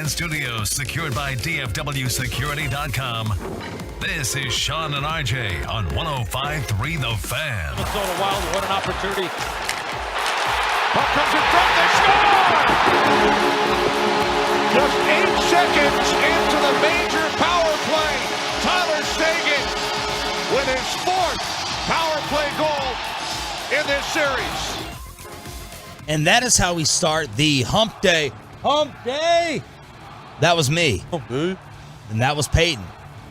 Fan Studios, secured by DFWSecurity.com. This is Sean and RJ on 105.3 The Fan. Minnesota Wild, what an opportunity. Puck comes in front, they score! Just 8 seconds into the major power play. Tyler Seguin with his 4th power play goal in this series. And that is how we start the Hump Day. Hump Day! That was me. Hump Day. And that was Peyton.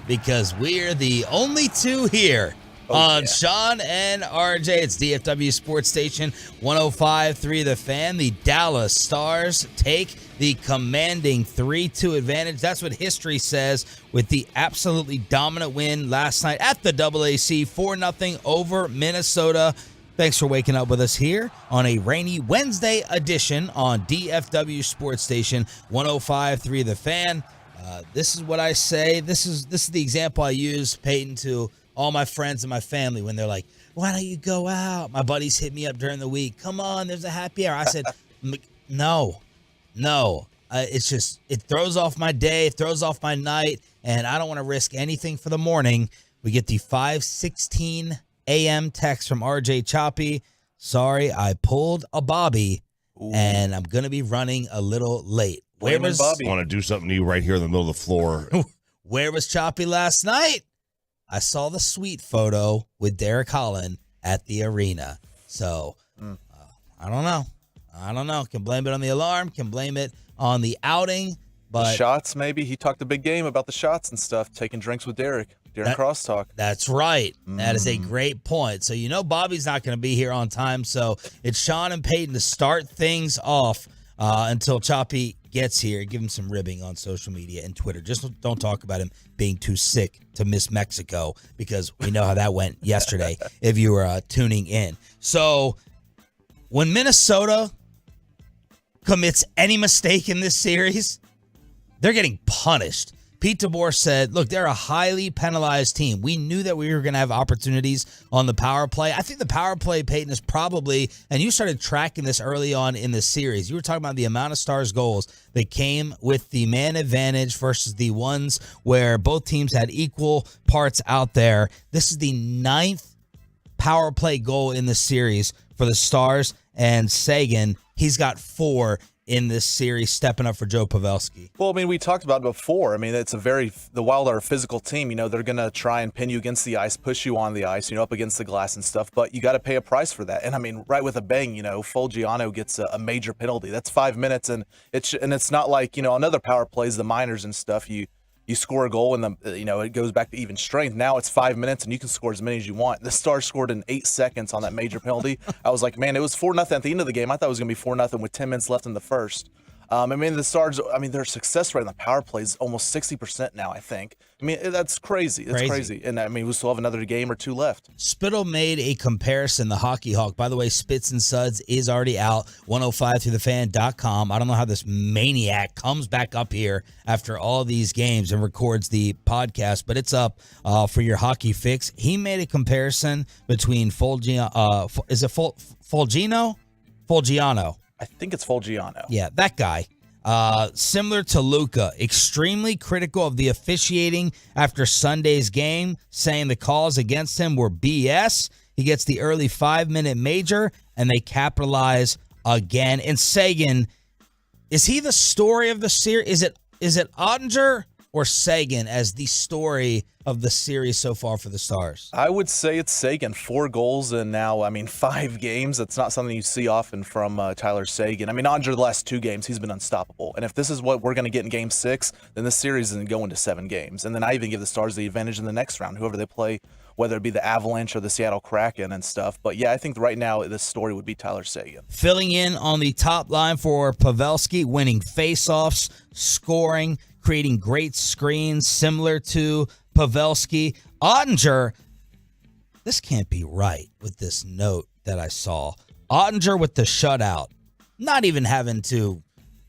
Because we're the only two here on Sean and RJ. It's DFW Sports Station 105.3 The Fan. The Dallas Stars take the commanding 3-2 advantage. That's what history says with the absolutely dominant win last night at the AAC 4-0 over Minnesota. Thanks for waking up with us here on a rainy Wednesday edition on DFW Sports Station 105.3 The Fan. This is what I say. This is the example I use, Peyton, to all my friends and my family when they're like, why don't you go out? My buddies hit me up during the week. Come on, there's a happy hour. I said, no. It's just, it throws off my day, it throws off my night, and I don't want to risk anything for the morning. We get the 5:16 a.m. text from RJ Choppy. Sorry, I pulled a Bobby, and I'm going to be running a little late. Where was Bobby? I want to do something to you right here in the middle of the floor. Where was Choppy last night? I saw the sweet photo with Derek Holland at the arena. So, I don't know. Can blame it on the alarm. Can blame it on the outing. But the shots, maybe. He talked a big game about the shots and stuff, taking drinks with Derek during crosstalk. That's right. That is a great point. So, Bobby's not going to be here on time. So, it's Sean and Peyton to start things off until Choppy gets here. Give him some ribbing on social media and Twitter. Just don't talk about him being too sick to miss Mexico, because we know how that went yesterday if you were tuning in. So when Minnesota commits any mistake in this series, they're getting punished. Pete DeBoer said, look, they're a highly penalized team. We knew that we were going to have opportunities on the power play. I think the power play, Peyton, is probably, and you started tracking this early on in the series, you were talking about the amount of Stars goals that came with the man advantage versus the ones where both teams had equal parts out there. This is the 9th power play goal in the series for the Stars, and Seguin, he's got 4 in this series, stepping up for Joe Pavelski. Well, I mean, we talked about it before. I mean, the Wild are a physical team. They're going to try and pin you against the ice, push you on the ice, up against the glass and stuff, but you got to pay a price for that. And I mean, right with a bang, Fulgiano gets a major penalty. That's 5 minutes, and it's not like, on other power plays, the minors and stuff, you score a goal and it goes back to even strength. Now it's 5 minutes and you can score as many as you want. The Stars scored in 8 seconds on that major penalty. I was like, man, it was 4-0 at the end of the game. I thought it was going to be 4-0 with 10 minutes left in the first. The Stars, their success rate on the power play is almost 60% now, I think. That's crazy. That's crazy. And we still have another game or 2 left. Spittle made a comparison, the Hockey Hawk. By the way, Spits and Suds is already out, 105throughthefan.com. I don't know how this maniac comes back up here after all these games and records the podcast, but it's up for your hockey fix. He made a comparison between Fulgiano? Fulgiano. I think it's Fulgiano. Yeah, that guy. Similar to Luka, extremely critical of the officiating after Sunday's game, saying the calls against him were BS. He gets the early 5-minute major, and they capitalize again. And Seguin, is he the story of the series? Is it Ottinger or Seguin as the story of the series so far for the Stars? I would say it's Seguin. 4 goals in now, 5 games. That's not something you see often from Tyler Seguin. Ottinger, the last 2 games, he's been unstoppable. And if this is what we're going to get in Game 6, then this series isn't going to 7 games. And then I even give the Stars the advantage in the next round, whoever they play, whether it be the Avalanche or the Seattle Kraken and stuff. But yeah, I think right now this story would be Tyler Seguin. Filling in on the top line for Pavelski, winning faceoffs, scoring, creating great screens similar to Pavelski. Ottinger, this can't be right with this note that I saw. Ottinger with the shutout, not even having to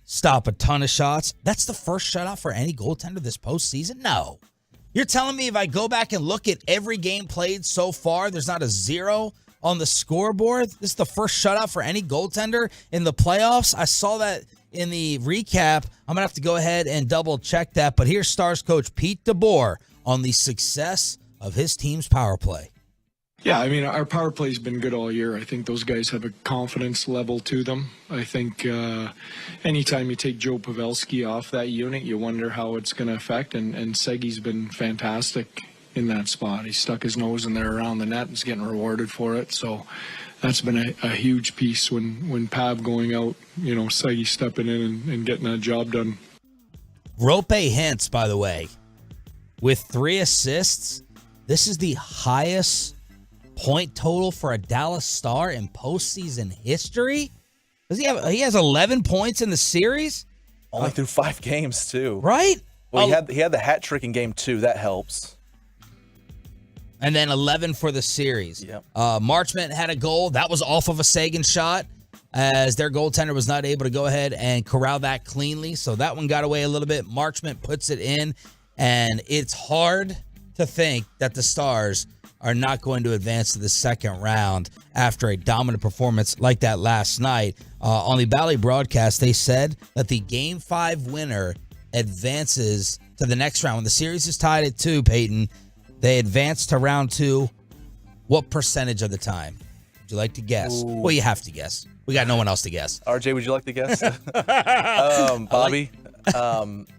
stop a ton of shots. That's the first shutout for any goaltender this postseason? No. You're telling me if I go back and look at every game played so far, there's not a 0 on the scoreboard? This is the first shutout for any goaltender in the playoffs. I saw that in the recap. I'm going to have to go ahead and double check that. But here's Stars coach Pete DeBoer on the success of his team's power play. Yeah, I mean, our power play's been good all year. I think those guys have a confidence level to them. I think anytime you take Joe Pavelski off that unit, you wonder how it's going to affect. And Segi's been fantastic in that spot. He stuck his nose in there around the net and is getting rewarded for it. So that's been a huge piece when Pav going out, Segi stepping in and getting that job done. Rope Hintz, by the way, with 3 assists, this is the highest point total for a Dallas Star in postseason history. Does he have? He has 11 points in the series, only through 5 games too. Right? Well, he had the hat trick in game 2. That helps. And then 11 for the series. Yep. Marchment had a goal that was off of a Sagan shot, as their goaltender was not able to go ahead and corral that cleanly. So that one got away a little bit. Marchment puts it in, and it's hard to think that the Stars are not going to advance to the second round after a dominant performance like that last night. On the Bally broadcast, they said that the Game 5 winner advances to the next round. When the series is tied at 2, Peyton, they advance to round 2. What percentage of the time? Would you like to guess? Ooh. Well, you have to guess. We got no one else to guess. RJ, would you like to guess? Bobby,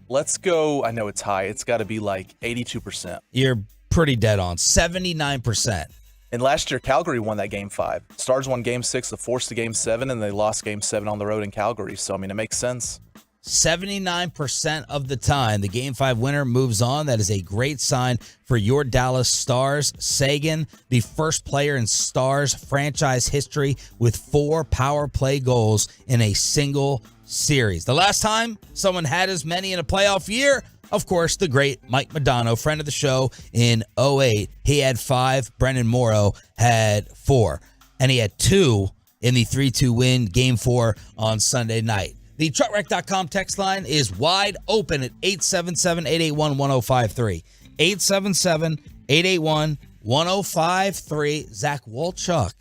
let's go. I know it's high. It's got to be like 82%. You're pretty dead on. 79%. And last year, Calgary won that Game 5. Stars won Game 6, the forced to Game 7, and they lost Game 7 on the road in Calgary. So, I mean, it makes sense. 79% of the time, the Game 5 winner moves on. That is a great sign for your Dallas Stars. Sagan, the first player in Stars franchise history with 4 power play goals in a single series. The last time someone had as many in a playoff year, of course, the great Mike Modano, friend of the show, in 2008. He had 5. Brendan Morrow had 4. And he had 2 in the 3-2 win, Game 4 on Sunday night. The truckwreck.com text line is wide open at 877-881-1053. 877-881-1053. Zach Wolchuk,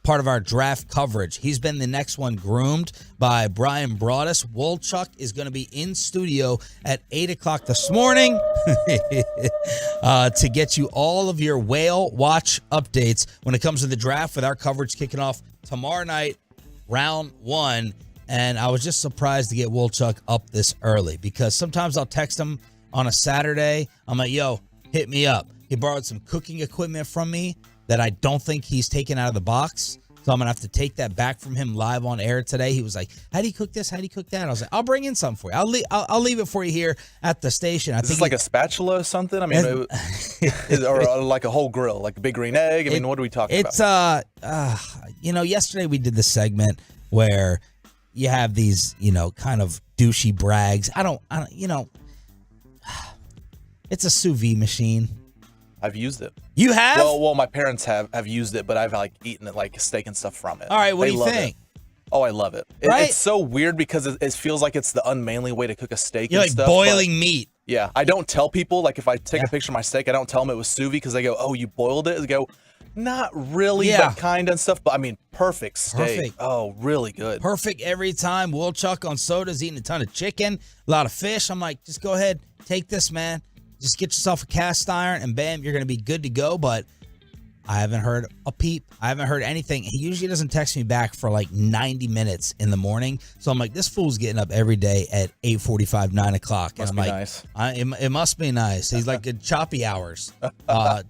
part of our draft coverage. He's been the next one groomed by Brian Broaddus. Wolchuk is going to be in studio at 8 o'clock this morning to get you all of your whale watch updates when it comes to the draft, with our coverage kicking off tomorrow night, round 1. And I was just surprised to get Wolchuk up this early, because sometimes I'll text him on a Saturday. I'm like, yo, hit me up. He borrowed some cooking equipment from me that I don't think he's taken out of the box. So I'm going to have to take that back from him live on air today. He was like, how do you cook this? How do you cook that? I was like, I'll bring in some for you. I'll leave it for you here at the station. Is this like a spatula or something? I mean, or like a whole grill, like a big green egg? I mean, what are we talking about? Yesterday we did the segment where you have these, kind of douchey brags. I don't, it's a sous vide machine. I've used it. You have? Well, my parents have used it, but I've eaten it, like steak and stuff from it. All right, what do you think? Oh, I love it. Right? It's so weird because it feels like it's the unmanly way to cook a steak. You're and like stuff, boiling meat. Yeah, I don't tell people, like if I take a picture of my steak, I don't tell them it was sous vide, because they go, oh, you boiled it? They go, not really, but kind and stuff. But I mean, perfect steak. Perfect. Oh, really good. Perfect every time. Wolchuk on sodas, eating a ton of chicken, a lot of fish. I'm like, just go ahead, take this, man. Just get yourself a cast iron, and bam, you're going to be good to go. But I haven't heard a peep. I haven't heard anything. He usually doesn't text me back for like 90 minutes in the morning. So I'm like, this fool's getting up every day at 8:45, 9 o'clock. Must and be I'm like, nice. It must be nice. He's like a choppy hours,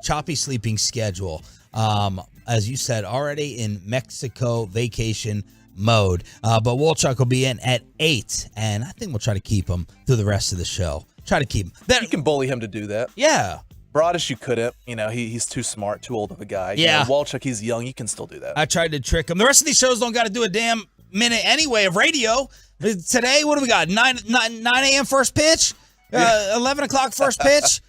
choppy sleeping schedule. As you said, already in Mexico vacation mode. But Wolchuk will be in at 8, and I think we'll try to keep him through the rest of the show. Try to keep him. You can bully him to do that. Yeah. Broaddus, you couldn't. He's too smart, too old of a guy. Yeah. Walchuk, he's young. You can still do that. I tried to trick him. The rest of these shows don't got to do a damn minute anyway of radio. Today, what do we got? 9 a.m. first pitch? 11 o'clock first pitch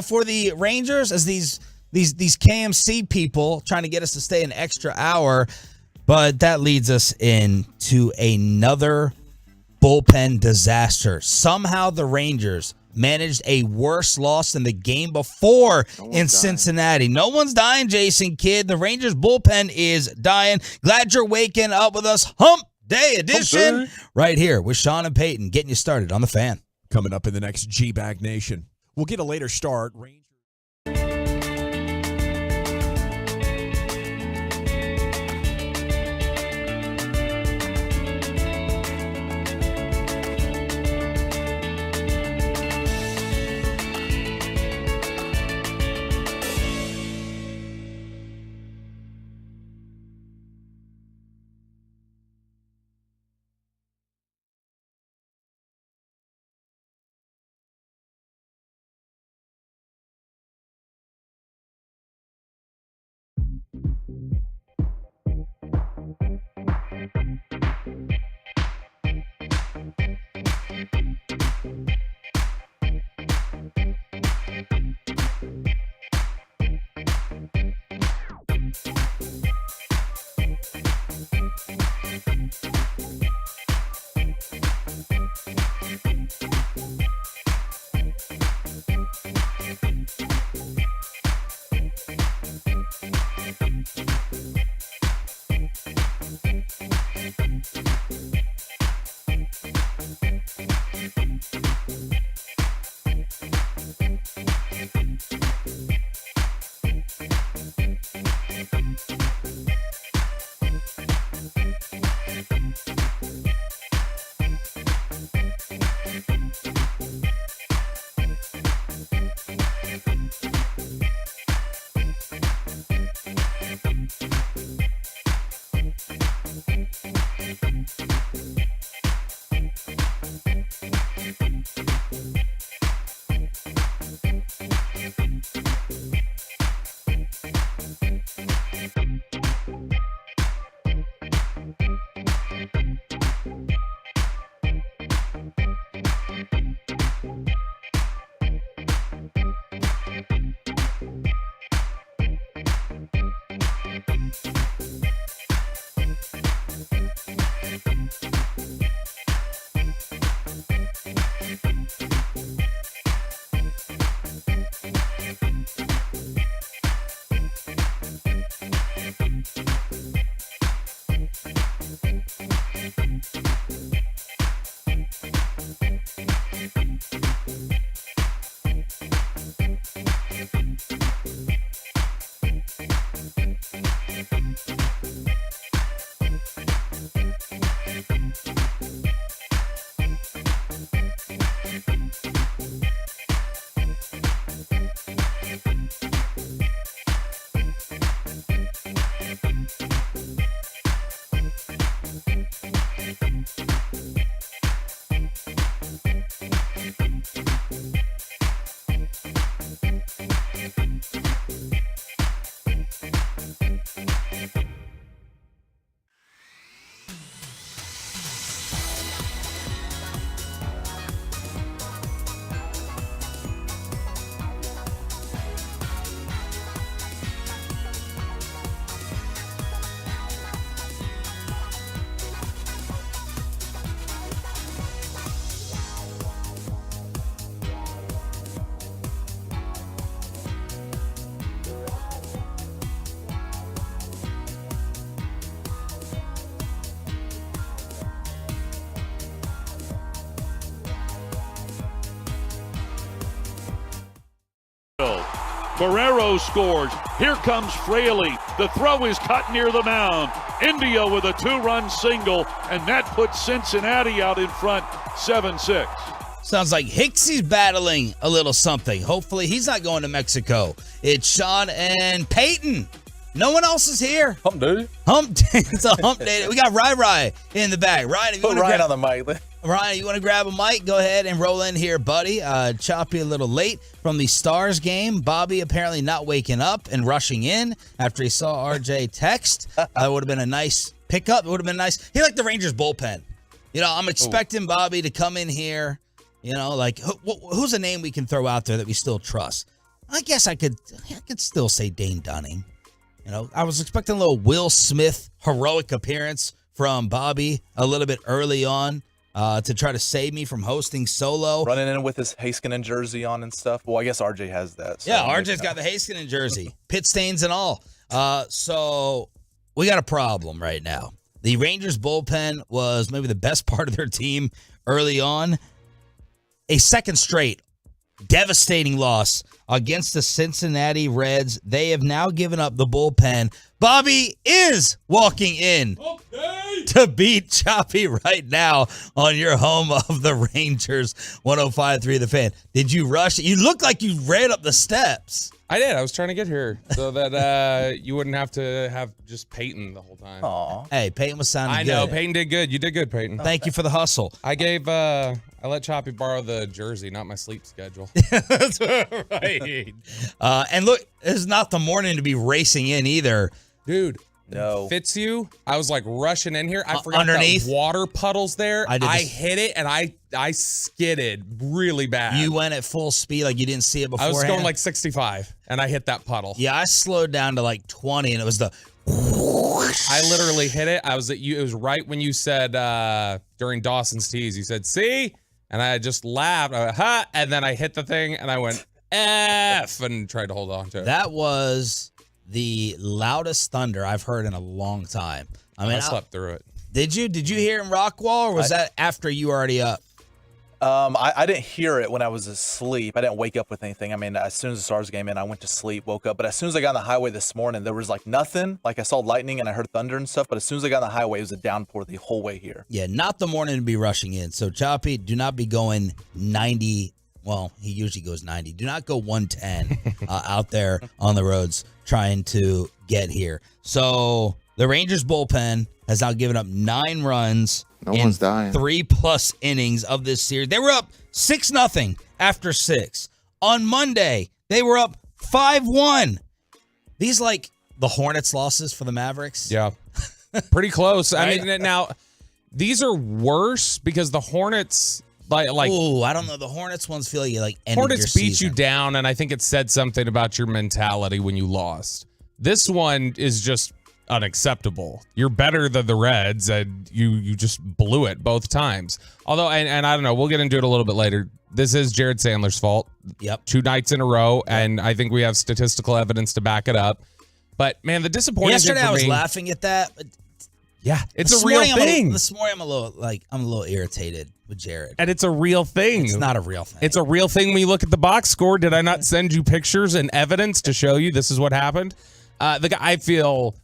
for the Rangers, as these KMC people trying to get us to stay an extra hour. But that leads us into another bullpen disaster. Somehow the Rangers managed a worse loss than the game before in Cincinnati. No one's dying, Jason Kidd. The Rangers bullpen is dying. Glad you're waking up with us. Hump Day edition right here with Sean and Peyton getting you started on the Fan. Coming up in the next G-Bag Nation. We'll get a later start. Barrero scores. Here comes Fraley. The throw is cut near the mound. India with a 2-run single, and that puts Cincinnati out in front 7-6. Sounds like Hicksy's battling a little something. Hopefully he's not going to Mexico. It's Sean and Peyton. No one else is here. Hump day. Hump day. It's a hump day. We got Rai in the back. Ryan, if you Put Ryan on the mic. Ryan, you want to grab a mic? Go ahead and roll in here, buddy. Choppy a little late from the Stars game. Bobby apparently not waking up and rushing in after he saw RJ text. Would have been a nice pickup. It would have been nice. He liked the Rangers bullpen. You know, I'm expecting Bobby to come in here. You know, like who's a name we can throw out there that we still trust? I guess I could still say Dane Dunning. You know, I was expecting a little Will Smith heroic appearance from Bobby a little bit early on. To try to save me from hosting solo. Running in with his Heiskanen jersey on and stuff. Well, I guess RJ has that. So yeah, RJ's got the Heiskanen jersey. Pit stains and all. So we got a problem right now. The Rangers bullpen was maybe the best part of their team early on. A second straight devastating loss against the Cincinnati Reds. They have now given up the bullpen. Bobby is walking in to beat Choppy right now on your home of the Rangers, 105.3 The Fan. Did you rush? You look like you ran up the steps. I did. I was trying to get here so that you wouldn't have to have just Peyton the whole time. Aw. Hey, Peyton was sounding good. I know. Peyton did good. You did good, Peyton. Thank you for the hustle. I let Choppy borrow the jersey, not my sleep schedule. That's right. And look, it's not the morning to be racing in either. Dude. No. Fits you. I was like rushing in here. I forgot underneath that water puddles there. I hit it and I skidded really bad. You went at full speed like you didn't see it beforehand? I was going like 65 and I hit that puddle. Yeah, I slowed down to like 20 and it was the I literally hit it. It was right when you said during Dawson's tease, you said, see? And I just laughed. I went, ha! And then I hit the thing and I went F and tried to hold on to it. That was the loudest thunder I've heard in a long time. I slept through it. Did you? Did you hear it in Rockwall, or was that after you were already up? I didn't hear it when I was asleep. I didn't wake up with anything. I mean, as soon as the Stars game in, I went to sleep, woke up. But as soon as I got on the highway this morning, there was like nothing. Like I saw lightning and I heard thunder and stuff. But as soon as I got on the highway, it was a downpour the whole way here. Yeah, not the morning to be rushing in. So, Choppy, do not be going 90. Well, he usually goes 90. Do not go 110 out there on the roads trying to get here. So, the Rangers bullpen has now given up 9 runs. No one's dying. 3+ innings of this series. They were up 6-0 after 6. On Monday, they were up 5-1. These like the Hornets losses for the Mavericks. Yeah. Pretty close. Right? I mean, now these are worse because the Hornets like oh, I don't know. The Hornets ones feel like ended Hornets your beat season. you down, and I think it said something about your mentality when you lost. This one is just unacceptable. You're better than the Reds, and you just blew it both times. Although, and I don't know, we'll get into it a little bit later. This is Jared Sandler's fault. Yep. 2 nights in a row, and I think we have statistical evidence to back it up. But man, the disappointing yesterday thing for I was me, laughing at that. But yeah, it's a real thing. This morning I'm a little irritated with Jared. And it's a real thing. It's not a real thing. It's a real thing when you look at the box score. Did I not send you pictures and evidence to show you this is what happened? The guy, I feel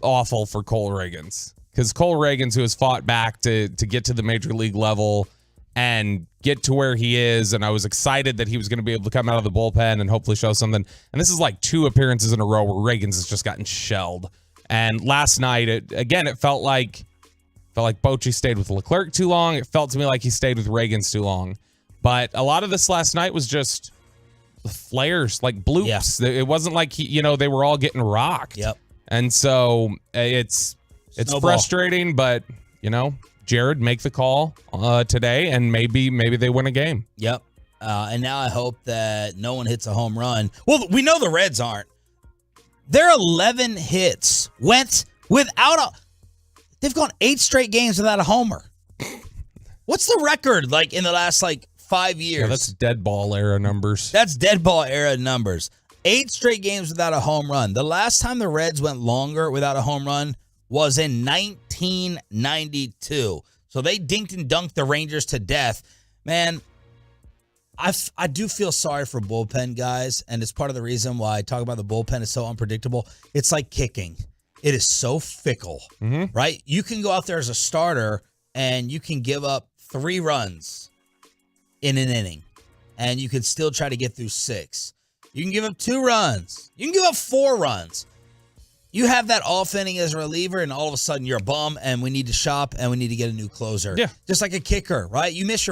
awful for Cole Reagans, because Cole Reagans, who has fought back to get to the major league level and get to where he is, and I was excited that he was going to be able to come out of the bullpen and hopefully show something. And this is like 2 appearances in a row where Reagans has just gotten shelled. And last night, it felt like Bochy stayed with Leclerc too long. It felt to me like he stayed with Reagans too long. But a lot of this last night was just flares, like bloops. Yeah. It wasn't like they were all getting rocked. Yep. And so it's frustrating, but Jared, make the call today, and maybe they win a game. Yep. And now I hope that no one hits a home run. Well, we know the Reds aren't. Their 11 hits went without they've gone 8 straight games without a homer. What's the record like in the last 5 years? Yeah, that's dead ball era numbers. That's dead ball era numbers. 8 straight games without a home run. The last time the Reds went longer without a home run was in 1992. So they dinked and dunked the Rangers to death. Man, I do feel sorry for bullpen guys, and it's part of the reason why I talk about the bullpen is so unpredictable. It's like kicking. It is so fickle, right? You can go out there as a starter, and you can give up 3 runs in an inning, and you can still try to get through 6. You can give up 2 runs. You can give up 4 runs. You have that off inning as a reliever, and all of a sudden you're a bum, and we need to shop, and we need to get a new closer. Yeah. Just like a kicker, right? You miss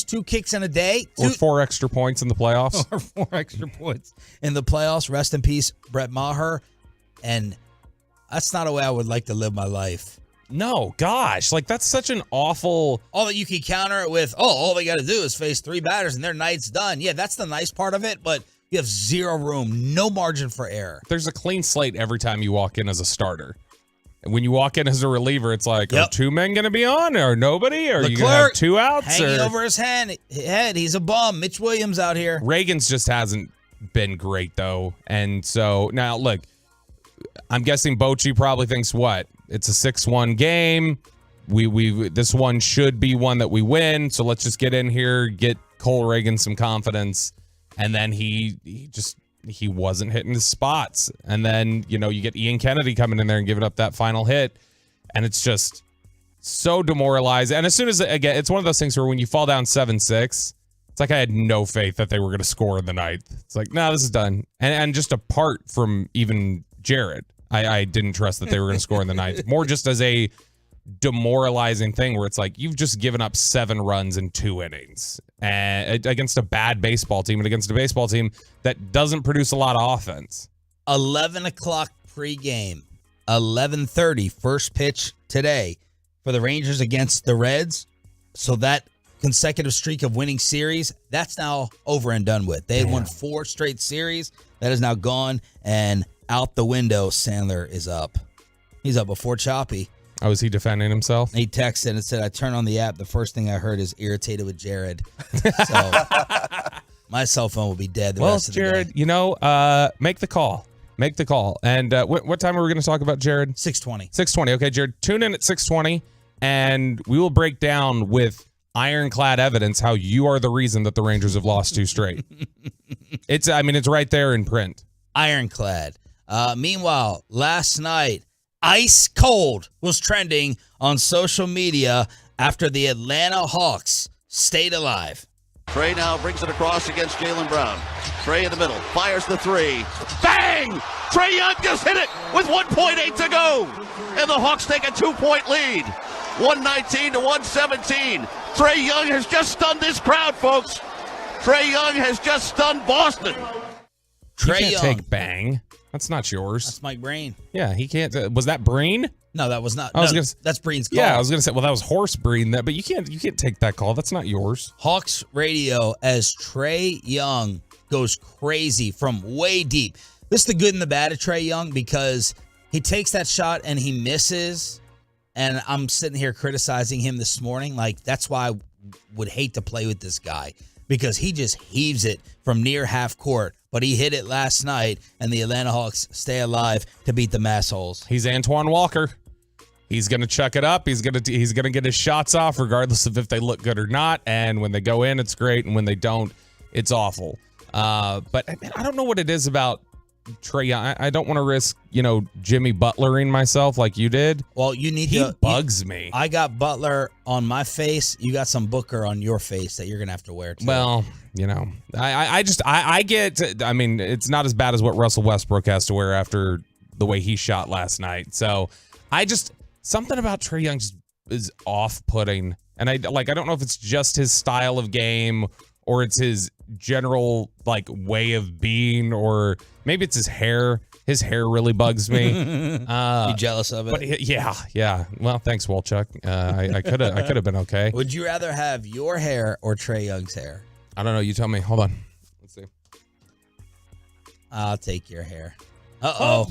2 kicks in a day. Or 4 extra points in the playoffs. Or 4 extra points in the playoffs. Rest in peace, Brett Maher. And that's not a way I would like to live my life. No, gosh. That's such an awful... All that you can counter it with, all they got to do is face 3 batters and their night's done. Yeah, that's the nice part of it, but you have 0 room, no margin for error. There's a clean slate every time you walk in as a starter. And when you walk in as a reliever, it's like, Are 2 men going to be on or nobody? Or are you going to have 2 outs? Hanging over his head. He's a bum. Mitch Williams out here. Reagans just hasn't been great, though. And so, now, look, I'm guessing Bochy probably thinks what? it's a 6-1 game. We this one should be one that we win. So let's just get in here, get Cole Reagan some confidence. And then he wasn't hitting his spots. And then, you get Ian Kennedy coming in there and giving up that final hit. And it's just so demoralizing. And as soon as, again, it's one of those things where when you fall down 7-6, it's like I had no faith that they were going to score in the ninth. It's like, no, this is done. And just apart from even Jared, I didn't trust that they were going to score in the ninth. More just as a demoralizing thing where it's like you've just given up 7 runs in 2 innings and against a bad baseball team and against a baseball team that doesn't produce a lot of offense. 11 o'clock pregame, 11:30 first pitch today for the Rangers against the Reds. So that consecutive streak of winning series, that's now over and done with. They had won 4 straight series. That is now gone and out the window. Sandler is up. He's up before Choppy. Oh, is he defending himself? He texted and said, I turned on the app. The first thing I heard is irritated with Jared. So my cell phone will be dead the rest of the Jared, day. make the call. Make the call. And what time are we going to talk about Jared? 6:20. 6:20. Okay, Jared, tune in at 6:20, and we will break down with ironclad evidence how you are the reason that the Rangers have lost 2 straight. It's right there in print. Ironclad. Meanwhile, last night, ice cold was trending on social media after the Atlanta Hawks stayed alive. Trey now brings it across against Jaylen Brown. Trey in the middle, fires the 3. Bang! Trey Young just hit it with 1.8 to go. And the Hawks take a 2-point lead. 119 to 117. Trey Young has just stunned this crowd, folks. Trey Young has just stunned Boston. Trey Young. Young. Take Bang. That's not yours. That's Mike Breen. Yeah, he can't. Was that Breen? No, that was not. That's Breen's call. Yeah, I was gonna say. Well, that was Horse Breen. But you can't take that call. That's not yours. Hawks radio as Trey Young goes crazy from way deep. This is the good and the bad of Trey Young because he takes that shot and he misses. And I'm sitting here criticizing him this morning. Like, that's why I would hate to play with this guy because he just heaves it from near half court. But he hit it last night, and the Atlanta Hawks stay alive to beat the Massholes. He's Antoine Walker. He's going to chuck it up. He's going to get his shots off regardless of if they look good or not. And when they go in, it's great. And when they don't, it's awful. But I don't know what it is about Trey Young. I don't want to risk, Jimmy Butlering myself like you did. Well, you need He bugs me. I got Butler on my face. You got some Booker on your face that you're going to have to wear too. Well, I get, it's not as bad as what Russell Westbrook has to wear after the way he shot last night. So something about Trey Young just is off-putting. And I don't know if it's just his style of game or it's his general way of being, or maybe it's his hair. His hair really bugs me. You jealous of it? But yeah. Well, thanks, Wolchuk. I could have been okay. Would you rather have your hair or Trey Young's hair? I don't know. You tell me. Hold on. Let's see. I'll take your hair. Uh-oh.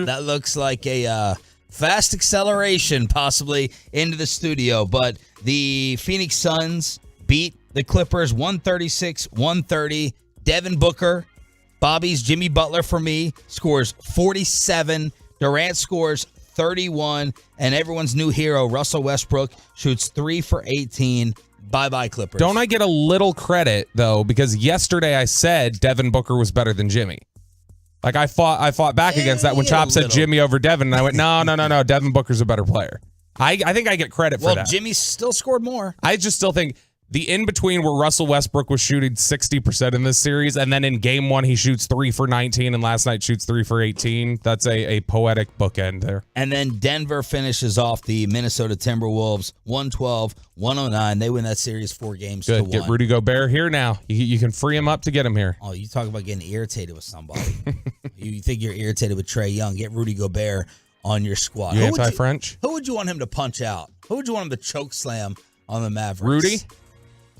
That looks like a fast acceleration possibly into the studio. But the Phoenix Suns beat the Clippers 136-130. Devin Booker, Bobby's Jimmy Butler for me, scores 47. Durant scores 31. And everyone's new hero, Russell Westbrook, shoots 3 for 18. Bye-bye, Clippers. Don't I get a little credit, though, because yesterday I said Devin Booker was better than Jimmy. I fought back against that when Chop said Jimmy over Devin, and I went, no, Devin Booker's a better player. I think I get credit for that. Well, Jimmy still scored more. I just still think the in-between where Russell Westbrook was shooting 60% in this series, and then in game 1 he shoots 3 for 19, and last night shoots 3 for 18. That's a poetic bookend there. And then Denver finishes off the Minnesota Timberwolves 112-109. They win that series 4 games to 1. Get Rudy Gobert here now. You can free him up to get him here. Oh, you talk about getting irritated with somebody. You think you're irritated with Trey Young. Get Rudy Gobert on your squad. You anti-French? Who would you want him to punch out? Who would you want him to choke slam on the Mavericks? Rudy?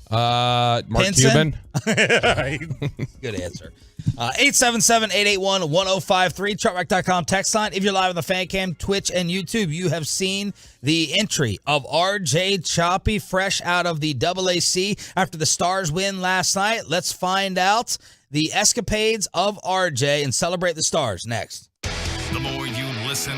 Mark Pinson? Cuban. Good answer. 877-881-1053, chartback.com text line. If you're live on the fan cam, Twitch, and YouTube, you have seen the entry of RJ Choppy, fresh out of the AAC after the Stars win last night. Let's find out the escapades of RJ and celebrate the Stars next. The more you listen,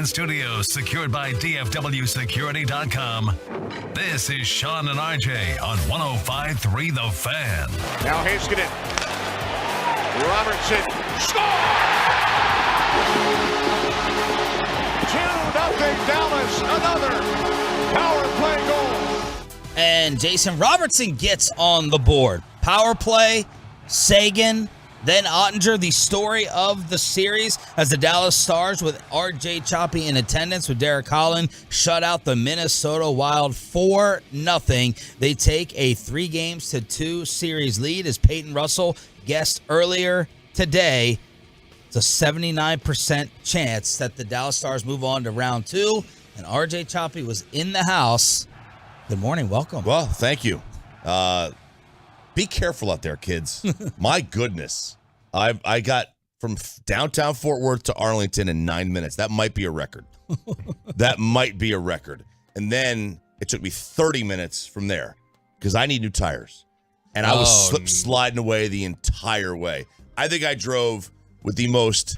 in studio, secured by DFWsecurity.com. This is Sean and RJ on 105.3 The Fan. Now Haskinen. Robertson. Score! 2-0 Dallas. Another power play goal. And Jason Robertson gets on the board. Power play, Sagan, then Ottinger, the story of the series as the Dallas Stars with R.J. Choppy in attendance with Derek Holland shut out the Minnesota Wild 4-0. They take a 3-2 series lead as Peyton Russell guessed earlier today. It's a 79% chance that the Dallas Stars move on to round 2, and R.J. Choppy was in the house. Good morning. Welcome. Well, thank you. Be careful out there, kids. My goodness. I got from downtown Fort Worth to Arlington in 9 minutes. That might be a record. That might be a record. And then it took me 30 minutes from there because I need new tires. And I was sliding away the entire way. I think I drove with the most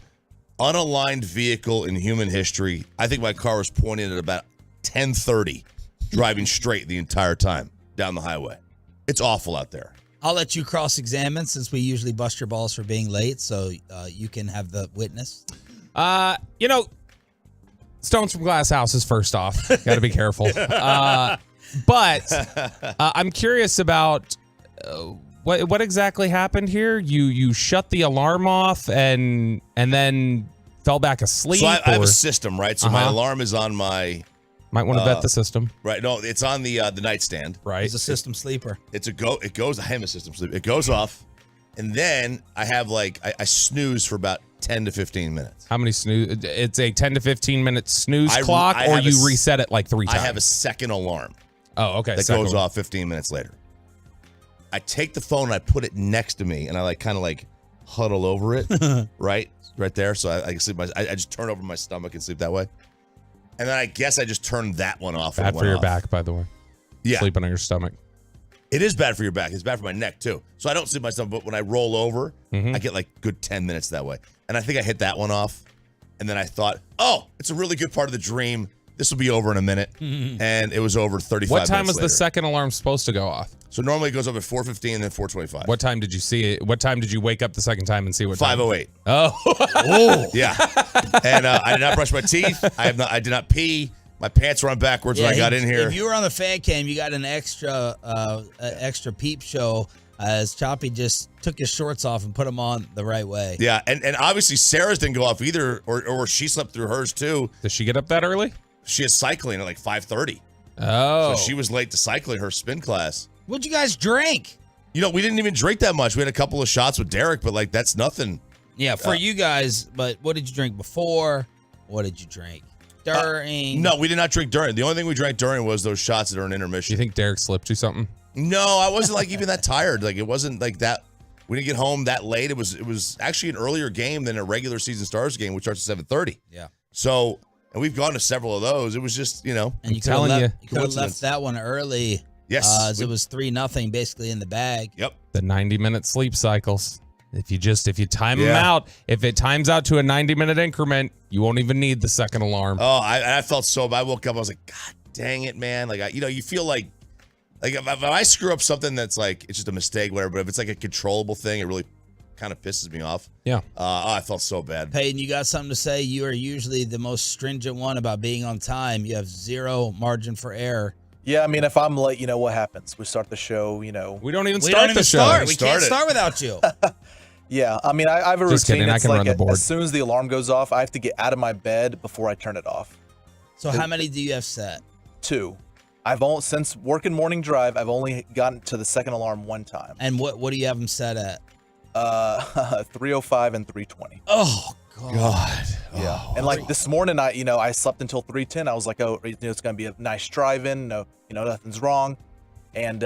unaligned vehicle in human history. I think my car was pointing at about 10:30. Driving straight the entire time down the highway. It's awful out there. I'll let you cross-examine since we usually bust your balls for being late, so you can have the witness. Stones from glass houses, first off. Got to be careful. But I'm curious about what exactly happened here. You shut the alarm off and then fell back asleep? So I have a system, right? So my alarm is on my... Might want to bet the system. Right. No, it's on the nightstand. Right. It's a system sleeper. It goes, I am a system sleeper. It goes off, and then I have I snooze for about 10 to 15 minutes. How many snooze? It's a 10 to 15 minute snooze clock, or you reset it like 3 times? I have a second alarm. Oh, okay. That goes off 15 minutes later. I take the phone and I put it next to me, and I kind of huddle over it, right there. So I can sleep. I just turn over my stomach and sleep that way. And then I guess I just turned that one off. Bad for your back, by the way. Yeah. Sleeping on your stomach. It is bad for your back. It's bad for my neck, too. So I don't sleep my stomach, but when I roll over, I get good 10 minutes that way. And I think I hit that one off. And then I thought, it's a really good part of the dream. This will be over in a minute. And it was over 35 minutes What time was later. the second alarm supposed to go off? So normally it goes up at 4:15 and then 4:25. What time did you see it? What time did you wake up the second time and see what time? 5:08. Oh. Yeah. And I did not brush my teeth. I did not pee. My pants were on backwards when I got in here. If you were on the fan cam, you got an extra peep show as Choppy just took his shorts off and put them on the right way. Yeah, and obviously Sarah's didn't go off either, or she slept through hers too. Does she get up that early? She is cycling at 5:30. Oh. So she was late to cycling her spin class. What'd you guys drink? We didn't even drink that much. We had a couple of shots with Derek, but that's nothing. Yeah, for you guys, but what did you drink before? What did you drink during? No, we did not drink during. The only thing we drank during was those shots that are an intermission. You think Derek slipped you something? No, I wasn't even that tired. It wasn't that. We didn't get home that late. It was actually an earlier game than a regular season Stars game, which starts at 7:30. Yeah. So, and we've gone to several of those. It was just, And you could have left that one early. Yes. As it was 3-0 basically in the bag. Yep. The 90-minute sleep cycles. If you time them out, if it times out to a 90-minute increment, you won't even need the second alarm. Oh, I felt so bad. I woke up, I was like, God dang it, man. You feel like if I screw up something that's it's just a mistake, whatever, but if it's a controllable thing, it really kind of pisses me off. Yeah. I felt so bad. Peyton, you got something to say? You are usually the most stringent one about being on time. You have zero margin for error. Yeah, I mean, if I'm late, what happens? We start the show, We don't even start the show. We can't start without you. Yeah, I mean, I have a Just routine. kidding, I It's can run the board. As soon as the alarm goes off, I have to get out of my bed before I turn it off. So how many do you have set? 2. Since working morning drive, I've only gotten to the second alarm one time. And what do you have them set at? 3:05 and 3:20. Oh God. Yeah. And this morning, I slept until 3:10. I was like, it's gonna be a nice drive-in. No, nothing's wrong. And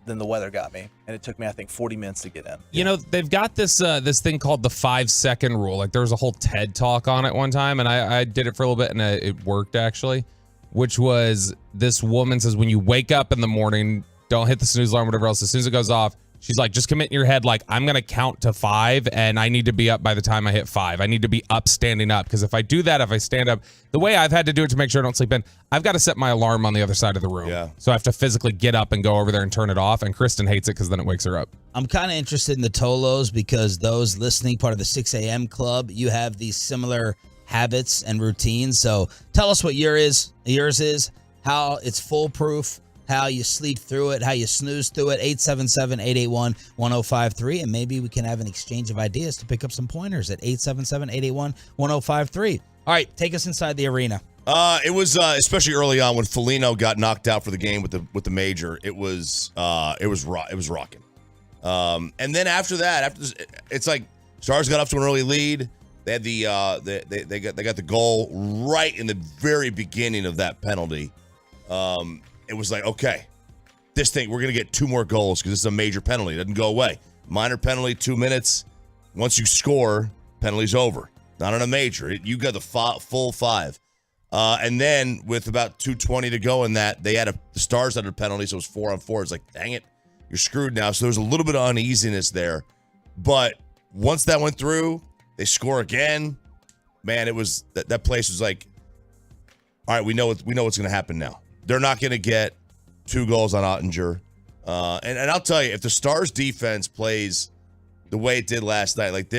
then the weather got me, and it took me, I think, 40 minutes to get in. They've got this thing called the 5-second rule. There was a whole TED talk on it one time, and I did it for a little bit, and it worked actually. Which was, this woman says when you wake up in the morning, don't hit the snooze alarm, whatever else. As soon as it goes off, She's like, just commit in your head, like, I'm going to count to 5, and I need to be up by the time I hit 5. I need to be up standing up, because if I do that, if I stand up, the way I've had to do it to make sure I don't sleep in, I've got to set my alarm on the other side of the room. Yeah. So I have to physically get up and go over there and turn it off, and Kristen hates it because then it wakes her up. I'm kind of interested in the Tolos because those listening, part of the 6 a.m. club, you have these similar habits and routines. So tell us what yours is, how it's foolproof, how you sleep through it, how you snooze through it. 877-881-1053, and maybe we can have an exchange of ideas to pick up some pointers at 877-881-1053. All right, take us inside the arena. It was especially early on when Foligno got knocked out for the game with the major. It was rocking. And then after that, it's like Stars got off to an early lead. They had they got the goal right in the very beginning of that penalty. It was like, okay, this thing, we're going to get 2 more goals because this is a major penalty. It doesn't go away. Minor penalty, 2 minutes. Once you score, penalty's over. Not on a major. You got the full 5. And then with about 2:20 to go in that, the Stars had a penalty, so it was 4-on-4. It's like, dang it, you're screwed now. So there was a little bit of uneasiness there. But once that went through, they score again. Man, it was that place was like, all right, we know what's going to happen now. They're not going to get 2 goals on Ottinger. And I'll tell you, if the Stars defense plays the way it did last night, like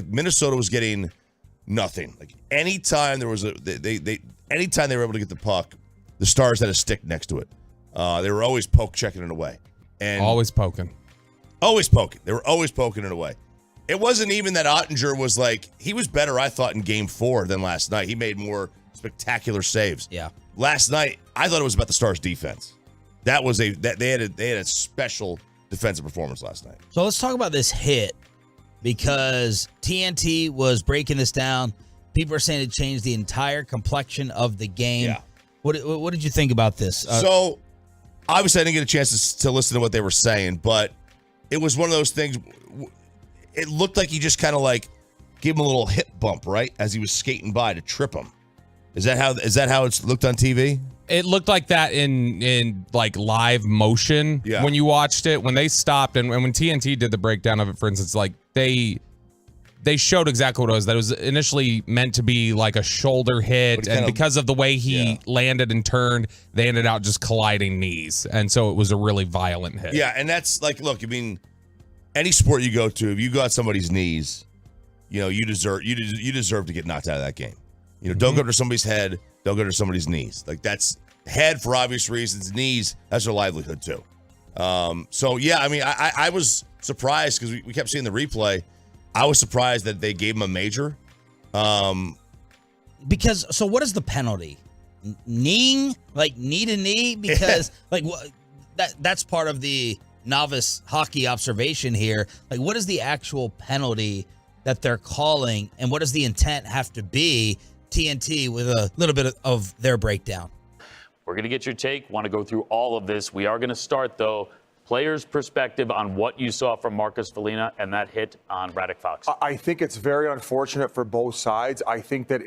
Minnesota was getting nothing. Like anytime there was anytime they were able to get the puck, the Stars had a stick next to it. They were always checking it away. And always poking. Always poking. They were always poking it away. It wasn't even that Ottinger was like, he was better, I thought, in game 4 than last night. He made more spectacular saves. Yeah. Last night, I thought it was about the Stars' defense. They had a special defensive performance last night. So let's talk about this hit, because TNT was breaking this down. People are saying it changed the entire complexion of the game. Yeah. What did you think about this? So obviously I didn't get a chance to listen to what they were saying, but it was one of those things. It looked like he just kind of like gave him a little hip bump, right, as he was skating by to trip him. Is that how it's looked on TV? It looked like that in like live motion when you watched it. When they stopped and when TNT did the breakdown of it, for instance, like they showed exactly what it was. That it was initially meant to be like a shoulder hit, and because of the way he landed and turned, they ended up just colliding knees, and so it was a really violent hit. Yeah, and that's like, look, I mean, any sport you go to, if you got somebody's knees, you deserve to get knocked out of that game. Don't go to somebody's head. Don't go to somebody's knees. Like, that's head for obvious reasons. Knees, that's their livelihood too. So yeah, I mean, I was surprised because we kept seeing the replay. I was surprised that they gave him a major. Because so what is the penalty? Kneeing, like knee to knee, because like that's part of the novice hockey observation here. Like, what is the actual penalty that they're calling, and what does the intent have to be? TNT with a little bit of their breakdown. We're going to get your take. Want to go through all of this. We are going to start, though, players' perspective on what you saw from Marcus Foligno and that hit on Radek Fox. I think it's very unfortunate for both sides. I think that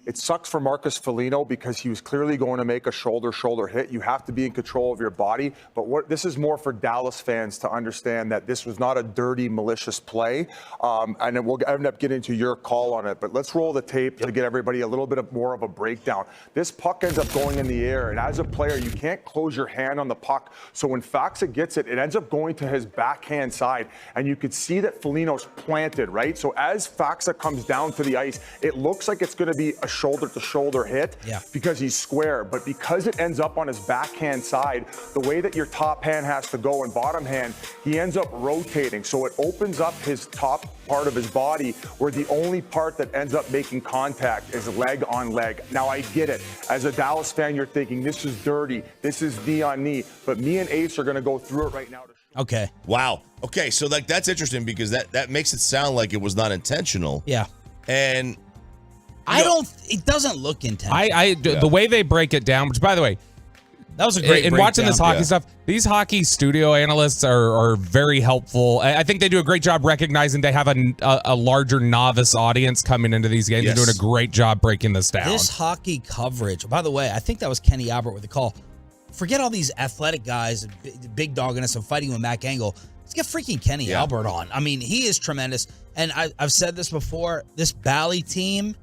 it sucks for Marcus Foligno because he was clearly going to make a shoulder hit. You have to be in control of your body. But this is more for Dallas fans to understand that this was not a dirty, malicious play. And then we'll end up getting to your call on it. But let's roll the tape to get everybody a little bit more of a breakdown. This puck ends up going in the air. And as a player, you can't close your hand on the puck. So when Faxa gets it, it ends up going to his backhand side. And you could see that Foligno's planted, right? So as Faxa comes down to the ice, it looks like it's going to be a shoulder-to-shoulder hit because he's square. But because it ends up on his backhand side, the way that your top hand has to go and bottom hand, he ends up rotating. So it opens up his top part of his body, where the only part that ends up making contact is leg on leg. Now, I get it. As a Dallas fan, you're thinking, this is dirty. This is knee on knee. But me and Ace are going to go through it right now. Okay. Wow. Okay, so like that's interesting because that makes it sound like it was not intentional. Yeah. And it doesn't look intentional. The way they break it down, which by the way, that was a great in watching this hockey stuff, these hockey studio analysts are very helpful. I think they do a great job recognizing they have a larger novice audience coming into these games. They're doing a great job breaking this down. This hockey coverage, by the way, I think that was Kenny Albert with the call. Forget all these athletic guys, big dogging us and fighting with Mac Angle. Let's get freaking Kenny Albert on. I mean, he is tremendous. And I've said this before, this Bally team,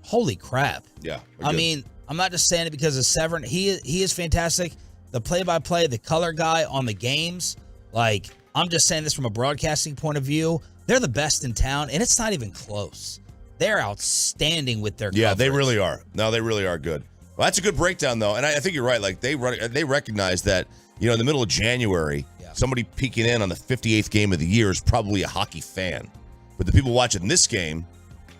holy crap. Yeah. I mean, I'm not just saying it because of Severin. He is fantastic. The play-by-play, the color guy on the games, like, I'm just saying this from a broadcasting point of view. They're the best in town, and it's not even close. They're outstanding with their coverage. They really are. No, they really are good. Well, that's a good breakdown, though. And I think you're right. Like, they recognize that, in the middle of January, somebody peeking in on the 58th game of the year is probably a hockey fan. But the people watching this game,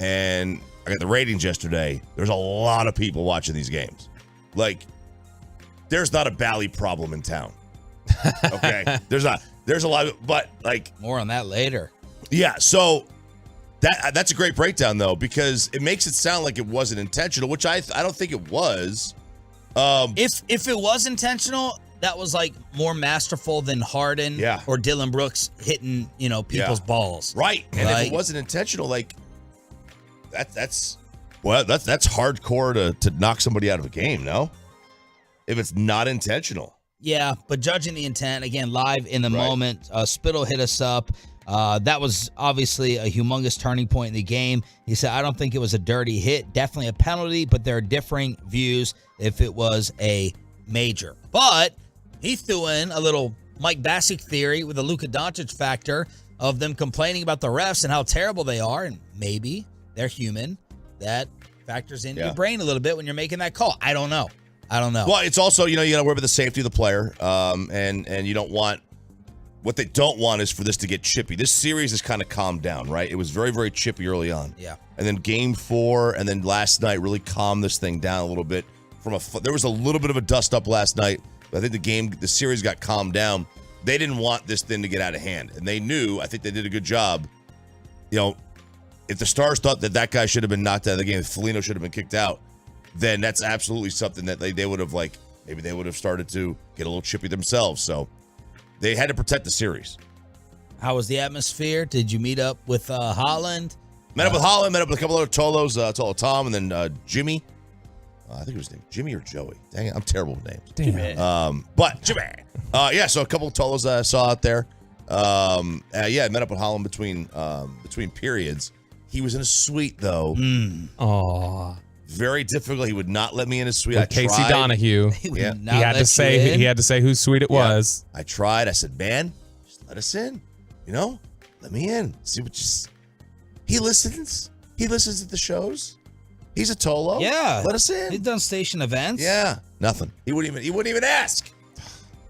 and I got the ratings yesterday, there's a lot of people watching these games. Like, there's not a Bally problem in town. Okay? There's not. There's a lot of, but like. More on that later. Yeah, so that's a great breakdown, though, because it makes it sound like it wasn't intentional, which I don't think it was. If it was intentional, that was like more masterful than Harden or Dylan Brooks hitting, people's balls. Right. And if it wasn't intentional, like that's hardcore to knock somebody out of a game, no? If it's not intentional. Yeah, but judging the intent, again, live in the moment, Spittle hit us up. That was obviously a humongous turning point in the game. He said, I don't think it was a dirty hit. Definitely a penalty, but there are differing views if it was a major. But he threw in a little Mike Bassick theory with the Luka Doncic factor of them complaining about the refs and how terrible they are, and maybe they're human. That factors into your brain a little bit when you're making that call. I don't know. Well, it's also, you got to worry about the safety of the player, and you don't want. What they don't want is for this to get chippy. This series has kind of calmed down, right? It was very, very chippy early on. Yeah. And then game 4, and then last night really calmed this thing down a little bit. There was a little bit of a dust up last night. But I think the series got calmed down. They didn't want this thing to get out of hand, and they knew. I think they did a good job. If the Stars thought that guy should have been knocked out of the game, if Foligno should have been kicked out, then that's absolutely something that they would have maybe they would have started to get a little chippy themselves. So. They had to protect the series. How was the atmosphere? Did you meet up with Holland? Met up with Holland, met up with a couple other Tolos, Tolo Tom, and then Jimmy. I think it was named Jimmy or Joey. Dang it, I'm terrible with names. Damn. But Jimmy. So a couple of Tolos I saw out there. I met up with Holland between periods. He was in a suite, though. Aw. Very difficult. He would not let me in his suite. With Casey Donahue. He had to say whose suite it was. I tried. I said, man, just let us in. Let me in. See what he listens. He listens to the shows. He's a Tolo. Yeah. Let us in. He's done station events. Yeah. Nothing. He wouldn't even ask.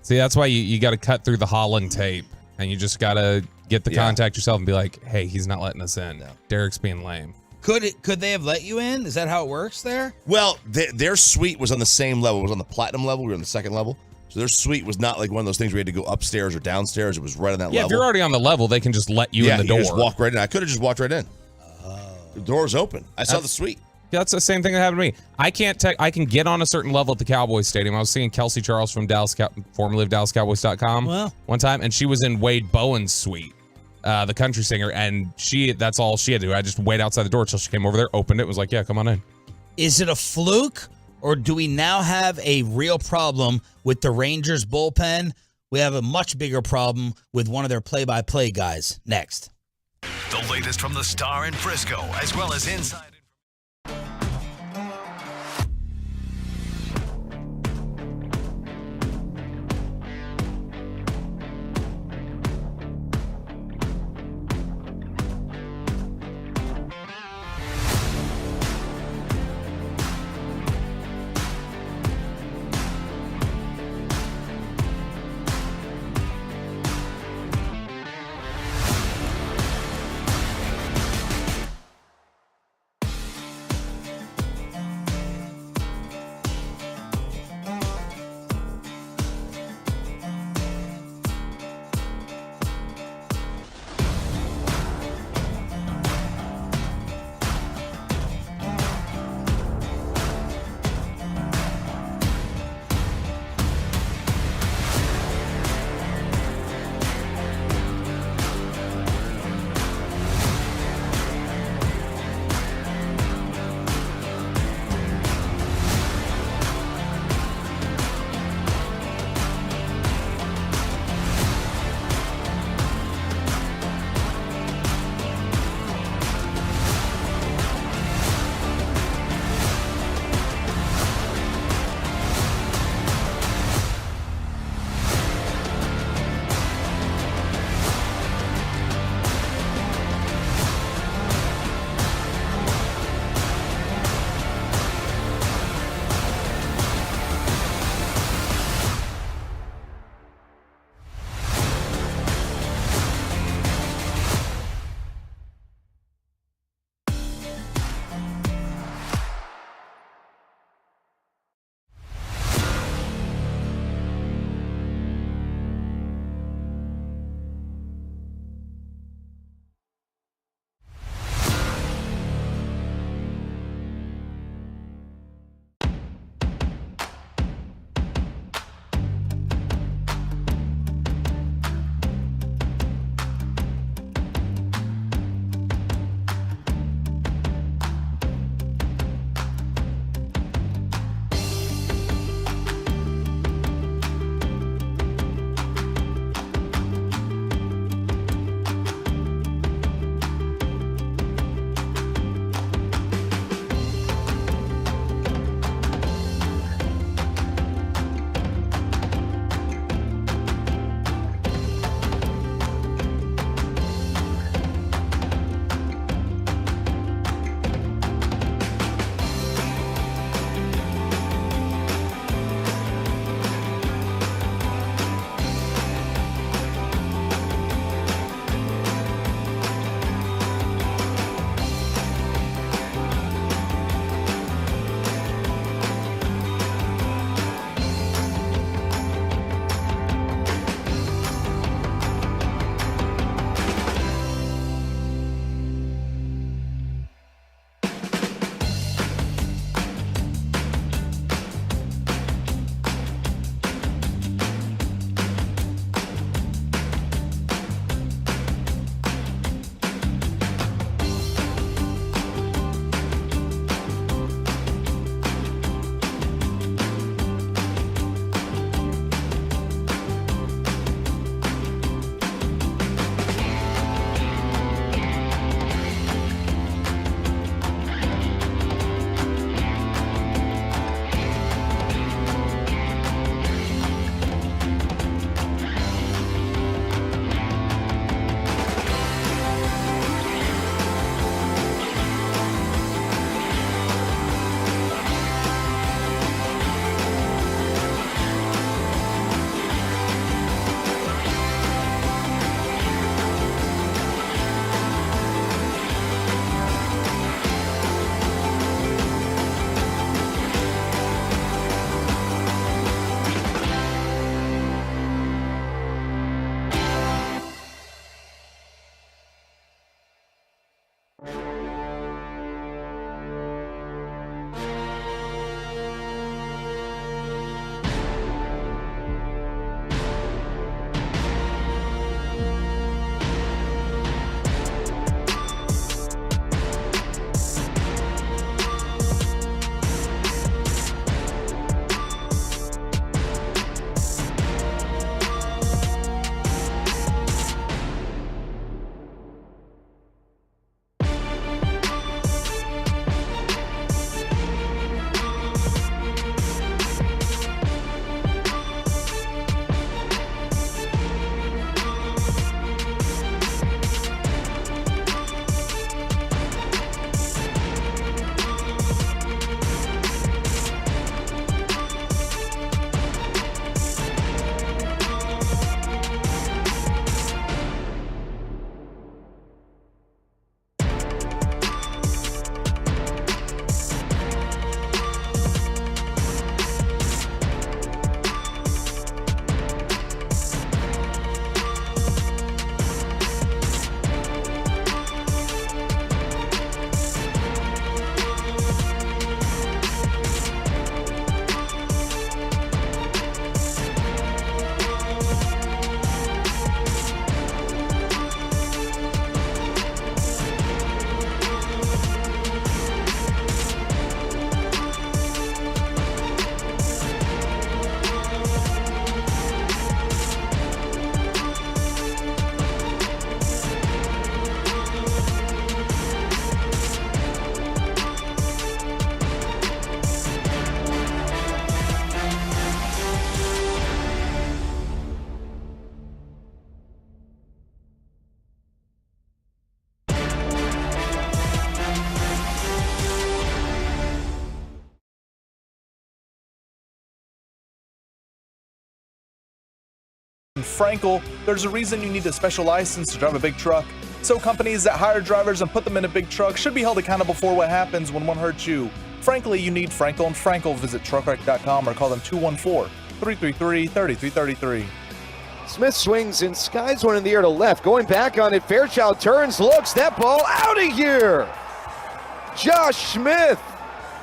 See, that's why you got to cut through the Holland tape, and you just got to get the contact yourself and be like, hey, he's not letting us in. No. Derek's being lame. Could they have let you in? Is that how it works there? Well, their suite was on the same level. It was on the platinum level. We were on the second level. So their suite was not like one of those things where you had to go upstairs or downstairs. It was right on that level. Yeah, if you're already on the level, they can just let you in the door. Yeah, just walk right in. I could have just walked right in. The door's open. I saw the suite. Yeah, that's the same thing that happened to me. I can get on a certain level at the Cowboys Stadium. I was seeing Kelsey Charles from formerly of DallasCowboys.com one time, and she was in Wade Bowen's suite. The country singer, and that's all she had to do. I just wait outside the door until she came over there, opened it, was like, yeah, come on in. Is it a fluke, or do we now have a real problem with the Rangers bullpen? We have a much bigger problem with one of their play-by-play guys. Next. The latest from the Star in Frisco, as well as inside. Frankel, there's a reason you need a special license to drive a big truck. So companies that hire drivers and put them in a big truck should be held accountable for what happens when one hurts you. Frankly, you need Frankel and Frankel. Visit truckwreck.com or call them 214-333-3333. Smith swings and skies one in the air to left. Going back on it, Fairchild turns, looks, that ball out of here. Josh Smith,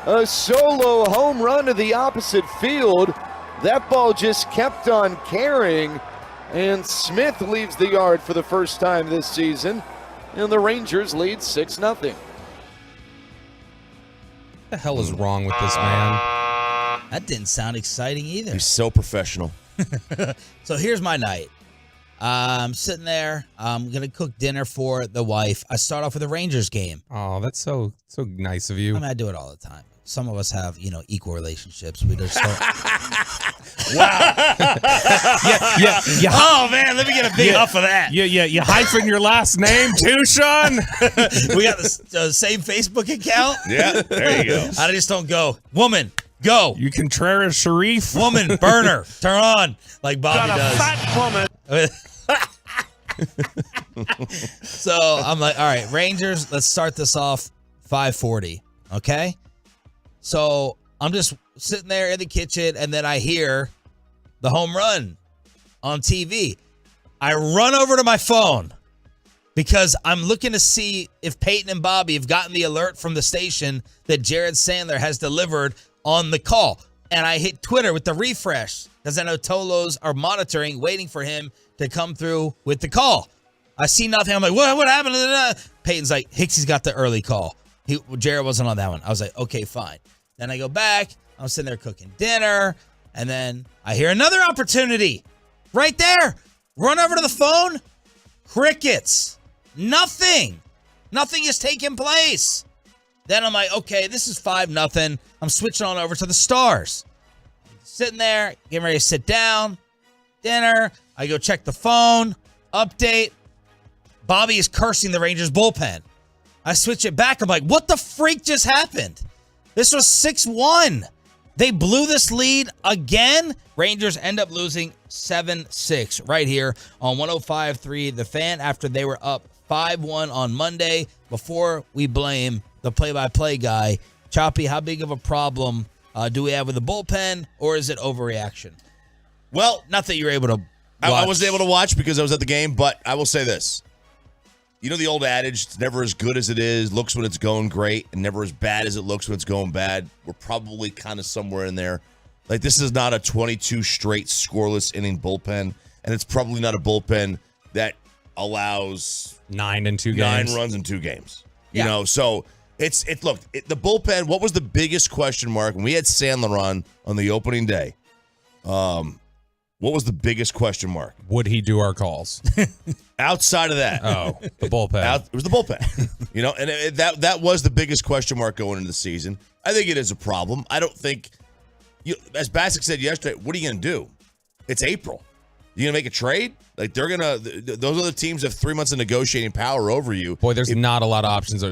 a solo home run to the opposite field. That ball just kept on carrying, and Smith leaves the yard for the first time this season, and the Rangers lead 6-0. What the hell is wrong with this man? That didn't sound exciting either. He's so professional. So here's my night. I'm sitting there. I'm going to cook dinner for the wife. I start off with a Rangers game. Oh, that's so nice of you. I mean, I do it all the time. Some of us have, equal relationships. We just don't. Wow. Oh, man, let me get a big huff of that. You hyphen your last name too, Sean? We got the same Facebook account. Yeah, there you go. I just don't go, woman, go. You Contreras Sharif. Woman, burner, turn on, like Bobby does. Fat woman. So I'm like, all right, Rangers, let's start this off 5:40, okay? So I'm just sitting there in the kitchen, and then I hear the home run on TV. I run over to my phone because I'm looking to see if Peyton and Bobby have gotten the alert from the station that Jared Sandler has delivered on the call. And I hit Twitter with the refresh because I know Tolos are monitoring, waiting for him to come through with the call. I see nothing. I'm like, what happened? Peyton's like, Hicksy's got the early call. Jared wasn't on that one. I was like, okay, fine. Then I go back. I'm sitting there cooking dinner. And then I hear another opportunity right there. Run over to the phone. Crickets. Nothing. Nothing is taking place. Then I'm like, okay, this is 5-0. I'm switching on over to the Stars. Sitting there, getting ready to sit down. Dinner. I go check the phone. Update. Bobby is cursing the Rangers bullpen. I switch it back. I'm like, what the freak just happened? This was 6-1. They blew this lead again. Rangers end up losing 7-6 right here on 105.3 The Fan after they were up 5-1 on Monday. Before we blame the play-by-play guy, Choppy, how big of a problem do we have with the bullpen, or is it overreaction? Well, not that you're able to watch. I wasn't able to watch because I was at the game, but I will say this. You know the old adage, it's never as good as it is, looks when it's going great, and never as bad as it looks when it's going bad. We're probably kind of somewhere in there. Like, this is not a 22 straight scoreless inning bullpen, and it's probably not a bullpen that allows 9 runs in 2 games. You know, so the bullpen, what was the biggest question mark when we had Sandler on the opening day? What was the biggest question mark? Would he do our calls? Outside of that. Oh, the bullpen. It was the bullpen. And that was the biggest question mark going into the season. I think it is a problem. I don't think, as Bassick said yesterday, what are you going to do? It's April. You going to make a trade? Like, those other teams have 3 months of negotiating power over you. Boy, there's not a lot of options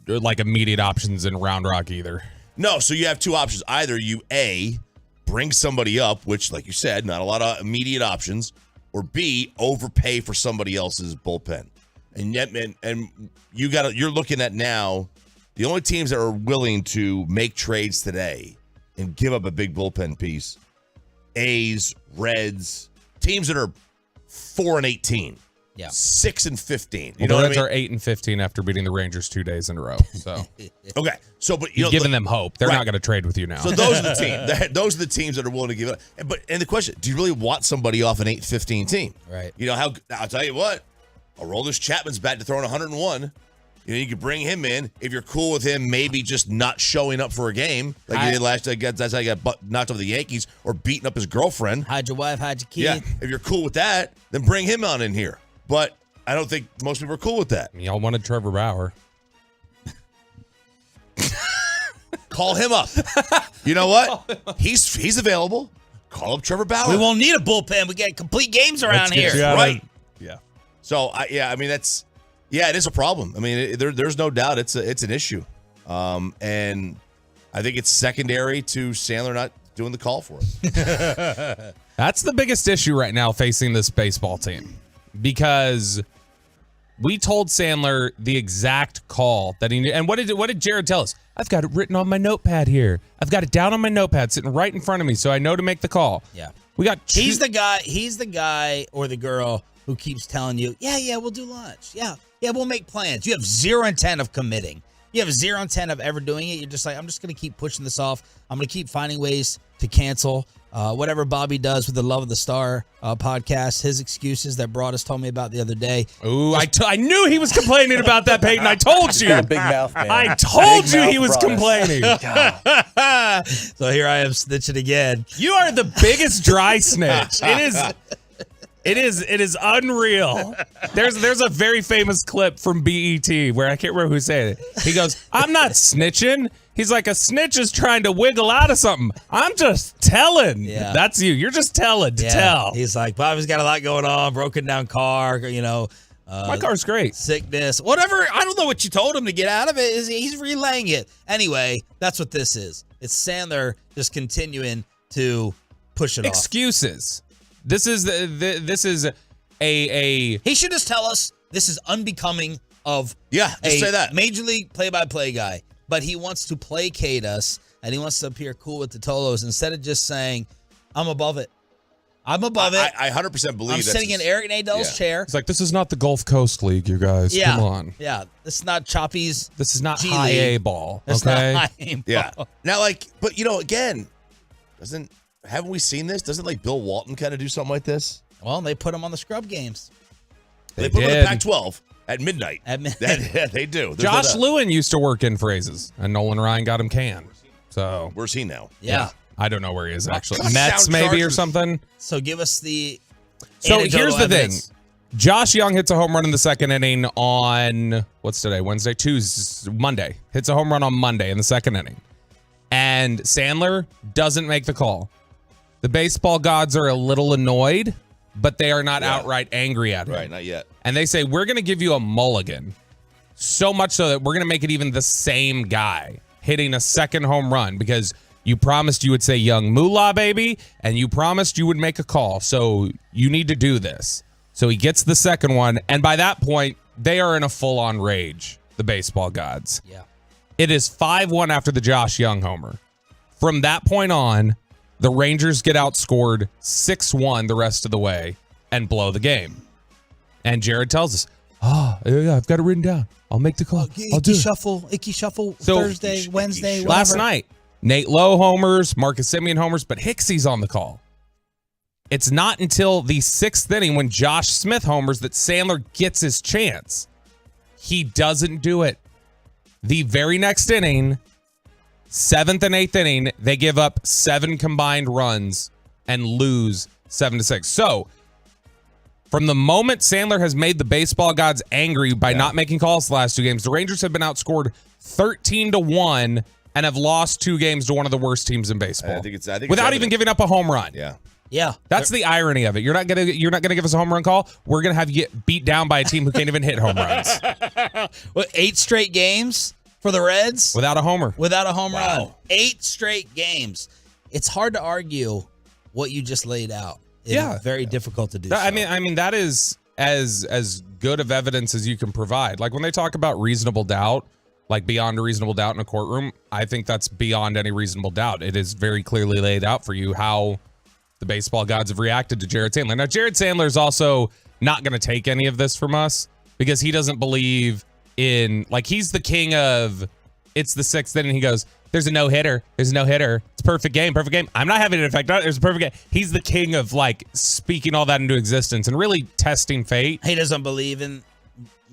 like immediate options in Round Rock either. No, so you have 2 options. Either you, A, bring somebody up, which, like you said, not a lot of immediate options, or B, overpay for somebody else's bullpen. And you're looking at now the only teams that are willing to make trades today and give up a big bullpen piece: A's, Reds, teams that are 4-18. Yeah. 6-15. The Reds are 8-15 after beating the Rangers 2 days in a row. So okay, so but you've given them hope. They're not going to trade with you now. So those are the teams. Those are the teams that are willing to give it up. And the question: do you really want somebody off an 8-15 team? Right. I'll tell you what. Aroldis Chapman's back to throwing 101. You could bring him in if you're cool with him. Maybe just not showing up for a game like he did last year. That's how he got knocked off the Yankees or beating up his girlfriend. Hide your wife, hide your kid. Yeah. If you're cool with that, then bring him on in here. But I don't think most people are cool with that. Y'all wanted Trevor Bauer. Call him up. You know what? He's available. Call up Trevor Bauer. We won't need a bullpen. We get complete games around here. Right. Yeah. So, I mean, it is a problem. I mean, there's no doubt it's an issue. And I think it's secondary to Sandler not doing the call for us. That's the biggest issue right now facing this baseball team, because we told Sandler the exact call that he knew. And what did Jared tell us? I've got it written on my notepad here. I've got it down on my notepad sitting right in front of me, so I know to make the call. Yeah. We got He's the guy or the girl who keeps telling you, yeah, we'll do lunch. Yeah, we'll make plans. You have zero intent of committing. You have zero intent of ever doing it. You're just like, I'm just going to keep pushing this off. I'm going to keep finding ways to cancel. Whatever Bobby does with the Love of the Star podcast, his excuses that Broadus told me about the other day. Ooh, I knew he was complaining about that, Peyton. I told you. Big mouth, man. I told Big you mouth he was Broadus. complaining. So here I am snitching again. You are the biggest dry snitch. It is unreal. There's a very famous clip from BET where I can't remember who said it. He goes, I'm not snitching. He's like, a snitch is trying to wiggle out of something. I'm just telling. Yeah. That's you. You're just telling to tell. He's like, Bobby's got a lot going on, broken down car, my car's great. Sickness, whatever. I don't know what you told him to get out of it. He's relaying it. Anyway, that's what this is. It's Sandler just continuing to push it off. Excuses. This is a He should just tell us this is unbecoming of just say that. Major League play-by-play guy. But he wants to placate us, and he wants to appear cool with the Tolos instead of just saying, I'm above it. I'm above it. I 100% believe I'm sitting in Eric Nadell's chair. It's like, this is not the Gulf Coast League, you guys. Yeah. Come on. Yeah. This is not Choppy's. This is not G high League. A ball. It's Okay. not high A ball. Yeah. Now, but again, haven't we seen this? Doesn't Bill Walton kind of do something like this? Well, they put him on the scrub games. They put him in the Pac-12 at midnight. Yeah, they do. There's Josh no doubt. Lewin used to work in phrases, and Nolan Ryan got him canned. So where's he now? Yeah. I don't know where he is actually. Touchdown Mets maybe or Chargers. something. So give us the. So anecdotal here's the evidence. thing. Josh Young hits a home run in the second inning on, what's today? Wednesday? Tuesday? Monday. Hits a home run on Monday in the second inning. And Sandler doesn't make the call. The baseball gods are a little annoyed, but they are not outright angry at him. Right, not yet. And they say, we're going to give you a mulligan. So much so that we're going to make it even the same guy hitting a second home run, because you promised you would say young moolah, baby, and you promised you would make a call. So you need to do this. So he gets the second one. And by that point, they are in a full-on rage, the baseball gods. Yeah. It is 5-1 after the Josh Young homer. From that point on, the Rangers get outscored 6-1 the rest of the way and blow the game. And Jared tells us, yeah, I've got it written down. I'll make the call. I'll do it. Icky shuffle, So, Thursday, Wednesday, Last whatever. night, Nate Lowe homers, Marcus Semien homers, but Hicksy's on the call. It's not until the sixth inning when Josh Smith homers that Sandler gets his chance. He doesn't do it. The very next inning, seventh and eighth inning, they give up 7 combined runs and lose 7-6. So, from the moment Sandler has made the baseball gods angry by not making calls the last 2 games, the Rangers have been outscored 13-1 and have lost 2 games to one of the worst teams in baseball. I think it's without even giving up a home run. Yeah. Yeah. That's the irony of it. You're not gonna give us a home run call. We're gonna have you get beat down by a team who can't even hit home runs. What, 8 straight games for the Reds? Without a homer. Without a home run. 8 straight games. It's hard to argue what you just laid out. It's very difficult to do. I mean that is as good of evidence as you can provide. Like when they talk about reasonable doubt, like beyond a reasonable doubt in a courtroom, I think that's beyond any reasonable doubt. It is very clearly laid out for you how the baseball gods have reacted to Jared Sandler. Now, Jared Sandler is also not going to take any of this from us because he doesn't believe in, like, he's the king of, it's the 6th inning. He goes, there's a no-hitter. There's a no-hitter. It's a perfect game. Perfect game. I'm not having an effect. There's a perfect game. He's the king of, like, speaking all that into existence and really testing fate. He doesn't believe in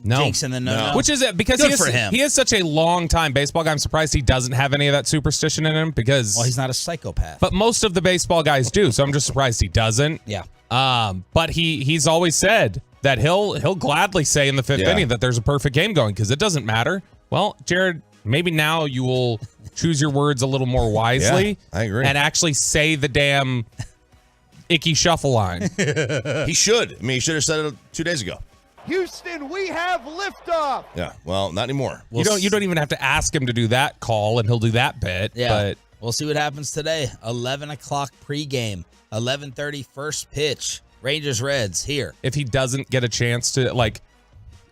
jinx and the no. Which is it because Good for him. He is such a long-time baseball guy. I'm surprised he doesn't have any of that superstition in him because... Well, he's not a psychopath. But most of the baseball guys do, so I'm just surprised he doesn't. Yeah. But he's always said that he'll gladly say in the 5th inning that there's a perfect game going because it doesn't matter. Well, Jared, maybe now you will choose your words a little more wisely. Yeah, I agree. And actually say the damn icky shuffle line. He should. I mean, he should have said it 2 days ago. Houston, we have liftoff. Yeah, well, not anymore. You don't even have to ask him to do that call, and he'll do that bit. Yeah. But We'll see what happens today. 11 o'clock pregame, 11:30 first pitch. Rangers Reds here. If he doesn't get a chance to, like,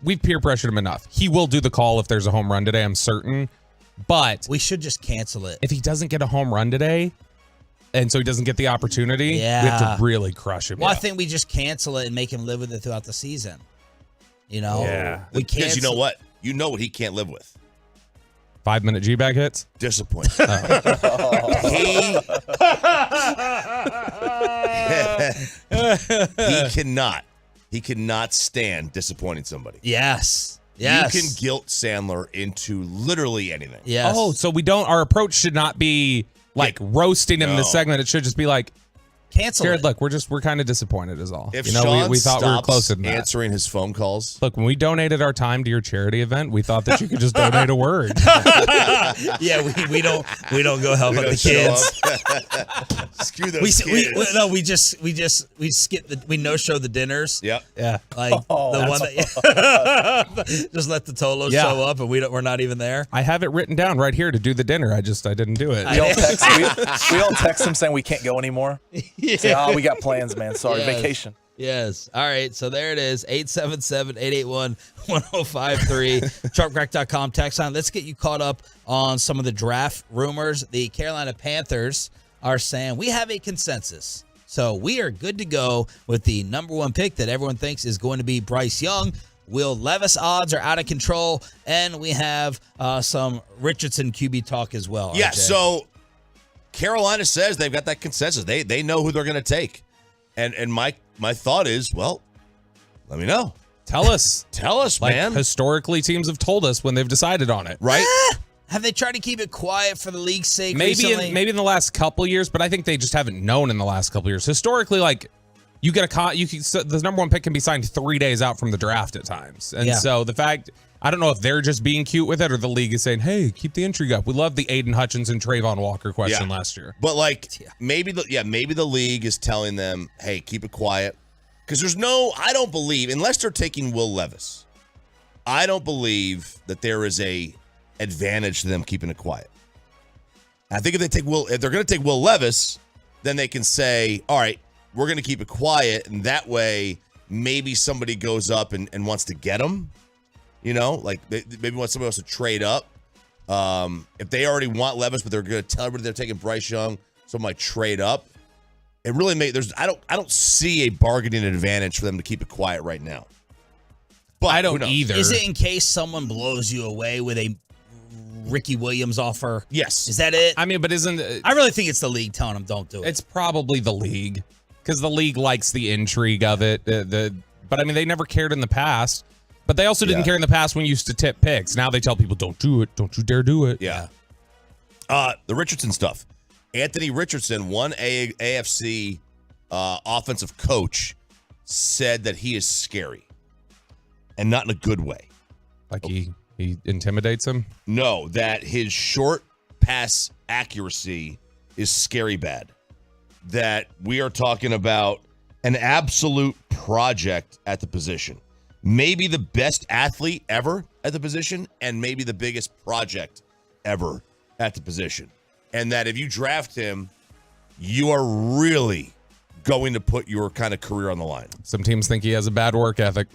we've peer pressured him enough. He will do the call if there's a home run today, I'm certain. But we should just cancel it. If he doesn't get a home run today, and so he doesn't get the opportunity, we have to really crush him. Well, I think we just cancel it and make him live with it throughout the season. You know? Yeah. We can't. Because you know what? You know what he can't live with. 5-minute G-bag hits? Disappointing. He cannot stand disappointing somebody. Yes. You can guilt Sandler into literally anything. Yes. Oh, so our approach should not be like roasting him in this segment. It should just be like, cancel Jared, it. look, we're kind of disappointed is all. If you know, Sean we thought we were stops closer than that. answering his phone calls. Look, when we donated our time to your charity event, we thought that you could just donate a word. Yeah, we don't go help out the kids. Screw those kids. We skip we no-show the dinners. Yep. Yeah. Like the one that just let the Tolos show up and we're not even there. I have it written down right here to do the dinner. I didn't do it. We all text him saying we can't go anymore. Yeah. Say, we got plans, man. Sorry, vacation. Yes. All right. So there it is. 877-881-1053. Sharpcrack.com text line. Let's get you caught up on some of the draft rumors. The Carolina Panthers are saying we have a consensus. So we are good to go with the number one pick that everyone thinks is going to be Bryce Young. Will Levis odds are out of control. And we have some Richardson QB talk as well. Yeah. RJ. So Carolina says they've got that consensus. They know who they're going to take. And my thought is, well, let me know. Tell us, like, man. Historically, teams have told us when they've decided on it, right? Have they tried to keep it quiet for the league's sake? Maybe in the last couple years, but I think they just haven't known in the last couple years. Historically, like the number one pick can be signed 3 days out from the draft at times, and so the fact. I don't know if they're just being cute with it or the league is saying, hey, keep the intrigue up. We love the Aiden Hutchinson, Trayvon Walker question last year. But maybe the league is telling them, hey, keep it quiet. Because I don't believe, unless they're taking Will Levis, I don't believe that there is a advantage to them keeping it quiet. I think if they're going to take Will Levis, then they can say, all right, we're going to keep it quiet. And that way, maybe somebody goes up and wants to get him. You know, like maybe want somebody else to trade up. If they already want Levis, but they're going to tell everybody they're taking Bryce Young, so might trade up. It really I don't see a bargaining advantage for them to keep it quiet right now. But I don't either. Is it in case someone blows you away with a Ricky Williams offer? Yes. Is that it? I mean, but I really think it's the league telling them don't do it. It's probably the league because the league likes the intrigue of it. But I mean, they never cared in the past. But they also didn't care in the past when you used to tip picks. Now they tell people, don't do it. Don't you dare do it. Yeah. The Richardson stuff. Anthony Richardson, one AFC offensive coach, said that he is scary. And not in a good way. Like he intimidates him? No, that his short pass accuracy is scary bad. That we are talking about an absolute project at the position. Maybe the best athlete ever at the position and maybe the biggest project ever at the position. And that if you draft him, you are really going to put your kind of career on the line. Some teams think he has a bad work ethic.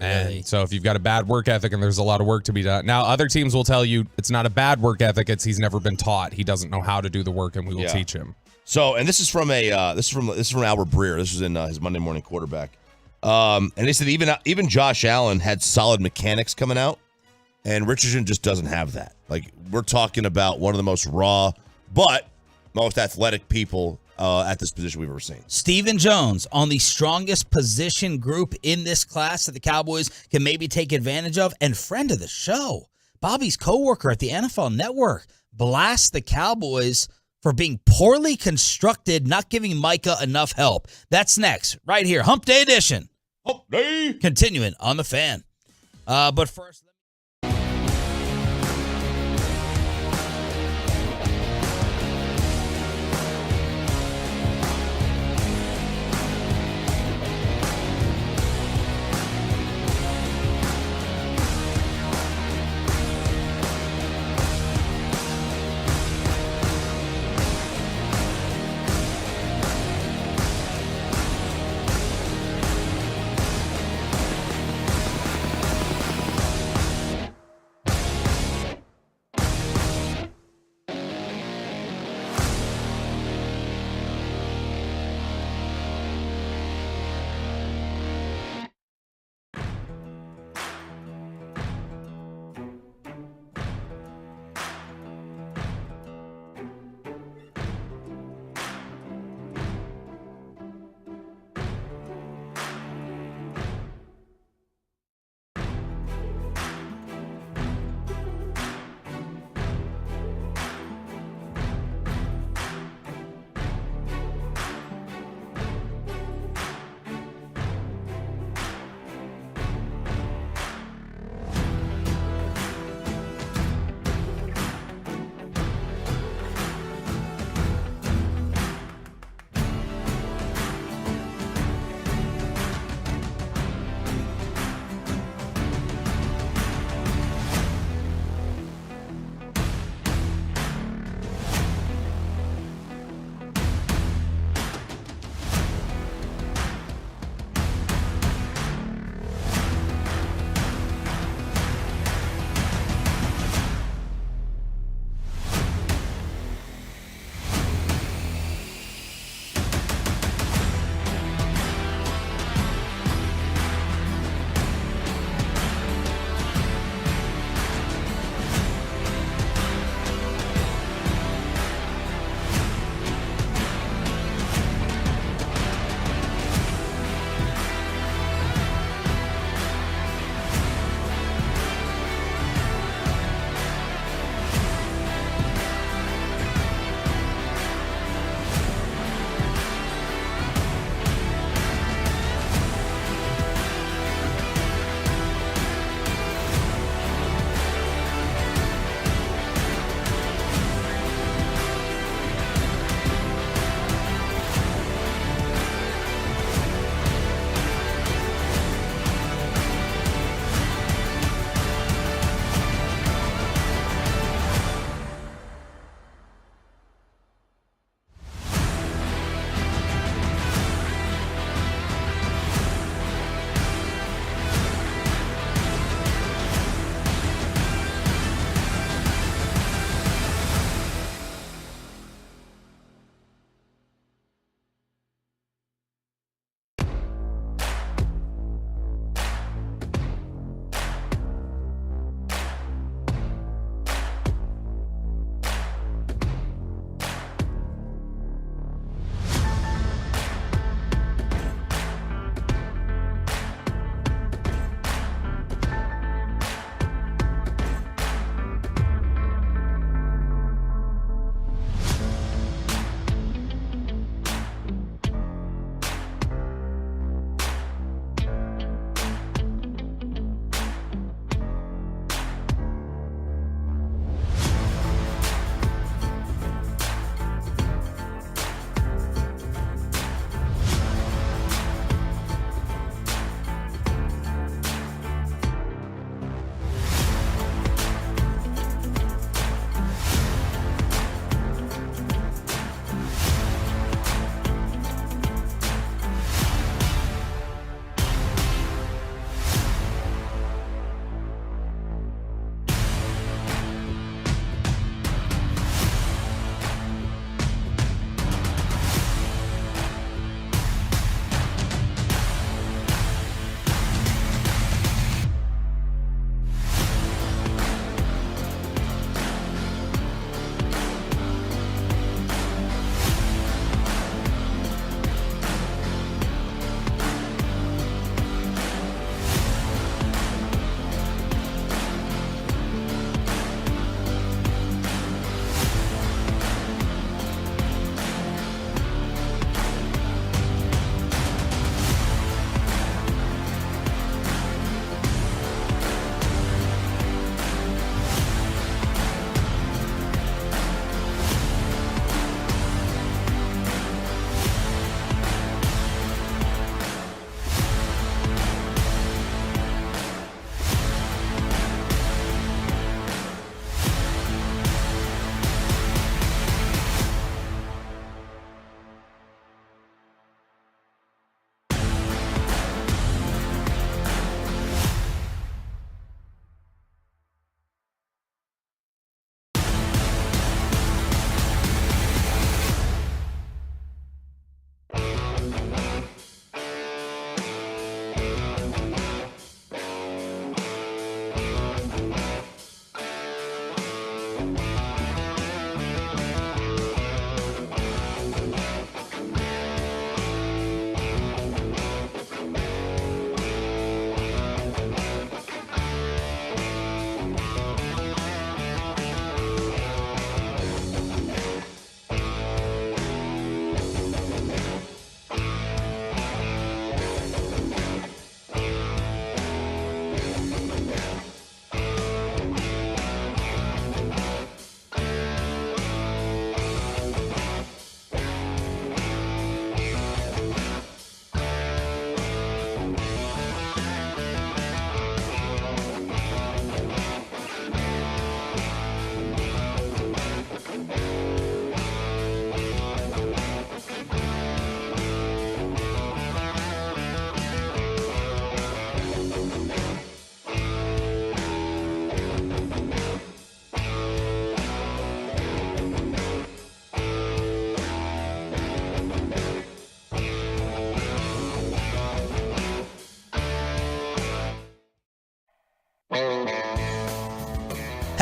And so if you've got a bad work ethic and there's a lot of work to be done. Now, other teams will tell you it's not a bad work ethic. It's he's never been taught. He doesn't know how to do the work and we will teach him. So, and this is from this is from Albert Breer. This was in his Monday Morning Quarterback. And they said even Josh Allen had solid mechanics coming out, and Richardson just doesn't have that. Like, we're talking about one of the most raw, but most athletic people at this position we've ever seen. Stephen Jones on the strongest position group in this class that the Cowboys can maybe take advantage of, and friend of the show, Bobby's coworker at the NFL Network, blast the Cowboys for being poorly constructed, not giving Micah enough help. That's next, right here, Hump Day Edition. Hump Day. Continuing on the Fan. But first,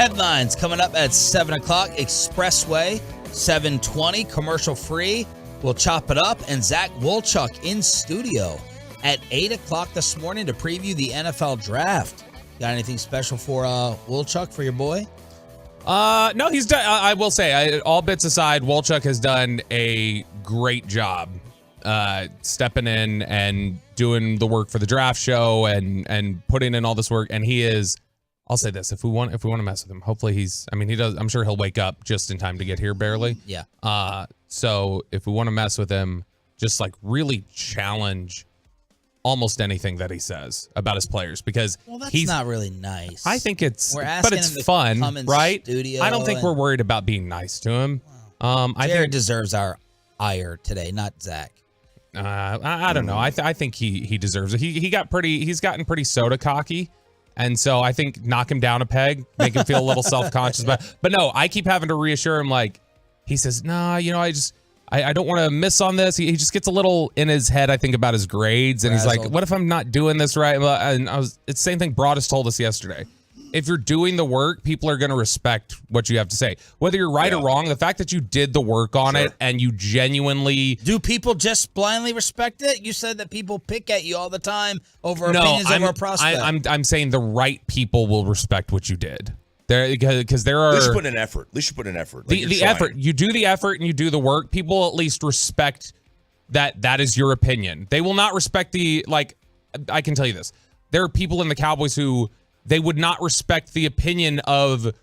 Headlines coming up at 7 o'clock. Expressway, 7:20, commercial free. We'll chop it up. And Zach Wolchuk in studio at 8 o'clock this morning to preview the NFL draft. Got anything special for Wolchuk, for your boy? No, he's done. I will say, all bits aside, Wolchuk has done a great job stepping in and doing the work for the draft show and putting in all this work. And he is, I'll say this, if we want to mess with him, hopefully he does. I'm sure he'll wake up just in time to get here barely. Yeah. So if we want to mess with him, just like really challenge almost anything that he says about his players, because he's not really nice. I think it's, We're asking but it's him to fun, come in right? studio I don't think we're worried about being nice to him. I Jared think deserves our ire today, not Zach. I don't know. I think he deserves it. He's gotten pretty soda cocky, and so I think knock him down a peg, make him feel a little self-conscious. But no, I keep having to reassure him. Like he says, nah, I don't want to miss on this. He just gets a little in his head, I think, about his grades, and he's like, what if I'm not doing this right? And it's the same thing Broadus told us yesterday. If you're doing the work, people are going to respect what you have to say. Whether you're right or wrong, the fact that you did the work on it and you genuinely... Do people just blindly respect it? You said that people pick at you all the time over opinions over a prospect. I'm saying the right people will respect what you did. Because there are... At least you put in effort. At least you put in effort. Like the effort. You do the effort and you do the work. People will at least respect that is your opinion. They will not respect I can tell you this. There are people in the Cowboys who... They would not respect the opinion of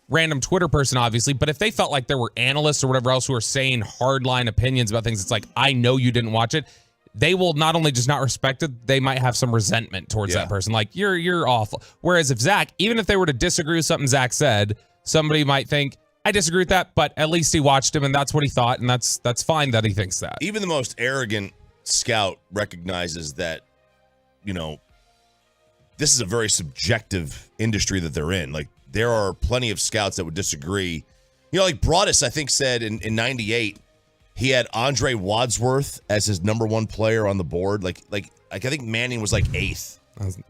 random Twitter person, obviously, but if they felt like there were analysts or whatever else who are saying hardline opinions about things, it's like, I know you didn't watch it. They will not only just not respect it, they might have some resentment towards that person. Like, you're awful. Whereas if Zach, even if they were to disagree with something Zach said, somebody might think, I disagree with that, but at least he watched him and that's what he thought, and that's fine that he thinks that. Even the most arrogant scout recognizes that, this is a very subjective industry that they're in. Like, there are plenty of scouts that would disagree. Like Broadus, I think, said in 98, he had Andre Wadsworth as his number one player on the board. Like I think Manning was like 8th,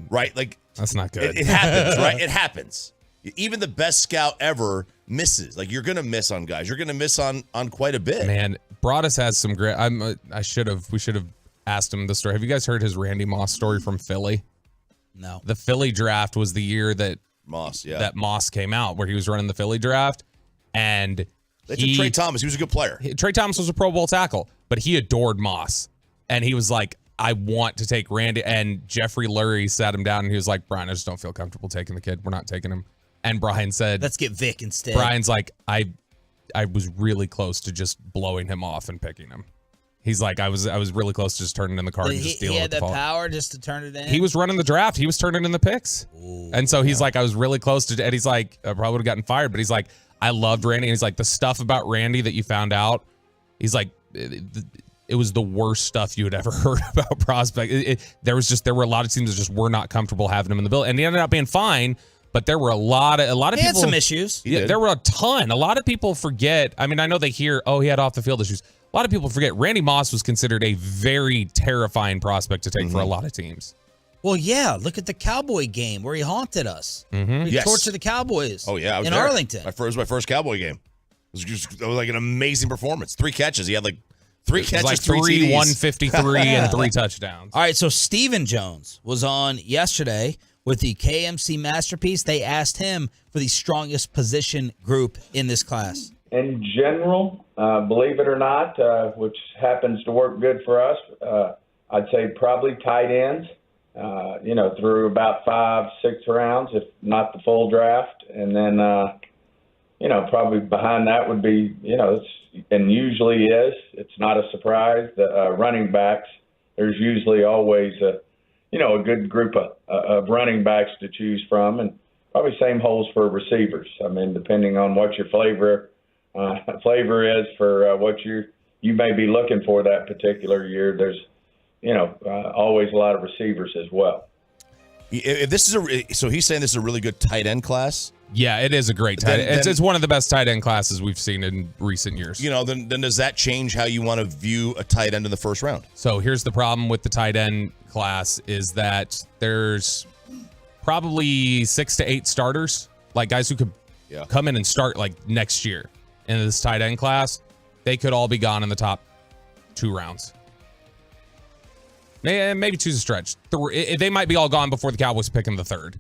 right? Like, that's not good. It happens, right? It happens. Even the best scout ever misses. Like, you're going to miss on guys. You're going to miss on quite a bit. Man, Broadus has some great... We should have asked him the story. Have you guys heard his Randy Moss story from Philly? No. The Philly draft was the year that Moss came out, where he was running the Philly draft, and they took Trey Thomas. He was a good player. Trey Thomas was a Pro Bowl tackle, but he adored Moss, and he was like, I want to take Randy. And Jeffrey Lurie sat him down, and he was like, Brian, I just don't feel comfortable taking the kid. We're not taking him. And Brian said, let's get Vic instead. Brian's like, I was really close to just blowing him off and picking him. He's like, I was really close to just turning in the card and just dealing with the He had fall. the power just to turn it in? He was running the draft. He was turning in the picks. Ooh, and so he's like, I was really close to, and he's like, I probably would have gotten fired, but he's like, I loved Randy. And he's like, the stuff about Randy that you found out, he's like, it was the worst stuff you had ever heard about prospect. There were a lot of teams that just were not comfortable having him in the bill. And he ended up being fine, but there were a lot of people. He had some issues. Yeah, there were a ton. A lot of people forget. I mean, I know they hear, he had off the field issues. A lot of people forget Randy Moss was considered a very terrifying prospect to take for a lot of teams. Well, yeah. Look at the Cowboy game where he haunted us. He tortured the Cowboys. Oh, yeah. I was in there. Arlington. It was my first Cowboy game. It was like an amazing performance. 3 catches. He had like 3 catches, like 3 3 TDs. 153 and 3 touchdowns. All right, so Stephen Jones was on yesterday with the KMC Masterpiece. They asked him for the strongest position group in this class. In general, believe it or not, which happens to work good for us, I'd say probably tight ends, through about 5-6 rounds, if not the full draft. And then, probably behind that would be, and usually it's not a surprise, the running backs. There's usually always a good group of running backs to choose from, and probably same holds for receivers. I mean, depending on what your flavor is for what you may be looking for that particular year, there's always a lot of receivers as well. If this is so he's saying this is a really good tight end class. Yeah, it is a great tight end. It's one of the best tight end classes we've seen in recent years. Then does that change how you want to view a tight end in the first round? So here's the problem with the tight end class is that there's probably 6 to 8 starters, like guys who could come in and start like next year in this tight end class, they could all be gone in the top 2 rounds. Maybe 2's a stretch. They might be all gone before the Cowboys pick in the 3rd.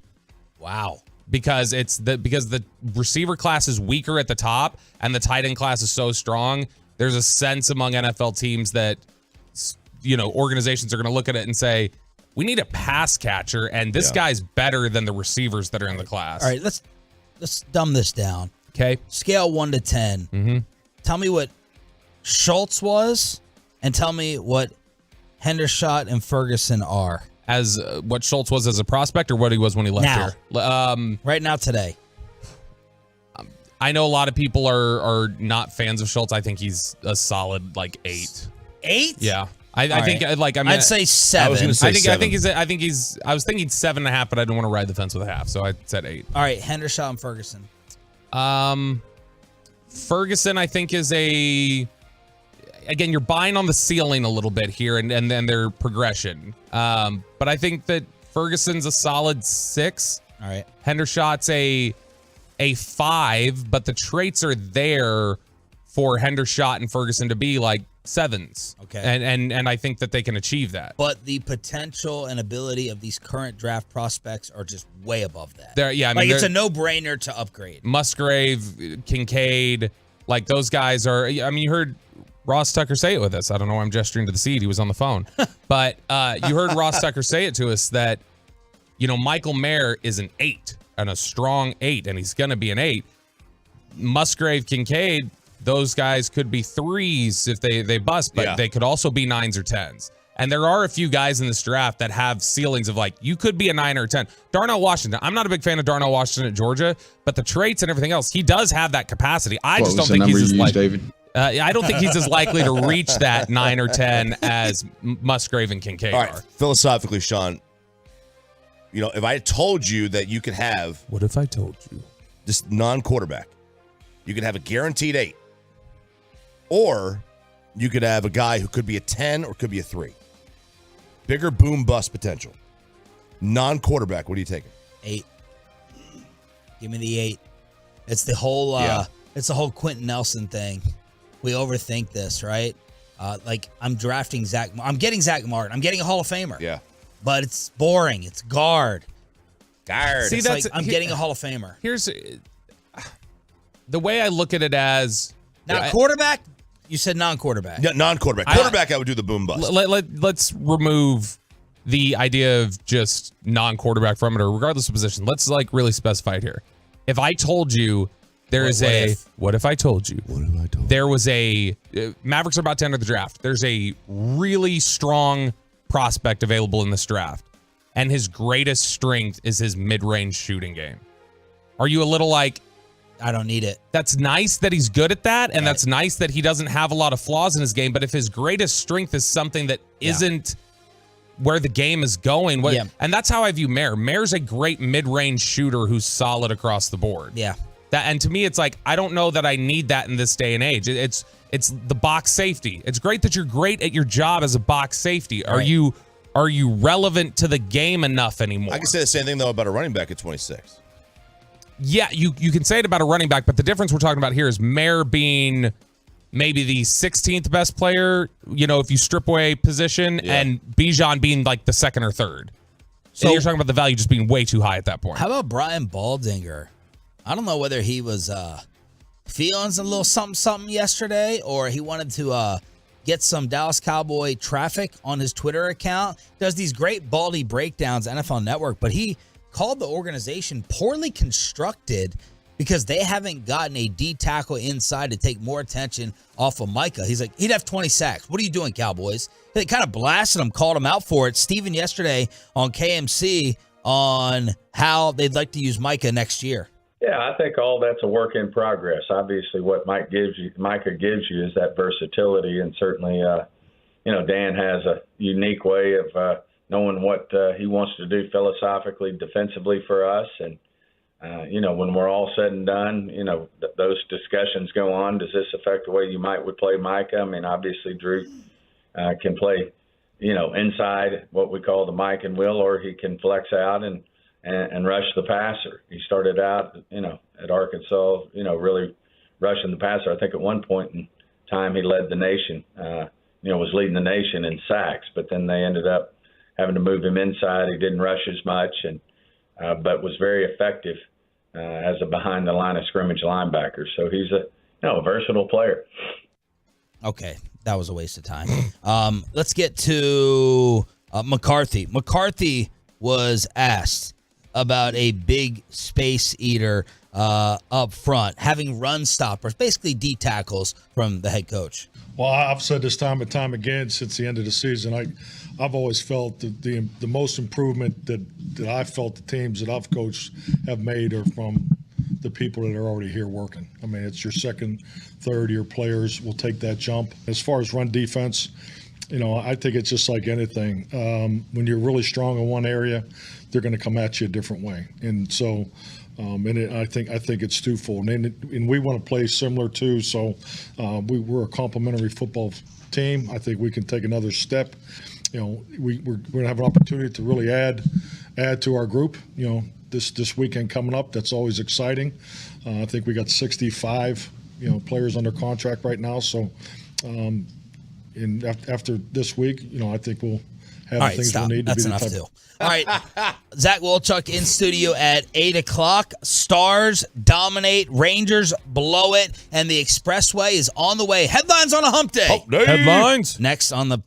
Wow. Because the receiver class is weaker at the top and the tight end class is so strong. There's a sense among NFL teams that, organizations are going to look at it and say, we need a pass catcher, and this guy's better than the receivers that are in the class. All right, let's dumb this down. Okay. Scale 1 to 10. Mm-hmm. Tell me what Schultz was, and tell me what Hendershot and Ferguson are. As what Schultz was as a prospect, or what he was when he left here? Right now, today. I know a lot of people are not fans of Schultz. I think he's a solid 8. 8? Yeah. I think I'd say 7. I was going to say I think he's I was thinking 7.5, but I didn't want to ride the fence with a half, so I said 8. All right, Hendershot and Ferguson. Ferguson, I think, is again, you're buying on the ceiling a little bit here and then their progression. But I think that Ferguson's a solid 6. All right. Hendershot's a 5, but the traits are there for Hendershot and Ferguson to be 7s. Okay. And I think that they can achieve that. But the potential and ability of these current draft prospects are just way above that. It's a no-brainer to upgrade. Musgrave, Kincaid, those guys are. You heard Ross Tucker say it with us. I don't know why I'm gesturing to the seat. He was on the phone. But you heard Ross Tucker say it to us that, Michael Mayer is an 8 and a strong 8, and he's going to be an 8. Musgrave, Kincaid, those guys could be 3s if they bust, but they could also be 9s or 10s. And there are a few guys in this draft that have ceilings of you could be a 9 or a 10. Darnell Washington. I'm not a big fan of Darnell Washington at Georgia, but the traits and everything else, he does have that capacity. I just don't think he's as David? I don't think he's as likely to reach that 9 or 10 as Musgrave and Kincaid All right, are. philosophically, Sean, if I told you that you could have... What if I told you? Just non-quarterback. You could have a guaranteed 8. Or you could have a guy who could be a 10 or could be a 3. Bigger boom bust potential. Non-quarterback, what are you taking? 8. Give me the 8. It's the whole it's the whole Quentin Nelson thing. We overthink this, right? I'm drafting I'm getting Zach Martin. I'm getting a Hall of Famer. Yeah. But it's boring. It's guard. See, It's I'm getting a Hall of Famer. Here's the way I look at it as now quarterback. You said non-quarterback. Yeah, non-quarterback. Quarterback, I would do the boom bust. Let's remove the idea of just non-quarterback from it, or regardless of position. Let's really specify it here. If I told you there is what if I told you? What if I told you? There was Mavericks are about to enter the draft. There's a really strong prospect available in this draft, and his greatest strength is his mid-range shooting game. Are you a little I don't need it. That's nice that he's good at that, and that's nice that he doesn't have a lot of flaws in his game, but if his greatest strength is something that isn't where the game is going, and that's how I view Mayer. Mayer's a great mid-range shooter who's solid across the board. Yeah. And to me, it's I don't know that I need that in this day and age. It's the box safety. It's great that you're great at your job as a box safety. Are you relevant to the game enough anymore? I can say the same thing, though, about a running back at 26. Yeah, you can say it about a running back, but the difference we're talking about here is Mayer being maybe the 16th best player, if you strip away position, and Bijan being the 2nd or 3rd. So you're talking about the value just being way too high at that point. How about Brian Baldinger? I don't know whether he was feeling a little something yesterday, or he wanted to get some Dallas Cowboy traffic on his Twitter account. Does these great Baldy breakdowns, NFL Network, but he called the organization poorly constructed because they haven't gotten a D tackle inside to take more attention off of Micah. He's he'd have 20 sacks. What are you doing, Cowboys? They kind of blasted him, called him out for it. Steven yesterday on KMC on how they'd like to use Micah next year. Yeah, I think all that's a work in progress. Obviously, what Micah gives you is that versatility, and certainly, Dan has a unique way of knowing what he wants to do philosophically, defensively for us. And, when we're all said and done, those discussions go on. Does this affect the way you would play Micah? I mean, obviously, Drew can play, inside what we call the Mike and Will, or he can flex out and and rush the passer. He started out, at Arkansas, really rushing the passer. I think at one point in time he led the nation, was leading the nation in sacks, but then they ended up having to move him inside. He didn't rush as much, but was very effective as a behind the line of scrimmage linebacker. So he's a versatile player. Okay, that was a waste of time. Let's get to McCarthy. McCarthy was asked about a big space eater up front, having run stoppers, basically D tackles from the head coach. Well, I've said this time and time again since the end of the season. I've always felt that the most improvement that I felt the teams that I've coached have made are from the people that are already here working. I mean, it's your second, third year players will take that jump. As far as run defense, I think it's just like anything. When you're really strong in one area, they're going to come at you a different way. And so, I think it's twofold. And we want to play similar too. So we're a complementary football team. I think we can take another step. We're going to have an opportunity to really add to our group. This weekend coming up, that's always exciting. I think we got 65 players under contract right now. So after this week, I think we'll have the things we need to be the type of. All right, Zach Wolchuk in studio at 8 o'clock. Stars dominate, Rangers below it, and the Expressway is on the way. Headlines on a hump day. Hump day. Headlines. Next on the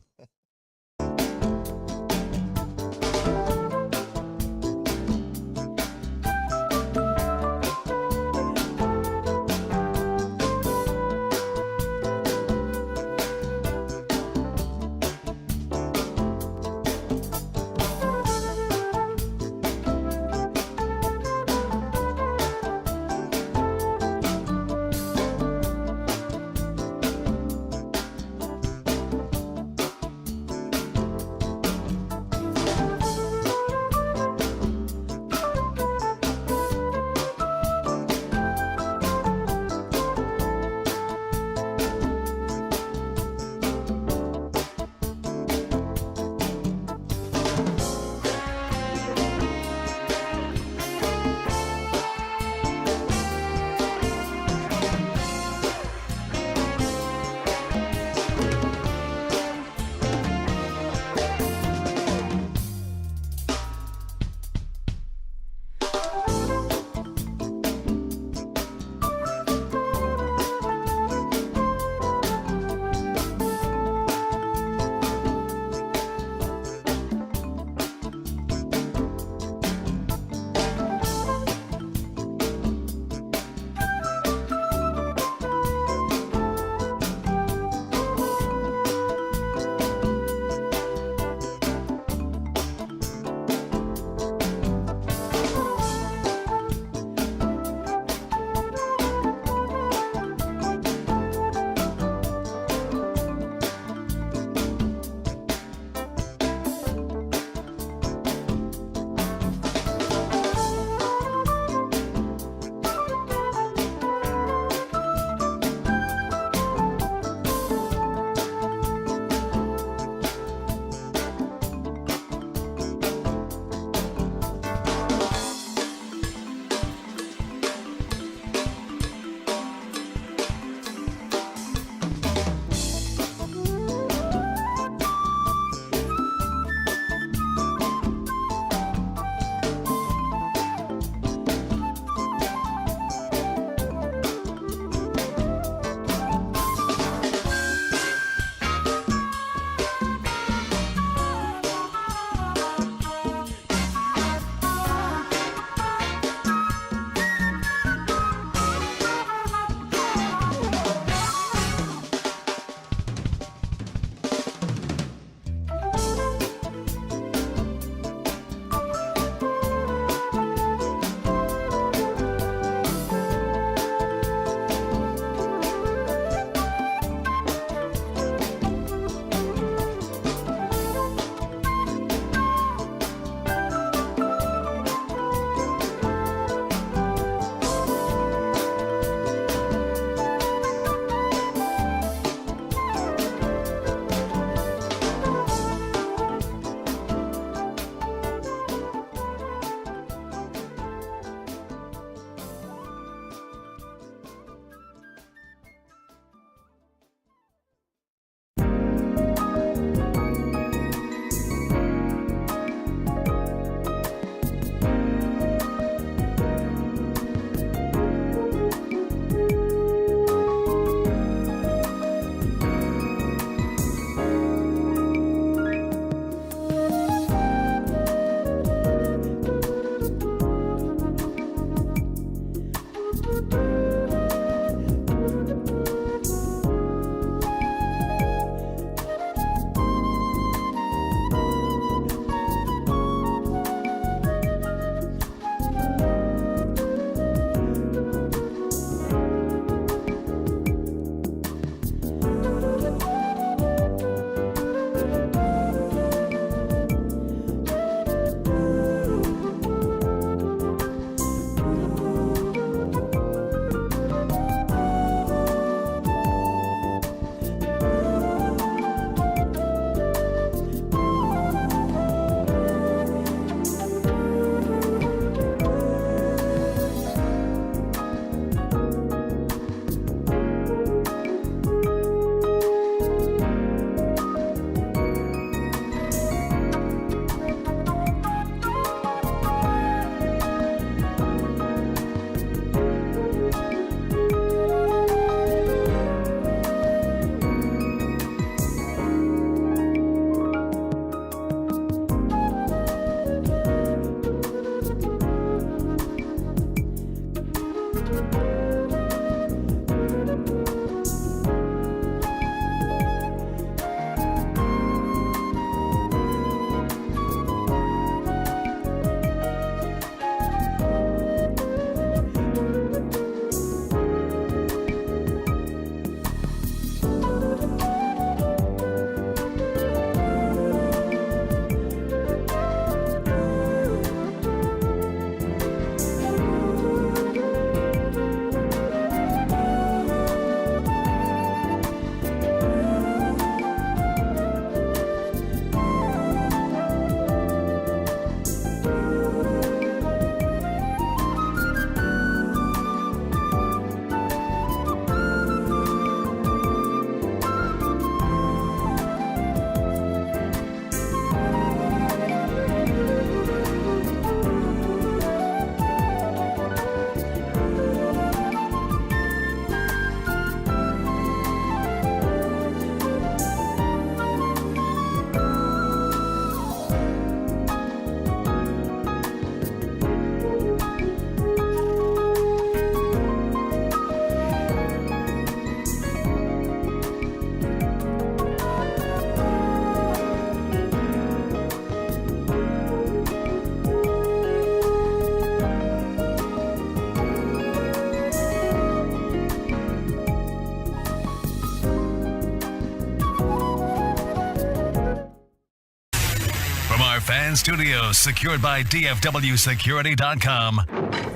our fan studios, secured by DFWSecurity.com.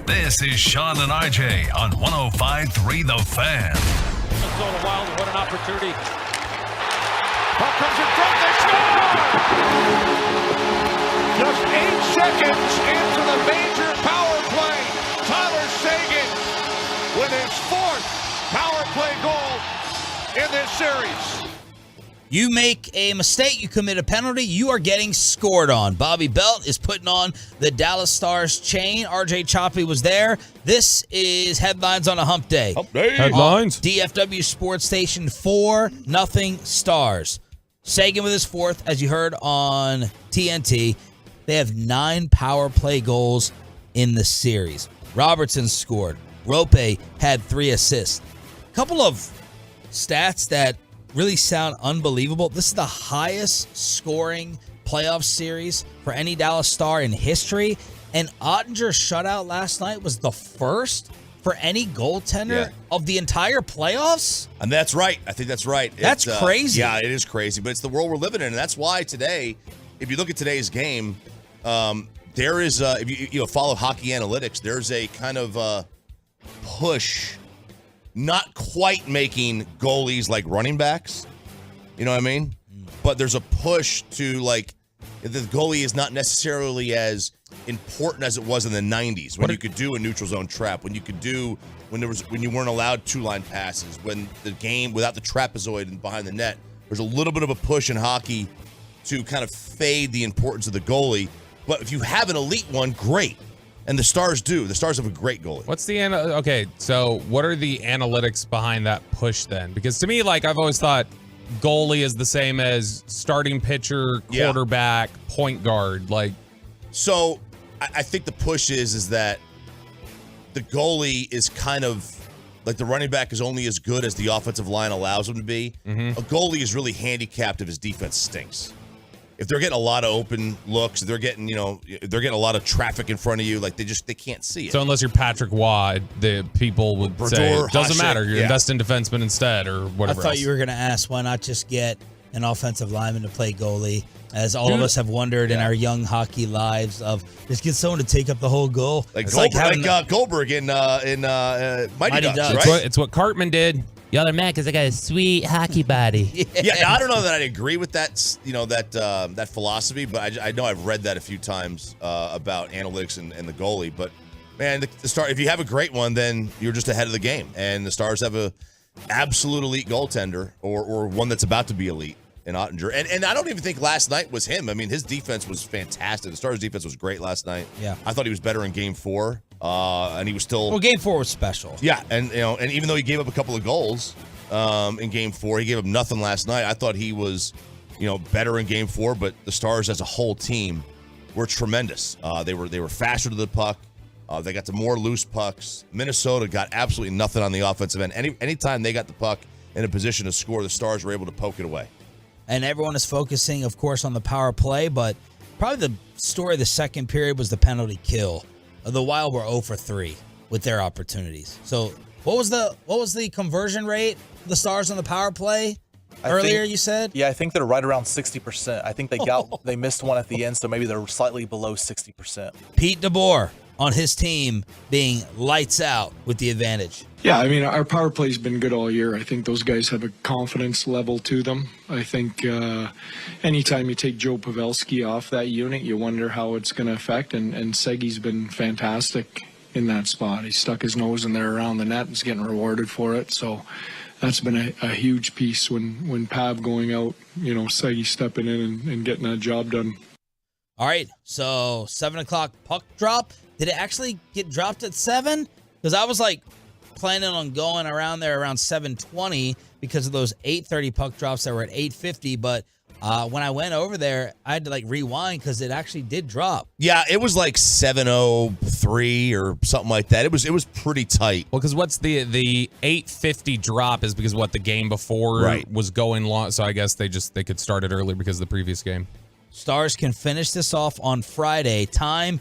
This is Sean and RJ on 105.3 The Fan. Minnesota Wild, what an opportunity. Puck comes in front, they score! Just 8 seconds into the major power play. Tyler Seguin with his 4th power play goal in this series. You make a mistake, you commit a penalty, you are getting scored on. Bobby Belt is putting on the Dallas Stars chain. RJ Choppy was there. This is Headlines on a Hump Day. Headlines. On DFW Sports Station, 4-0 Stars. Seguin with his 4th, as you heard on TNT. They have 9 power play goals in the series. Robertson scored. Rope had 3 assists. A couple of stats that really sound unbelievable. This is the highest scoring playoff series for any Dallas Star in history. And Ottinger's shutout last night was the first for any goaltender of the entire playoffs. And that's right. I think that's right. That's crazy. Yeah, it is crazy. But it's the world we're living in. And that's why today, if you look at today's game, there is, if you follow hockey analytics, there's a kind of push, not quite making goalies like running backs. You know what I mean? But there's a push to, like, the goalie is not necessarily as important as it was in the 90s when you could do a neutral zone trap, when you weren't allowed 2-line passes, when the game without the trapezoid and behind the net. There's a little bit of a push in hockey to kind of fade the importance of the goalie. But if you have an elite one, great. And the Stars do. The Stars have a great goalie. Okay, so what are the analytics behind that push then? Because to me, like, I've always thought goalie is the same as starting pitcher, quarterback, point guard. Like, so I think the push is that the goalie is kind of like the running back is only as good as the offensive line allows him to be. Mm-hmm. A goalie is really handicapped if his defense stinks. If they're getting a lot of open looks, they're getting a lot of traffic in front of you, like they can't see it. So unless you're Patrick Waugh, the people would say it doesn't matter. You invest in defensemen instead or whatever. I thought you were going to ask, why not just get an offensive lineman to play goalie, as all of us have wondered in our young hockey lives, of just get someone to take up the whole goal. Like Goldberg in Mighty Ducks, right? It's what Cartman did. Y'all are mad because I got a sweet hockey body. I don't know that I agree with that, that philosophy, but I know I've read that a few times about analytics and the goalie. But man, the Star, if you have a great one, then you're just ahead of the game. And the Stars have a absolute elite goaltender, or one that's about to be elite in Ottinger. And I don't even think last night was him. I mean, his defense was fantastic. The Stars' defense was great last night. Yeah, I thought he was better in Game 4. And he was still. Well, Game 4 was special. Yeah, and and even though he gave up a couple of goals in Game 4, he gave up nothing last night. I thought he was, better in Game 4. But the Stars as a whole team were tremendous. They were faster to the puck. They got to more loose pucks. Minnesota got absolutely nothing on the offensive end. Anytime they got the puck in a position to score, the Stars were able to poke it away. And everyone is focusing, of course, on the power play, but probably the story of the second period was the penalty kill. The Wild were 0 for 3 with their opportunities. So what was the conversion rate of the Stars on the power play earlier, you said? Yeah, I think they're right around 60%. I think they missed one at the end, so maybe they're slightly below 60%. Pete DeBoer on his team being lights out with the advantage. Yeah, I mean, our power play's been good all year. I think those guys have a confidence level to them. I think anytime you take Joe Pavelski off that unit, you wonder how it's going to affect. And Seggy's been fantastic in that spot. He stuck his nose in there around the net and is getting rewarded for it. So that's been a huge piece when Pav going out, Seggy stepping in and getting that job done. All right, so 7 o'clock puck drop. Did it actually get dropped at 7? Because I was like planning on going around there around 7:20 because of those 8:30 puck drops that were at 8:50. But when I went over there, I had to rewind because it actually did drop. Yeah, it was like 7:03 or something like that. It was pretty tight. Well, because what's the 8:50 drop is because the game before was going long. So I guess they could start it early because of the previous game. Stars can finish this off on Friday. Time.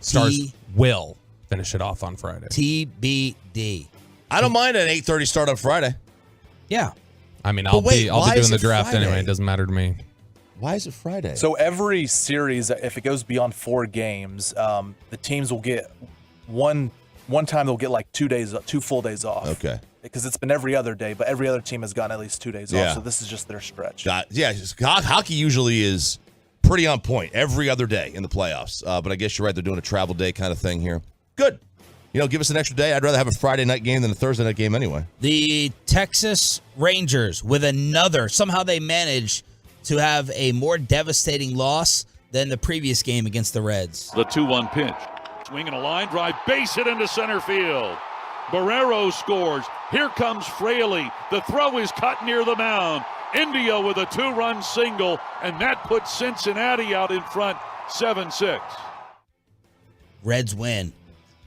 Stars will finish it off on Friday. TBD. I don't mind an 8:30 start on Friday. Yeah. I mean, I'll be doing the draft anyway. It doesn't matter to me. Why is it Friday? So every series, if it goes beyond 4 games, the teams will get one time they'll get like 2 full days off. Okay. Because it's been every other day, but every other team has gotten at least 2 days off. So this is just their stretch. Hockey usually is pretty on point every other day in the playoffs. But I guess you're right. They're doing a travel day kind of thing here. Good. Give us an extra day. I'd rather have a Friday night game than a Thursday night game anyway. The Texas Rangers with somehow they managed to have a more devastating loss than the previous game against the Reds. The 2-1 pitch. Swinging a line drive, base hit into center field. Barrero scores. Here comes Fraley. The throw is cut near the mound. India with a 2-run single, and that puts Cincinnati out in front 7-6. Reds win.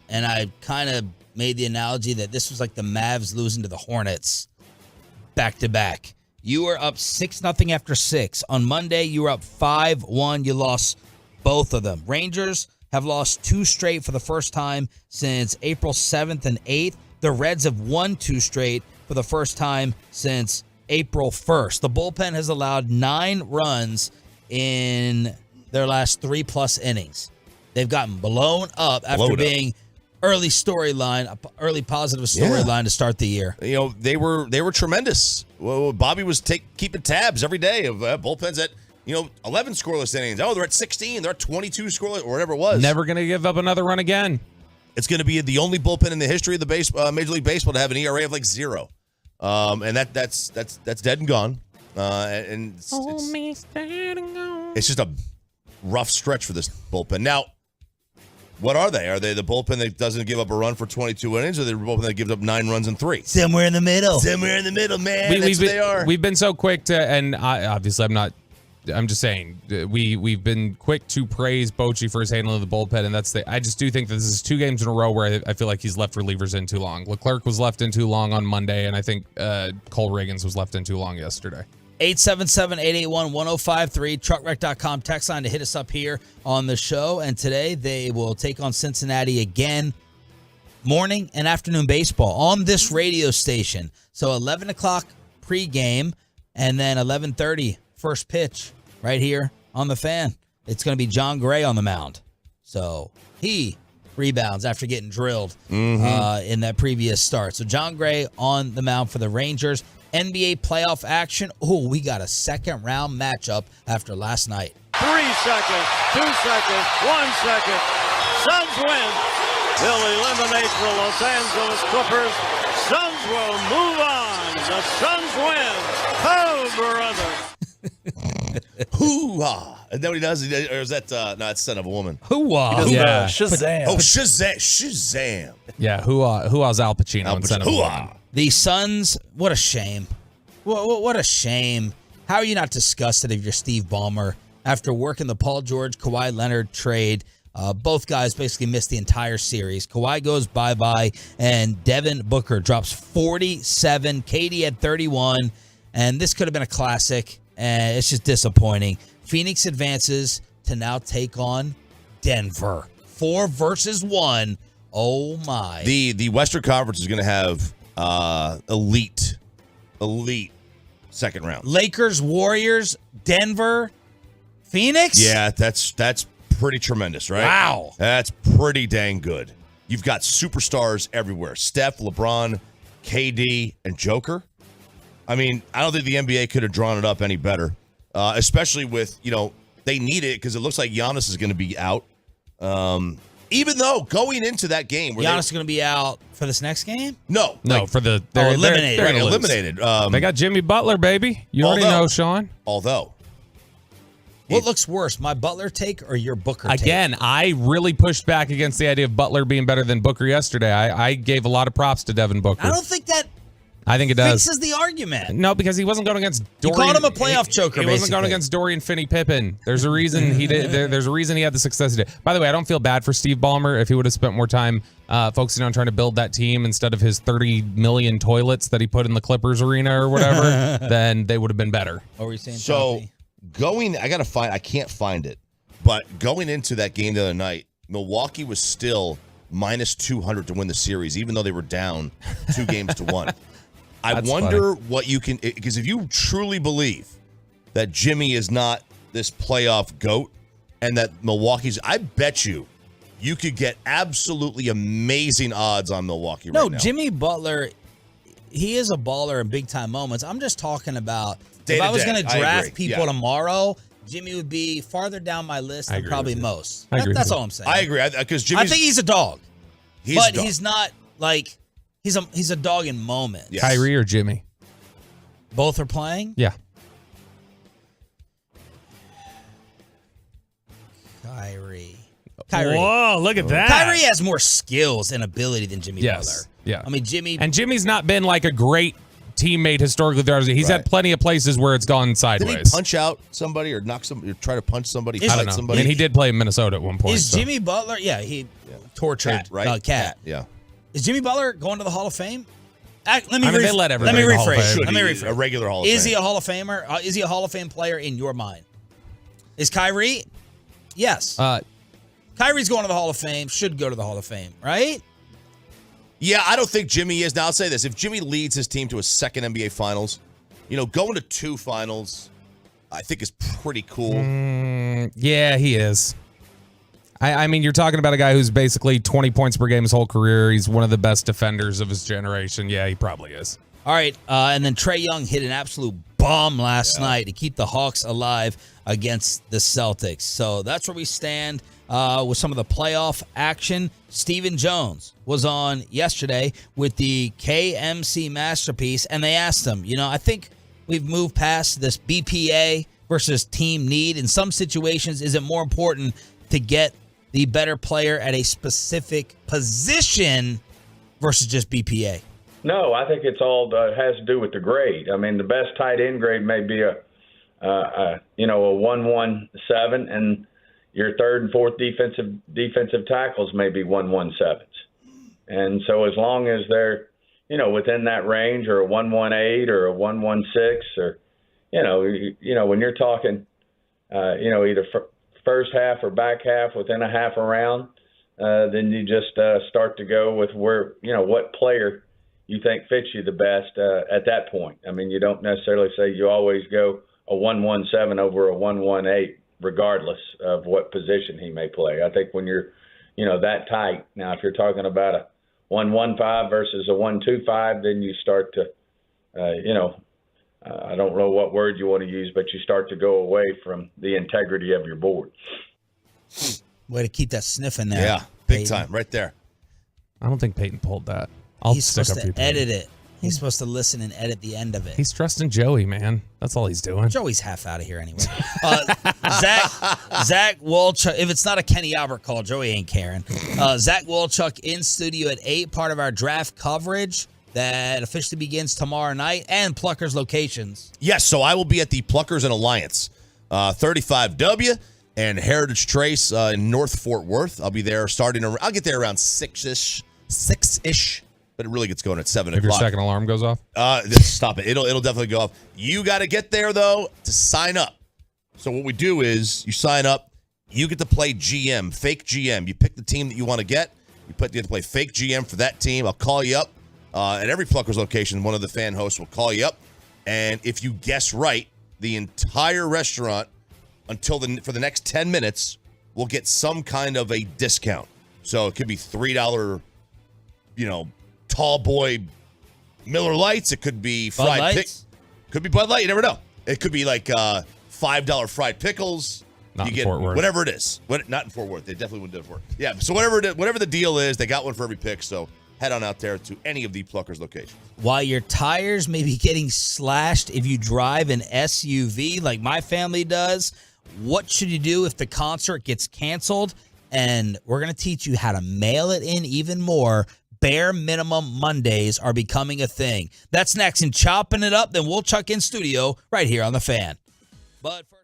And I kind of made the analogy that this was like the Mavs losing to the Hornets back-to-back. You were up 6-0 after 6. On Monday, you were up 5-1. You lost both of them. Rangers have lost 2 straight for the first time since April 7th and 8th. The Reds have won 2 straight for the first time since April 1st. The bullpen has allowed 9 runs in their last 3+ innings. They've gotten blown up after being early positive storyline to start the year. They were tremendous. Well, Bobby was keeping tabs every day of bullpens at 11 scoreless innings. Oh, they're at 16. They're at 22 scoreless, or whatever it was. Never going to give up another run again. It's going to be the only bullpen in the history of the Major League Baseball to have an ERA of like 0, and that's dead and gone. And it's just a rough stretch for this bullpen. Now, what are they? Are they the bullpen that doesn't give up a run for 22 innings, or the bullpen that gives up 9 runs in 3? Somewhere in the middle. Somewhere in the middle, man. That's what they are. We've been so quick to, and obviously I'm just saying, we've been quick to praise Bochy for his handling of the bullpen, and I just do think that this is 2 games in a row where I feel like he's left relievers in too long. Leclerc was left in too long on Monday, and I think Cole Reagans was left in too long yesterday. 877-881-1053, truckwreck.com text line to hit us up here on the show. And today they will take on Cincinnati again, morning and afternoon baseball on this radio station. So 11 o'clock pregame and then 11:30 first pitch right here on the Fan. It's going to be John Gray on the mound. So he rebounds after getting drilled in that previous start. So John Gray on the mound for the Rangers. NBA playoff action. Oh, we got a second-round matchup after last night. 3 seconds, 2 seconds, 1 second. Suns win. They'll eliminate the Los Angeles Clippers. Suns will move on. The Suns win. Oh, brother. Hoo-ah. Is that what he does? Or is that, no, it's Son of a Woman. Hoo-ah. Yeah. Shazam. Oh, Shazam. Yeah, Hoo-ah's Al Pacino and Son of a Woman. The Suns, what a shame. What a shame. How are you not disgusted if you're Steve Ballmer after working the Paul George, Kawhi Leonard trade? Both guys basically missed the entire series. Kawhi goes bye-bye, and Devin Booker drops 47. KD had 31, and this could have been a classic, and it's just disappointing. Phoenix advances to now take on Denver. 4 versus 1. Oh, my. The Western Conference is going to have elite second round. Lakers, Warriors, Denver, Phoenix? Yeah, that's pretty tremendous, right? Wow. That's pretty dang good. You've got superstars everywhere. Steph, LeBron, KD, and Joker. I mean, I don't think the NBA could have drawn it up any better, especially with, they need it because it looks like Giannis is going to be out. Even though going into that game, Giannis is going to be out for this next game? No, for the they're eliminated. They're eliminated. They got Jimmy Butler, baby. You already know, Sean. Although, what looks worse, my Butler take or your Booker take? Again, I really pushed back against the idea of Butler being better than Booker yesterday. I gave a lot of props to Devin Booker. I don't think that I think it does. fixes the argument. No, because he wasn't going against Dorian. You called him a playoff choker, He wasn't going against Dorian Finney-Pippen. There's a reason he did. There's a reason he had the success he did. By the way, I don't feel bad for Steve Ballmer. If he would have spent more time focusing on trying to build that team instead of his 30 million toilets that he put in the Clippers arena or whatever, then they would have been better. What were you saying, so I can't find it, but going into that game the other night, Milwaukee was still minus 200 to win the series, even though they were down 2 games to 1. I wonder what you can, because if you truly believe that Jimmy is not this playoff GOAT and that Milwaukee's, I bet you could get absolutely amazing odds on Milwaukee right now. No, Jimmy Butler, he is a baller in big-time moments. I'm just talking about Day if to I was day. going to I draft agree. people Yeah. tomorrow, Jimmy would be farther down my list I than agree probably with you. most. I agree That's with all you. I'm saying. I agree because I Jimmy's. think he's a dog. He's but a dog. he's not like he's a dog in moments. Yes. Kyrie or Jimmy? Both are playing? Yeah. Kyrie. Whoa, look at that. Kyrie has more skills and ability than Jimmy Yes. Butler. Yeah. I mean, Jimmy. And Jimmy's not been like a great teammate historically. He's had plenty of places where it's gone Did sideways. he punch out somebody or knock somebody or try to punch somebody? I don't know. Somebody? I mean, he did play in Minnesota at one point. Is so. Jimmy Butler? Yeah, he tortured Cat, right? Cat. Yeah. Is Jimmy Butler going to the Hall of Fame? Let me they let everybody in the Hall of Fame. Should Let me he? rephrase. A regular Hall of Is Fame. he a Hall of Famer? Is he a Hall of Fame player in your mind? Is Kyrie? Yes. Kyrie's going to the Hall of Fame. Should go to the Hall of Fame, right? Yeah, I don't think Jimmy is. Now, I'll say this. If Jimmy leads his team to a second NBA Finals, going to 2 finals, I think is pretty cool. Yeah, he is. I mean, you're talking about a guy who's basically 20 points per game his whole career. He's one of the best defenders of his generation. Yeah, he probably is. All right, and then Trae Young hit an absolute bomb last night to keep the Hawks alive against the Celtics. So that's where we stand with some of the playoff action. Stephen Jones was on yesterday with the KMC Masterpiece, and they asked him, I think we've moved past this BPA versus team need. In some situations, is it more important to get the better player at a specific position versus just BPA? No, I think it's all has to do with the grade. I mean, the best tight end grade may be a 1-1-7, and your third and fourth defensive tackles may be 1-1-7s. And so as long as they're, within that range, or a 1-1-8 or a 1-1-6, or, when you're talking, either first half or back half within a half a round, then you just start to go with where, what player you think fits you the best at that point. I mean, you don't necessarily say you always go a 1-1-7 over a 1-1-8, regardless of what position he may play. I think when you're, that tight, now if you're talking about a 1-1-5 versus a 1-2-5, then you start to, I don't know what word you want to use, but you start to go away from the integrity of your board. Way to keep that sniff in there. Yeah, big Peyton. time, right there. I don't think Peyton pulled that. I'll He's stick supposed up for you, to Peyton. edit it. He's supposed to listen and edit the end of it. He's trusting Joey, man. That's all he's doing. Joey's half out of here anyway. Zach Wolchuk, if it's not a Kenny Albert call, Joey ain't caring. Zach Wolchuk in studio at 8, part of our draft coverage that officially begins tomorrow night, and Pluckers locations. Yes, so I will be at the Pluckers and Alliance, 35W and Heritage Trace in North Fort Worth. I'll be there I'll get there around 6-ish, but it really gets going at 7 If your o'clock. second alarm goes off? Stop it. It'll definitely go off. You got to get there, though, to sign up. So what we do is you sign up. You get to play GM, fake GM. You pick the team that you want to get. You have to play fake GM for that team. I'll call you up. At every Pluckers location, one of the fan hosts will call you up. And if you guess right, the entire restaurant for the next 10 minutes will get some kind of a discount. So it could be $3, tall boy Miller Lights. It could be fried could be Bud Light. You never know. It could be like $5 fried pickles. Not you in get Fort Worth. whatever it is. Not in Fort Worth. They definitely wouldn't do it for Fort Worth. Yeah. So whatever the deal is, they got one for every pick. So head on out there to any of the Pluckers locations. While your tires may be getting slashed if you drive an SUV like my family does, what should you do if the concert gets canceled? And we're going to teach you how to mail it in even more. Bare minimum Mondays are becoming a thing. That's next in Chopping It Up. Then we'll chuck in studio right here on The Fan. But first.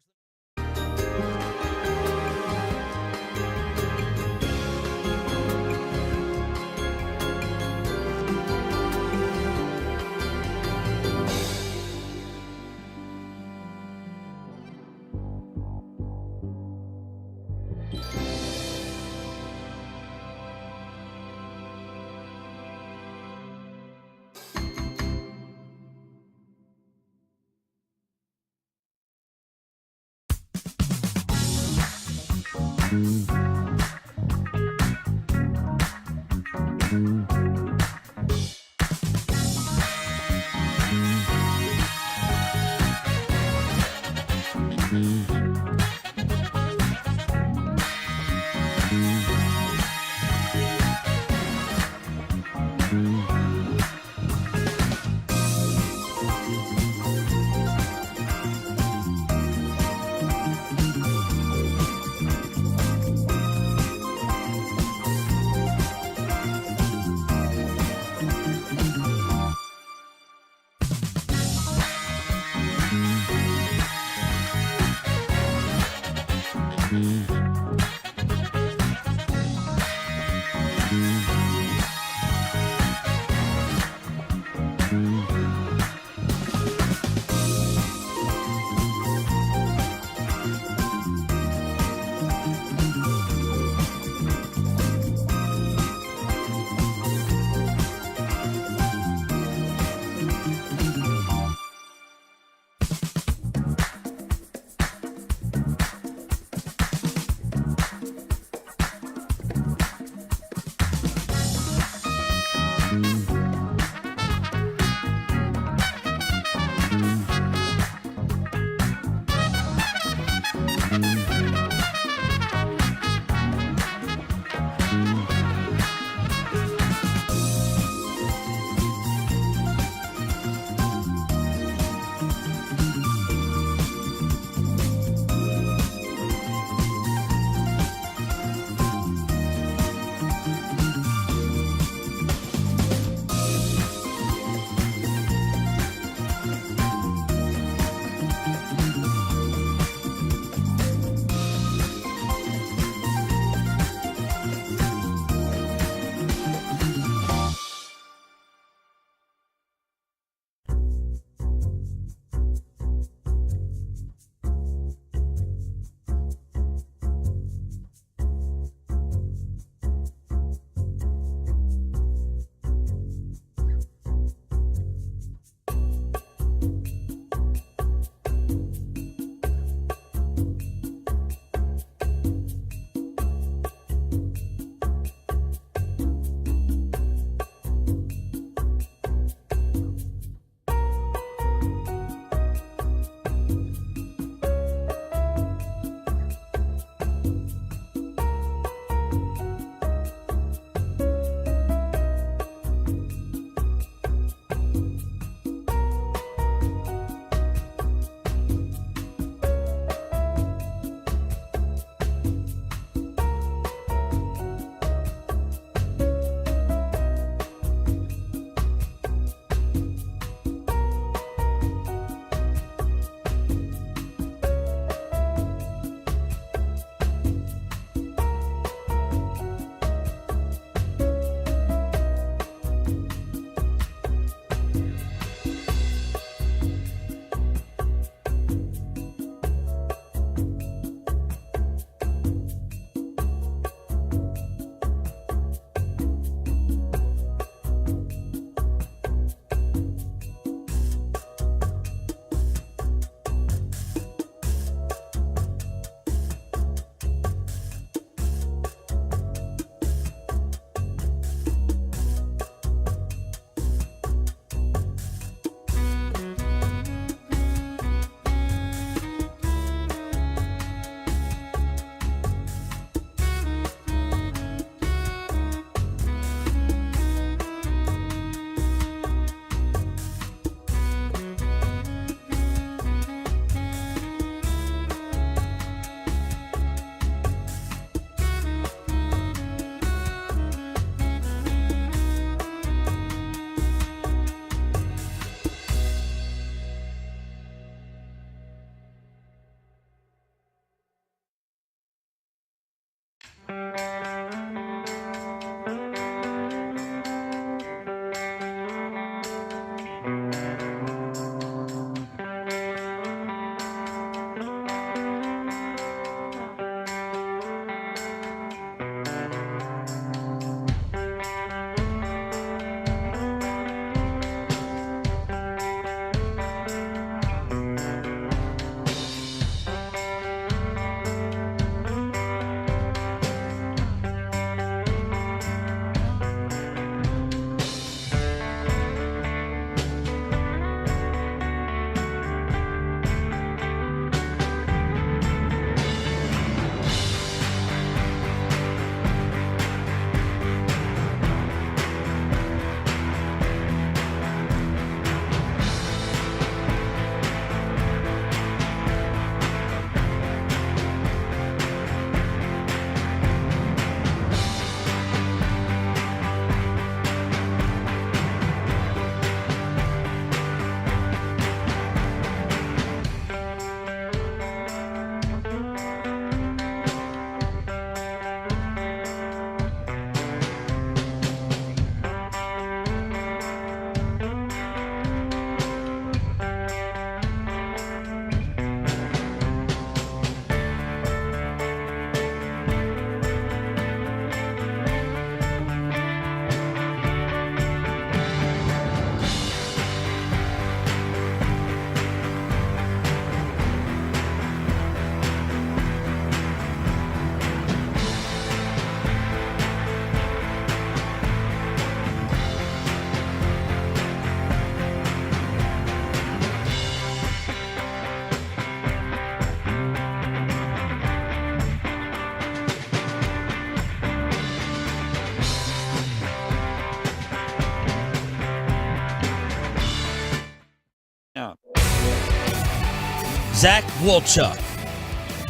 Zach Wolchuk,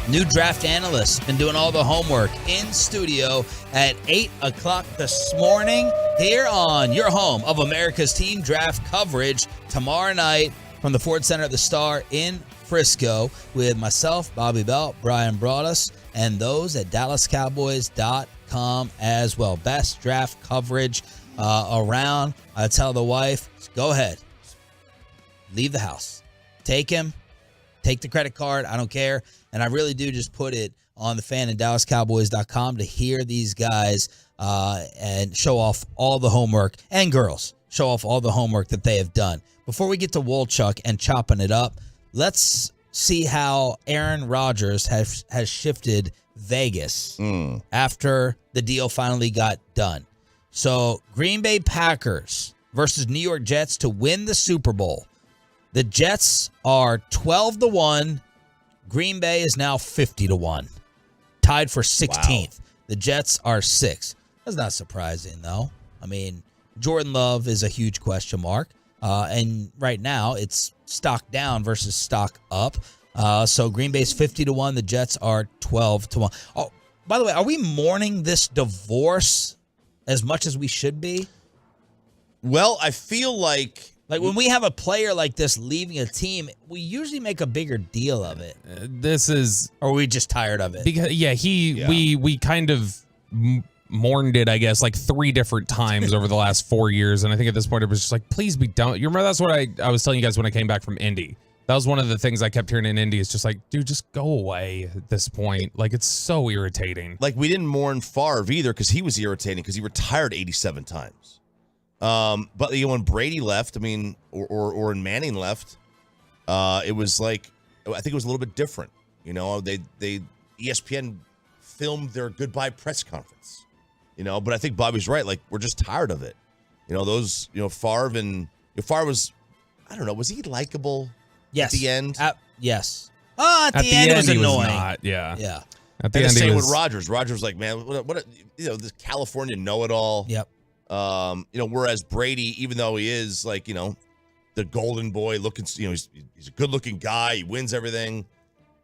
new draft analyst, been doing all the homework in studio at 8 o'clock this morning here on your home of America's team draft coverage tomorrow night from the Ford Center at the Star in Frisco with myself, Bobby Belt, Brian Broaddus, and those at DallasCowboys.com as well. Best draft coverage around. I tell the wife, go ahead, leave the house. Take him. Take the credit card. I don't care. And I really do just put it on the fan and DallasCowboys.com to hear these guys and show off all the homework, and girls, show off all the homework that they have done. Before we get to Wolchuk and chopping it up, let's see how Aaron Rodgers has shifted Vegas after the deal finally got done. So Green Bay Packers versus New York Jets to win the Super Bowl. The Jets are 12-1. Green Bay is now 50-1. Tied for 16th. Wow. The Jets are 6th. That's not surprising, though. I mean, Jordan Love is a huge question mark. And right now, it's stock down versus stock up. So Green Bay's 50-1. The Jets are 12-1. Oh, by the way, are we mourning this divorce as much as we should be? Well, I feel like when we have a player like this leaving a team, we usually make a bigger deal of it. Or are we just tired of it? Because we kind of mourned it, I guess, like 3 different times over the last 4 years. And I think at this point it was just like, please be done. You remember that's what I was telling you guys when I came back from Indy. That was one of the things I kept hearing in Indy. It's just like, dude, just go away at this point. Like, it's so irritating. Like, we didn't mourn Favre either because he was irritating because he retired 87 times. But when Brady left, I mean, or when Manning left, it was like, I think it was a little bit different. You know, ESPN filmed their goodbye press conference. You know, but I think Bobby's right. Like, we're just tired of it. You know, those, Favre was, I don't know, was he likable? Yes. At the end? Yes. At the end it was annoying. Yeah. And At the the end, same with Rodgers. Rodgers was like, man, what this California know-it-all. Yep. Whereas Brady, even though he is like, the golden boy looking, he's a good-looking guy. He wins everything.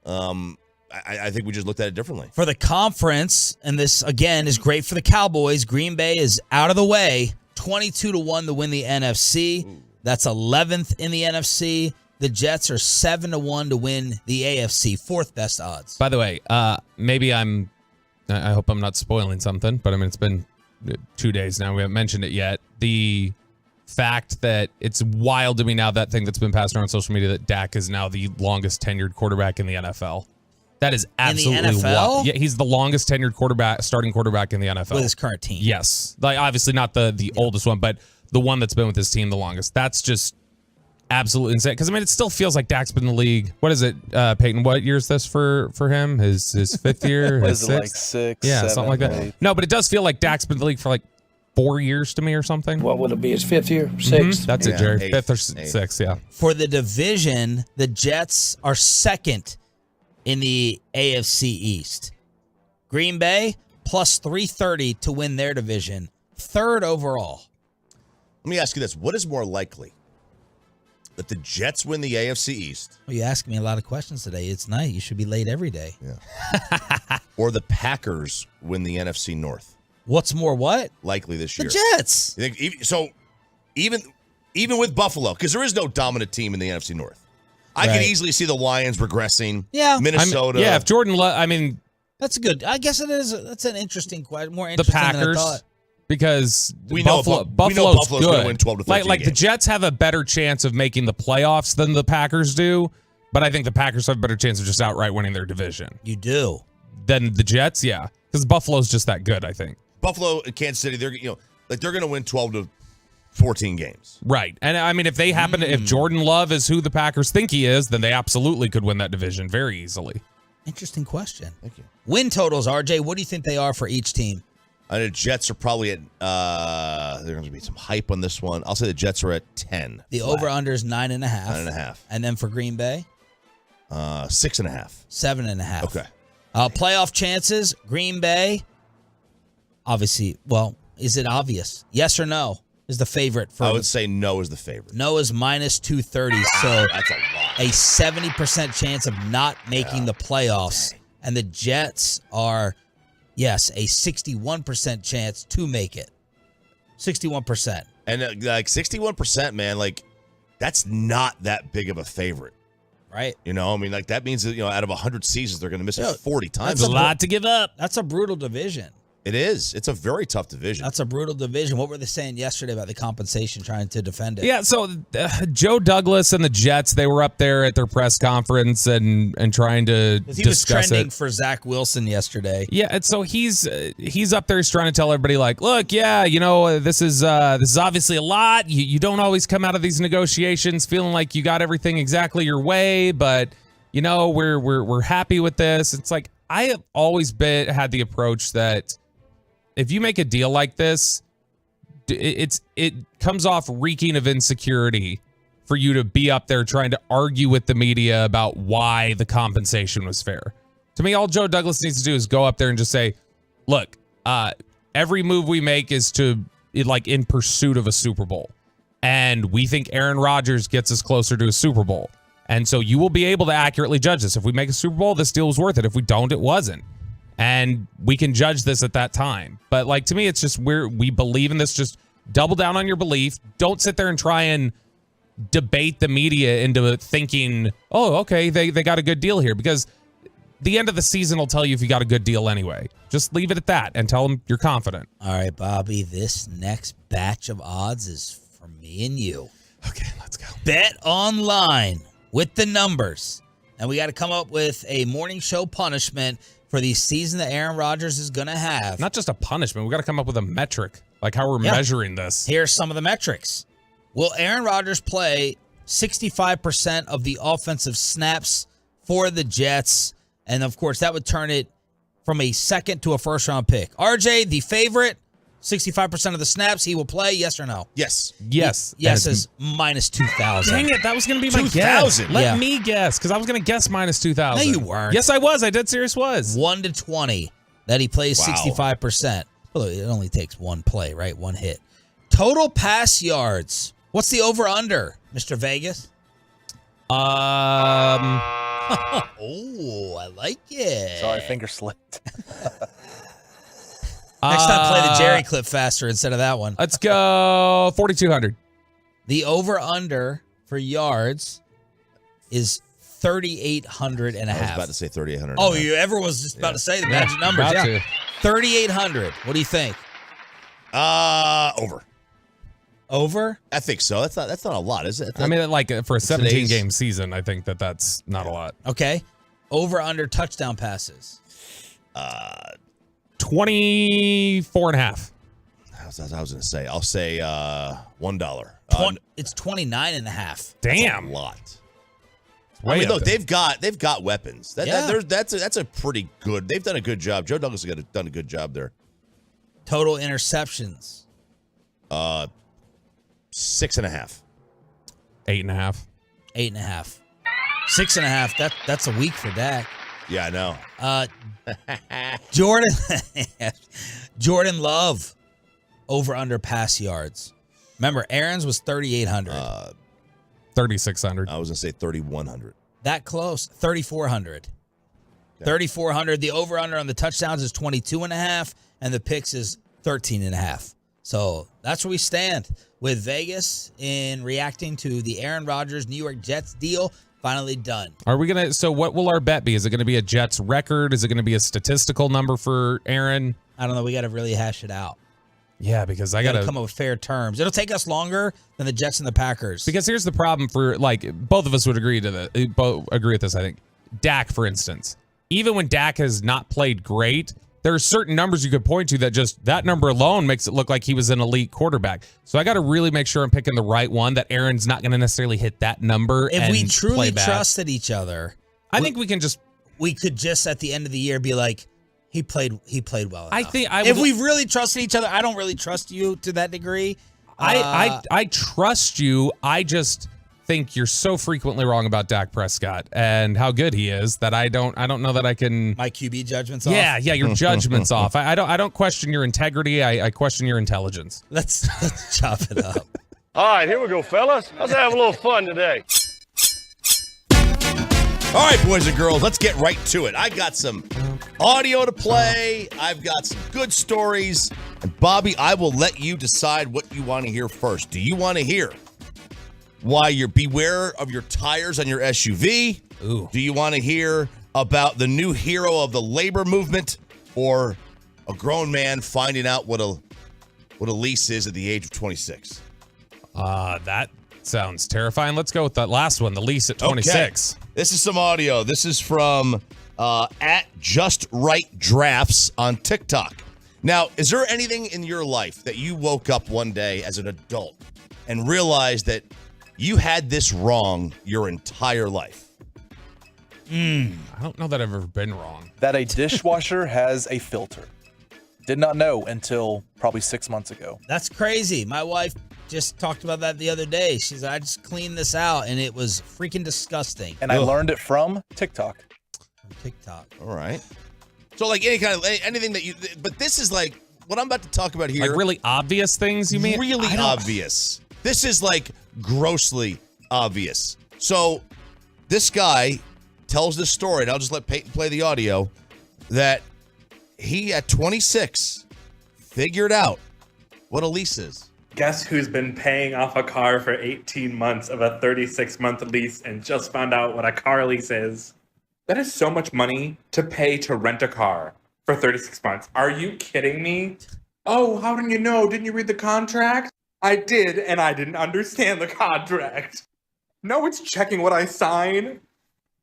I think we just looked at it differently. For the conference, and this, again, is great for the Cowboys, Green Bay is out of the way, 22-1 to win the NFC. Ooh. That's 11th in the NFC. The Jets are 7-1 to win the AFC, 4th best odds. By the way, maybe I hope I'm not spoiling something, but I mean, it's been 2 days now. We haven't mentioned it yet. The fact that it's wild to me now, that thing that's been passed around on social media, that Dak is now the longest tenured quarterback in the NFL. That is absolutely wild. Yeah, he's the longest tenured starting quarterback in the NFL. With his current team. Yes. Like, obviously not the oldest one, but the one that's been with his team the longest. That's just absolutely insane. Because, I mean, it still feels like Dak's been in the league. What is it, Peyton? What year is this for him? His 5th year? What is it, like 6? Yeah, 7, something like that. 8. No, but it does feel like Dak's been in the league for like 4 years to me or something. What would it be? His 5th year? 6th? That's it, Jerry. 5th or 6th, yeah. For the division, the Jets are 2nd in the AFC East. Green Bay, plus 330 to win their division. 3rd overall. Let me ask you this. What is more likely? That the Jets win the AFC East? Well, you ask me a lot of questions today. It's night. You should be late every day. Yeah. Or the Packers win the NFC North? What's more what? Likely this year. The Jets. You think, so even with Buffalo, because there is no dominant team in the NFC North. I can easily see the Lions regressing. Yeah. Minnesota. If Jordan Love, that's good. I guess it is. That's an interesting question. More interesting the Packers, than I thought. Because Buffalo's Buffalo's going to win 12 to 13 like games. the Jets have a better chance of making the playoffs than the Packers do, but I think the Packers have a better chance of just outright winning their division. You do. Than the Jets, yeah. Because Buffalo's just that good, I think. Buffalo and Kansas City, they're going to win 12 to 14 games. Right. And I mean, if they happen to, if Jordan Love is who the Packers think he is, then they absolutely could win that division very easily. Interesting question. Thank you. Win totals, RJ, what do you think they are for each team? The Jets are probably at, there's going to be some hype on this one. I'll say the Jets are at 10. The over-under is 9.5. 9.5. And then for Green Bay? 6.5. 7.5. Okay. Playoff chances, Green Bay, obviously, well, is it obvious? Yes or no is the favorite. I would say no is the favorite. No is minus 230. So that's a lot. a 70% chance of not making the playoffs. And the Jets are, yes, a 61% chance to make it. 61%. And like 61%, man, like that's not that big of a favorite. Right. You know, I mean, like that means that, you know, out of 100 seasons, they're going to miss it 40 times. That's a lot to give up. That's a brutal division. It is. It's a very tough division. That's a brutal division. What were they saying yesterday about the compensation trying to defend it? Yeah, so Joe Douglas and the Jets, they were up there at their press conference and trying to discuss it. He was trending for Zach Wilson yesterday. Yeah, and so he's up there, he's trying to tell everybody, like, look, yeah, you know, this is obviously a lot. You don't always come out of these negotiations feeling like you got everything exactly your way, but you know, we're happy with this. It's like I have always had the approach that if you make a deal like this, it comes off reeking of insecurity for you to be up there trying to argue with the media about why the compensation was fair. To me, all Joe Douglas needs to do is go up there and just say, look, every move we make is in pursuit of a Super Bowl. And we think Aaron Rodgers gets us closer to a Super Bowl. And so you will be able to accurately judge this. If we make a Super Bowl, this deal was worth it. If we don't, it wasn't. And we can judge this at that time. But like, to me, it's just we believe in this. Just double down on your belief. Don't sit there and try and debate the media into thinking, oh, okay, they got a good deal here. Because the end of the season will tell you if you got a good deal anyway. Just leave it at that and tell them you're confident. All right, Bobby, this next batch of odds is for me and you. Okay, let's go. Bet online with the numbers. And we got to come up with a morning show punishment for the season that Aaron Rodgers is going to have. Not just a punishment. We got to come up with a metric, like how we're measuring this. Here's some of the metrics. Will Aaron Rodgers play 65% of the offensive snaps for the Jets? And, of course, that would turn it from a second to a first-round pick. RJ, the favorite, 65% of the snaps he will play, yes or no? Yes. Yes. Yes is minus 2,000. Dang it, that was going to be my guess. Let me guess, because I was going to guess minus 2,000. No, you weren't. Yes, I was. I dead serious was. 1 to 20 that he plays 65%. Well, it only takes one play, right? One hit. Total pass yards. What's the over-under, Mr. Vegas? Oh, I like it. Sorry, finger slipped. Next time, play the Jerry clip faster instead of that one. Let's go 4,200. The over-under for yards is 3,800 and a half. I was about to say 3,800. Oh, everyone was just about to say the magic numbers. Yeah, 3,800. What do you think? Over. Over? I think so. That's not a lot, is it? I mean, like for a 17-game season, I think that's not a lot. Okay. Over/under touchdown passes. 24 and a half. I was going to say. I'll say $1. It's 29 and a half. Damn. That's a lot. I mean, look, they've got weapons. Yeah. That's a pretty good. They've done a good job. Joe Douglas has done a good job there. Total interceptions. 6.5. 8.5. 8.5. 6.5. That's a week for Dak. Yeah, I know. Jordan Love over/under pass yards. Remember, Aaron's was 3,800. 3,600. I was gonna say 3,100. That close. 3,400. 3,400. The over/under on the touchdowns is 22.5, and the picks is 13.5. So that's where we stand with Vegas in reacting to the Aaron Rodgers New York Jets deal finally done. Are we gonna? So what will our bet be? Is it gonna be a Jets record? Is it gonna be a statistical number for Aaron? I don't know. We got to really hash it out. Yeah, because I got gotta to come up with fair terms. It'll take us longer than the Jets and the Packers. Because here's the problem for both of us would agree with this. I think Dak, for instance, even when Dak has not played great, there are certain numbers you could point to that number alone makes it look like he was an elite quarterback. So I got to really make sure I'm picking the right one, that Aaron's not going to necessarily hit that number. If we truly trusted each other, I think we could just at the end of the year be like, he played well enough. If we really trusted each other, I don't really trust you to that degree. I trust you. I just think you're so frequently wrong about Dak Prescott and how good he is that I don't know that I can. My QB judgment's off. Yeah, your judgment's off. I don't question your integrity. I question your intelligence. Let's chop it up. All right, here we go, fellas. Let's have a little fun today. All right, boys and girls, let's get right to it. I got some audio to play. I've got some good stories. And Bobby, I will let you decide what you want to hear first. Do you want to hear why you're beware of your tires on your SUV? Ooh. Do you want to hear about the new hero of the labor movement, or a grown man finding out what a lease is at the age of 26? That sounds terrifying. Let's go with that last one, the lease at 26. Okay. This is some audio. This is from at Just Right Drafts on TikTok. Now, is there anything in your life that you woke up one day as an adult and realized that you had this wrong your entire life? I don't know that I've ever been wrong. That a dishwasher has a filter. Did not know until probably 6 months ago. That's crazy. My wife just talked about that the other day. She's like, I just cleaned this out, and it was freaking disgusting. And I learned it from TikTok. From TikTok. All right. So like anything that you, but this is like what I'm about to talk about here. Like really obvious things, you mean? Really obvious. This is like grossly obvious. So this guy tells this story, and I'll just let Peyton play the audio, that he at 26 figured out what a lease is. Guess who's been paying off a car for 18 months of a 36-month lease and just found out what a car lease is? That is so much money to pay to rent a car for 36 months. Are you kidding me? Oh, how didn't you know? Didn't you read the contract? I did, and I didn't understand the contract. No, it's checking what I sign.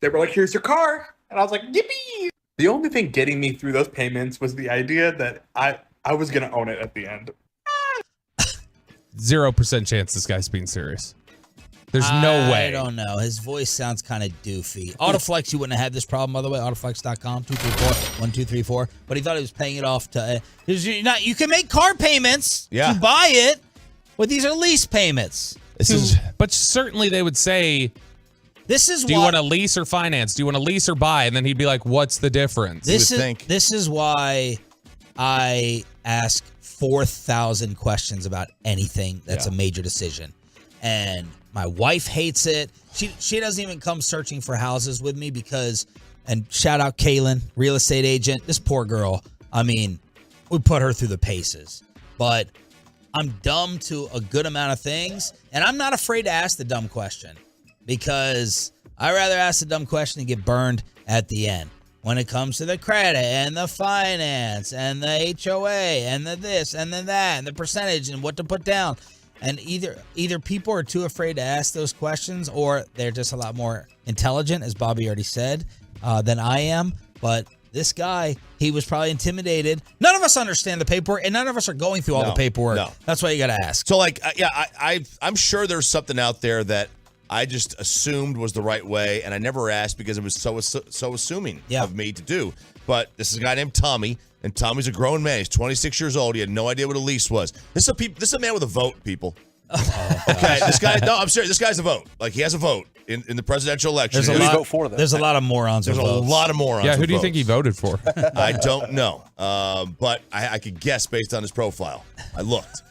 They were like, here's your car. And I was like, yippee! The only thing getting me through those payments was the idea that I was going to own it at the end. 0% chance this guy's being serious. There's no way. I don't know. His voice sounds kind of doofy. Autoflex, you wouldn't have had this problem, by the way. Autoflex.com, 234-1234. But he thought he was paying it off to... you can make car payments to buy it, but these are lease payments. But certainly they would say... Do you want to lease or finance? Do you want to lease or buy? And then he'd be like, what's the difference? This is why I ask 4,000 questions about anything that's a major decision. And my wife hates it. She doesn't even come searching for houses with me because, and shout out Kaylin, real estate agent, this poor girl. I mean, we put her through the paces. But I'm dumb to a good amount of things. And I'm not afraid to ask the dumb question. Because I'd rather ask a dumb question and get burned at the end. When it comes to the credit and the finance and the HOA and the this and the that and the percentage and what to put down. And either people are too afraid to ask those questions, or they're just a lot more intelligent, as Bobby already said, than I am. But this guy, he was probably intimidated. None of us understand the paperwork, and none of us are going through all the paperwork. No. That's why you got to ask. So like, I'm sure there's something out there that I just assumed was the right way, and I never asked because it was so assuming of me to do. But this is a guy named Tommy, and Tommy's a grown man. He's 26 years old. He had no idea what a lease was. This is a man with a vote, people. Okay, this guy. No, I'm serious. This guy's a vote. Like, he has a vote in the presidential election. There's a lot of morons. There's a lot of morons. Yeah, who do you think he voted for? I don't know, but I could guess based on his profile. I looked.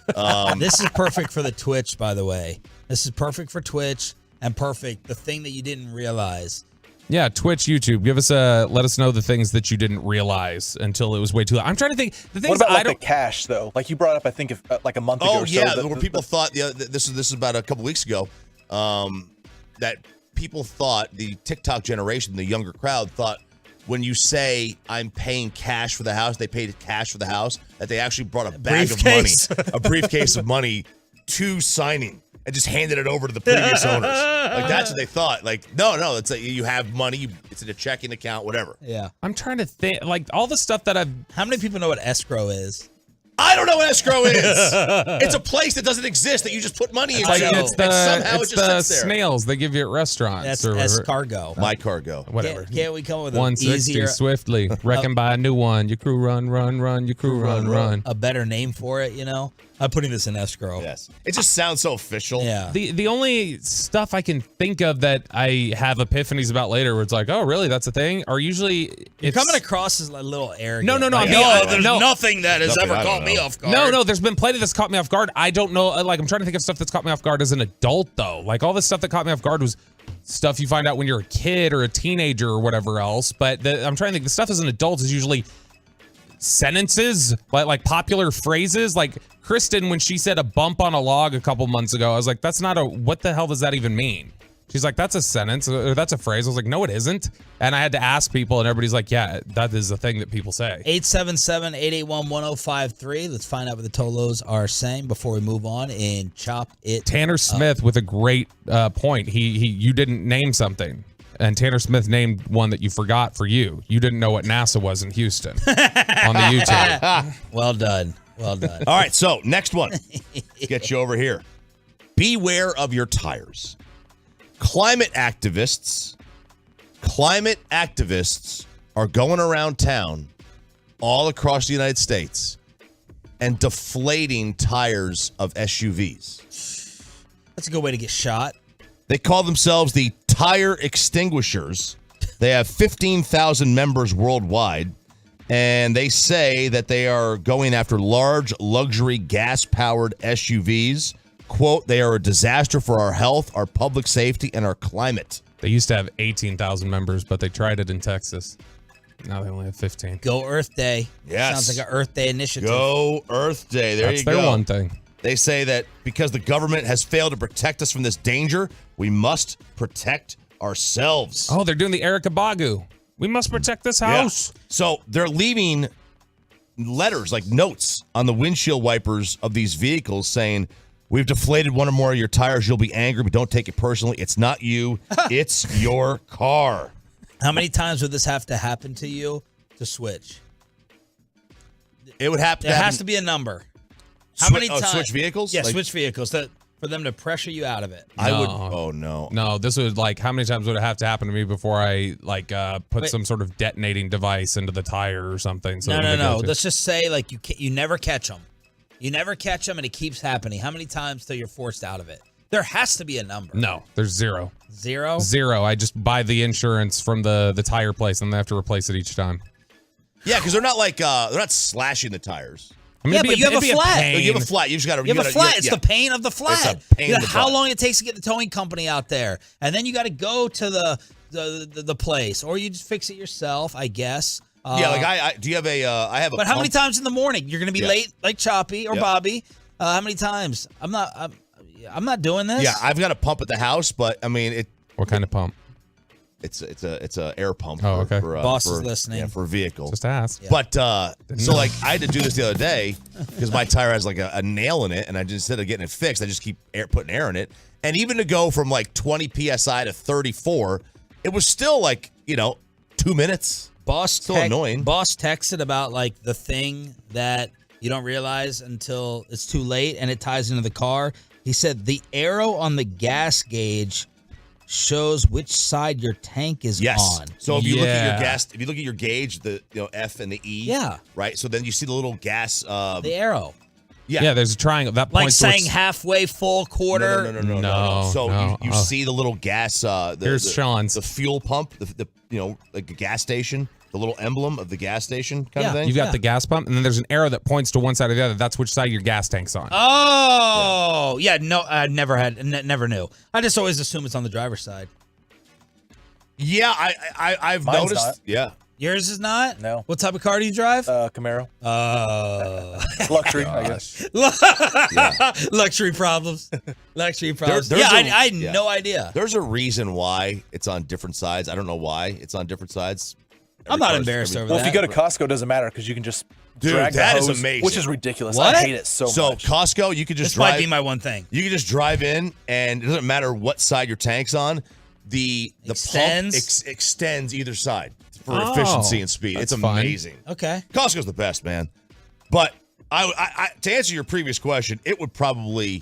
This is perfect for the Twitch, by the way. This is perfect for Twitch. And perfect, the thing that you didn't realize. Yeah, Twitch, YouTube. Let us know the things that you didn't realize until it was way too late. I'm trying to think. The things what about the cash though? Like you brought up, I think like a month ago. Oh yeah, where people thought this is about a couple weeks ago. That people thought, the TikTok generation, the younger crowd thought, when you say I'm paying cash for the house, they paid cash for the house. That they actually brought a bag of money, a briefcase of money to signing. And just handed it over to the previous owners. Like, that's what they thought. Like, no, it's like you have money, it's in a checking account, whatever. Yeah. I'm trying to think, like, all the stuff that How many people know what escrow is? I don't know what escrow is. It's a place that doesn't exist that you just put money into. It's the snails they give you at restaurants. That's escargot. My cargo. Whatever. Can't we come up with 160 easier, swiftly. Reckon by a new one. Your crew run, your crew run. A better name for it, you know? I'm putting this in escrow. Yes. It just sounds so official. Yeah. The only stuff I can think of that I have epiphanies about later where it's like, oh, really? That's a thing? Are usually... You're coming across as a little arrogant. No. Like, there's nothing that has ever caught me off guard. No, there's been plenty that's caught me off guard. I don't know. Like, I'm trying to think of stuff that's caught me off guard as an adult, though. Like, all this stuff that caught me off guard was stuff you find out when you're a kid or a teenager or whatever else. But I'm trying to think. The stuff as an adult is usually sentences, like popular phrases. Like Kristen, when she said a bump on a log a couple months ago, I was like, that's not a, what the hell does that even mean? She's like, that's a sentence, or that's a phrase. I was like, no, it isn't. And I had to ask people, and everybody's like, yeah, that is a thing that people say. 877-881-1053. Let's find out what the Tolos are saying before we move on and chop it Tanner Smith with a great point. You didn't name something. And Tanner Smith named one that you forgot for you. You didn't know what NASA was in Houston on the YouTube. Well done. Well done. All right, so next one. Get you over here. Beware of your tires. Climate activists are going around town all across the United States and deflating tires of SUVs. That's a good way to get shot. They call themselves the Tire Extinguishers. They have 15,000 members worldwide, and they say that they are going after large luxury gas-powered SUVs. Quote, they are a disaster for our health, our public safety, and our climate. They used to have 18,000 members, but they tried it in Texas. Now they only have 15. Go Earth Day. Yes. Sounds like an Earth Day initiative. Go Earth Day. There That's you go. their one thing. They say that because the government has failed to protect us from this danger, we must protect ourselves. Oh, they're doing the Erica Bagu. We must protect this house. Yeah. So they're leaving letters, like notes, on the windshield wipers of these vehicles saying, we've deflated one or more of your tires. You'll be angry, but don't take it personally. It's not you. It's your car. How many times would this have to happen to you to switch? It would have to. There has to be a number. How many times? Switch vehicles? Yeah, Like- switch vehicles for them to pressure you out of it. I would. Oh no. No, this would how many times would it have to happen to me before I put Wait. some sort of detonating device into the tire or something? So No. Let's just say you never catch them. You never catch them, and it keeps happening. How many times till you're forced out of it? There has to be a number. No, there's zero. Zero? Zero. I just buy the insurance from the tire place, and they have to replace it each time. Yeah, because they're not slashing the tires. I mean, Yeah, but you have a flat. No, you have a flat. You just got to. You have a flat. It's the pain of the flat. It's a pain You in know the how butt. long it takes to get the towing company out there, and then you got to go to the place, or you just fix it yourself, I guess. Yeah, I do you have a? I have a. But how many pump. times in the morning you're going to be late, like Choppy or Yeah. Bobby? How many times? I'm not doing this. Yeah, I've got a pump at the house, but I mean it. What kind of pump? It's a air pump. Oh, okay. Boss is listening. Yeah, for a vehicle. Just ask. Yeah. But I had to do this the other day because my tire has like a nail in it, and I just, instead of getting it fixed, I just keep putting air in it. And even to go from like 20 psi to 34, it was still 2 minutes. Still annoying. Boss texted about the thing that you don't realize until it's too late, and it ties into the car. He said the arrow on the gas gauge shows which side your tank is on. So if you look at your gas, if you look at your gauge, the F and the E. Yeah. Right. So then you see the little gas. The arrow. Yeah. There's a triangle. That Like points saying towards- halfway, full, quarter. No. So no. you see the little gas. Here's Sean's. The fuel pump. The like a gas station. The little emblem of the gas station kind of thing. You've got the gas pump, and then there's an arrow that points to one side or the other. That's which side your gas tank's on. Oh, yeah. No, I never knew. I just always assume it's on the driver's side. Yeah, I've Mine's noticed. not. Yeah. Yours is not? No. What type of car do you drive? Camaro. Luxury, I guess. Luxury problems. Luxury problems. There's I had no idea. There's a reason why it's on different sides. I don't know why it's on different sides. I'm not embarrassed over Well, that. if you go to Costco, it doesn't matter because you can just drag that the is hose, amazing. which is ridiculous. What? I hate it so much. Costco, you could just This drive. might be my one thing. You can just drive in, and it doesn't matter what side your tank's on. The Extends? pump extends either side for efficiency and speed. that's It's fine. amazing. Okay. Costco's the best, man. But I to answer your previous question, it would probably.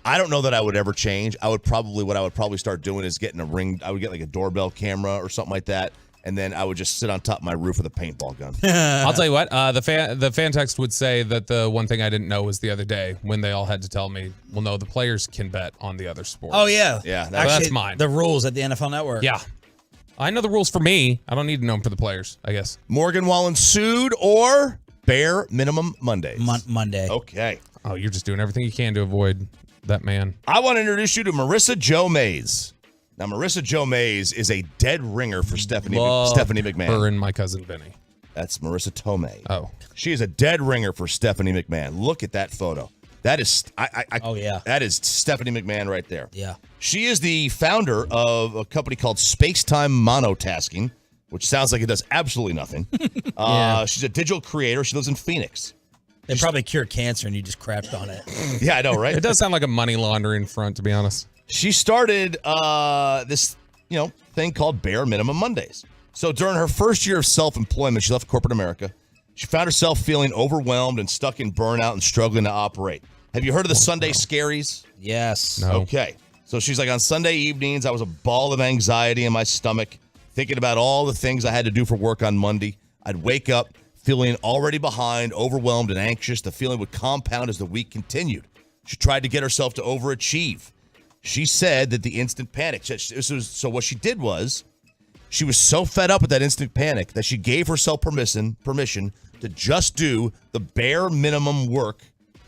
I don't know that I would ever change. What I would probably start doing is getting a ring. I would get like a doorbell camera or something like that. And then I would just sit on top of my roof with a paintball gun. I'll tell you what. The fan text would say that the one thing I didn't know was the other day when they all had to tell me, well, no, the players can bet on the other sports. Oh, yeah. Yeah, that's mine. The rules at the NFL Network. Yeah. I know the rules for me. I don't need to know them for the players, I guess. Morgan Wallen sued or bare minimum Mondays? Monday. Okay. Oh, you're just doing everything you can to avoid that man. I want to introduce you to Marissa Jo Mays. Now, Marissa Jo Mays is a dead ringer for Stephanie McMahon. Her and my cousin Vinny. That's Marissa Tomei. Oh. She is a dead ringer for Stephanie McMahon. Look at that photo. That is, that is Stephanie McMahon right there. Yeah. She is the founder of a company called Spacetime Monotasking, which sounds like it does absolutely nothing. She's a digital creator. She lives in Phoenix. They probably cure cancer and you just crapped on it. Yeah, I know, right? It does sound like a money laundering front, to be honest. She started this, thing called Bare Minimum Mondays. So during her first year of self-employment, she left corporate America. She found herself feeling overwhelmed and stuck in burnout and struggling to operate. Have you heard of the Sunday Scaries? Yes. No. Okay. So she's like, on Sunday evenings, I was a ball of anxiety in my stomach, thinking about all the things I had to do for work on Monday. I'd wake up feeling already behind, overwhelmed, and anxious. The feeling would compound as the week continued. She tried to get herself to overachieve. She said that the instant panic. So what she did was, she was so fed up with that instant panic that she gave herself permission to just do the bare minimum work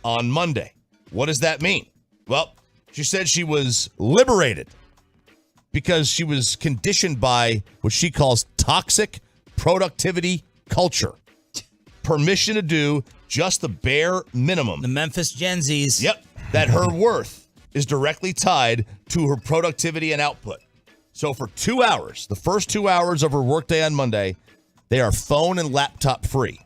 on Monday. What does that mean? Well, she said she was liberated because she was conditioned by what she calls toxic productivity culture. Permission to do just the bare minimum. The Memphis Gen Zs. Yep. That her worth is directly tied to her productivity and output. So for 2 hours, the first 2 hours of her workday on Monday, they are phone and laptop free.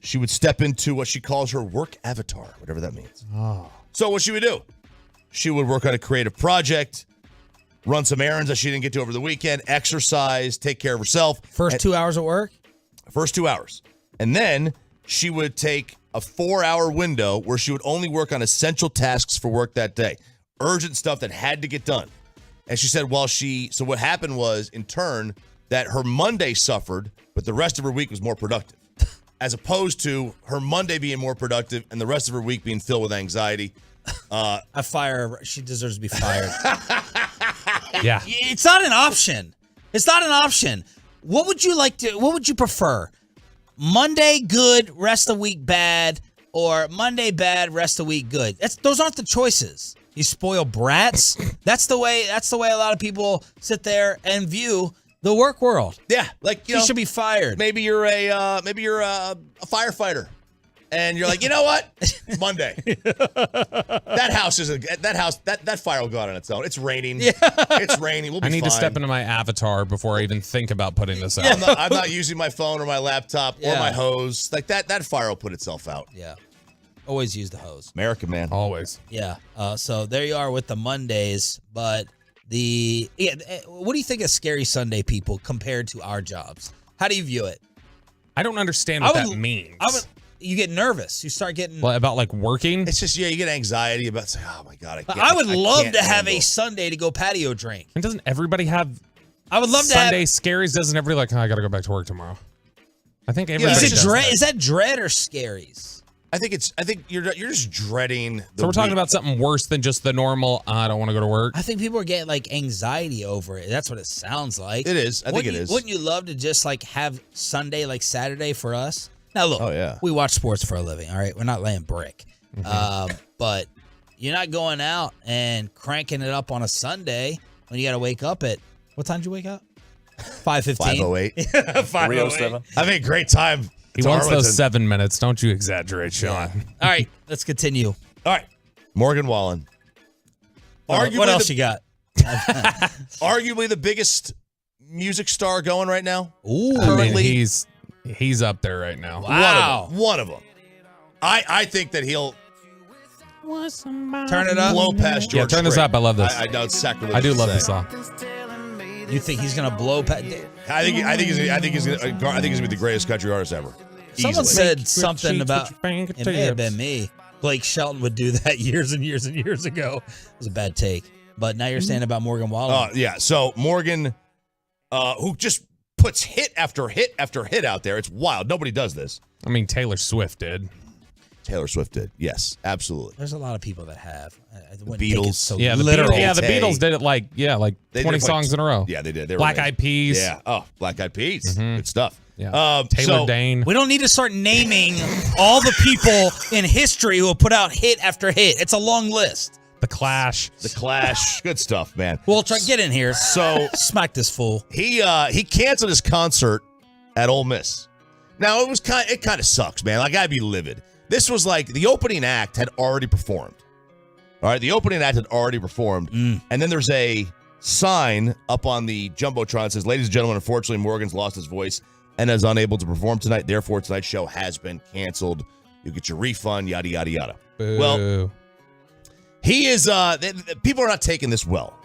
She would step into what she calls her work avatar, whatever that means. Oh. So what she would do? She would work on a creative project, run some errands that she didn't get to over the weekend, exercise, take care of herself. First 2 hours of work? First 2 hours. And then she would take a 4-hour window where she would only work on essential tasks for work that day. Urgent stuff that had to get done. And she said, so what happened was, in turn, that her Monday suffered, but the rest of her week was more productive. As opposed to her Monday being more productive and the rest of her week being filled with anxiety. I fire her. She deserves to be fired. Yeah. It's not an option. It's not an option. What would you prefer? Monday good, rest of the week bad, or Monday bad, rest of the week good? Those aren't the choices. You spoil brats. That's the way a lot of people sit there and view the work world. Yeah, like you should be fired. Maybe you're a firefighter, and you're like, you know what? It's Monday. that fire will go out on its own. It's raining. Yeah. It's raining. We'll be I need fine. to step into my avatar before I even think about putting this out. I'm not using my phone or my laptop or my hose. Like that fire will put itself out. Yeah. Always use the hose. American man. Always. Yeah. So there you are with the Mondays, but what do you think of Scary Sunday people compared to our jobs? How do you view it? I don't understand what that means. You get nervous. You start getting... What, about like working? It's just, you get anxiety about saying, oh my God, I would love to have a Sunday to go patio drink. And doesn't everybody have... I would love Sunday to have... scaries? Doesn't everybody like, I got to go back to work tomorrow? I think everybody Is does that dread or scaries? I think you're just dreading. So we're talking about something worse than just the normal. I don't want to go to work. I think people are getting like anxiety over it. That's what it sounds like. It is. I think it is. Wouldn't you love to just like have Sunday like Saturday for us? Now look, yeah. We watch sports for a living. All right, we're not laying brick, but you're not going out and cranking it up on a Sunday when you got to wake up at what time did you wake up? 5:15. 5:08. 5:07. I mean, great time. He wants those 7 minutes. Don't you exaggerate, Sean. Yeah. All right, let's continue. All right, Morgan Wallen. What else you got? Arguably the biggest music star going right now. Ooh, I mean, he's up there right now. Wow, one of them. I think that he'll turn it up. Blow past George. Yeah, turn this up. I love this. I know it's sacrilegious. I do love to this say. song. You think he's gonna blow past? I think he's gonna be the greatest country artist ever. Someone Easily. said something about it may have been me. Blake Shelton would do that years and years and years ago. It was a bad take. But now you're saying about Morgan Wallen. Yeah. So Morgan, who just puts hit after hit after hit out there. It's wild. Nobody does this. I mean, Taylor Swift did. Yes, absolutely. There's a lot of people that have. The Beatles. The Beatles did it like 20 songs in a row. Yeah, they did. Black Eyed Peas. Yeah. Oh, Black Eyed Peas. Good stuff. Yeah. Taylor Dane. We don't need to start naming all the people in history who have put out hit after hit. It's a long list. The Clash. The Clash. Good stuff, man. Well, get in here. So smack this fool. He canceled his concert at Ole Miss. Now it kind of sucks, man. I gotta be livid. This was like the opening act had already performed. All right, the opening act had already performed, and then there's a sign up on the jumbotron that says, "Ladies and gentlemen, unfortunately, Morgan's lost his voice and is unable to perform tonight. Therefore, tonight's show has been canceled. You'll get your refund, yada, yada, yada." Boo. Well, he is, people are not taking this well,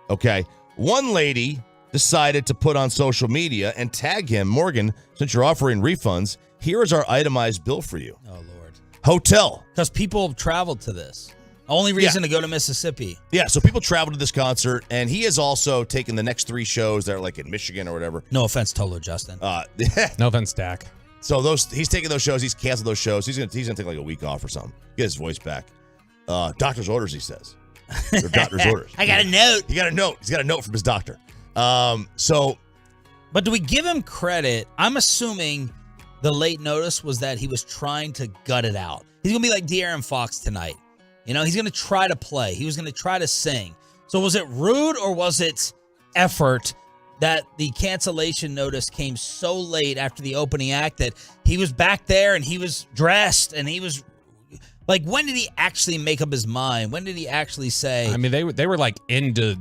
okay? One lady decided to put on social media and tag him, "Morgan, since you're offering refunds, here is our itemized bill for you." Oh, Lord. Hotel. Because people have traveled to this. Only reason to go to Mississippi. Yeah, so people traveled to this concert, and he has also taken the next 3 shows that are like in Michigan or whatever. No offense, Tolo Justin. No offense, Dak. So he's taking those shows. He's canceled those shows. He's gonna take like a week off or something. Get his voice back. Doctor's orders, he says. They're doctor's orders. I got a note. He got a note. He's got a note from his doctor. But do we give him credit? I'm assuming the late notice was that he was trying to gut it out. He's gonna be like De'Aaron Fox tonight. You know, he's gonna try to play. He was gonna try to sing. So was it rude or was it effort that the cancellation notice came so late after the opening act that he was back there and he was dressed and he was like, when did he actually make up his mind? When did he actually say? I mean, they were like into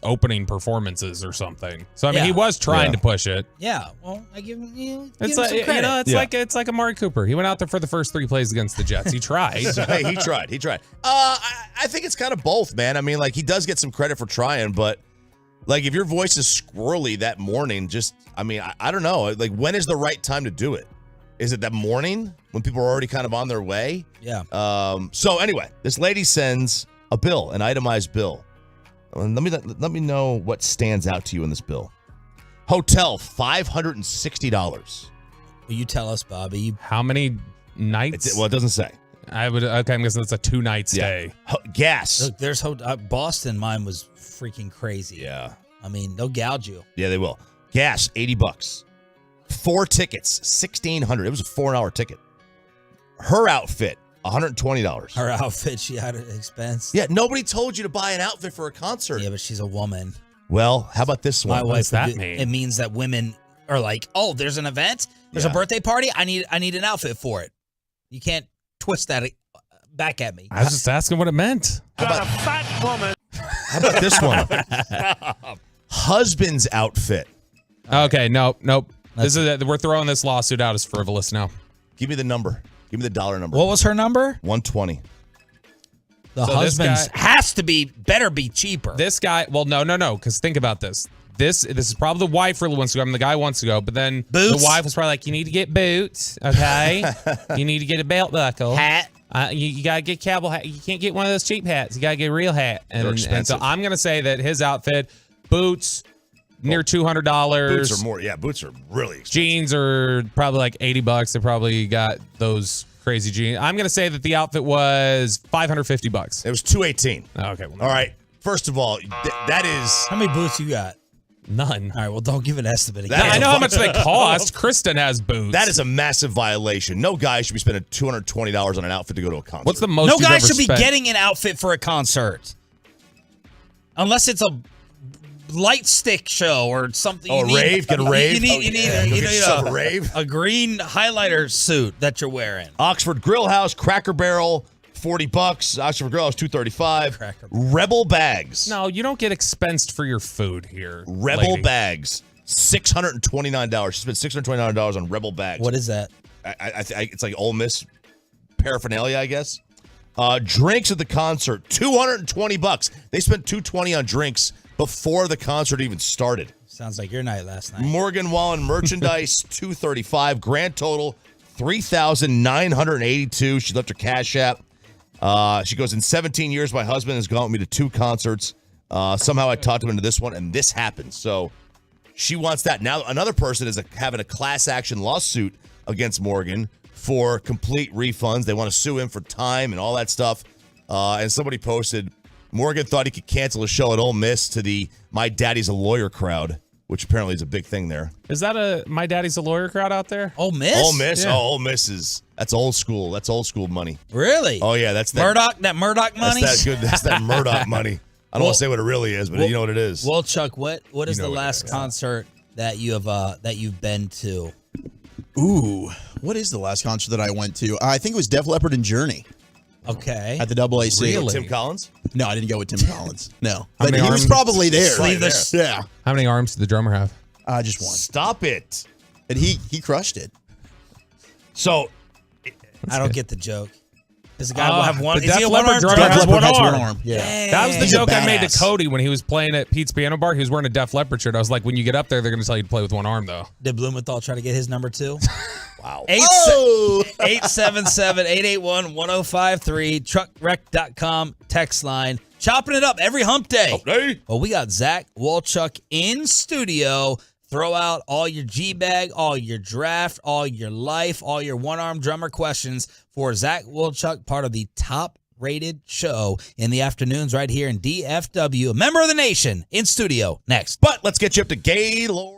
opening performances or something. So I mean, he was trying to push it. Yeah, well, I give him, It's give like him some credit. it's like Amari Cooper. He went out there for the first 3 plays against the Jets. He tried. He tried. I think it's kind of both, man. I mean, like, he does get some credit for trying, but like, if your voice is squirrely that morning, I don't know. Like, when is the right time to do it? Is it that morning when people are already kind of on their way? Yeah. So anyway, this lady sends a bill, an itemized bill. Let me know what stands out to you in this bill. Hotel, $560. Will you tell us, Bobby? How many nights? It doesn't say. I'm guessing it's a 2-night stay. Gas. Look, there's Boston. Mine was freaking crazy. Yeah. I mean, they'll gouge you. Yeah, they will. Gas, $80. 4 tickets, $1,600. It was a 4-hour ticket. Her outfit, $120. Her outfit, she had an expense. Yeah, nobody told you to buy an outfit for a concert. Yeah, but she's a woman. Well, how about this one? My wife, it means that women are like, oh, there's an event, there's a birthday party. I need an outfit for it. You can't twist that back at me. I was just asking what it meant. Got a fat woman. How about this one? Husband's outfit. Okay, nope. We're throwing this lawsuit out as frivolous now. Give me the number. Give me the dollar number. What was her number? 120. The husband's better be cheaper. This guy, well, no, because think about this. This is probably the wife really wants to go. I mean, the guy wants to go, but then boots? The wife was probably like, you need to get boots, okay? You need to get a belt buckle. Hat. You got to get cowboy hat. You can't get one of those cheap hats. You got to get a real hat. And so I'm going to say that his outfit, boots, near $200. Boots are more. Yeah, boots are really expensive. Jeans are probably like $80. They probably got those crazy jeans. I'm going to say that the outfit was $550. It was $218. Okay. Well, all right. First of all, that is... How many boots you got? None. All right, well, don't give an estimate again. I know how much they cost. Kristen has boots. That is a massive violation. No guy should be spending $220 on an outfit to go to a concert. What's the most No you've guy ever should be spent? getting an outfit for a concert. Unless it's a light stick show or something. Oh, rave? Get a rave? You need a rave? A green highlighter suit that you're wearing. Oxford Grill House, Cracker Barrel, $40. Oxford Grill House, $235. Rebel Bags. No, you don't get expensed for your food here. Rebel lady. Bags, $629. She spent $629 on Rebel Bags. What is that? It's like Ole Miss paraphernalia, I guess. Drinks at the concert, $220. They spent $220 on drinks before the concert even started. Sounds like your night last night. Morgan Wallen merchandise, $235. Grand total, $3,982. She left her Cash App. She goes, in 17 years, my husband has gone with me to 2 concerts. Somehow I talked him into this one, and this happened. So she wants that. Now another person is having a class action lawsuit against Morgan for complete refunds. They want to sue him for time and all that stuff. And somebody posted, Morgan thought he could cancel a show at Ole Miss to the My Daddy's a Lawyer crowd. which apparently is a big thing there. Is that a My Daddy's a Lawyer crowd out there? Ole Miss? Ole Miss? Yeah. Oh, Ole Miss is, that's old school. That's old school money. Really? Oh, yeah. That's that. Murdoch money? That's that Murdoch money. I don't want to say what it really is, but you know what it is. Well, Chuck, what is the what it last is. concert that you have that you've been to? Ooh, what is the last concert that I went to? I think it was Def Leppard and Journey. Okay. At the AAC. Really? Tim Collins? No, I didn't go with Tim Collins. No. How But many he was arms? probably there. Sleeveless. Yeah. How many arms did the drummer have? Just one. Stop it. And he crushed it. So, I don't get the joke. Does the guy will have one? The Is he Def a one arm Leppard drummer drummer? has one has arm. one arm. Yeah. That was the He's a joke I made to badass. Cody when he was playing at Pete's Piano Bar. He was wearing a Def Leppard shirt. I was like, when you get up there, they're going to tell you to play with one arm, though. Did Blumenthal try to get his number too? wow. 877-881-1053, truckwreck.com text line. Chopping it up every hump day. Well, we got Zach Wolchuk in studio. Throw out all your G-bag, all your draft, all your life, all your one-arm drummer questions for Zach Wolchuk, part of the top-rated show in the afternoons right here in DFW. A member of the nation in studio next. But let's get you up to Gaylord.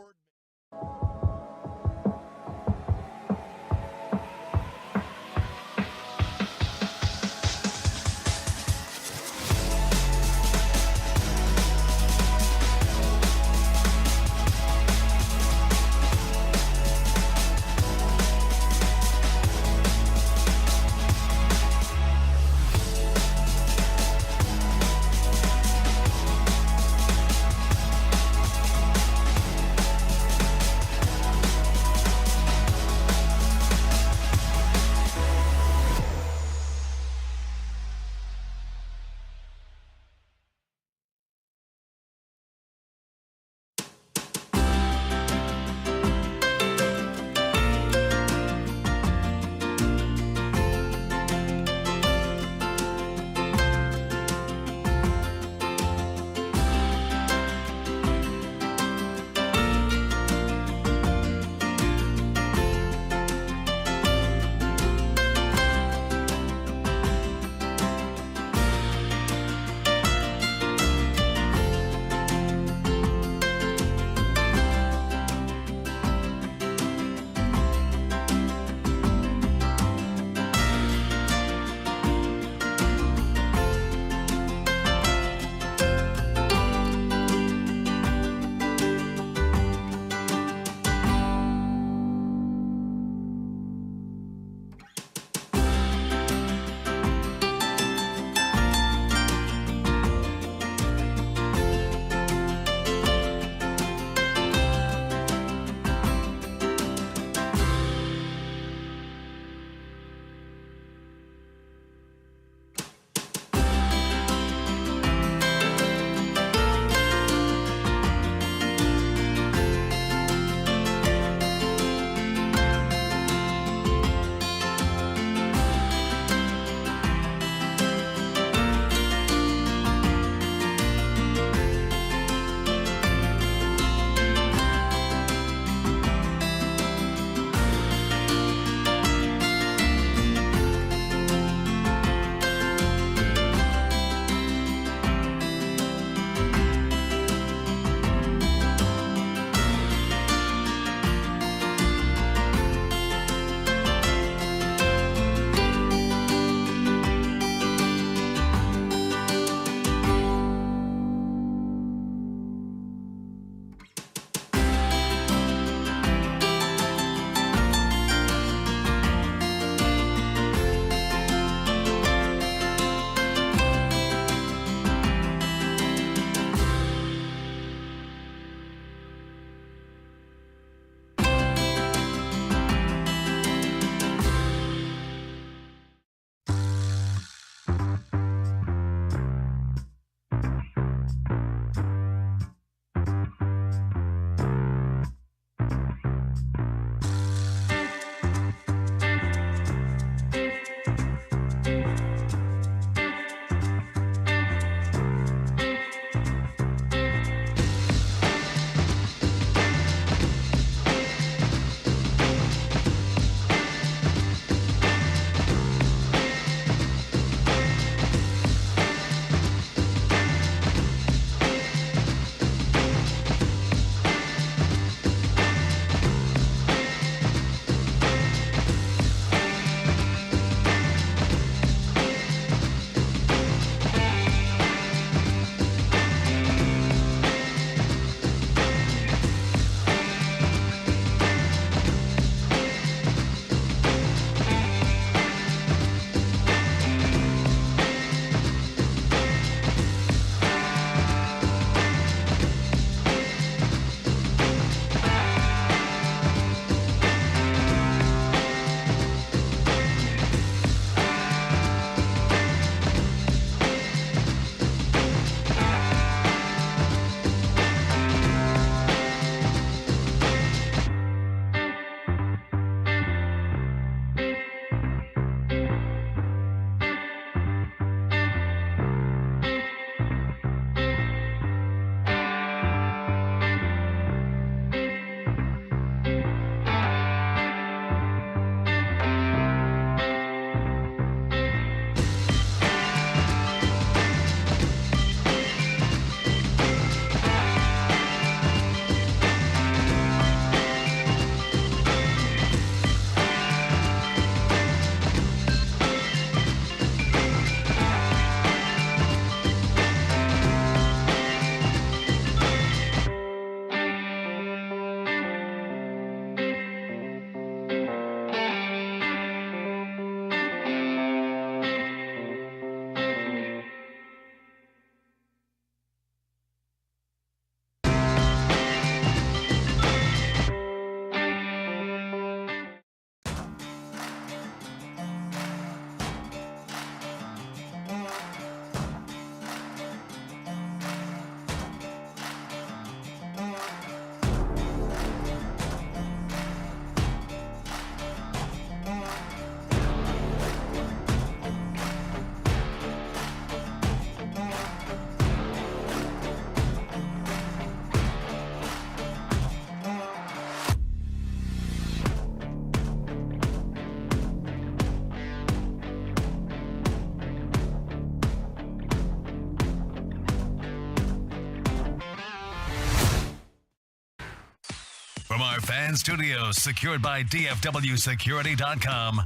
From our fan studios secured by DFWSecurity.com,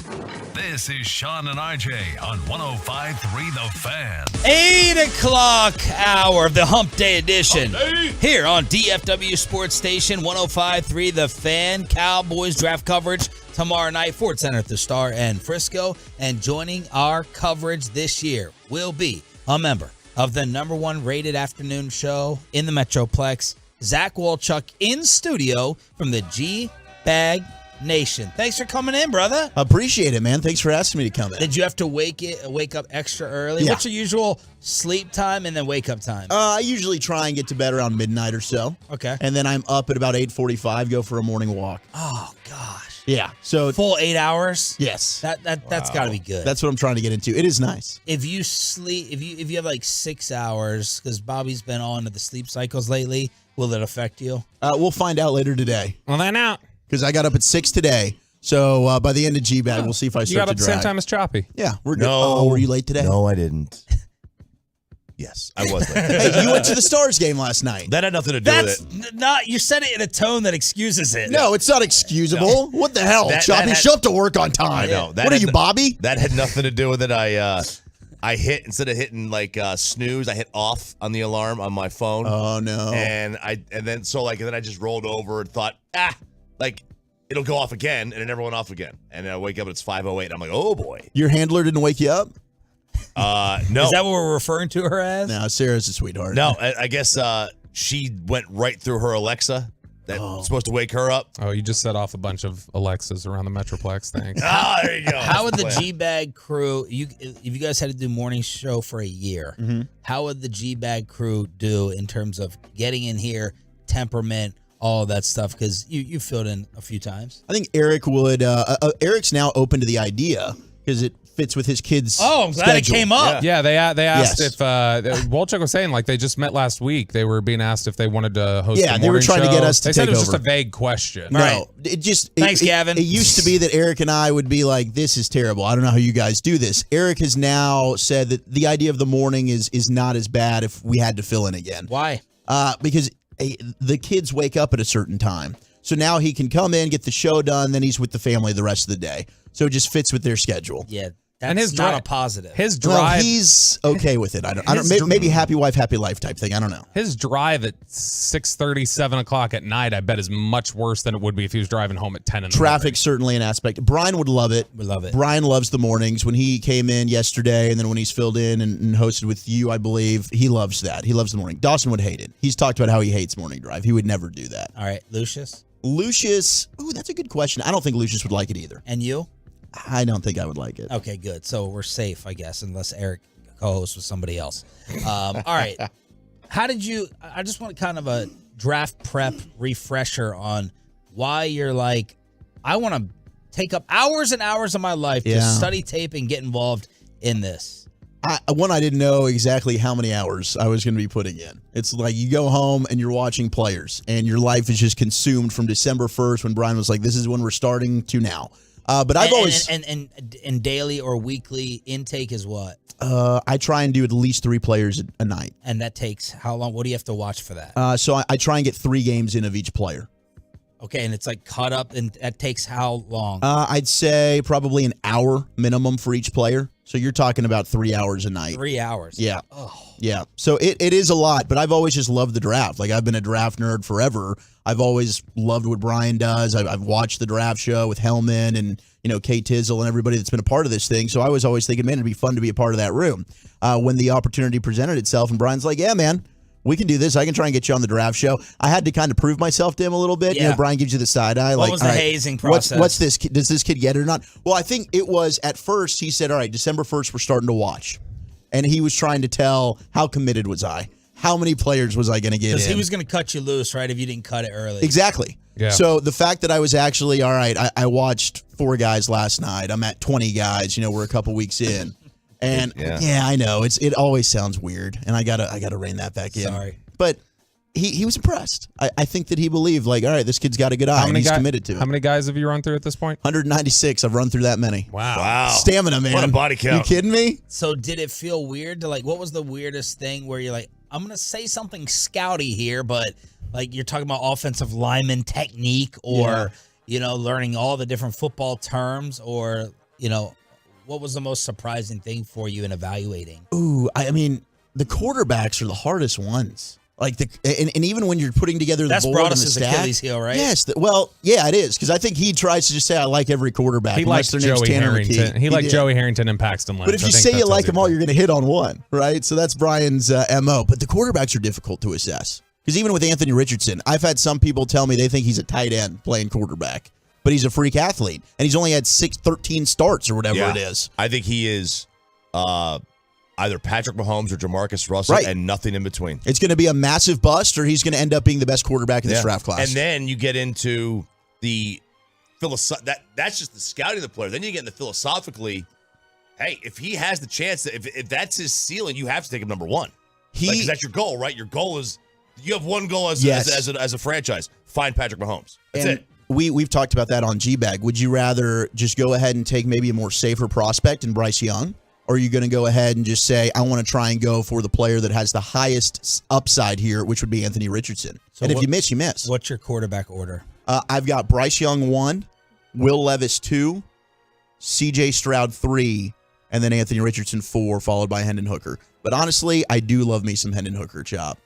this is Sean and RJ on 105.3 The Fan. 8 o'clock hour of the Hump Day edition. Here on DFW Sports Station 105.3 The Fan. Cowboys draft coverage tomorrow night, Ford Center at the Star and Frisco. And joining our coverage this year will be a member of the #1 rated afternoon show in the Metroplex, Zach Walchuk, in studio from the G-Bag Nation. Thanks for coming in, brother. Appreciate it, man. Thanks for asking me to come in. Did you have to wake up extra early? Yeah. What's your usual sleep time and then wake up time? I usually try and get to bed around midnight or so. Okay. And then I'm up at about 8:45, go for a morning walk. Oh, gosh. Yeah. So full 8 hours? Yes. That's got to be good. That's what I'm trying to get into. It is nice. If you sleep, if you have like 6 hours, because Bobby's been on to the sleep cycles lately, will it affect you? We'll find out later today. Well, then out. Because I got up at 6 today. So by the end of G-Bag, we'll see if I You start got to up the same drag. time as Choppy. Yeah, we're good. Oh, were you late today? No, I didn't. Yes, I was late. Hey, you went to the Stars game last night. That had nothing to do That's with it. not, you said it in a tone that excuses it. No, it's not excusable. What the hell? Choppy, show up to work on time. I know. What are you, Bobby? That had nothing to do with it. I hit, instead of hitting like snooze, I hit off on the alarm on my phone. Oh no. And then I just rolled over and thought, it'll go off again, and it never went off again. And I wake up and it's 5:08. I'm like, oh boy. Your handler didn't wake you up? No. Is that what we're referring to her as? No, Sarah's a sweetheart. No, I guess she went right through her Alexa. That's supposed to wake her up. Oh, you just set off a bunch of Alexas around the Metroplex. Thanks. There you go. How would the G-Bag crew, if you guys had to do morning show for a year, how would the G-Bag crew do in terms of getting in here, temperament, all of that stuff? Because you filled in a few times. I think Eric would. Eric's now open to the idea because it fits with his kids. Oh, I'm glad it came up. Yeah, they asked Yes. if Walchuk was saying, like, they just met last week. They were being asked if they wanted to host. Yeah, a they were morning trying to show. get us to They said take it was over. just a vague question. No, it just. Thanks, Gavin. It used to be that Eric and I would be like, "This is terrible. I don't know how you guys do this." Eric has now said that the idea of the morning is not as bad if we had to fill in again. Why? Because the kids wake up at a certain time. So now he can come in, get the show done, then he's with the family the rest of the day. So it just fits with their schedule. Yeah, that's And his not dri- a positive. His Well, drive. he's okay with it. I don't. Maybe happy wife, happy life type thing. I don't know. His drive at 6:30, 7 o'clock at night, I bet, is much worse than it would be if he was driving home at 10 in the morning. Traffic's certainly an aspect. Brian would love it. We love it. Brian loves the mornings. When he came in yesterday, and then when he's filled in and hosted with you, I believe, he loves that. He loves the morning. Dawson would hate it. He's talked about how he hates morning drive. He would never do that. All right, Lucius? Lucius, ooh, that's a good question. I don't think Lucius would like it either. And you? I don't think I would like it. Okay, good. So we're safe, I guess, unless Eric co-hosts with somebody else. All right. How did you, I just want kind of a draft prep refresher on why you're like, I want to take up hours and hours of my life to study tape and get involved in this. I didn't know exactly how many hours I was going to be putting in. It's like you go home and you're watching players, and your life is just consumed from December 1st when Brian was like, this is when we're starting, to now. But I've always... And daily or weekly intake is what? I try and do at least 3 players a night. And that takes how long? What do you have to watch for that? So I try and get 3 games in of each player. Okay, and it's like cut up, and that takes how long? I'd say probably an hour minimum for each player. So you're talking about 3 hours a night. 3 hours. Yeah. Oh. Yeah. So it is a lot, but I've always just loved the draft. Like, I've been a draft nerd forever. I've always loved what Brian does. I've watched the draft show with Hellman and, Kate Tizzle and everybody that's been a part of this thing. So I was always thinking, man, it'd be fun to be a part of that room. When the opportunity presented itself, and Brian's like, yeah, man, we can do this. I can try and get you on the draft show. I had to kind of prove myself to him a little bit. Yeah. Brian gives you the side eye. What like, was the all right, hazing process? What's this? Does this kid get it or not? Well, I think it was at first he said, all right, December 1st, we're starting to watch. And he was trying to tell how committed was I? How many players was I going to get in? Because he was going to cut you loose, right, if you didn't cut it early. Exactly. Yeah. So the fact that I was actually, all right, I watched 4 guys last night. I'm at 20 guys. We're a couple weeks in. And yeah, I know. It always sounds weird. And I gotta rein that back in. Sorry. But he was impressed. I think that he believed, like, all right, this kid's got a good eye, and he's committed to it. How many guys have you run through at this point? 196. I've run through that many. Wow. Stamina, man. What a body count. You kidding me? So did it feel weird to, like, what was the weirdest thing where you're like, I'm going to say something scouty here, but like you're talking about offensive lineman technique or, learning all the different football terms or, what was the most surprising thing for you in evaluating? Ooh, I mean, the quarterbacks are the hardest ones. Like and even when you're putting together the board and the Broadus' stack, Achilles heel, right? Yes, it is because I think he tries to just say I like every quarterback. He likes Joey Harrington. He liked Joey Harrington and Paxton Lynch. But if you say you like them all, you're going to hit on one, right? So that's Brian's MO. But the quarterbacks are difficult to assess because even with Anthony Richardson, I've had some people tell me they think he's a tight end playing quarterback, but he's a freak athlete and he's only had 13 starts or whatever it is. I think he is. Either Patrick Mahomes or Jamarcus Russell, and nothing in between. It's going to be a massive bust, or he's going to end up being the best quarterback in this draft class. And then you get into the that's just the scouting of the player. Then you get into philosophically, hey, if he has the chance, if that's his ceiling, you have to take him number one. Because that's your goal, right? Your goal is you have one goal as a franchise: find Patrick Mahomes. That's it. We've talked about that on G-Bag. Would you rather just go ahead and take maybe a more safer prospect in Bryce Young? Or are you going to go ahead and just say, I want to try and go for the player that has the highest upside here, which would be Anthony Richardson? So if you miss, you miss. What's your quarterback order? I've got Bryce Young 1, Will Levis 2, C.J. Stroud 3, and then Anthony Richardson 4, followed by Hendon Hooker. But honestly, I do love me some Hendon Hooker, Chop.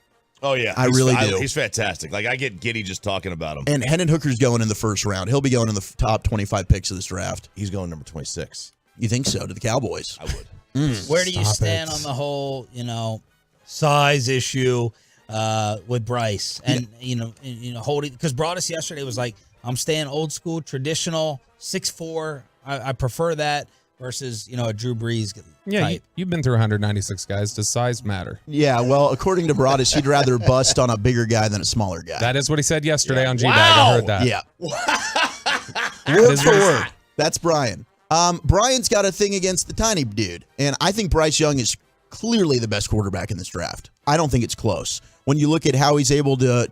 Oh, yeah. I really do. He's fantastic. Like, I get giddy just talking about him. And Hendon Hooker's going in the first round. He'll be going in the top 25 picks of this draft. He's going number 26. You think so, to the Cowboys? I would. Where do you stand on the whole, size issue with Bryce and holding? Because Broadus yesterday was like, I'm staying old school, traditional, 6'4". I prefer that versus a Drew Brees type. You've been through 196 guys. Does size matter? Yeah, well, according to Broadus, he'd rather bust on a bigger guy than a smaller guy. That is what he said yesterday on G-Bag. I heard that. Yeah. Word for word. That's Brian. Brian's got a thing against the tiny dude, and I think Bryce Young is clearly the best quarterback in this draft. I don't think it's close. When you look at how he's able to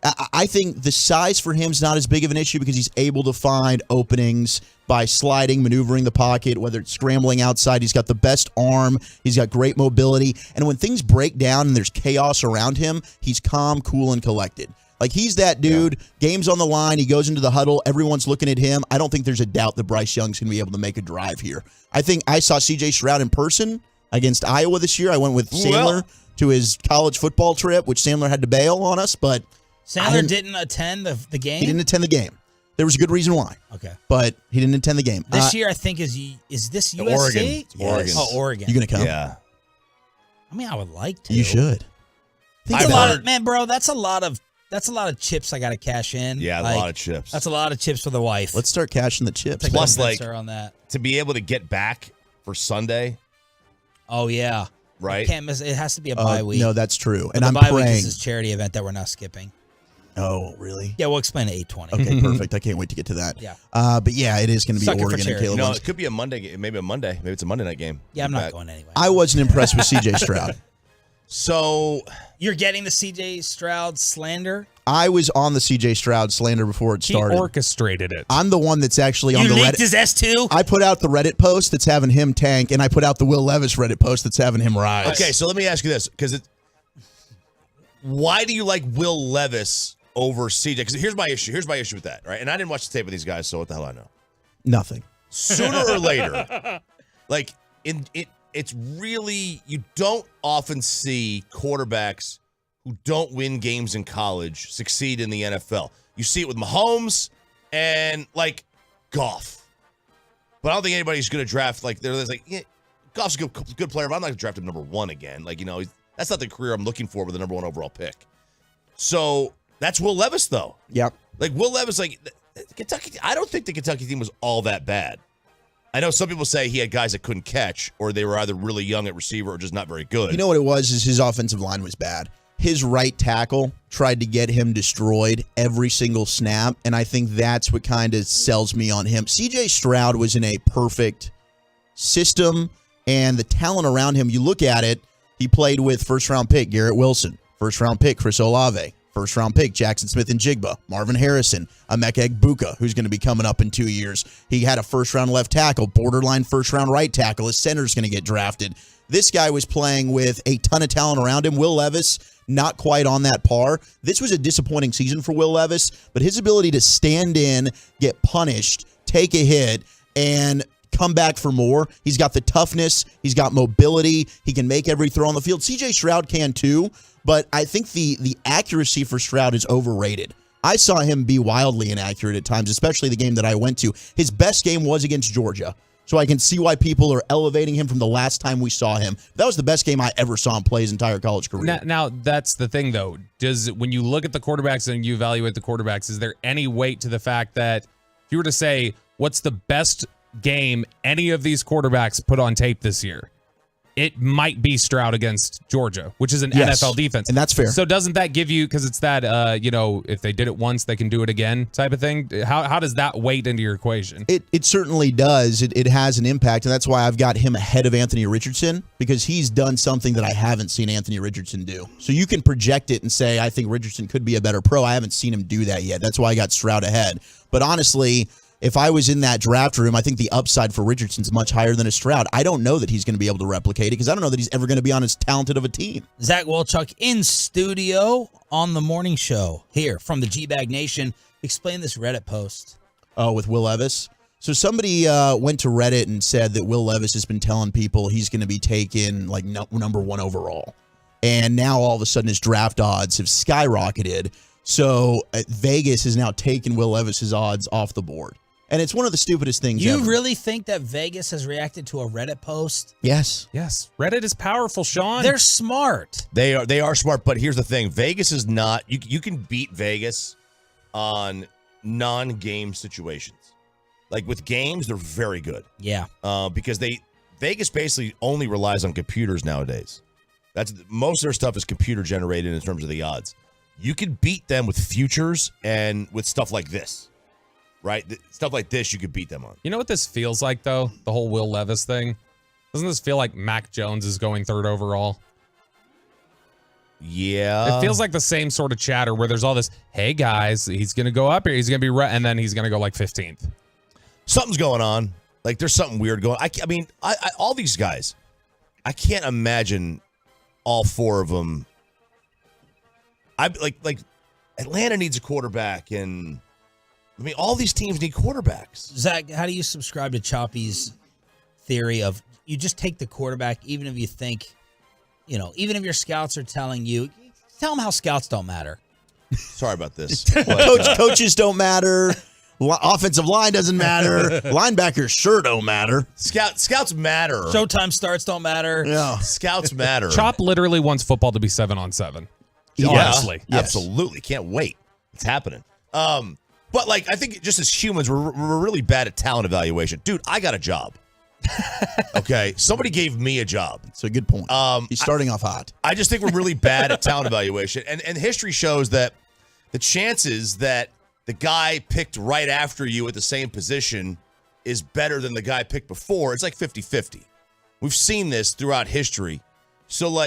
I think the size for him is not as big of an issue because he's able to find openings by sliding, maneuvering the pocket, whether it's scrambling outside. He's got the best arm. He's got great mobility. And when things break down and there's chaos around him, he's calm, cool, and collected. Like, he's that dude, game's on the line, he goes into the huddle, everyone's looking at him. I don't think there's a doubt that Bryce Young's going to be able to make a drive here. I think I saw C.J. Stroud in person against Iowa this year. I went with Sandler to his college football trip, which Sandler had to bail on us, but Sandler didn't attend the game? He didn't attend the game. There was a good reason why. Okay. But he didn't attend the game. This year, I think, is this USC? Oregon. Oregon. Oh, Oregon. You going to come? Yeah. I mean, I would like to. You should. That's a lot of, man, bro, that's a lot of chips I got to cash in. Yeah, a lot of chips. That's a lot of chips for the wife. Let's start cashing the chips. Plus, on that. To be able to get back for Sunday. Oh, yeah. Right? You can't miss it. It has to be a bye week. No, that's true. And I'm the bye praying. week is this charity event that we're not skipping. Oh, really? Yeah, we'll explain at 8:20. Okay, perfect. I can't wait to get to that. Yeah. But yeah, it is going to be Suck it for Oregon and charity. Caleb. It could be a Monday game. Maybe a Monday. Maybe it's a Monday night game. Yeah, I'm not going anyway. I wasn't impressed with C.J. Stroud. So you're getting the C.J. Stroud slander? I was on the C.J. Stroud slander before it started. He orchestrated it. I'm the one that's actually on the Reddit. His S2? I put out the Reddit post that's having him tank, and I put out the Will Levis Reddit post that's having him rise. Okay, so let me ask you this, because why do you like Will Levis over CJ? Because here's my issue. Here's my issue with that, right? And I didn't watch the tape with these guys, so what the hell I know? Nothing. Sooner or later, like it's really, you don't often see quarterbacks who don't win games in college succeed in the NFL. You see it with Mahomes and like Goff. But I don't think anybody's going to draft there's Goff's a good player, but I'm not going to draft him number one again. That's not the career I'm looking for with the number one overall pick. So that's Will Levis, though. Yep. Will Levis, Kentucky, I don't think the Kentucky team was all that bad. I know some people say he had guys that couldn't catch, or they were either really young at receiver or just not very good. You know what it was is his offensive line was bad. His right tackle tried to get him destroyed every single snap, and I think that's what kind of sells me on him. C.J. Stroud was in a perfect system, and the talent around him, you look at it, he played with first-round pick Garrett Wilson, first-round pick Chris Olave, first-round pick Jackson Smith-Njigba, Marvin Harrison, Emeka Egbuka, who's going to be coming up in 2 years. He had a first-round left tackle, borderline first-round right tackle. His center's going to get drafted. This guy was playing with a ton of talent around him. Will Levis not quite on that par. This was a disappointing season for Will Levis, but his ability to stand in, get punished, take a hit, and come back for more. He's got the toughness. He's got mobility. He can make every throw on the field. C.J. Stroud can too, but I think the accuracy for Stroud is overrated. I saw him be wildly inaccurate at times, especially the game that I went to. His best game was against Georgia, so I can see why people are elevating him from the last time we saw him. That was the best game I ever saw him play his entire college career. Now that's the thing, though. When you look at the quarterbacks and you evaluate the quarterbacks, is there any weight to the fact that if you were to say, what's the best game any of these quarterbacks put on tape this year, it might be Stroud against Georgia, which is an NFL defense. And that's fair. So doesn't that give you, because it's that, if they did it once, they can do it again type of thing? How does that weight into your equation? It certainly does. It has an impact, and that's why I've got him ahead of Anthony Richardson, because he's done something that I haven't seen Anthony Richardson do. So you can project it and say, I think Richardson could be a better pro. I haven't seen him do that yet. That's why I got Stroud ahead. But honestly, if I was in that draft room, I think the upside for Richardson's much higher than a Stroud. I don't know that he's going to be able to replicate it because I don't know that he's ever going to be on as talented of a team. Zach Wolchuk in studio on the morning show here from the G-Bag Nation. Explain this Reddit post. Oh, with Will Levis? So somebody went to Reddit and said that Will Levis has been telling people he's going to be taken like number 1 overall. And now all of a sudden his draft odds have skyrocketed. So Vegas has now taken Will Levis's odds off the board. And it's one of the stupidest things You ever. really think that Vegas has reacted to a Reddit post? Yes. Yes. Reddit is powerful, Sean. They're smart. They are smart, but here's the thing. Vegas is not you can beat Vegas on non-game situations. Like with games, they're very good. Yeah. Because Vegas basically only relies on computers nowadays. That's most of their stuff is computer generated in terms of the odds. You can beat them with futures and with stuff like this. Right? Stuff like this you could beat them on. You know what this feels like, though? The whole Will Levis thing? Doesn't this feel like Mac Jones is going 3rd overall? Yeah. It feels like the same sort of chatter where there's all this, hey, guys, he's going to go up here. He's going to be and then he's going to go like 15th. Something's going on. Like, there's something weird going on. I mean, all these guys, I can't imagine all 4 of them. Like Atlanta needs a quarterback, and I mean, all these teams need quarterbacks. Zach, how do you subscribe to Choppy's theory of you just take the quarterback, even if you think, even if your scouts are telling you, tell them how scouts don't matter. Sorry about this. Coaches don't matter. Offensive line doesn't matter. Linebackers sure don't matter. Scouts matter. Showtime starts don't matter. Yeah. Scouts matter. Chop literally wants football to be 7-on-7. Yeah, honestly. Yes. Absolutely. Can't wait. It's happening. But I think just as humans, we're really bad at talent evaluation. Dude, I got a job. Okay, somebody gave me a job. That's a good point. He's starting off hot. I just think we're really bad at talent evaluation, and history shows that the chances that the guy picked right after you at the same position is better than the guy picked before. It's like 50-50. We've seen this throughout history. So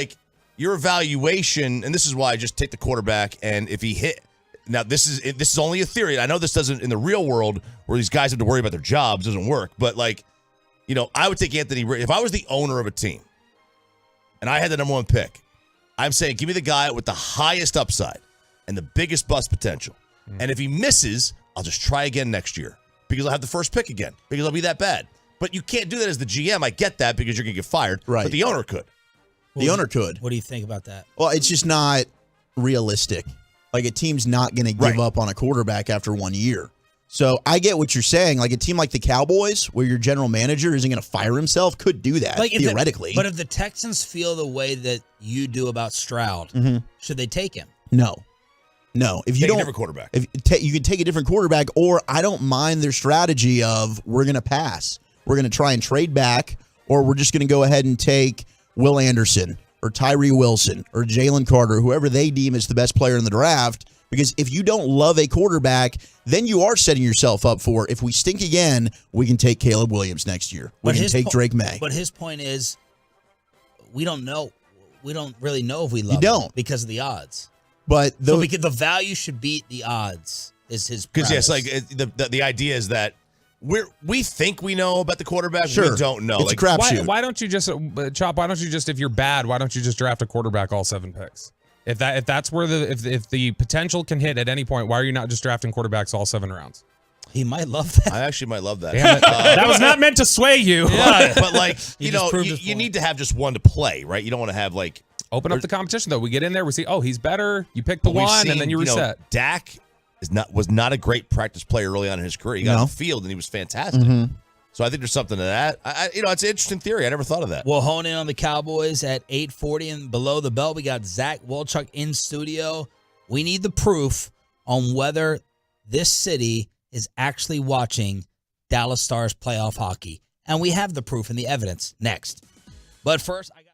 your evaluation, and this is why I just take the quarterback, and if he hit. Now, this is only a theory. I know this doesn't, in the real world, where these guys have to worry about their jobs, doesn't work. But, I would take Anthony. If I was the owner of a team and I had the number 1 pick, I'm saying, give me the guy with the highest upside and the biggest bust potential. And if he misses, I'll just try again next year because I'll have the first pick again because I'll be that bad. But you can't do that as the GM. I get that because you're going to get fired. Right. But the owner could. The owner could. What do you think about that? Well, it's just not realistic. Like, a team's not going to give up on a quarterback after 1 year. So I get what you're saying. Like, a team like the Cowboys, where your general manager isn't going to fire himself, could do that, theoretically. But if the Texans feel the way that you do about Stroud, should they take him? No. If you take don't, a different quarterback. You can take a different quarterback, or I don't mind their strategy of we're going to pass. We're going to try and trade back, or we're just going to go ahead and take Will Anderson or Tyree Wilson or Jalen Carter, whoever they deem as the best player in the draft. Because if you don't love a quarterback, then you are setting yourself up for, if we stink again, we can take Caleb Williams next year. We can take Drake May. But his point is, we don't know. We don't really know if we love him because of the odds. But because the value should beat the odds is his premise. Because the idea is that we think we know about the quarterback. Sure. We don't know. It's a crapshoot. Why don't you just, Chop, why don't you just, if you're bad, why don't you just draft a quarterback all 7 picks? If that's where if the potential can hit at any point, why are you not just drafting quarterbacks all 7 rounds? He might love that. I actually might love that. That was not meant to sway you. Yeah, but like, you need to have just one to play, right? You don't want to have like open up the competition though. We get in there, we see, oh, he's better. You pick the one, and then you reset. Dak was not a great practice player early on in his career. He got on the field and he was fantastic. So I think there's something to that. It's an interesting theory. I never thought of that. We'll hone in on the Cowboys at 8:40, and below the belt, we got Zach Wolchuk in studio. We need the proof on whether this city is actually watching Dallas Stars playoff hockey. And we have the proof and the evidence next. But first, I got...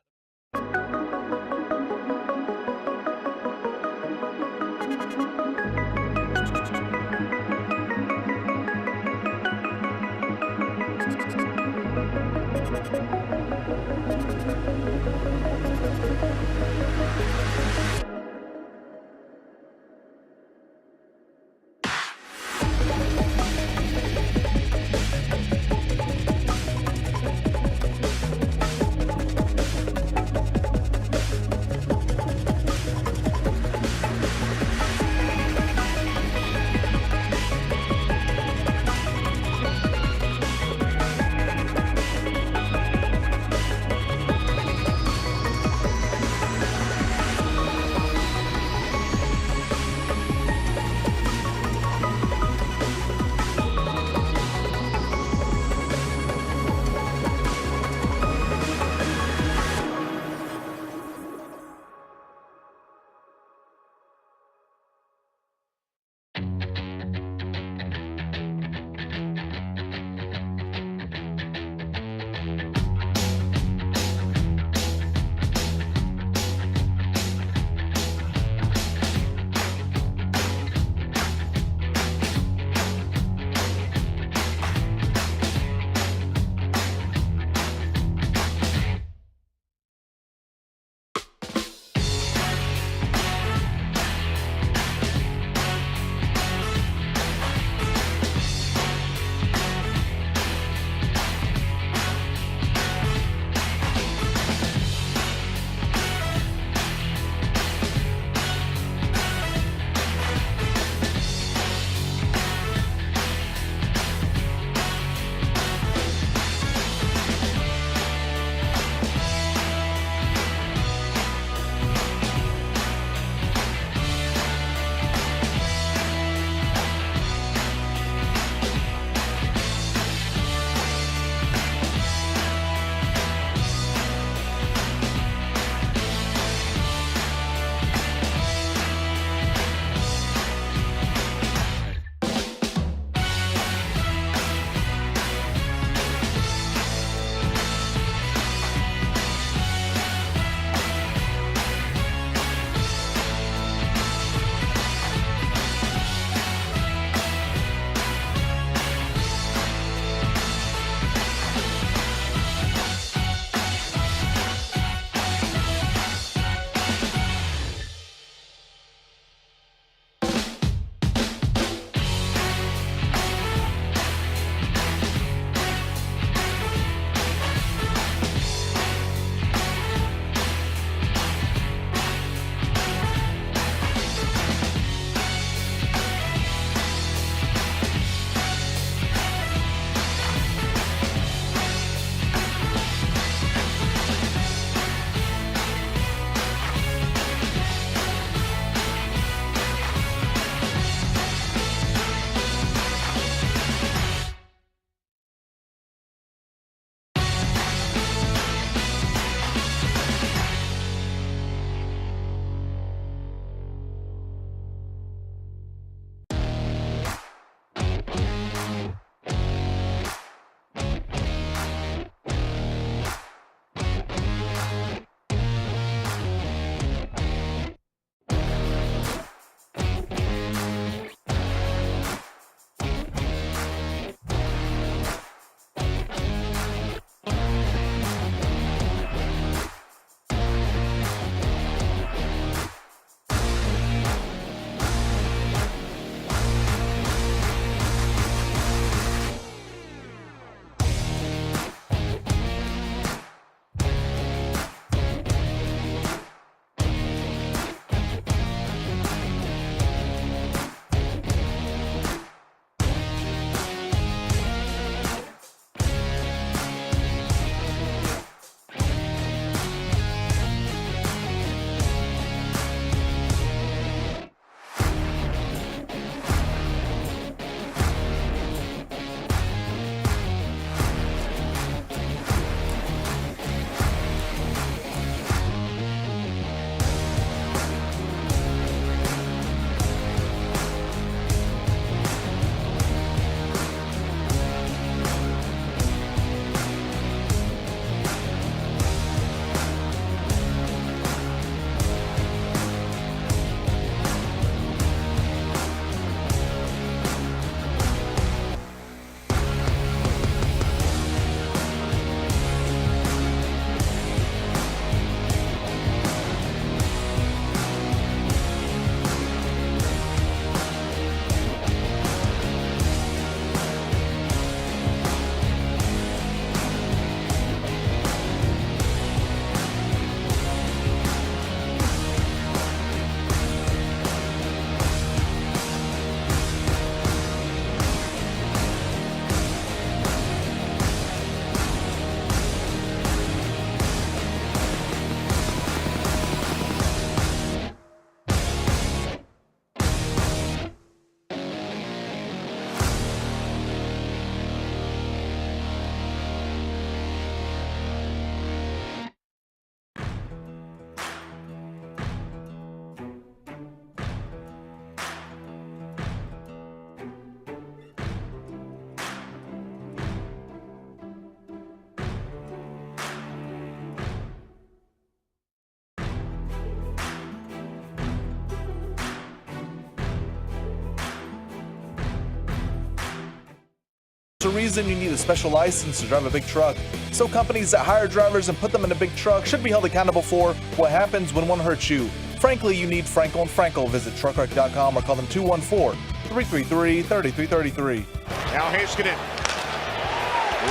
a reason you need a special license to drive a big truck. So companies that hire drivers and put them in a big truck should be held accountable for what happens when one hurts you. Frankly, you need Frankel & Frankel. Visit truckwreck.com or call them 214-333-3333. Now Haskinen.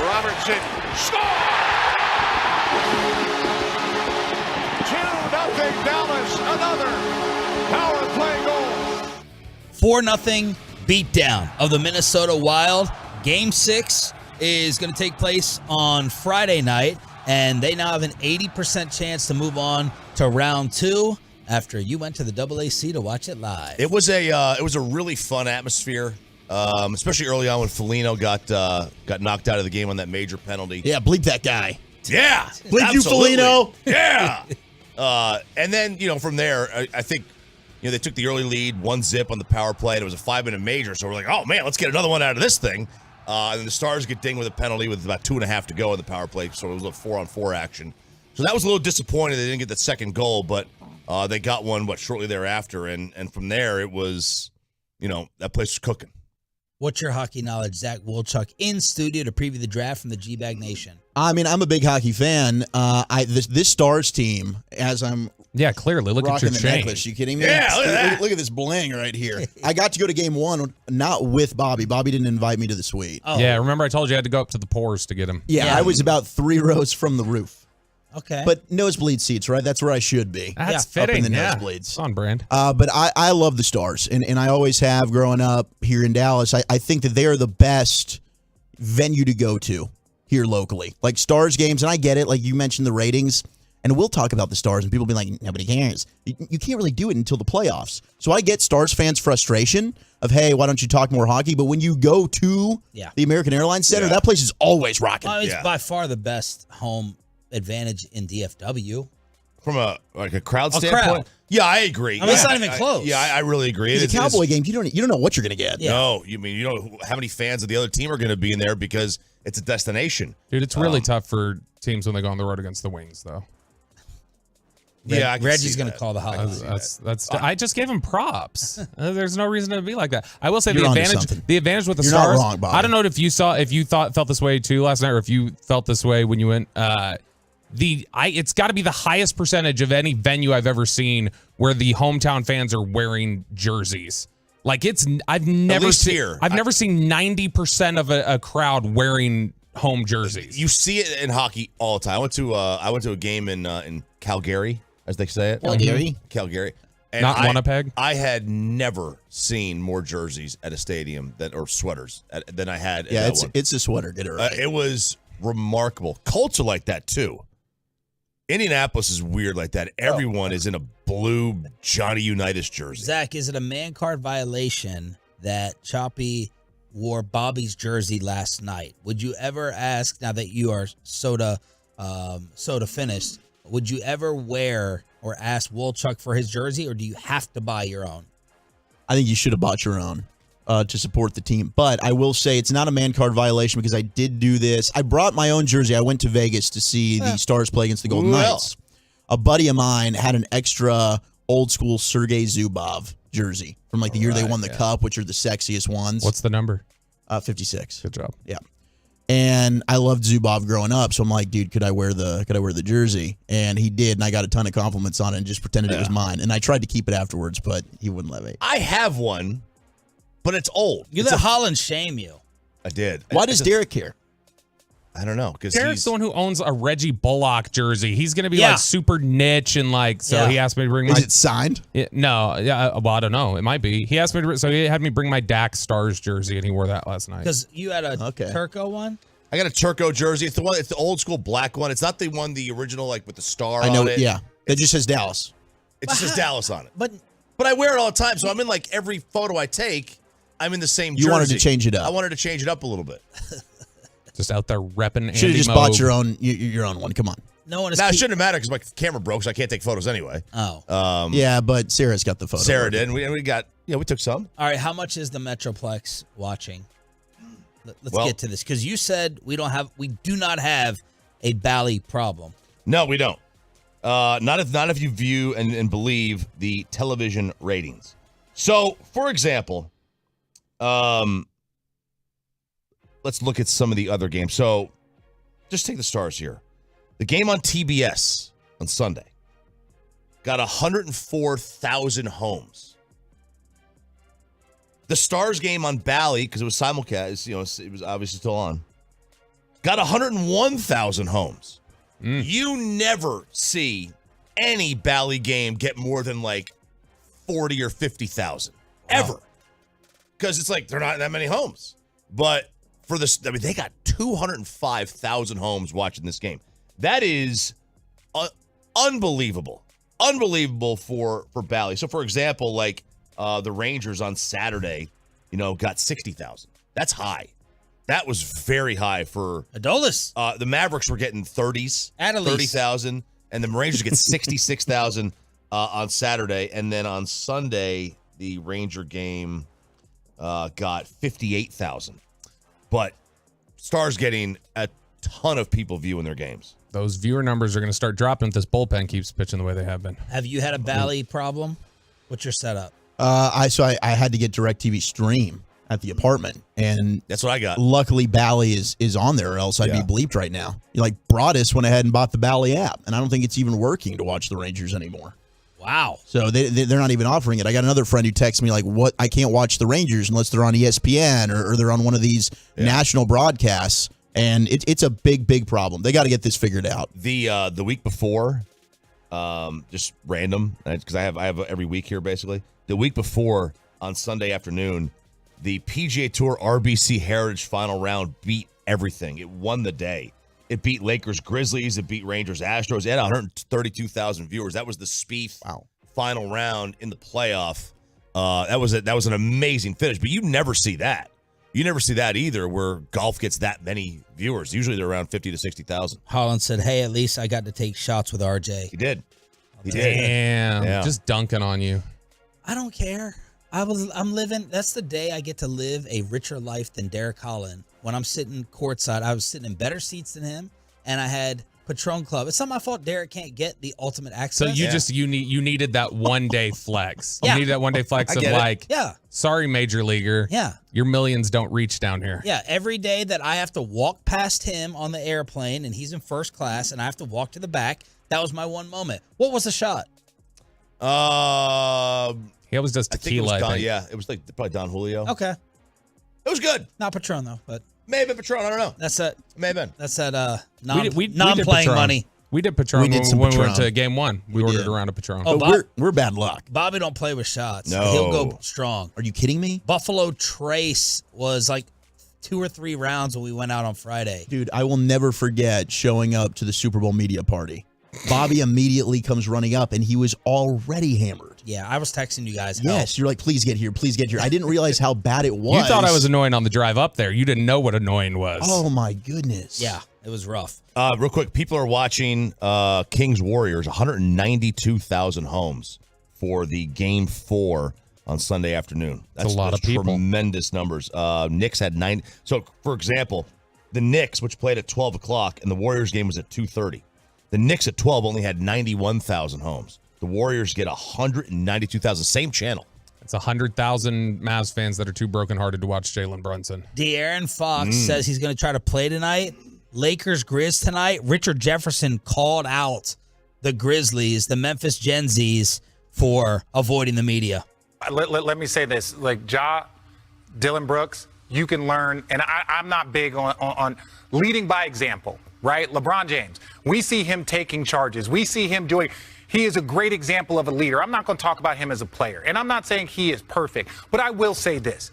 Robertson. Score! 2-0 Dallas. Another power play goal. 4-0 beatdown of the Minnesota Wild. Game 6 is going to take place on Friday night, and they now have an 80% chance to move on to round 2 after you went to the AAC to watch it live. It was a really fun atmosphere, especially early on when Foligno got knocked out of the game on that major penalty. Yeah, bleep that guy. Yeah, bleep you, Foligno. Yeah. And then from there, I think they took the early lead, 1-0 on the power play, and it was a 5-minute major. So we're like, oh man, let's get another one out of this thing. And then the Stars get dinged with a penalty with about 2.5 to go in the power play, so it was a 4-on-4 action. So that was a little disappointing. They didn't get that second goal, but they got one shortly thereafter, and from there it was, that place was cooking. What's your hockey knowledge? Zach Wolchuk in studio to preview the draft from the G-Bag Nation. I mean, I'm a big hockey fan. This Stars team, as I'm clearly look at your the chain. necklace. You kidding me? Yeah, look at that. Look at this bling right here. I got to go to game 1, not with Bobby. Bobby didn't invite me to the suite. Oh. Yeah, remember I told you I had to go up to the pores to get him. Yeah, I was about 3 rows from the roof. Okay. But nosebleed seats, right? That's where I should be. That's Up fitting. in the yeah. nosebleeds. On brand. But I love the Stars, and I always have growing up here in Dallas. I think that they are the best venue to go to here locally. Like Stars games, and I get it. Like you mentioned the ratings, and we'll talk about the Stars, and people be like, nobody cares. You can't really do it until the playoffs. So I get Stars fans' frustration of, hey, why don't you talk more hockey? But when you go to the American Airlines Center, that place is always rocking. It's by far the best home advantage in DFW. From a crowd standpoint? Yeah, I agree. I mean, it's not even close. I really agree. It's a Cowboy game. You don't know what you're going to get. No, you know how many fans of the other team are going to be in there because it's a destination. Dude, it's really tough for teams when they go on the road against the Wings, though. Reggie's going to call the hotline. I just gave him props. There's no reason to be like that. I will say You're the onto advantage something. with the You're Stars. not wrong, Bobby. I don't know if you felt this way too last night, or if you felt this way when you went. It's got to be the highest percentage of any venue I've ever seen where the hometown fans are wearing jerseys. Like I've never seen 90% of a crowd wearing home jerseys. You see it in hockey all the time. I went to a game in Calgary, as they say it. Calgary. And Not Winnipeg? I had never seen more jerseys at a stadium or sweaters than I had. Yeah, at that one. it's a sweater. Get it right. It was remarkable. Colts are like that too. Indianapolis is weird like that. Everyone is in a blue Johnny Unitas jersey. Zach, is it a man card violation that Choppy wore Bobby's jersey last night? Would you ever ask, now that you are soda finished, would you ever wear or ask Wolchuk for his jersey, or do you have to buy your own? I think you should have bought your own to support the team. But I will say it's not a man card violation because I did do this. I brought my own jersey. I went to Vegas to see the Stars play against the Golden Knights. A buddy of mine had an extra old school Sergei Zubov jersey from the year they won the Cup, which are the sexiest ones. What's the number? 56. Good job. Yeah. And I loved Zubov growing up, so I'm like, dude, could I wear the jersey? And he did, and I got a ton of compliments on it and just pretended it was mine. And I tried to keep it afterwards, but he wouldn't let me. I have one, but it's old. You let Holland shame you. I did. Why does Derek care? I don't know, because Derek's the one who owns a Reggie Bullock jersey. He's going to be super niche and he asked me to bring my... Is it signed? No. Well, I don't know. It might be. He asked me to... So he had me bring my Dax Stars jersey, and he wore that last night. Because you had a Turco one? I got a Turco jersey. It's the old school black one. It's not the original with the star I know, on it. yeah. That just says Dallas. It just says Dallas on it. But I wear it all the time, so I'm in every photo I take, I'm in the same jersey. You wanted to change it up. I wanted to change it up a little bit. Just out there repping. Should have just bought your own one. Come on. No one is. Now, it shouldn't have mattered because my camera broke, so I can't take photos anyway. Oh. Yeah, but Sarah's got the photo. Sarah did. And we got, we took some. All right. How much is the Metroplex watching? Let's get to this, because you said we do not have a Bally problem. No, we don't. Not if you view and believe the television ratings. So, for example, let's let's look at some of the other games. So just take the Stars here. The game on TBS on Sunday got 104,000 homes. The Stars game on Bally, because it was simulcast, it was obviously still on, got 101,000 homes. You never see any Bally game get more than like 40 or 50,000 ever, because it's like they're not that many homes. But for this, I mean, they got 205,000 homes watching this game. That is unbelievable for Bally. So, for example, like the Rangers on Saturday, got 60,000. That's high. That was very high for Adolis. The Mavericks were getting 30,000, and the Rangers get 66,000 on Saturday, and then on Sunday the Ranger game got 58,000. But Stars getting a ton of people viewing their games. Those viewer numbers are going to start dropping if this bullpen keeps pitching the way they have been. Have you had a Bally problem? What's your setup? I had to get DirecTV Stream at the apartment, and that's what I got. Luckily, Bally is on there, or else I'd be bleeped right now. Broadus went ahead and bought the Bally app, and I don't think it's even working to watch the Rangers anymore. Wow. So they're not even offering it. I got another friend who texts me what? I can't watch the Rangers unless they're on ESPN or they're on one of these national broadcasts. And it's a big problem. They got to get this figured out. The week before, just random, because I have every week here basically. The week before on Sunday afternoon, the PGA Tour RBC Heritage Final Round beat everything. It won the day. It beat Lakers Grizzlies. It beat Rangers Astros. It had 132,000 viewers. That was the Spieth final round in the playoff. That was an amazing finish. But you never see that. You never see that either, where golf gets that many viewers. Usually they're around 50 to 60,000. Holland said, "Hey, at least I got to take shots with RJ." He did. Damn, just dunking on you. I don't care. I'm living. That's the day I get to live a richer life than Derek Holland. When I'm sitting courtside, I was sitting in better seats than him, and I had Patron Club. It's not my fault Derek can't get the ultimate access. So you needed that one day flex. You needed that one day flex of sorry, major leaguer. Yeah. Your millions don't reach down here. Yeah, every day that I have to walk past him on the airplane and he's in first class and I have to walk to the back, that was my one moment. What was the shot? He always does tequila. I think. Yeah, it was like probably Don Julio. Okay. It was good. Not Patron though, but may have been Patron. I don't know. That's that. May have been. That's that. We Non-playing money. We did Patron when we went to game one. We ordered a round of Patron. Oh, we're bad luck. Bobby don't play with shots. No. He'll go strong. Are you kidding me? Buffalo Trace was like 2 or 3 rounds when we went out on Friday. Dude, I will never forget showing up to the Super Bowl media party. Bobby immediately comes running up, and he was already hammered. Yeah, I was texting you guys. Help. Yes, you're like, please get here, please get here. I didn't realize how bad it was. You thought I was annoying on the drive up there. You didn't know what annoying was. Oh, my goodness. Yeah, it was rough. Real quick, people are watching Kings Warriors, 192,000 homes for the Game 4 on Sunday afternoon. That's a lot of people. Tremendous numbers. Knicks had 9. So, for example, the Knicks, which played at 12 o'clock, and the Warriors game was at 2:30. The Knicks at 12 only had 91,000 homes. The Warriors get 192,000. Same channel. It's 100,000 Mavs fans that are too brokenhearted to watch Jalen Brunson. De'Aaron Fox says he's going to try to play tonight. Lakers Grizz tonight. Richard Jefferson called out the Grizzlies, the Memphis Gen Zs, for avoiding the media. Let me say this. Like Dylan Brooks, you can learn, and I'm not big on leading by example, right? LeBron James, we see him taking charges. We see him he is a great example of a leader. I'm not going to talk about him as a player, and I'm not saying he is perfect, but I will say this.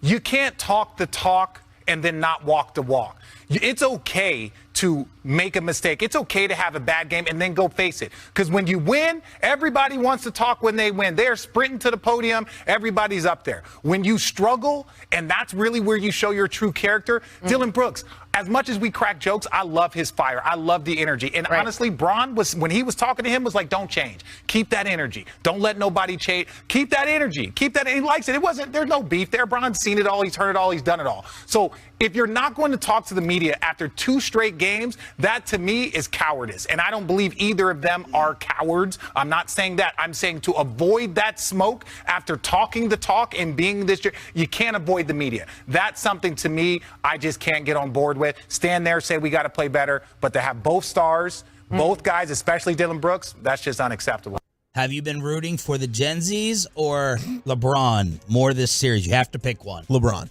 You can't talk the talk and then not walk the walk. It's okay to make a mistake. It's okay to have a bad game and then go face it. Because when you win, everybody wants to talk when they win. They're sprinting to the podium. Everybody's up there. When you struggle, and that's really where you show your true character, Dylan Brooks, as much as we crack jokes, I love his fire. I love the energy. And honestly, Bron, when he was talking to him, was like, don't change. Keep that energy. Don't let nobody change. Keep that energy. Keep that. And he likes it. There's no beef there. Bron's seen it all. He's heard it all. He's done it all. So If you're not going to talk to the media after 2 straight games, that to me is cowardice. And I don't believe either of them are cowards. I'm not saying that. I'm saying to avoid that smoke after talking the talk and being this, you can't avoid the media. That's something to me I just can't get on board with. Stand there, say we got to play better, but to have both stars, both guys, especially Dylan Brooks, that's just unacceptable. Have you been rooting for the Gen Zs or LeBron more this series? You have to pick one. LeBron.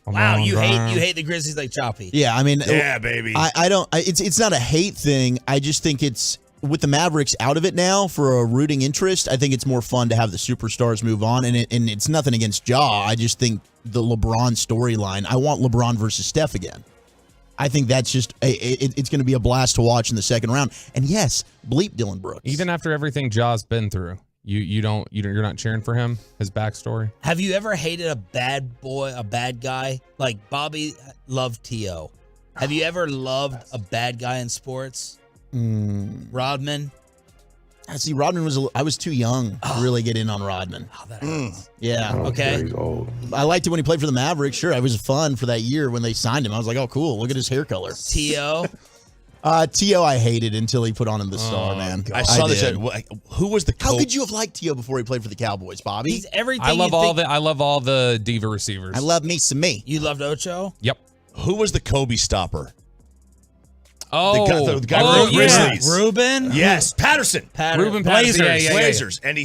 Wow, you hate the Grizzlies like Choppy. Yeah, I mean, yeah, baby. I don't. It's not a hate thing. I just think it's with the Mavericks out of it now for a rooting interest. I think it's more fun to have the superstars move on, and it's nothing against Ja. I just think the LeBron storyline. I want LeBron versus Steph again. I think that's just it's going to be a blast to watch in the second round. And yes, bleep Dylan Brooks. Even after everything Ja's been through. You're not cheering for him, his backstory? Have you ever hated a bad boy, a bad guy? Like Bobby loved T.O. Have you ever loved a bad guy in sports? Rodman? See, Rodman I was too young to really get in on Rodman. Oh, that hurts. Yeah. Okay. I liked it when he played for the Mavericks. Sure, it was fun for that year when they signed him. I was like, oh, cool. Look at his hair color. T.O.? T.O. I hated until he put on him the star, man. God. I saw this. Who was the coach? How could you have liked T.O. before he played for the Cowboys, Bobby? He's everything. I love all the diva receivers. I love me some me. You loved Ocho? Yep. Who was the Kobe stopper? Oh, the guy from the Grizzlies. Ruben? Yes, Patterson. Ruben Blazers. Patterson. Yeah. Blazers. And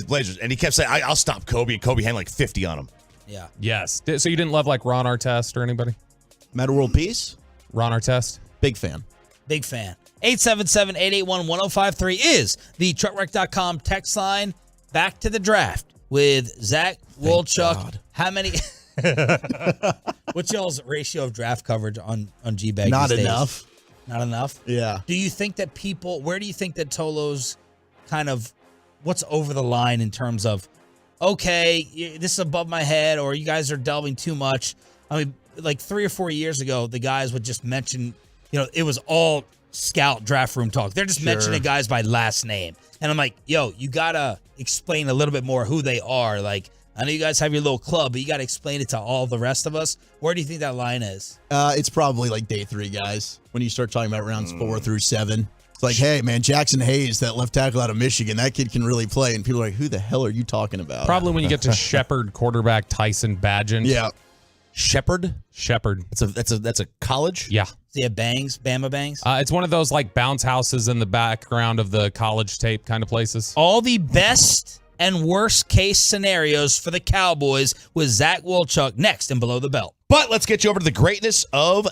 Blazers. And he kept saying, I'll stop Kobe. And Kobe had like 50 on him. Yeah. Yes. So you didn't love like Ron Artest or anybody? Meta World Peace? Ron Artest? Big fan. Big fan. 877-881-1053 is the truckwreck.com text line. Back to the draft with Zach Wolchuk. How many? What's y'all's ratio of draft coverage on G-Bag? Not enough. Not enough? Yeah. Do you think that where do you think that Tolo's kind of, what's over the line in terms of, okay, this is above my head, or you guys are delving too much? I mean, like 3 or 4 years ago, the guys would just mention, it was all scout draft room talk. They're just mentioning guys by last name. And I'm like, yo, you got to explain a little bit more who they are. Like, I know you guys have your little club, but you got to explain it to all the rest of us. Where do you think that line is? It's probably like day 3, guys. When you start talking about rounds 4 through 7. It's like, hey, man, Jackson Hayes, that left tackle out of Michigan, that kid can really play. And people are like, who the hell are you talking about? Probably when you get to Shepherd quarterback Tyson Bagent. Yeah. Shepherd. That's a college. Yeah. Do you have bangs, Bama bangs? It's one of those like bounce houses in the background of the college tape kind of places. All the best and worst case scenarios for the Cowboys with Zach Wolchuk next and Below the Belt. But let's get you over to the greatness of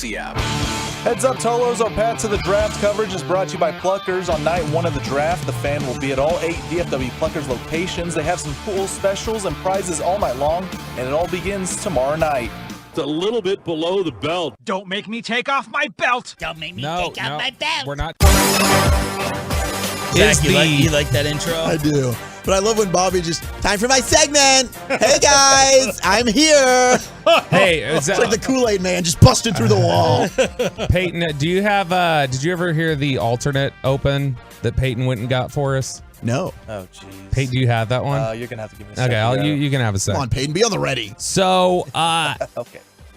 Odyssey app. Heads up, Tolos. Our path to the draft coverage is brought to you by Pluckers. On night 1 of the draft, the fan will be at all 8 DFW Pluckers locations. They have some cool specials and prizes all night long, and it all begins tomorrow night. It's a little bit below the belt. Don't make me take off my belt. Don't make me take off my belt. We're not. Zach, you like that intro? I do. But I love when Bobby just, time for my segment. Hey, guys, I'm here. Hey, it's like the Kool-Aid man just busted through the wall. Peyton, do you have, did you ever hear the alternate open that Peyton went and got for us? No. Oh, jeez. Peyton, do you have that one? You're going to have to give me a second. Okay, you can have a second. Come on, Peyton, be on the ready. So, Okay. I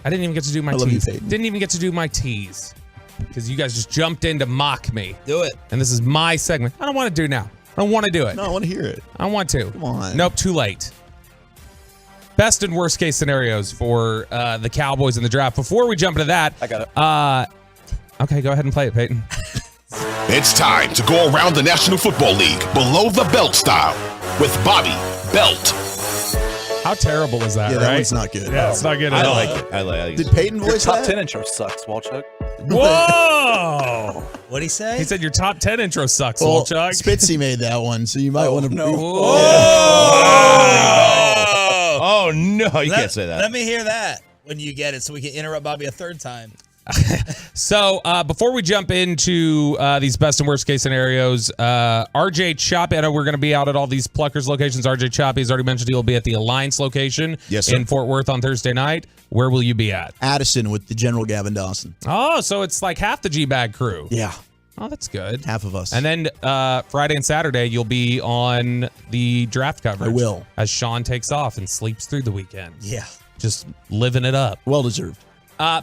didn't even get to do my I love you, tease. Peyton. Didn't even get to do my tease because you guys just jumped in to mock me. Do it. And this is my segment. I don't want to do it now. I don't want to do it. No, I want to hear it. I want to. Come on. Nope, too late. Best and worst case scenarios for the Cowboys in the draft. Before we jump into that, I got it. Okay, go ahead and play it, Peyton. It's time to go around the National Football League below the belt style with Bobby Belt. How terrible is that? Yeah, right? that one's not good. Yeah, it's not good at all. I like it. Did Peyton Your voice top that? 10 intro sucks, Walchuk. Whoa! What'd he say? He said your top 10 intro sucks, Well, Walchuk. Spitzy made that one, so you might want to. Oh, no, you can't say that. Let me hear that when you get it so we can interrupt Bobby a third time. So before we jump into these best and worst case scenarios, RJ Choppy, I know we're going to be out at all these Pluckers locations. RJ Choppy has already mentioned he'll be at the Alliance location in Fort Worth on Thursday night. Where will you be at? Addison with the General Gavin Dawson. Oh, so it's like half the G-Bag crew. Yeah. Oh, that's good. Half of us. And then Friday and Saturday, you'll be on the draft coverage. I will. As Sean takes off and sleeps through the weekend. Yeah. Just living it up. Well deserved.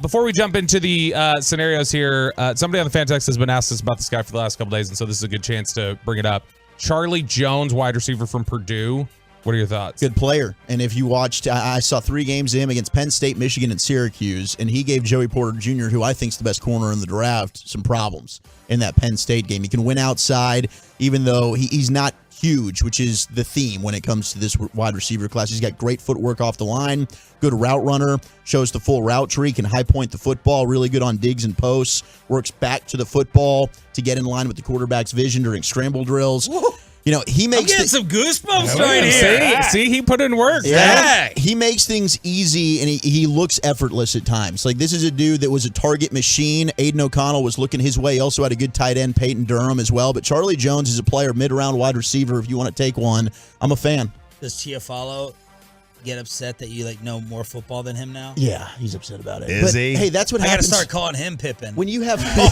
Before we jump into the scenarios here, somebody on the fan text has been asking us about this guy for the last couple days, and so this is a good chance to bring it up. Charlie Jones, wide receiver from Purdue. What are your thoughts? Good player. And if you watched, I saw 3 games of him against Penn State, Michigan, and Syracuse, and he gave Joey Porter Jr., who I think is the best corner in the draft, some problems in that Penn State game. He can win outside, even though he's not huge, which is the theme when it comes to this wide receiver class. He's got great footwork off the line, good route runner, shows the full route tree, can high point the football, really good on digs and posts, works back to the football to get in line with the quarterback's vision during scramble drills. Woo. You know, he makes I'm getting some goosebumps right here. See, he put in work. Yeah, he makes things easy, and he looks effortless at times. Like, this is a dude that was a target machine. Aiden O'Connell was looking his way. He also had a good tight end, Peyton Durham, as well. But Charlie Jones is a player, mid-round wide receiver. If you want to take one, I'm a fan. Does Chiafalo get upset that you know more football than him now? Yeah, he's upset about it. Is he? Hey, that's what I happens. gotta start calling him Pippin. When you have I'll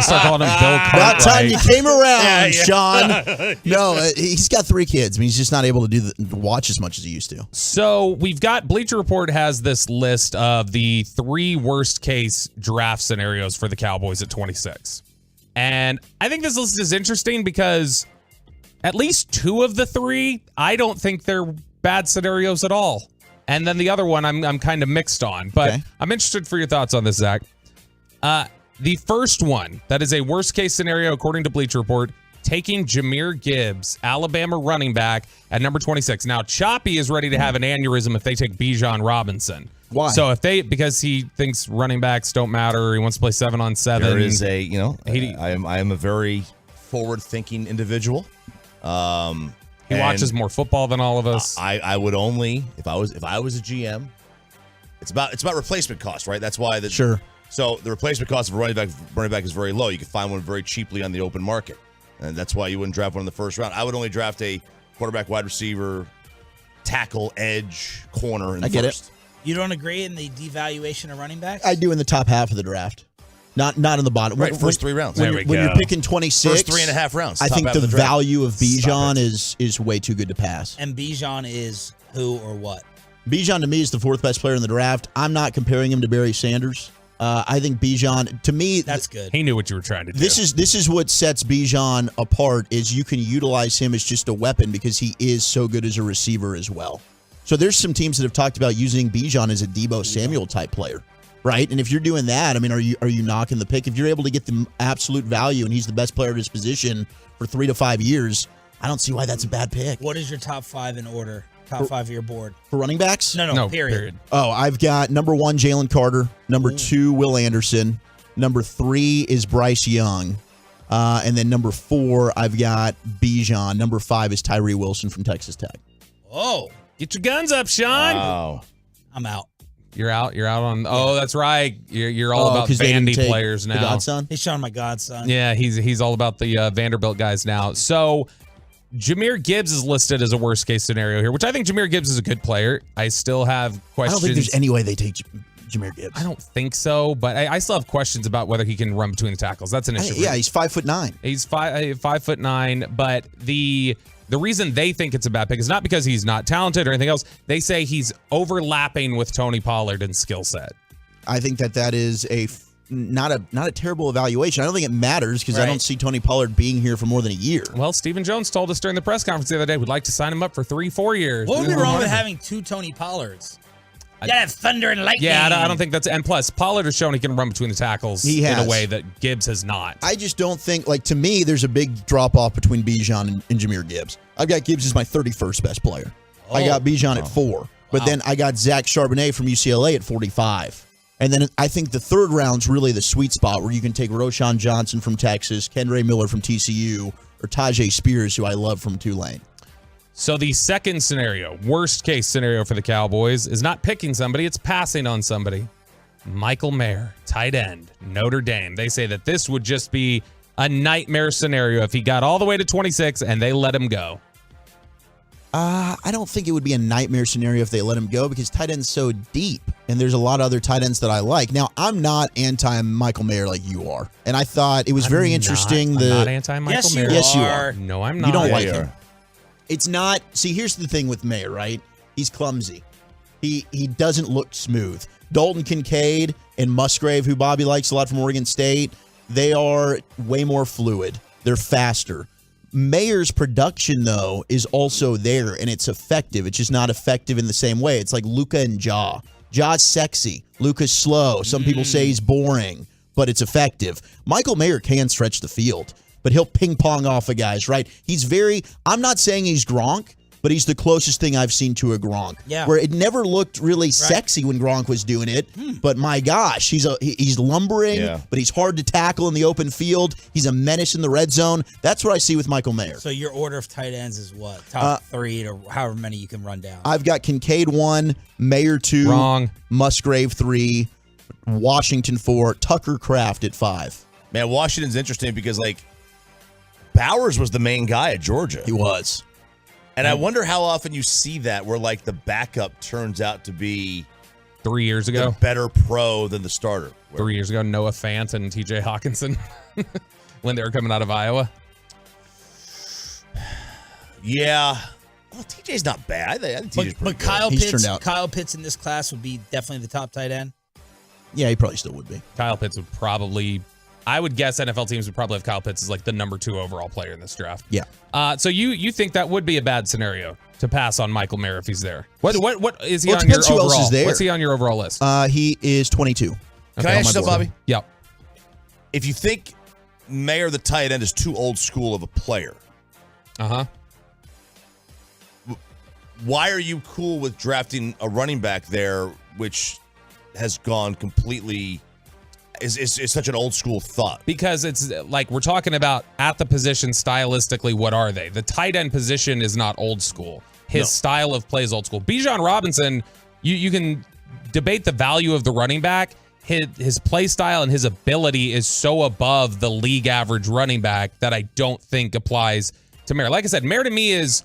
start calling him Bill about time you came around, Yeah. Sean. No, he's got 3 kids. I mean, he's just not able to watch as much as he used to. So we've got Bleacher Report has this list of the 3 worst case draft scenarios for the Cowboys at 26. And I think this list is interesting because at least 2 of the 3, I don't think they're bad scenarios at all. And then the other one I'm kind of mixed on. But Okay. I'm interested for your thoughts on this, Zach. The first one, that is a worst case scenario according to Bleacher Report, taking Jahmyr Gibbs, Alabama running back, at number 26. Now, Choppy is ready to have an aneurysm if they take Bijan Robinson. Why? So because he thinks running backs don't matter, he wants to play 7-on-7. There is I am a very forward-thinking individual. He watches more football than all of us. I would only if I was a GM. It's about replacement cost, right? That's why Sure. So the replacement cost of a running back is very low. You can find one very cheaply on the open market, and that's why you wouldn't draft one in the first round. I would only draft a quarterback, wide receiver, tackle, edge, corner in the I get first. it. You don't agree in the devaluation of running backs? I do in the top half of the draft. Not in the bottom. Right, first 3 rounds. When you're picking 26, First 3.5 rounds. I top think half the of the draft. value of Bijan is way too good to pass. And Bijan is who or what? Bijan to me is the 4th best player in the draft. I'm not comparing him to Barry Sanders. I think Bijan, to me, that's good. He knew what you were trying to do. This is what sets Bijan apart is you can utilize him as just a weapon because he is so good as a receiver as well. So there's some teams that have talked about using Bijan as a Deebo Samuel type player, right? And if you're doing that, I mean, are you knocking the pick? If you're able to get the absolute value and he's the best player at his position for 3 to 5 years, I don't see why that's a bad pick. What is your top 5 in order? top 5 of your board? For running backs? No, period. Oh, I've got number 1, Jalen Carter. Number 2, Will Anderson. Number 3 is Bryce Young. And then number 4, I've got Bijan. Number 5 is Tyree Wilson from Texas Tech. Oh. Get your guns up, Sean. Wow. I'm out. You're out. You're out on. Oh, that's right. You're all about Vandy players now. The godson? He's showing my godson. Yeah, he's all about the Vanderbilt guys now. So Jahmyr Gibbs is listed as a worst case scenario here, which I think Jahmyr Gibbs is a good player. I still have questions. I don't think there's any way they take Jahmyr Gibbs. I don't think so, but I still have questions about whether he can run between the tackles. That's an issue. Yeah, he's 5'9". He's 5'9", but the reason they think it's a bad pick is not because he's not talented or anything else. They say he's overlapping with Tony Pollard in skill set. I think that is not a terrible evaluation. I don't think it matters because I don't see Tony Pollard being here for more than a year. Well, Stephen Jones told us during the press conference the other day we'd like to sign him up for 3-4 years. What would be wrong with having 2 Tony Pollards? You gotta have thunder and lightning. Yeah, I don't think that's... And plus, Pollard has shown he can run between the tackles in a way that Gibbs has not. I just don't think... to me, there's a big drop-off between Bijan and Jahmyr Gibbs. I've got Gibbs as my 31st best player. I got Bijan at 4. But then I got Zach Charbonnet from UCLA at 45. And then I think the third round's really the sweet spot where you can take Roshan Johnson from Texas, Kendra Miller from TCU, or Tajay Spears, who I love from Tulane. So the second scenario, worst case scenario for the Cowboys, is not picking somebody, it's passing on somebody. Michael Mayer, tight end, Notre Dame. They say that this would just be a nightmare scenario if he got all the way to 26 and they let him go. I don't think it would be a nightmare scenario if they let him go because tight end's so deep, and there's a lot of other tight ends that I like. Now, I'm not anti-Michael Mayer like you are, and I thought it was very interesting. I'm not anti-Michael Mayer. Yes, you are. No, I'm not. You don't like him. It's not. See, here's the thing with Mayer, right? He's clumsy. He doesn't look smooth. Dalton Kincaid and Musgrave, who Bobby likes a lot from Oregon State, they are way more fluid. They're faster. Mayer's production, though, is also there, and it's effective. It's just not effective in the same way. It's like Luka and Ja. Ja's sexy. Luka's slow. Some people say he's boring, but it's effective. Michael Mayer can stretch the field, but he'll ping-pong off of guys, right? I'm not saying he's Gronk, but he's the closest thing I've seen to a Gronk. Yeah. Where it never looked really sexy when Gronk was doing it, but my gosh, he's lumbering, but he's hard to tackle in the open field. He's a menace in the red zone. That's what I see with Michael Mayer. So your order of tight ends is what? Top 3 or however many you can run down. I've got Kincaid 1, Mayer 2, Wrong. Musgrave 3, Washington 4, Tucker Kraft at 5. Man, Washington's interesting because, Bowers was the main guy at Georgia. He was. And I wonder how often you see that where, the backup turns out to be 3 years ago, a better pro than the starter. 3 years ago, Noah Fant and TJ Hawkinson when they were coming out of Iowa. Yeah. Well, TJ's not bad. I think TJ's but Kyle Pitts in this class would be definitely the top tight end. Yeah, he probably still would be. Kyle Pitts would probably... I would guess NFL teams would probably have Kyle Pitts as the number 2 overall player in this draft. Yeah. So you think that would be a bad scenario to pass on Michael Mayer if he's there? What is he Well, it on your depends who else overall? is there. What's he on your overall list? He is 22. Can I ask you something, Bobby? Yep. If you think Mayer, the tight end, is too old school of a player, why are you cool with drafting a running back there, which has gone completely... Is such an old school thought? Because it's we're talking about at the position stylistically, what are they? The tight end position is not old school. His style of play is old school. Bijan Robinson, you can debate the value of the running back. His play style and his ability is so above the league average running back that I don't think applies to Mayer. Like I said, Mayer to me is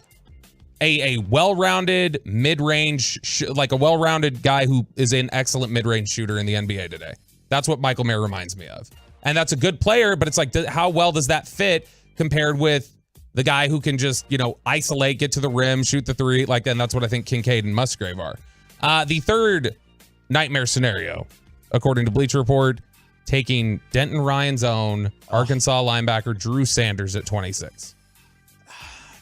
a well-rounded mid-range, a well-rounded guy who is an excellent mid-range shooter in the NBA today. That's what Michael Mayer reminds me of. And that's a good player, but it's how well does that fit compared with the guy who can just, isolate, get to the rim, shoot the 3, and that's what I think Kincaid and Musgrave are. The third nightmare scenario, according to Bleacher Report, taking Denton Ryan's own Arkansas linebacker Drew Sanders at 26.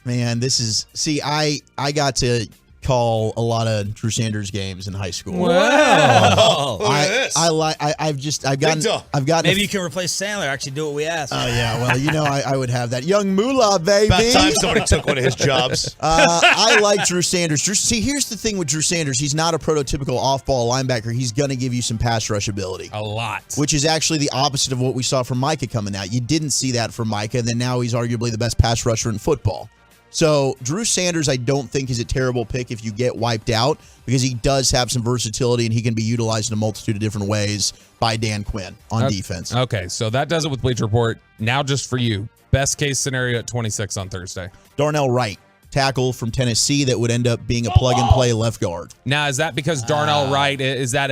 Man, this is... See, I got to call a lot of Drew Sanders games in high school. Wow. I've gotten. Maybe you can replace Sandler. Actually, do what we asked. Oh yeah, well I would have that young moolah, baby. About time somebody took one of his jobs. I like Drew Sanders. See, here's the thing with Drew Sanders. He's not a prototypical off-ball linebacker. He's going to give you some pass rush ability. A lot. Which is actually the opposite of what we saw from Micah coming out. You didn't see that from Micah, and then now he's arguably the best pass rusher in football. So Drew Sanders, I don't think is a terrible pick if you get wiped out, because he does have some versatility and he can be utilized in a multitude of different ways by Dan Quinn on defense. Okay, so that does it with Bleacher Report. Now just for you, best case scenario at 26 on Thursday. Darnell Wright, tackle from Tennessee that would end up being a plug-and-play left guard. Now, is that because Darnell Wright, is that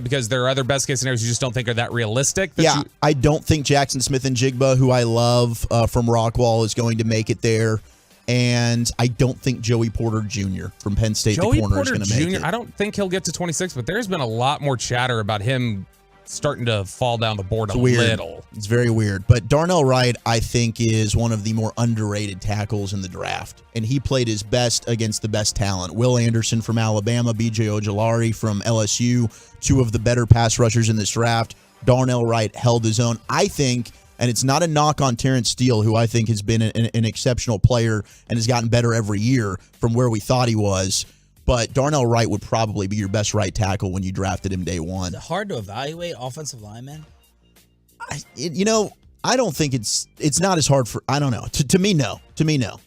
because there are other best case scenarios you just don't think are that realistic? I don't think Jackson Smith-Njigba, who I love from Rockwall, is going to make it there. And I don't think Joey Porter Jr. from Penn State, the corner, is going to make it. I don't think he'll get to 26, but there's been a lot more chatter about him starting to fall down the board little. It's very weird. But Darnell Wright, I think, is one of the more underrated tackles in the draft. And he played his best against the best talent. Will Anderson from Alabama, B.J. Ojulari from LSU, two of the better pass rushers in this draft. Darnell Wright held his own. I think, and it's not a knock on Terrence Steele, who I think has been an exceptional player and has gotten better every year from where we thought he was. But Darnell Wright would probably be your best right tackle when you drafted him day one. Is it hard to evaluate offensive linemen? I don't think it's not as hard for, I don't know. To me, no.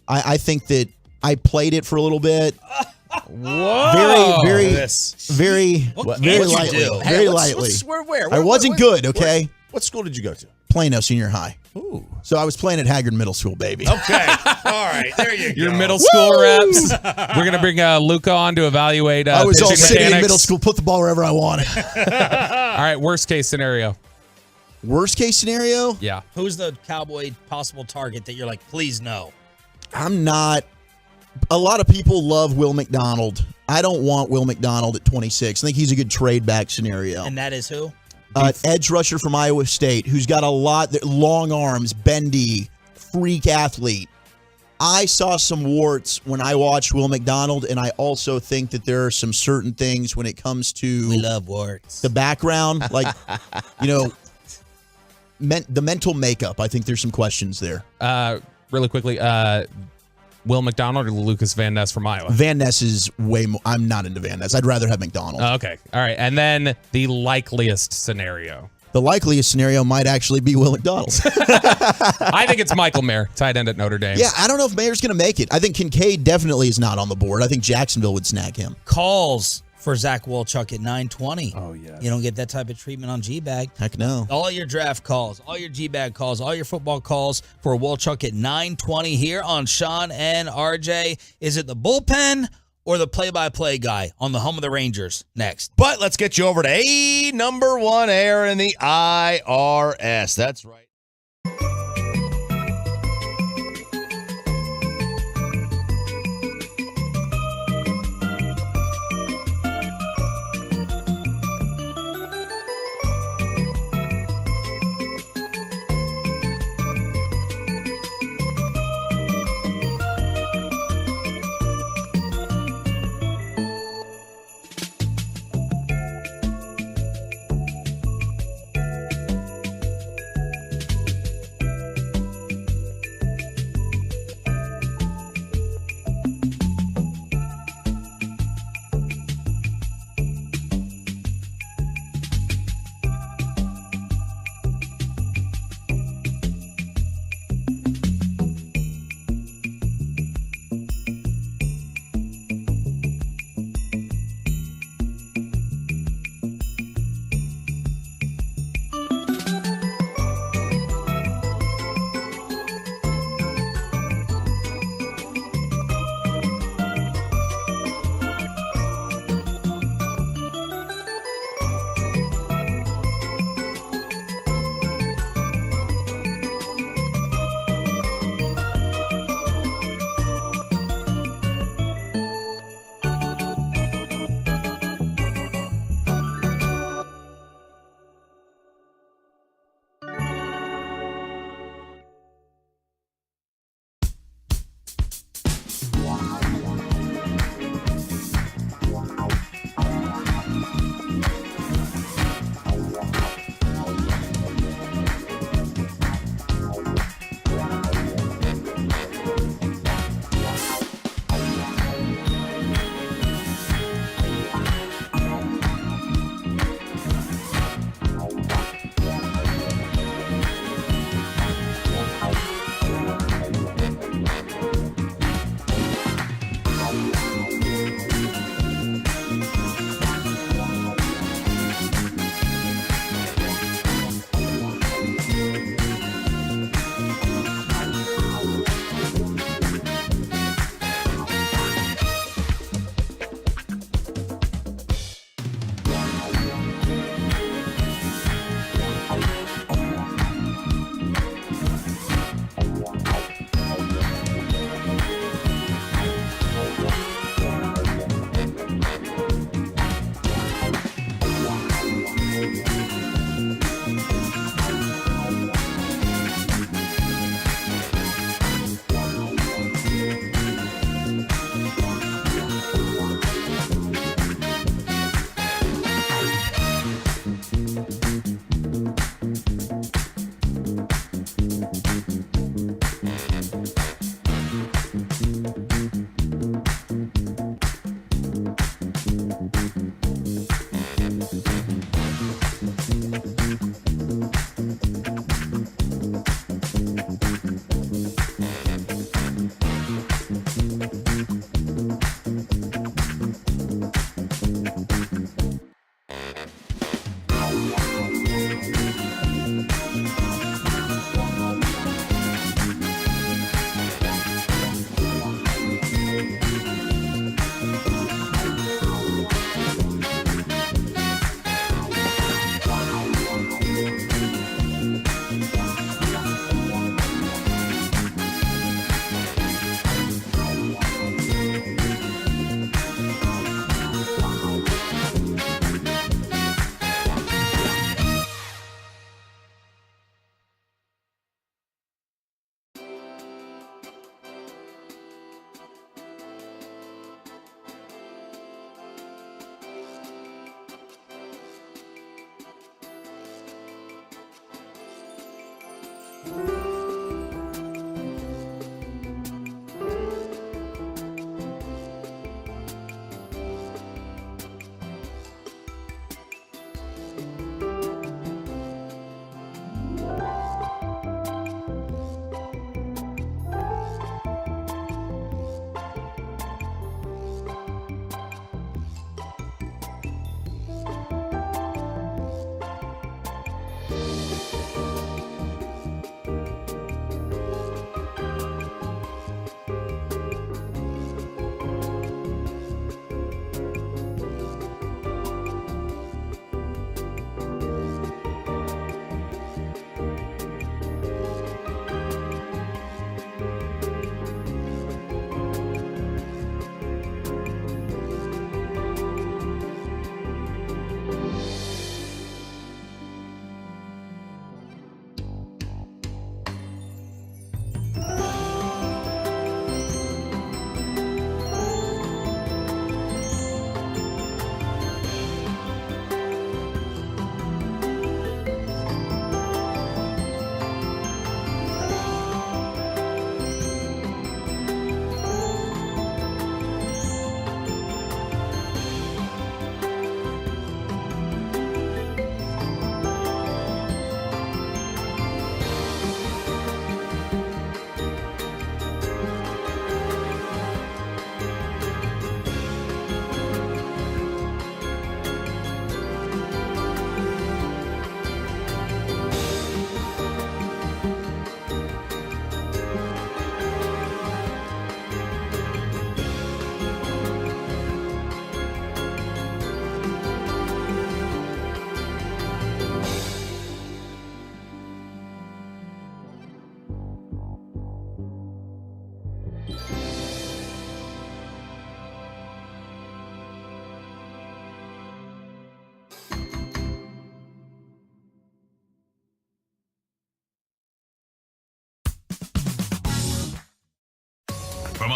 I think that I played it for a little bit. Whoa. Very lightly. Very lightly. Where? I wasn't good, okay? What school did you go to? Plano Senior High. Ooh. So I was playing at Haggard Middle School, baby. Okay. All right. There you go. Your middle school reps. We're going to bring Luca on to evaluate I was all sitting mechanics. in middle school, put the ball wherever I wanted. All right, worst case scenario. Worst case scenario? Yeah. Who's the Cowboy possible target that you're like, please no? I'm not. A lot of people love Will McDonald. I don't want Will McDonald at 26. I think he's a good trade back scenario. And that is who? Edge rusher from Iowa State, who's got a lot, long arms, bendy, freak athlete. I saw some warts when I watched Will McDonald, and I also think that there are some certain things when it comes to we love warts. The background, like the mental makeup. I think there's some questions there. Really quickly, Will McDonald or Lucas Van Ness from Iowa? Van Ness is way more. I'm not into Van Ness. I'd rather have McDonald. Okay. All right. And then the likeliest scenario. The likeliest scenario might actually be Will McDonald. I think it's Michael Mayer, tight end at Notre Dame. Yeah, I don't know if Mayer's going to make it. I think Kincaid definitely is not on the board. I think Jacksonville would snag him. Calls for Zach Wolchuk at 920. Oh, yeah. You don't get that type of treatment on G-Bag. Heck no. All your draft calls, all your G-Bag calls, all your football calls for Wolchuk at 920 here on Sean and RJ. Is it the bullpen or the play-by-play guy on the home of the Rangers? Next. But let's get you over to number one air in the IRS. That's right.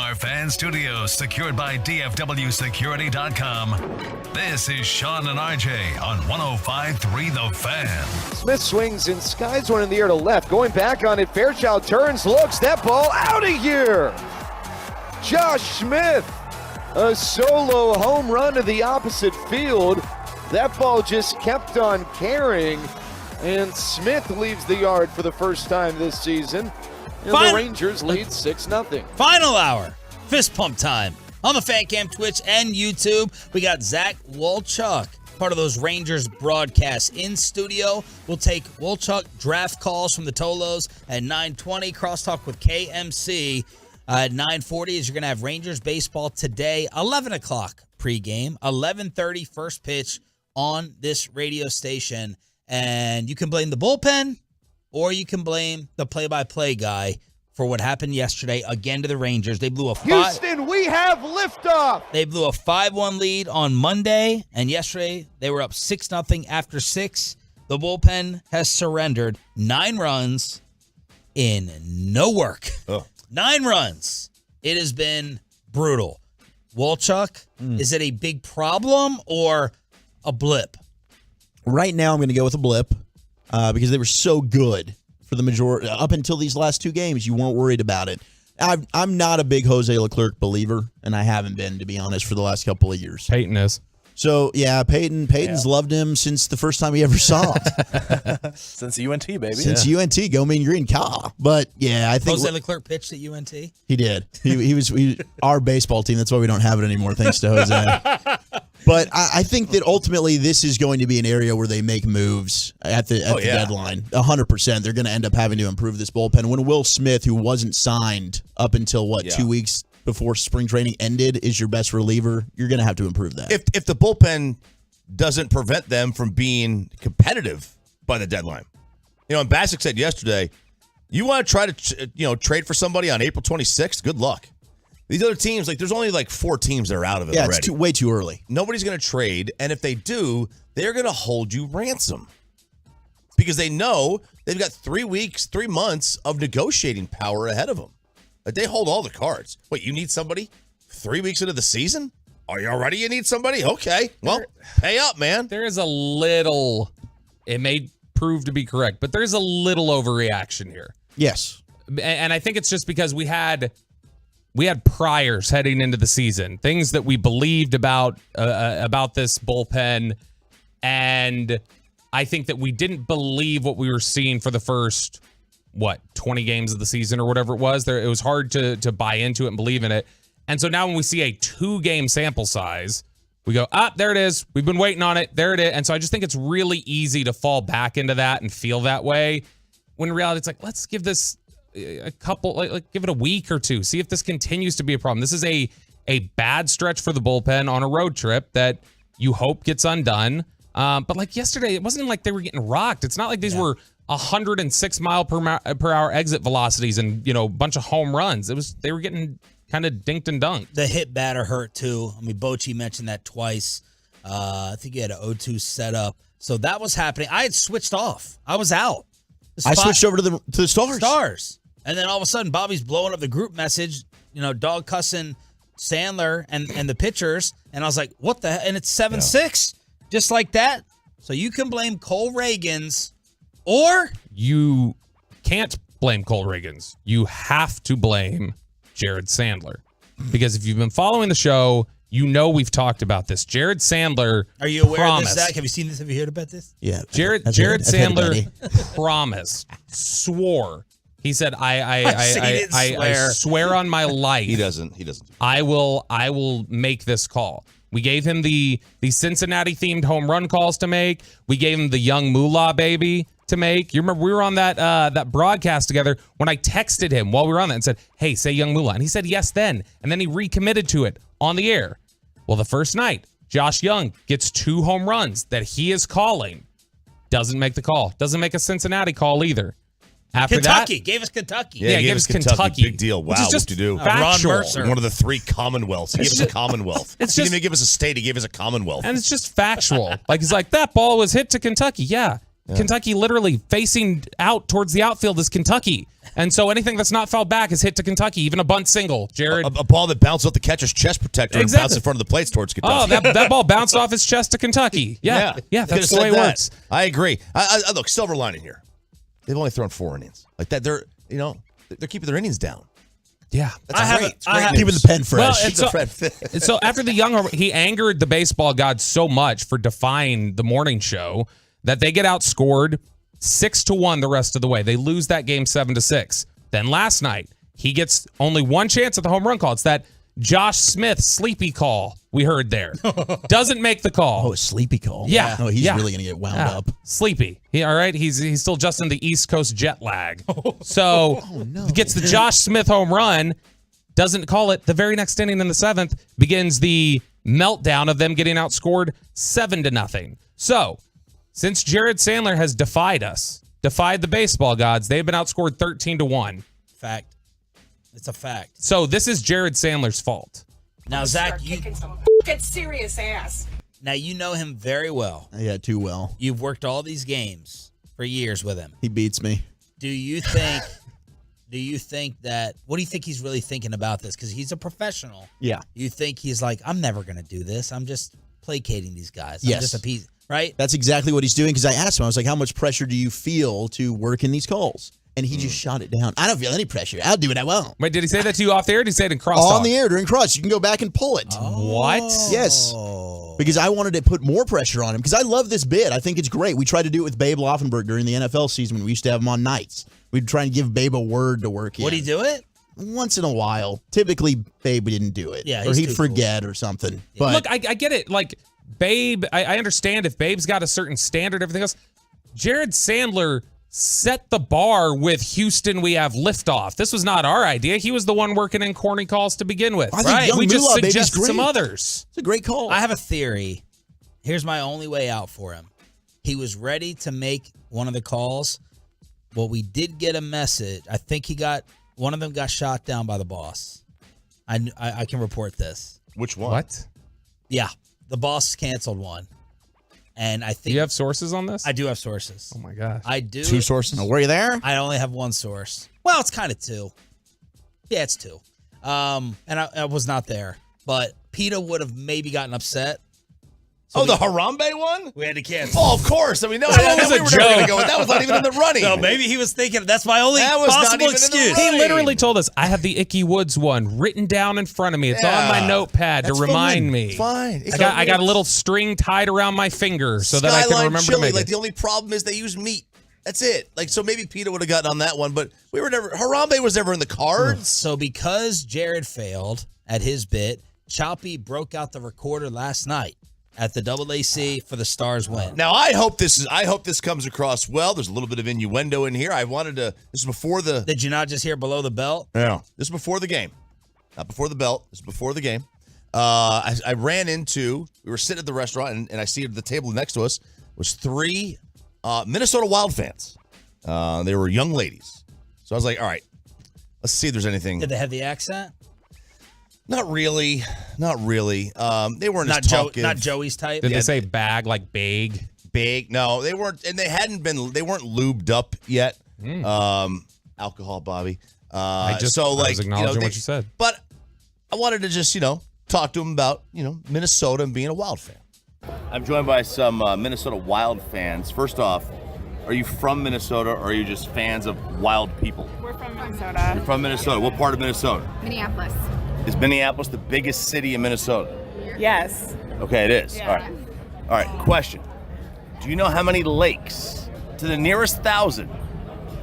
our fan studios, secured by DFWSecurity.com. This is Sean and RJ on 105.3 The Fan. Smith swings and skies one in the air to left. Going back on it, Fairchild turns, looks, that ball out of here. Josh Smith, a solo home run to the opposite field. That ball just kept on carrying, and Smith leaves the yard for the first time this season. And the Rangers lead 6-0. Final hour. Fist pump time. On the Fan Cam, Twitch, and YouTube, we got Zach Wolchuk, part of those Rangers broadcasts in studio. We'll take Wolchuk draft calls from the Tolos at 9:20. Crosstalk with KMC at 9:40 as you're going to have Rangers baseball today. 11 o'clock pregame. 11:30 first pitch on this radio station. And you can blame the bullpen, or you can blame the play-by-play guy for what happened yesterday again to the Rangers. They blew a Houston, we have liftoff. They blew a 5-1 lead on Monday, and yesterday they were up 6-0 after 6. The bullpen has surrendered 9 runs in no work. 9 runs. It has been brutal. Wolchuk, is it a big problem or a blip? Right now, I'm going to go with a blip because they were so good for the majority. Up until these last 2 games, you weren't worried about it. I'm not a big Jose Leclerc believer, and I haven't been, to be honest, for the last couple of years. Peyton is. So, yeah, Peyton's loved him since the first time he ever saw him. Since UNT, baby. Since UNT, go Mean Green, Ka. But, yeah, I think Jose Leclerc pitched at UNT? He did. He was our baseball team. That's why we don't have it anymore, thanks to Jose. But I think that ultimately this is going to be an area where they make moves at the deadline. 100%. They're going to end up having to improve this bullpen. When Will Smith, who wasn't signed up until, 2 weeks before spring training ended, is your best reliever, you're going to have to improve that. If the bullpen doesn't prevent them from being competitive by the deadline. And Bassick said yesterday, you want to try to trade for somebody on April 26th? Good luck. These other teams, there's only 4 teams that are out of it already. It's way too early. Nobody's going to trade, and if they do, they're going to hold you ransom because they know they've got 3 months of negotiating power ahead of them. They hold all the cards. Wait, you need somebody 3 weeks into the season? Are you already? You need somebody? Okay, well, pay up, man. There is a little, it may prove to be correct, but there's a little overreaction here. Yes. And I think it's just because we had priors heading into the season, things that we believed about this bullpen, and I think that we didn't believe what we were seeing for the first 20 games of the season or whatever it was. It was hard to buy into it and believe in it. And so now when we see a 2-game sample size, we go, there it is. We've been waiting on it. There it is. And so I just think it's really easy to fall back into that and feel that way. When in reality, it's let's give this a couple, give it a week or 2. See if this continues to be a problem. This is a bad stretch for the bullpen on a road trip that you hope gets undone. But yesterday, it wasn't like they were getting rocked. It's not like these were 106 mile per hour exit velocities and a bunch of home runs. They were getting kind of dinked and dunked. The hit batter hurt too. I mean, Bochy mentioned that twice. I think he had an 0-2 setup, so that was happening. I had switched off. I was out. I switched over to the Stars. And then all of a sudden, Bobby's blowing up the group message, dog cussing Sandler and the pitchers. And I was like, what the hell? And it's 7-6, just like that. So you can blame Cole Reagans, or you can't blame Cole Reagans. You have to blame Jared Sandler. Because if you've been following the show, we've talked about this. Jared Sandler Are you aware of this, Zach? Have you seen this? Have you heard about this? Yeah. Jared Sandler promised, swore. He said, I swear on my life. He doesn't. I will make this call. We gave him the Cincinnati themed home run calls to make. We gave him the young Moolah baby to make. You remember we were on that broadcast together when I texted him while we were on that and said, hey, say young Moolah. And he said yes then. And then he recommitted to it on the air. Well, the first night, Josh Young gets 2 home runs that he is calling. Doesn't make the call. Doesn't make a Cincinnati call either. After Kentucky. Gave us Kentucky. Yeah, gave us Kentucky. Big deal. Wow, what to do? Factual. One of the 3 Commonwealths. He gave us a Commonwealth. He didn't even give us a state. He gave us a Commonwealth. And it's just factual. He's like, that ball was hit to Kentucky. Yeah. Kentucky literally facing out towards the outfield is Kentucky. And so anything that's not fouled back is hit to Kentucky, even a bunt single. Jared. A ball that bounced off the catcher's chest protector and bounced in front of the plates towards Kentucky. Oh, that ball bounced off his chest to Kentucky. Yeah, that's the way it works. I agree. I look, silver lining here. They've only thrown 4 innings. Like that, they're keeping their innings down. Yeah, that's great. Keeping the pen fresh. And so after the young, he angered the baseball gods so much for defying the morning show that they get outscored 6-1 the rest of the way. They lose that game 7-6. Then last night, he gets only one chance at the home run call. It's that Josh Smith sleepy call we heard there. Doesn't make the call. Oh, a sleepy call. Yeah. Oh, he's really going to get wound up. Sleepy. All right. He's still just in the East Coast jet lag. So gets the Josh Smith home run, doesn't call it. The very next inning in the 7th begins the meltdown of them getting outscored 7-0. So since Jared Sandler has defied the baseball gods, they've been outscored 13-1. Fact. It's a fact. So this is Jared Sandler's fault. Now, Zach, you kicking some serious ass. Now you know him very well. Yeah, too well. You've worked all these games for years with him. He beats me. Do you think that, what do you think he's really thinking about this? Because he's a professional. Yeah. You think he's like, I'm never going to do this. I'm just placating these guys. Yes. I'm just a piece, right? That's exactly what he's doing, because I asked him, I was like, how much pressure do you feel to work in these calls? And he just shot it down. I don't feel any pressure. I'll do what I want. Wait, did he say that to you off the air? Or did he say it in cross On the air during cross. You can go back and pull it. What? Yes. Because I wanted to put more pressure on him, because I love this bit. I think it's great. We tried to do it with Babe Laufenberg during the NFL season when we used to have him on nights. We'd try and give Babe a word to work in. Would he do it? Once in a while. Typically, Babe didn't do it. Yeah, or he'd forget or something. Yeah. But Look, I get it. Like, Babe, I understand if Babe's got a certain standard, everything else. Jared Sandler set the bar with Houston, we have liftoff. This was not our idea. He was the one working in corny calls to begin with. Right. We just Moolah, suggested some others. It's a great call. I have a theory. Here's my only way out for him. He was ready to make one of the calls. Well, we did get a message. I think one of them got shot down by the boss. I can report this. Which one? What? Yeah. The boss canceled one. And I think. Do you have sources on this? I do have sources. Oh my gosh. I do. 2 sources? Oh, were you there? I only have one source. Well, it's kind of 2. Yeah, it's 2. And I was not there. But PETA would have maybe gotten upset. So the Harambe one? We had to cancel. Oh, of course. I mean, no, That was we a were never going to joke. go with. That was not even in the running. No, maybe he was thinking that's my only That was not possible even in the excuse. running. He literally told us, I have the Icky Woods one written down in front of me. It's on my notepad to remind me. Fine. I got a little string tied around my finger so that I can remember chili, to make like it. the only problem is they use meat. That's it. Like, so maybe PETA would have gotten on that one, but we were never. Harambe was never in the cards. So because Jared failed at his bit, Choppy broke out the recorder last night at the AAC for the Stars win. Now I hope this comes across well. There's a little bit of innuendo in here. I wanted to. This is before the. Did you not just hear below the belt? Yeah. This is before the game, not before the belt. This is before the game. I ran into. We were sitting at the restaurant, and I see at the table next to us was 3 Minnesota Wild fans. They were young ladies. So I was like, all right, let's see if there's anything. Did they have the accent? Not really. They weren't Not as talkative. not Joey's type. Did they say bag like big? Big? No, they weren't, and they weren't lubed up yet. Alcohol, Bobby. I was acknowledging what you said. But I wanted to just, talk to them about, Minnesota and being a Wild fan. I'm joined by some Minnesota Wild fans. First off, are you from Minnesota, or are you just fans of wild people? We're from Minnesota. You're from Minnesota. What part of Minnesota? Minneapolis. Is Minneapolis the biggest city in Minnesota? Yes. Okay, it is. Yeah. All right. Question. Do you know how many lakes to the nearest 1,000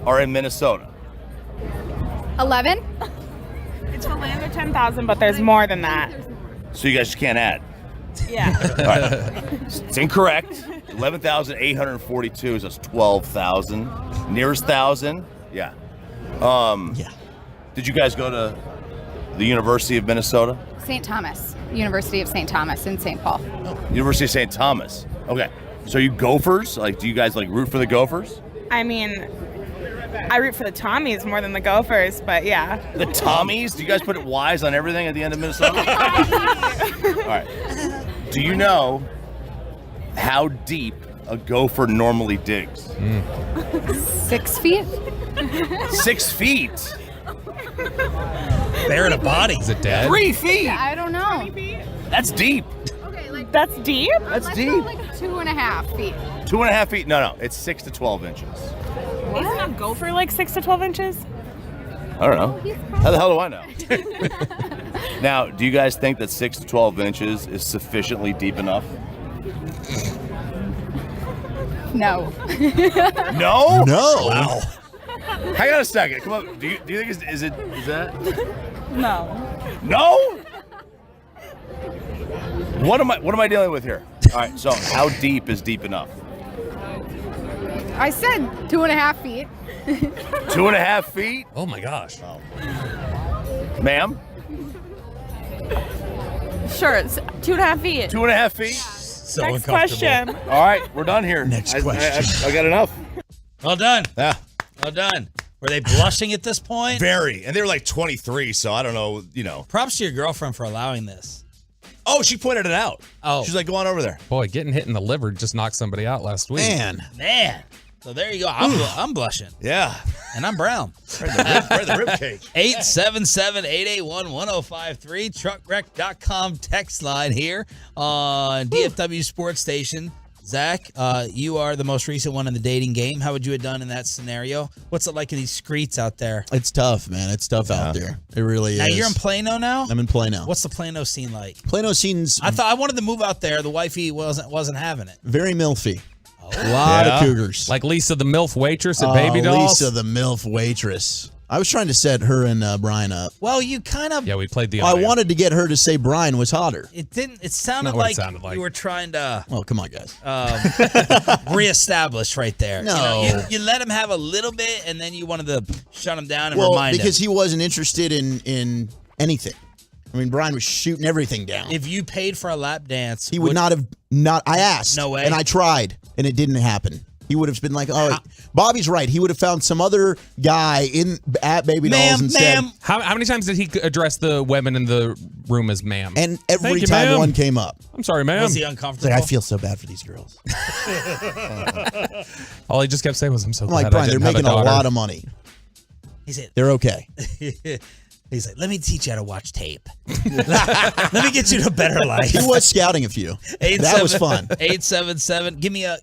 are in Minnesota? 11. It's the land of 10,000, but there's more than that. So you guys just can't add. Yeah. All right. It's incorrect. 11,842 is just 12,000. Nearest 1,000? Yeah. Yeah. Did you guys go to the University of Minnesota? St. Thomas. University of St. Thomas in St. Paul. University of St. Thomas. Okay. So are you Gophers? Like, do you guys root for the Gophers? I mean, I root for the Tommies more than the Gophers, but yeah. The Tommies? Do you guys put it Y's on everything at the end of Minnesota? All right. Do you know how deep a gopher normally digs? 6 feet? 6 feet. Bear in a body. Is it dead? 3 feet. I don't know. That's deep. Okay, like That's deep? let's go like 2.5 feet. 2.5 feet. No. It's 6 to 12 inches. Isn't a gopher like 6 to 12 inches? I don't know. How the hell do I know? Now, do you guys think that 6 to 12 inches is sufficiently deep enough? No. No? No. Wow. Hang on a second. Come on. Do you think is that? No. No? What am I dealing with here? All right. So, how deep is deep enough? I said 2.5 feet. 2.5 feet? Oh my gosh. Oh. Ma'am? Sure, it's 2.5 feet. 2.5 feet? So Next uncomfortable. question. All right, we're done here. Next question. I got enough. Well done. Yeah. Well done. Were they blushing at this point? Very. And they were like 23, so I don't know, Props to your girlfriend for allowing this. Oh, she pointed it out. Oh. She's like, go on over there. Boy, getting hit in the liver just knocked somebody out last week. Man. So there you go. I'm blushing. Yeah. And I'm brown. Right the rib cage. 877-881-1053. Truckwreck.com text line here on DFW Sports Station. Zach, you are the most recent one in the dating game. How would you have done in that scenario? What's it like in these streets out there? It's tough, man. It's tough out there. It really Now is. you're in Plano now? I'm in Plano. What's the Plano scene like? Plano scene's I wanted to move out there. The wifey wasn't having it. very milfy. A lot of cougars. Like Lisa the MILF waitress at Baby Dolls. Lisa the MILF waitress. I was trying to set her and Brian up. Well, you kind of. Yeah, we played the I audio. wanted to get her to say Brian was hotter. It didn't. It sounded Not what like, it sounded like. you were trying to Oh, come on, guys. reestablish right there. No. You let him have a little bit, and then you wanted to shut him down and Well, remind because him. he wasn't interested in anything. I mean, Brian was shooting everything down. If you paid for a lap dance, He would not have. I asked. No way. And I tried, and it didn't happen. He would have been like, "Oh, Bobby's right." He would have found some other guy at Baby Dolls and said, How many times did he address the women in the room as ma'am? and every Thank you, time ma'am. one came up, I'm sorry, ma'am. Was he it's uncomfortable? like, I feel so bad for these girls. All he just kept saying was, "I'm so I'm glad like, I Brian, they're didn't have making a daughter." lot of money. He said, They're okay. he's like, let me teach you how to watch tape. Let me get you to a better life. He was scouting a few. That was fun. 877. Give me a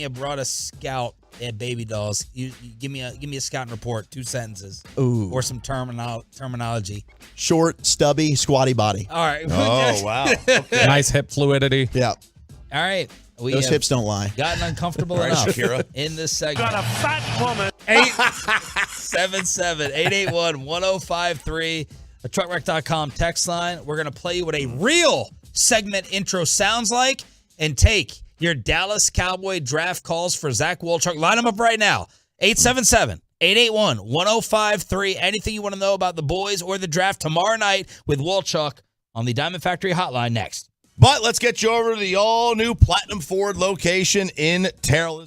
brought a scout at Baby Dolls. You give me a scouting report, 2 sentences. Ooh. Or some terminology. Short, stubby, squatty body. All right. Oh, wow. Nice hip fluidity. Yeah. All right. We Those have hips don't lie. gotten uncomfortable All right, enough Shakira. in this segment. Got a fat woman. 877-881-1053. The truckwreck.com text line. We're going to play you what a real segment intro sounds like and take your Dallas Cowboy draft calls for Zach Wolchuk. Line them up right now. 877-881-1053. Anything you want to know about the boys or the draft tomorrow night with Wolchuk on the Diamond Factory Hotline next. But let's get you over to the all-new Platinum Ford location in Terrell.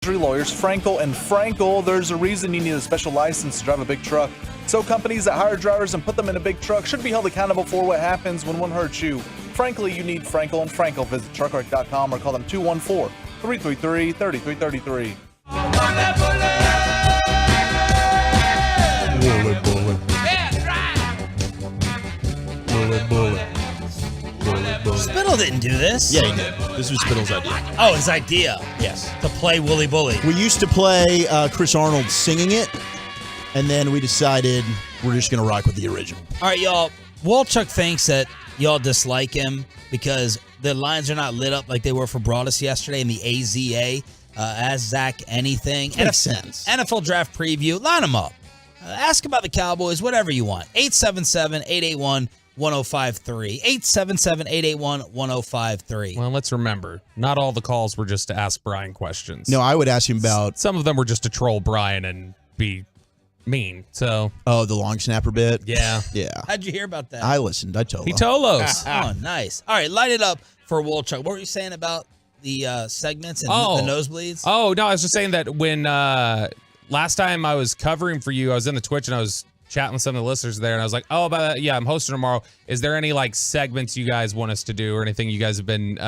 Injury Lawyers, Frankel and Frankel. There's a reason you need a special license to drive a big truck. So companies that hire drivers and put them in a big truck should be held accountable for what happens when one hurts you. Frankly, you need Frankel and Frankel. Visit truckwreck.com or call them 214-333-3333. Spittle didn't do this. Yeah, he did. This was Spittle's idea. Oh, his idea. Yes. To play Wooly Bully. We used to play Chris Arnold singing it, and then we decided we're just going to rock with the original. All right, y'all. Walchuk thinks that y'all dislike him because the lines are not lit up like they were for Broadus yesterday in the AZA. Ask Zach anything. Makes sense. NFL draft preview. Line them up. Ask about the Cowboys, whatever you want. 877-881-1053. 877-881-1053. Well, let's remember, not all the calls were just to ask Brian questions. No, I would ask him about... Some of them were just to troll Brian and be mean, so... Oh, the long snapper bit? Yeah. Yeah. How'd you hear about that? I listened. I told him. He tolos. Oh, nice. All right, light it up for Walchuk. What were you saying about the segments and the nosebleeds? Oh, no, I was just saying that when last time I was covering for you, I was in the Twitch and I was chatting with some of the listeners there, and I was like, oh, yeah, I'm hosting tomorrow. Is there any, like, segments you guys want us to do or anything you guys have been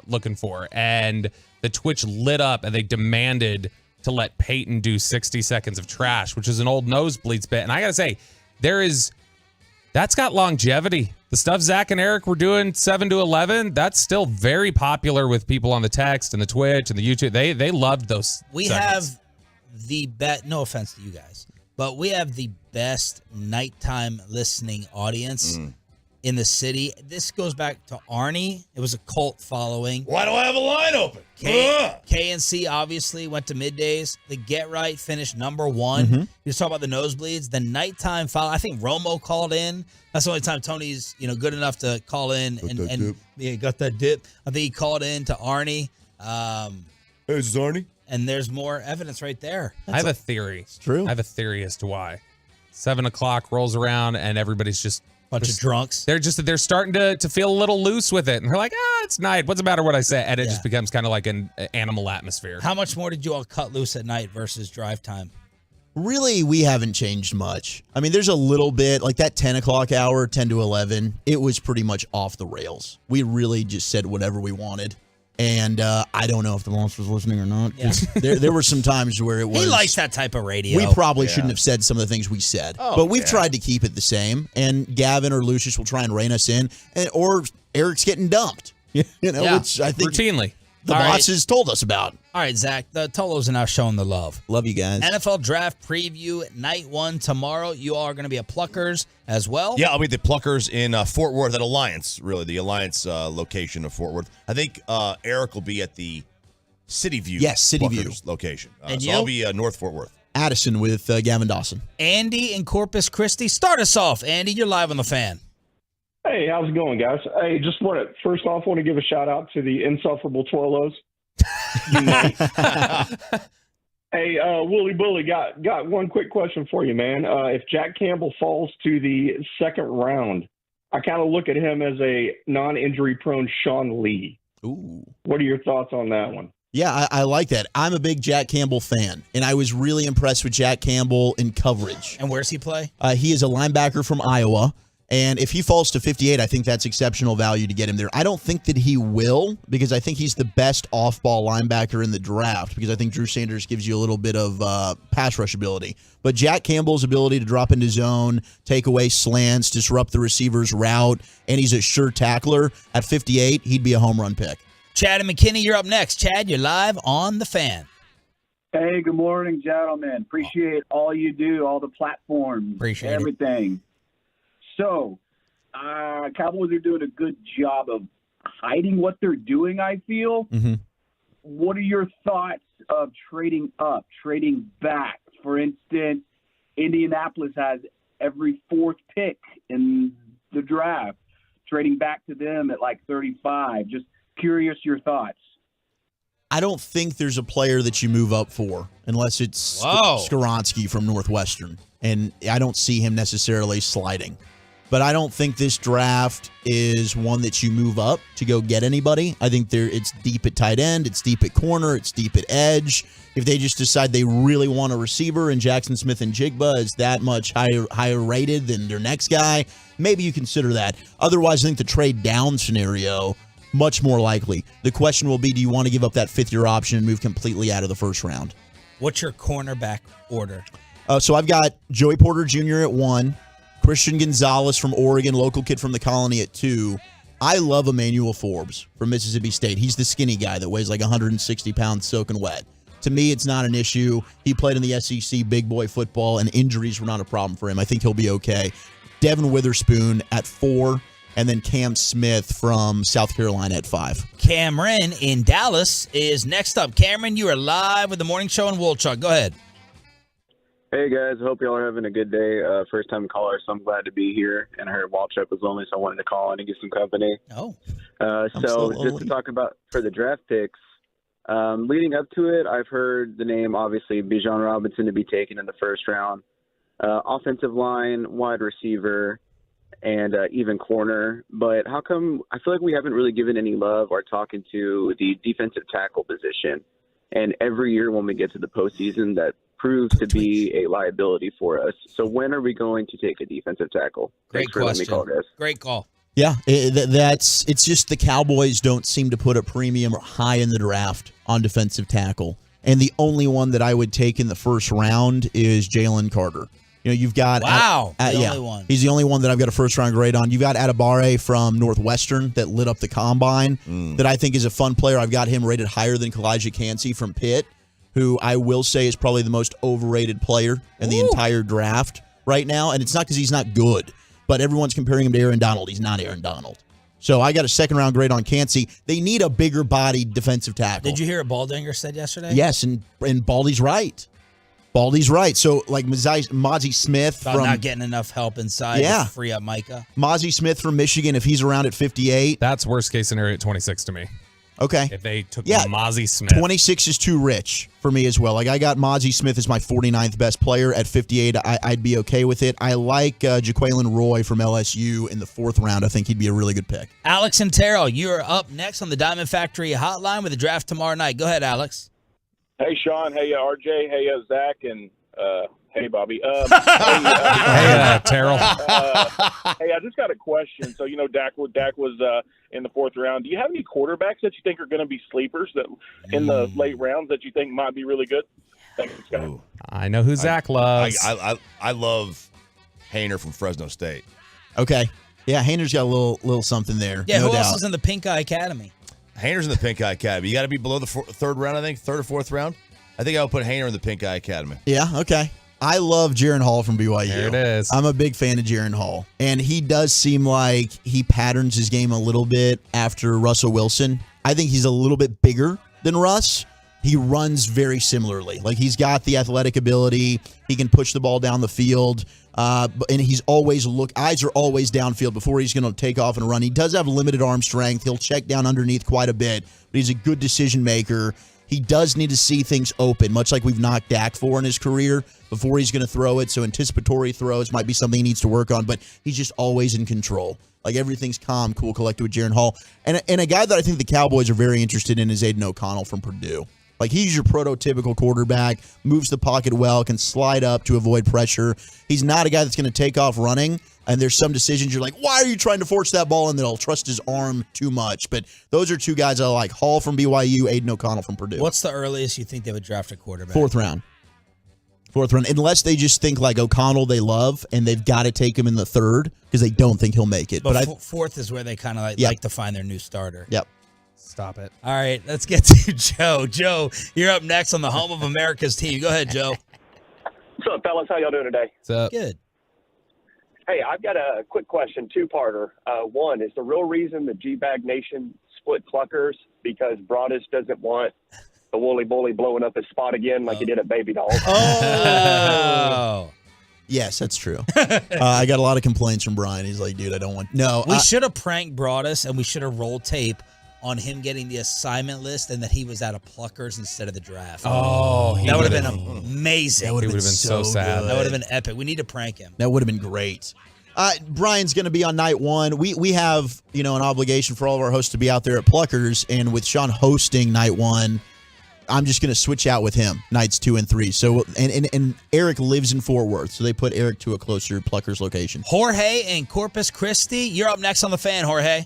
looking for? And the Twitch lit up, and they demanded to let Peyton do 60 Seconds of Trash, which is an old Nosebleeds bit. And I got to say, that's got longevity. The stuff Zach and Eric were doing 7 to 11, that's still very popular with people on the text and the Twitch and the YouTube. They loved those We segments. have the no offense to you guys, but we have the best nighttime listening audience in the city. This goes back to Arnie. It was a cult following. Why do I have a line open? KNC obviously went to middays. The Get Right finished number one. You just talk about the nosebleeds. The nighttime follow. I think Romo called in. That's the only time Tony's good enough to call in and got that dip. I think he called in to Arnie. Hey, this is Arnie. And there's more evidence right there. I have a theory. It's true. I have a theory as to why. 7 o'clock rolls around and everybody's just bunch of drunks. They're starting to feel a little loose with it, and they're like, it's night. What's the matter what I say? And it just becomes kind of like an animal atmosphere. How much more did you all cut loose at night versus drive time? Really, we haven't changed much. I mean, there's a little bit, like that 10 o'clock hour, 10 to 11, it was pretty much off the rails. We really just said whatever we wanted. And I don't know if the launch was listening or not. Yeah. There were some times where it was... He likes that type of radio. We probably shouldn't have said some of the things we said. But we've tried to keep it the same. And Gavin or Lucius will try and rein us in. Or Eric's getting dumped. Which I think... Routinely. The bosses told us about. All right, Zach, the Tolos are now showing the love. Love you guys. NFL Draft Preview, night 1 tomorrow. You all are going to be at Pluckers as well? Yeah, I'll be at the Pluckers in Fort Worth at Alliance, really, the Alliance location of Fort Worth. I think Eric will be at the City View. Yes, City View location. And so you? I'll be North Fort Worth. Addison with Gavin Dawson. Andy in Corpus Christi. Start us off, Andy. You're live on the Fan. Hey, how's it going, guys? Hey, first off, want to give a shout out to the insufferable Twolos. Hey, Wooly Bully, got one quick question for you, man. If Jack Campbell falls to the second round, I kind of look at him as a non-injury prone Sean Lee. Ooh. What are your thoughts on that one? Yeah, I like that. I'm a big Jack Campbell fan, and I was really impressed with Jack Campbell in coverage. And where's he play? He is a linebacker from Iowa. And if he falls to 58, I think that's exceptional value to get him there. I don't think that he will, because I think he's the best off-ball linebacker in the draft, because I think Drew Sanders gives you a little bit of pass rush ability. But Jack Campbell's ability to drop into zone, take away slants, disrupt the receiver's route, and he's a sure tackler. At 58, he'd be a home run pick. Chad and McKinney, you're up next. Chad, you're live on the Fan. Hey, good morning, gentlemen. Appreciate all you do, all the platforms, Appreciate everything. So, Cowboys are doing a good job of hiding what they're doing, I feel. Mm-hmm. What are your thoughts of trading up, trading back? For instance, Indianapolis has every fourth pick in the draft, trading back to them at like 35. Just curious your thoughts. I don't think there's a player that you move up for unless it's Skoronski from Northwestern, and I don't see him necessarily sliding. But I don't think this draft is one that you move up to go get anybody. I think it's deep at tight end, it's deep at corner, it's deep at edge. If they just decide they really want a receiver and Jackson Smith and Jigba is that much higher rated than their next guy, maybe you consider that. Otherwise, I think the trade down scenario, much more likely. The question will be, do you want to give up that fifth-year option and move completely out of the first round? What's your cornerback order? So I've got Joey Porter Jr. at 1, Christian Gonzalez from Oregon, local kid from the Colony at 2. I love Emmanuel Forbes from Mississippi State. He's the skinny guy that weighs like 160 pounds soaking wet. To me, it's not an issue. He played in the SEC big boy football, and injuries were not a problem for him. I think he'll be okay. Devin Witherspoon at 4, and then Cam Smith from South Carolina at 5. Cameron in Dallas is next up. Cameron, you are live with the morning show on Woolchuck. Go ahead. Hey, guys. Hope y'all are having a good day. First-time caller, so I'm glad to be here. And I heard Waltrip was lonely, so I wanted to call in and get some company. Oh. So just to talk about for the draft picks, leading up to it, I've heard the name, obviously, Bijan Robinson to be taken in the first round. Offensive line, wide receiver, and even corner. But how come I feel like we haven't really given any love or talking to the defensive tackle position? And every year when we get to the postseason, that proves to be a liability for us. So when are we going to take a defensive tackle? Great question. Call, guys. Great call. Yeah, it's just the Cowboys don't seem to put a premium high in the draft on defensive tackle. And the only one that I would take in the first round is Jalen Carter. You know, you've got only one. He's the only one that I've got a first round grade on. You've got Adibare from Northwestern that lit up the combine that I think is a fun player. I've got him rated higher than Kalijah Cansey from Pitt, who I will say is probably the most overrated player in the entire draft right now. And it's not because he's not good, but everyone's comparing him to Aaron Donald. He's not Aaron Donald. So I got a second round grade on Cansey. They need a bigger bodied defensive tackle. Did you hear what Baldinger said yesterday? Yes, and Baldy's right. Baldy's right. So, like Mozzie Smith About not getting enough help inside to free up Micah. Mozzie Smith from Michigan, if he's around at 58. That's worst case scenario at 26 to me. Okay. If they took Mozzie Smith. 26 is too rich for me as well. Like, I got Mozzie Smith as my 49th best player. At 58, I'd be okay with it. I like Jaquelin Roy from LSU in the 4th round. I think he'd be a really good pick. Alex and Terrell, you are up next on the Diamond Factory hotline with the draft tomorrow night. Go ahead, Alex. Hey, Sean. Hey, RJ. Hey, Zach. And hey, Bobby. Hey, Terrell. Hey, I just got a question. So, you know, Dak was in the 4th round. Do you have any quarterbacks that you think are going to be sleepers that in the late rounds that you think might be really good? Thanks, guys. I know who Zach loves. I love Hayner from Fresno State. Okay. Yeah, Hayner's got a little something there. Yeah, no who doubt. else is in the Pink Eye Academy? Hayner's in the Pink Eye Academy. You got to be below the 3rd round, I think, 3rd or 4th round. I think I would put Hayner in the Pink Eye Academy. Yeah, okay. I love Jaron Hall from BYU. There it is. I'm a big fan of Jaron Hall. And he does seem like he patterns his game a little bit after Russell Wilson. I think he's a little bit bigger than Russ. He runs very similarly. Like, he's got the athletic ability. He can push the ball down the field. And he's always eyes are always downfield before he's going to take off and run. He does have limited arm strength. He'll check down underneath quite a bit, but he's a good decision maker. He does need to see things open, much like we've knocked Dak for in his career before he's going to throw it. So anticipatory throws might be something he needs to work on, but he's just always in control. Like, everything's calm, cool, collected with Jaron Hall. And a guy that I think the Cowboys are very interested in is Aiden O'Connell from Purdue. Like, he's your prototypical quarterback, moves the pocket well, can slide up to avoid pressure. He's not a guy that's going to take off running, and there's some decisions you're like, why are you trying to force that ball? And then I'll trust his arm too much. But those are two guys I like, Hall from BYU, Aiden O'Connell from Purdue. What's the earliest you think they would draft a quarterback? 4th round. 4th round, unless they just think like O'Connell they love, and they've got to take him in the 3rd because they don't think he'll make it. But 4th is where they kind of like to find their new starter. Yep. Stop it. All right, let's get to Joe. Joe, you're up next on the home of America's team. Go ahead, Joe. What's up, fellas? How y'all doing today? What's up? Good. Hey, I've got a quick question, 2-parter. One, is the real reason the G-Bag Nation split Cluckers because Broadus doesn't want the Woolly Bully blowing up his spot again like he did at Baby Doll? Oh. Yes, that's true. I got a lot of complaints from Brian. He's like, dude, I don't want... No. We should have pranked Broadus, and we should have rolled tape on him getting the assignment list and that he was out of Pluckers instead of the draft. Oh, that would have been amazing. That would have been so sad. That would have been epic. We need to prank him. That would have been great. Brian's going to be on night one. We have, an obligation for all of our hosts to be out there at Pluckers, and with Sean hosting night one, I'm just going to switch out with him nights 2 and 3. So, and Eric lives in Fort Worth, so they put Eric to a closer Pluckers location. Jorge in Corpus Christi, you're up next on the Fan, Jorge.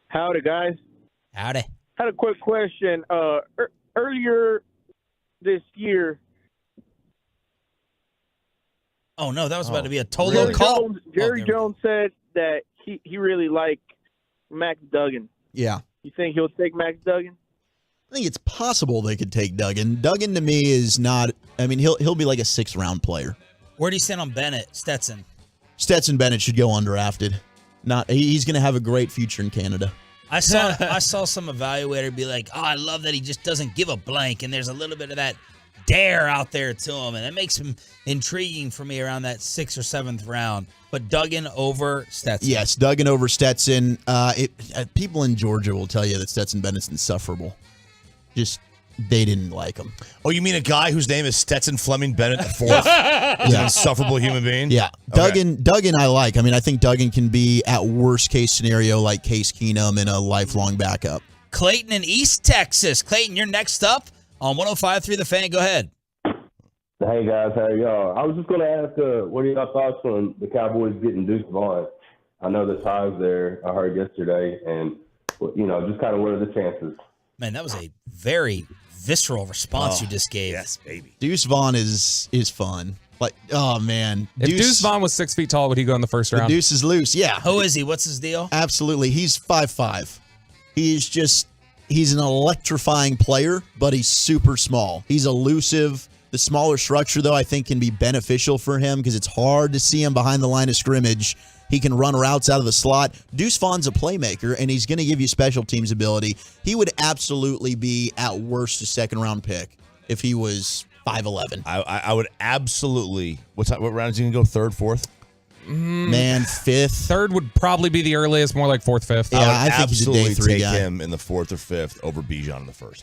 Howdy, guys. Howdy. Had a quick question. Earlier this year. Oh, no, that was about to be a total call. Jerry Jones said that he really liked Max Duggan. Yeah. You think he'll take Max Duggan? I think it's possible they could take Duggan. Duggan to me is not. I mean, he'll be like a 6th round player. Where do you stand on Stetson? Stetson Bennett should go undrafted. He's going to have a great future in Canada. I saw some evaluator be like, "Oh, I love that he just doesn't give a blank, and there's a little bit of that dare out there to him, and that makes him intriguing for me around that 6th or 7th round." But Duggan over Stetson. Yes, Duggan over Stetson. People in Georgia will tell you that Stetson Bennett's insufferable. Just they didn't like him. Oh, you mean a guy whose name is Stetson Fleming Bennett IV? Is an insufferable human being? Yeah. Okay. Duggan I like. I mean, I think Duggan can be, at worst case scenario, like Case Keenum and a lifelong backup. Clayton in East Texas. Clayton, you're next up on 105.3 The Fan. Go ahead. Hey, guys. How y'all? I was just going to ask, what are your thoughts on the Cowboys getting Deuce Vaughn? I know the ties there, I heard yesterday, and, just kind of what are the chances? Man, that was a very visceral response you just gave. Yes, baby. Deuce Vaughn is fun. Like, oh, man. If Deuce Vaughn was 6 feet tall, would he go in the first round? Deuce is loose, yeah. Who is he? What's his deal? Absolutely. He's 5'5". He's an electrifying player, but he's super small. He's elusive. The smaller structure, though, I think can be beneficial for him because it's hard to see him behind the line of scrimmage. He can run routes out of the slot. Deuce Vaughn's a playmaker, and he's going to give you special teams ability. He would absolutely be, at worst, a 2nd-round pick if he was 5'11". I would absolutely. What round is he going to go? 3rd, 4th? Man, 5th. 3rd would probably be the earliest, more like 4th, 5th. Yeah, I would think he's a day 3 take guy. him in the 4th or 5th over Bijan in the 1st.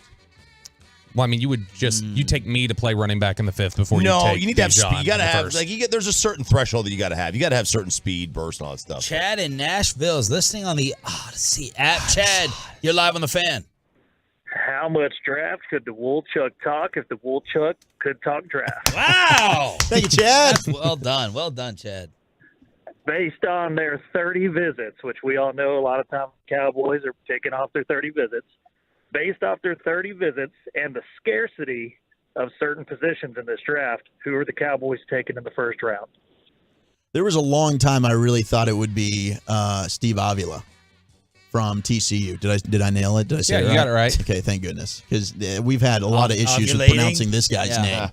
Well, I mean, you would you take me to play running back in the 5th before you take No, you need to have Bijan speed. You got to have, first. there's a certain threshold that you got to have. You got to have certain speed, burst, and all that stuff. Chad in Nashville is listening on the app. Chad, you're live on the Fan. How much draft could the Woolchuck talk if the Woolchuck could talk draft? Wow. Thank you, Chad. Well done. Well done, Chad. Based on their 30 visits, which we all know a lot of times Cowboys are taking off their 30 visits. Based off their 30 visits and the scarcity of certain positions in this draft, who are the Cowboys taking in the 1st round? There was a long time I really thought it would be Steve Avila from TCU. Did I nail it? Did I say it right? You got it right. Okay, thank goodness. Because we've had a lot of issues with pronouncing this guy's name.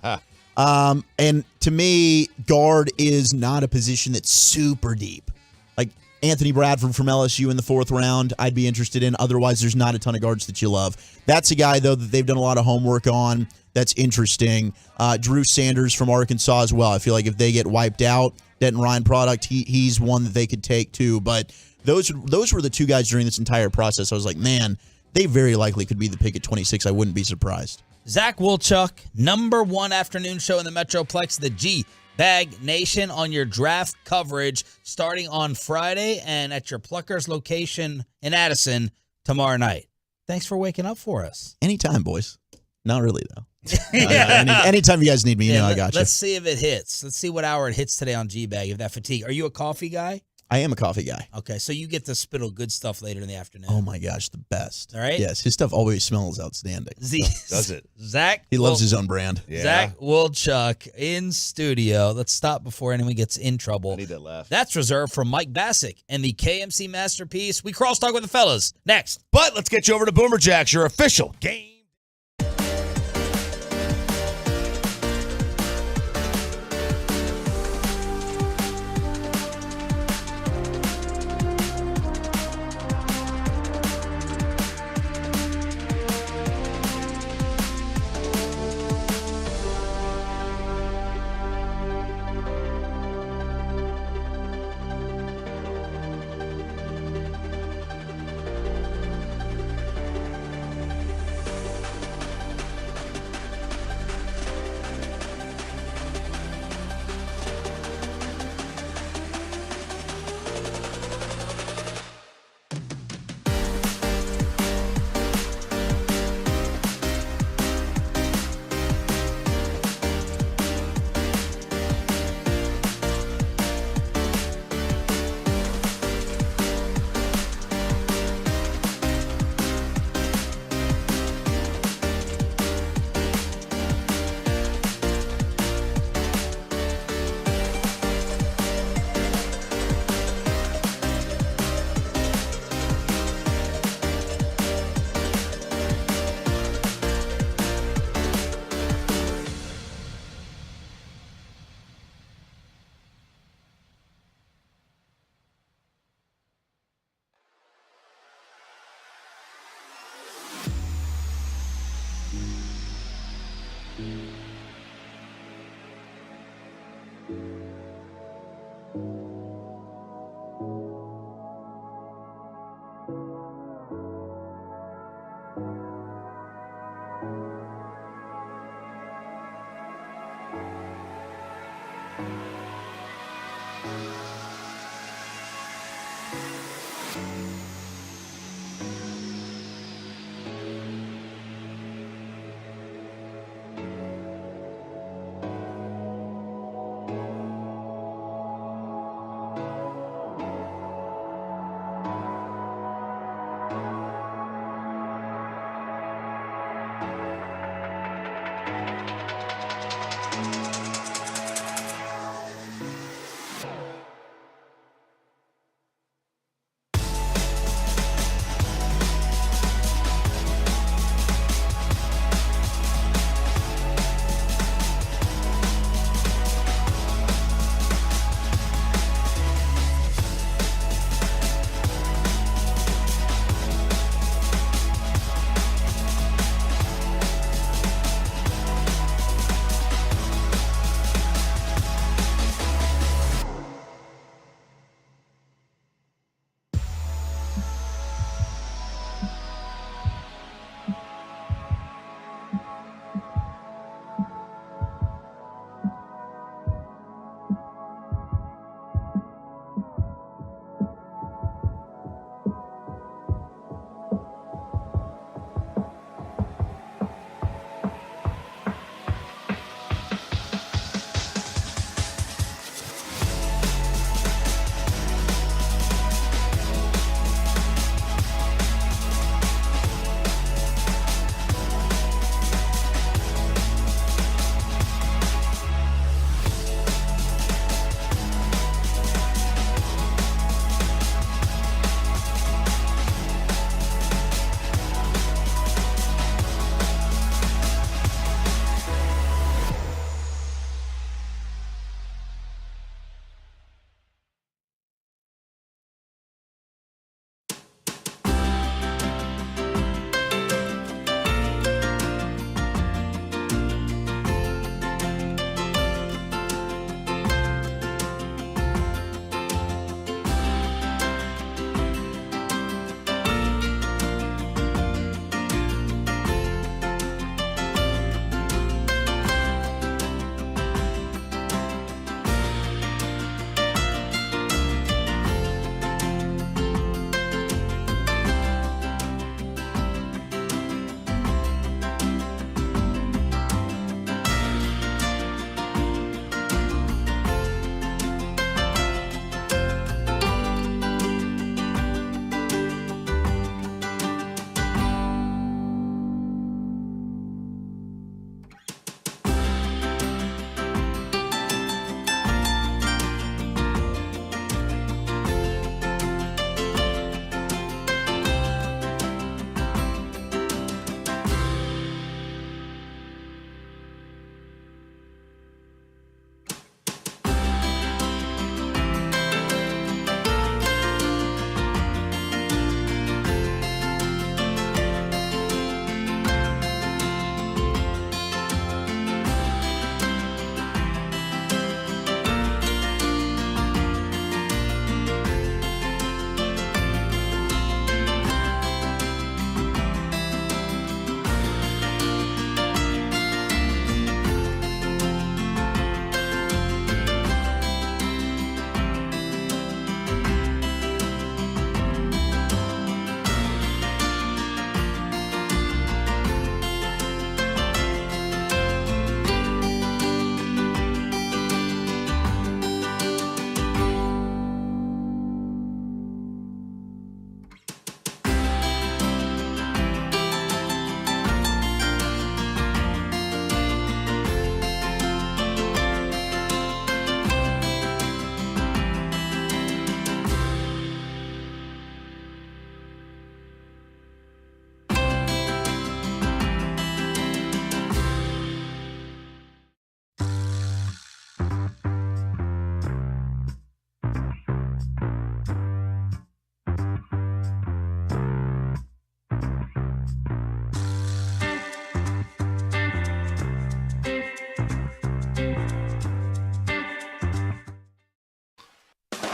And to me, guard is not a position that's super deep. Like Anthony Bradford from LSU in the 4th round, I'd be interested in. Otherwise, there's not a ton of guards that you love. That's a guy, though, that they've done a lot of homework on. That's interesting. Drew Sanders from Arkansas as well. I feel like if they get wiped out, Denton Ryan product, he's one that they could take too. But those were the 2 guys during this entire process. I was like, man, they very likely could be the pick at 26. I wouldn't be surprised. Zach Wolchuk, number 1 afternoon show in the Metroplex, the G-Bag Nation, on your draft coverage starting on Friday and at your Pluckers location in Addison tomorrow night. Thanks for waking up for us. Anytime, boys. Not really, though. Anytime you guys need me, I got you. Let's see if it hits. Let's see what hour it hits today on G-Bag, if that fatigue. Are you a coffee guy? I am a coffee guy. Okay, so you get to spittle good stuff later in the afternoon. Oh, my gosh, the best. All right? Yes, his stuff always smells outstanding. Does it? Zach? He loves his own brand. Yeah. Zach Wolchuk in studio. Let's stop before anyone gets in trouble. I need that laugh. That's reserved for Mike Bassick and the KMC Masterpiece. We crosstalk with the fellas. Next. But let's get you over to Boomer Jacks, your official game.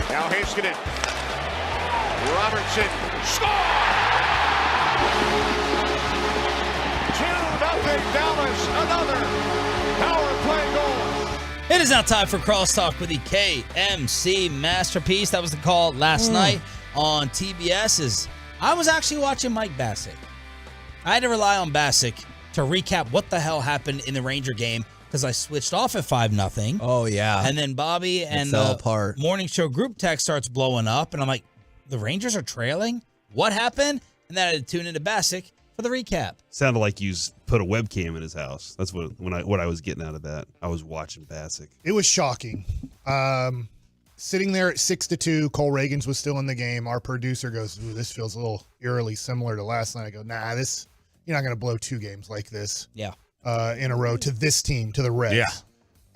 Now Haskinen. Robertson. Score! 2-0 Dallas. Another power play goal. It is now time for Crosstalk with the KMC Masterpiece. That was the call last night on TBS. I was actually watching Mike Bassick. I had to rely on Bassick to recap what the hell happened in the Ranger game because I switched off at 5-0. Oh, yeah. And then Bobby and fell the apart. morning show group text starts blowing up. And I'm like, the Rangers are trailing? What happened? And then I had to tune into Bassick for the recap. Sounded like you put a webcam in his house. That's what I was getting out of that. I was watching Bassick. It was shocking. Sitting there at 6-2, Cole Reagans was still in the game. Our producer goes, "Ooh, this feels a little eerily similar to last night." I go, "Nah, you're not going to blow 2 games like this." Yeah. In a row to this team, to the Reds. Yeah.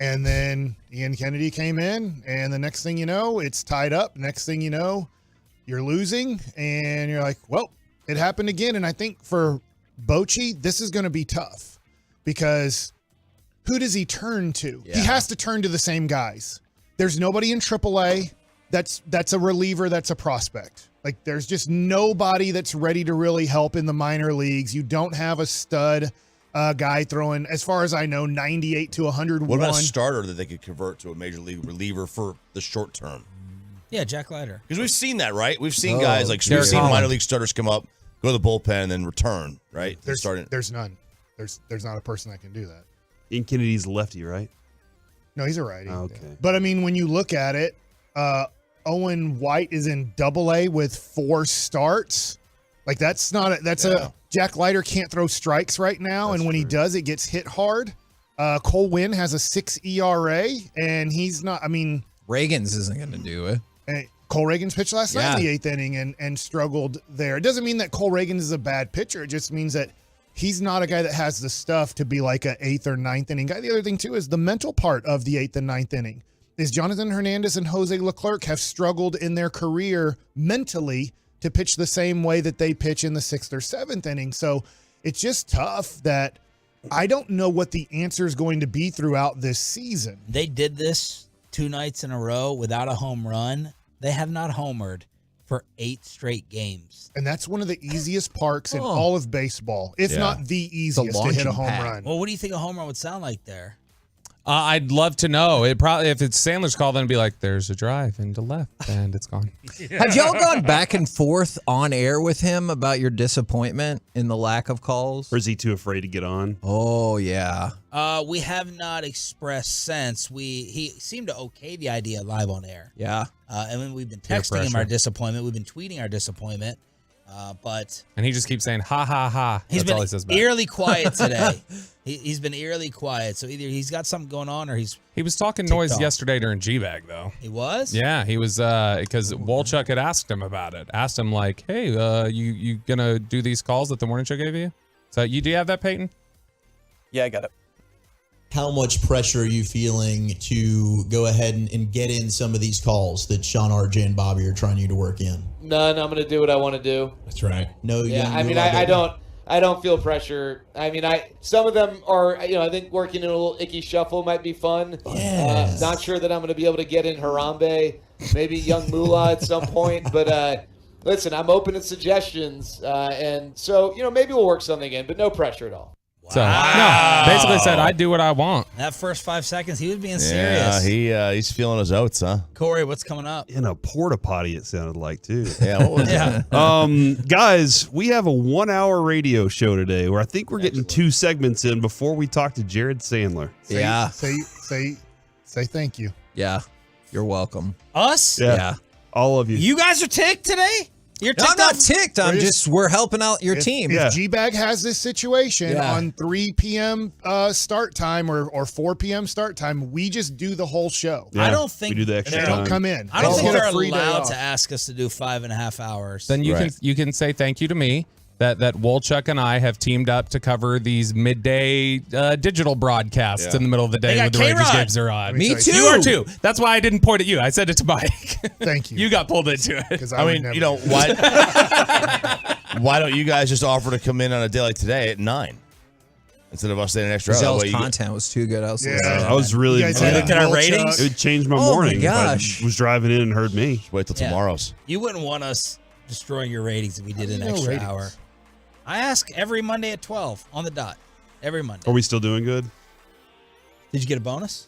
And then Ian Kennedy came in, and the next thing you know, it's tied up. Next thing you know, you're losing, and you're like, well, it happened again. And I think for Bochy, this is going to be tough because who does he turn to? Yeah. He has to turn to the same guys. There's nobody in AAA that's a reliever, that's a prospect. Like, there's just nobody that's ready to really help in the minor leagues. You don't have a stud guy throwing, as far as I know, 98 to 101. What about a starter that they could convert to a major league reliever for the short term? Yeah, Jack Leiter. Because we've seen that, right? We've seen guys like we've seen minor league starters come up, go to the bullpen, and then return, right? There's none. There's not a person that can do that. Ian Kennedy's lefty, right? No, he's a righty. Okay. But I mean, when you look at it, Owen White is in AA with 4 starts. Like, that's a Jack Leiter can't throw strikes right now, and when he does, it gets hit hard. Cole Winn has a 6 ERA, and he's not. I mean, Reagans isn't going to do it. And Cole Reagans pitched last night in the 8th inning and struggled there. It doesn't mean that Cole Reagans is a bad pitcher. It just means that he's not a guy that has the stuff to be like an 8th or 9th inning guy. The other thing, too, is the mental part of the 8th and 9th inning. Is Jonathan Hernandez and Jose Leclerc have struggled in their career mentally to pitch the same way that they pitch in the 6th or 7th inning. So it's just tough that I don't know what the answer is going to be throughout this season. They did this 2 nights in a row without a home run. They have not homered for 8 straight games. And that's one of the easiest parks in all of baseball, if not the easiest to hit a home run. Well, what do you think a home run would sound like there? I'd love to know. It probably, if it's Sandler's call, then it'd be like, there's a drive into left, and it's gone. Have y'all gone back and forth on air with him about your disappointment in the lack of calls? Or is he too afraid to get on? Oh, yeah. We have not expressed sense. He seemed to okay the idea live on air. Yeah. And when we've been texting him our disappointment, we've been tweeting our disappointment. And he just keeps saying, ha, ha, ha. He's That's all been he says back. eerily quiet today. He's been eerily quiet. So either he's got something going on or He was talking noise yesterday during G-Bag, though. He was? Yeah, he was, because Wolchuk had asked him about it. Asked him, like, hey, you going to do these calls that the morning show gave you? So do you have that, Peyton? Yeah, I got it. How much pressure are you feeling to go ahead and get in some of these calls that Sean, RJ, and Bobby are trying you to work in? None. I'm going to do what I want to do. That's right. No, yeah. I mean, I don't feel pressure. I mean, some of them are. I think working in a little icky shuffle might be fun. Yes. Not sure that I'm going to be able to get in Harambe, maybe Young Moolah at some point. But listen, I'm open to suggestions, and so maybe we'll work something in, but no pressure at all. So, no, basically said, I do what I want. That first 5 seconds, he was being serious. Yeah, he's feeling his oats, huh? Corey, what's coming up? In a porta potty, it sounded like, too. Yeah, what was that? Guys, we have a 1-hour radio show today where I think we're getting 2 segments in before we talk to Jared Sandler. Say thank you. Yeah, you're welcome. Us? Yeah. All of you. You guys are ticked today? You're I'm not ticked. We're helping out your team. If G-Bag has this situation on 3 p.m. Start time or 4 p.m. start time, we just do the whole show. I don't think we do the extra they time. don't come in. I don't think Get a they're free day allowed off. to ask us to do 5.5 hours. Then you can say thank you to me that Wolchuk and I have teamed up to cover these midday digital broadcasts in the middle of the day when the Rangers games are on. Me too. You are too. That's why I didn't point at you. I said it to Mike. Thank you. You got pulled into it. I mean, why don't you guys just offer to come in on a day like today at 9? instead of us staying an extra hour. Zell's That way you get- content was too good. I was I was really. You guys had looked at our ratings? It would change my Oh my morning gosh. if I was driving in and heard me. Just wait till Yeah. tomorrow's. You wouldn't want us destroying your ratings if we did an No extra ratings. hour. I ask every Monday at 12 on the dot. Every Monday. Are we still doing good? Did you get a bonus?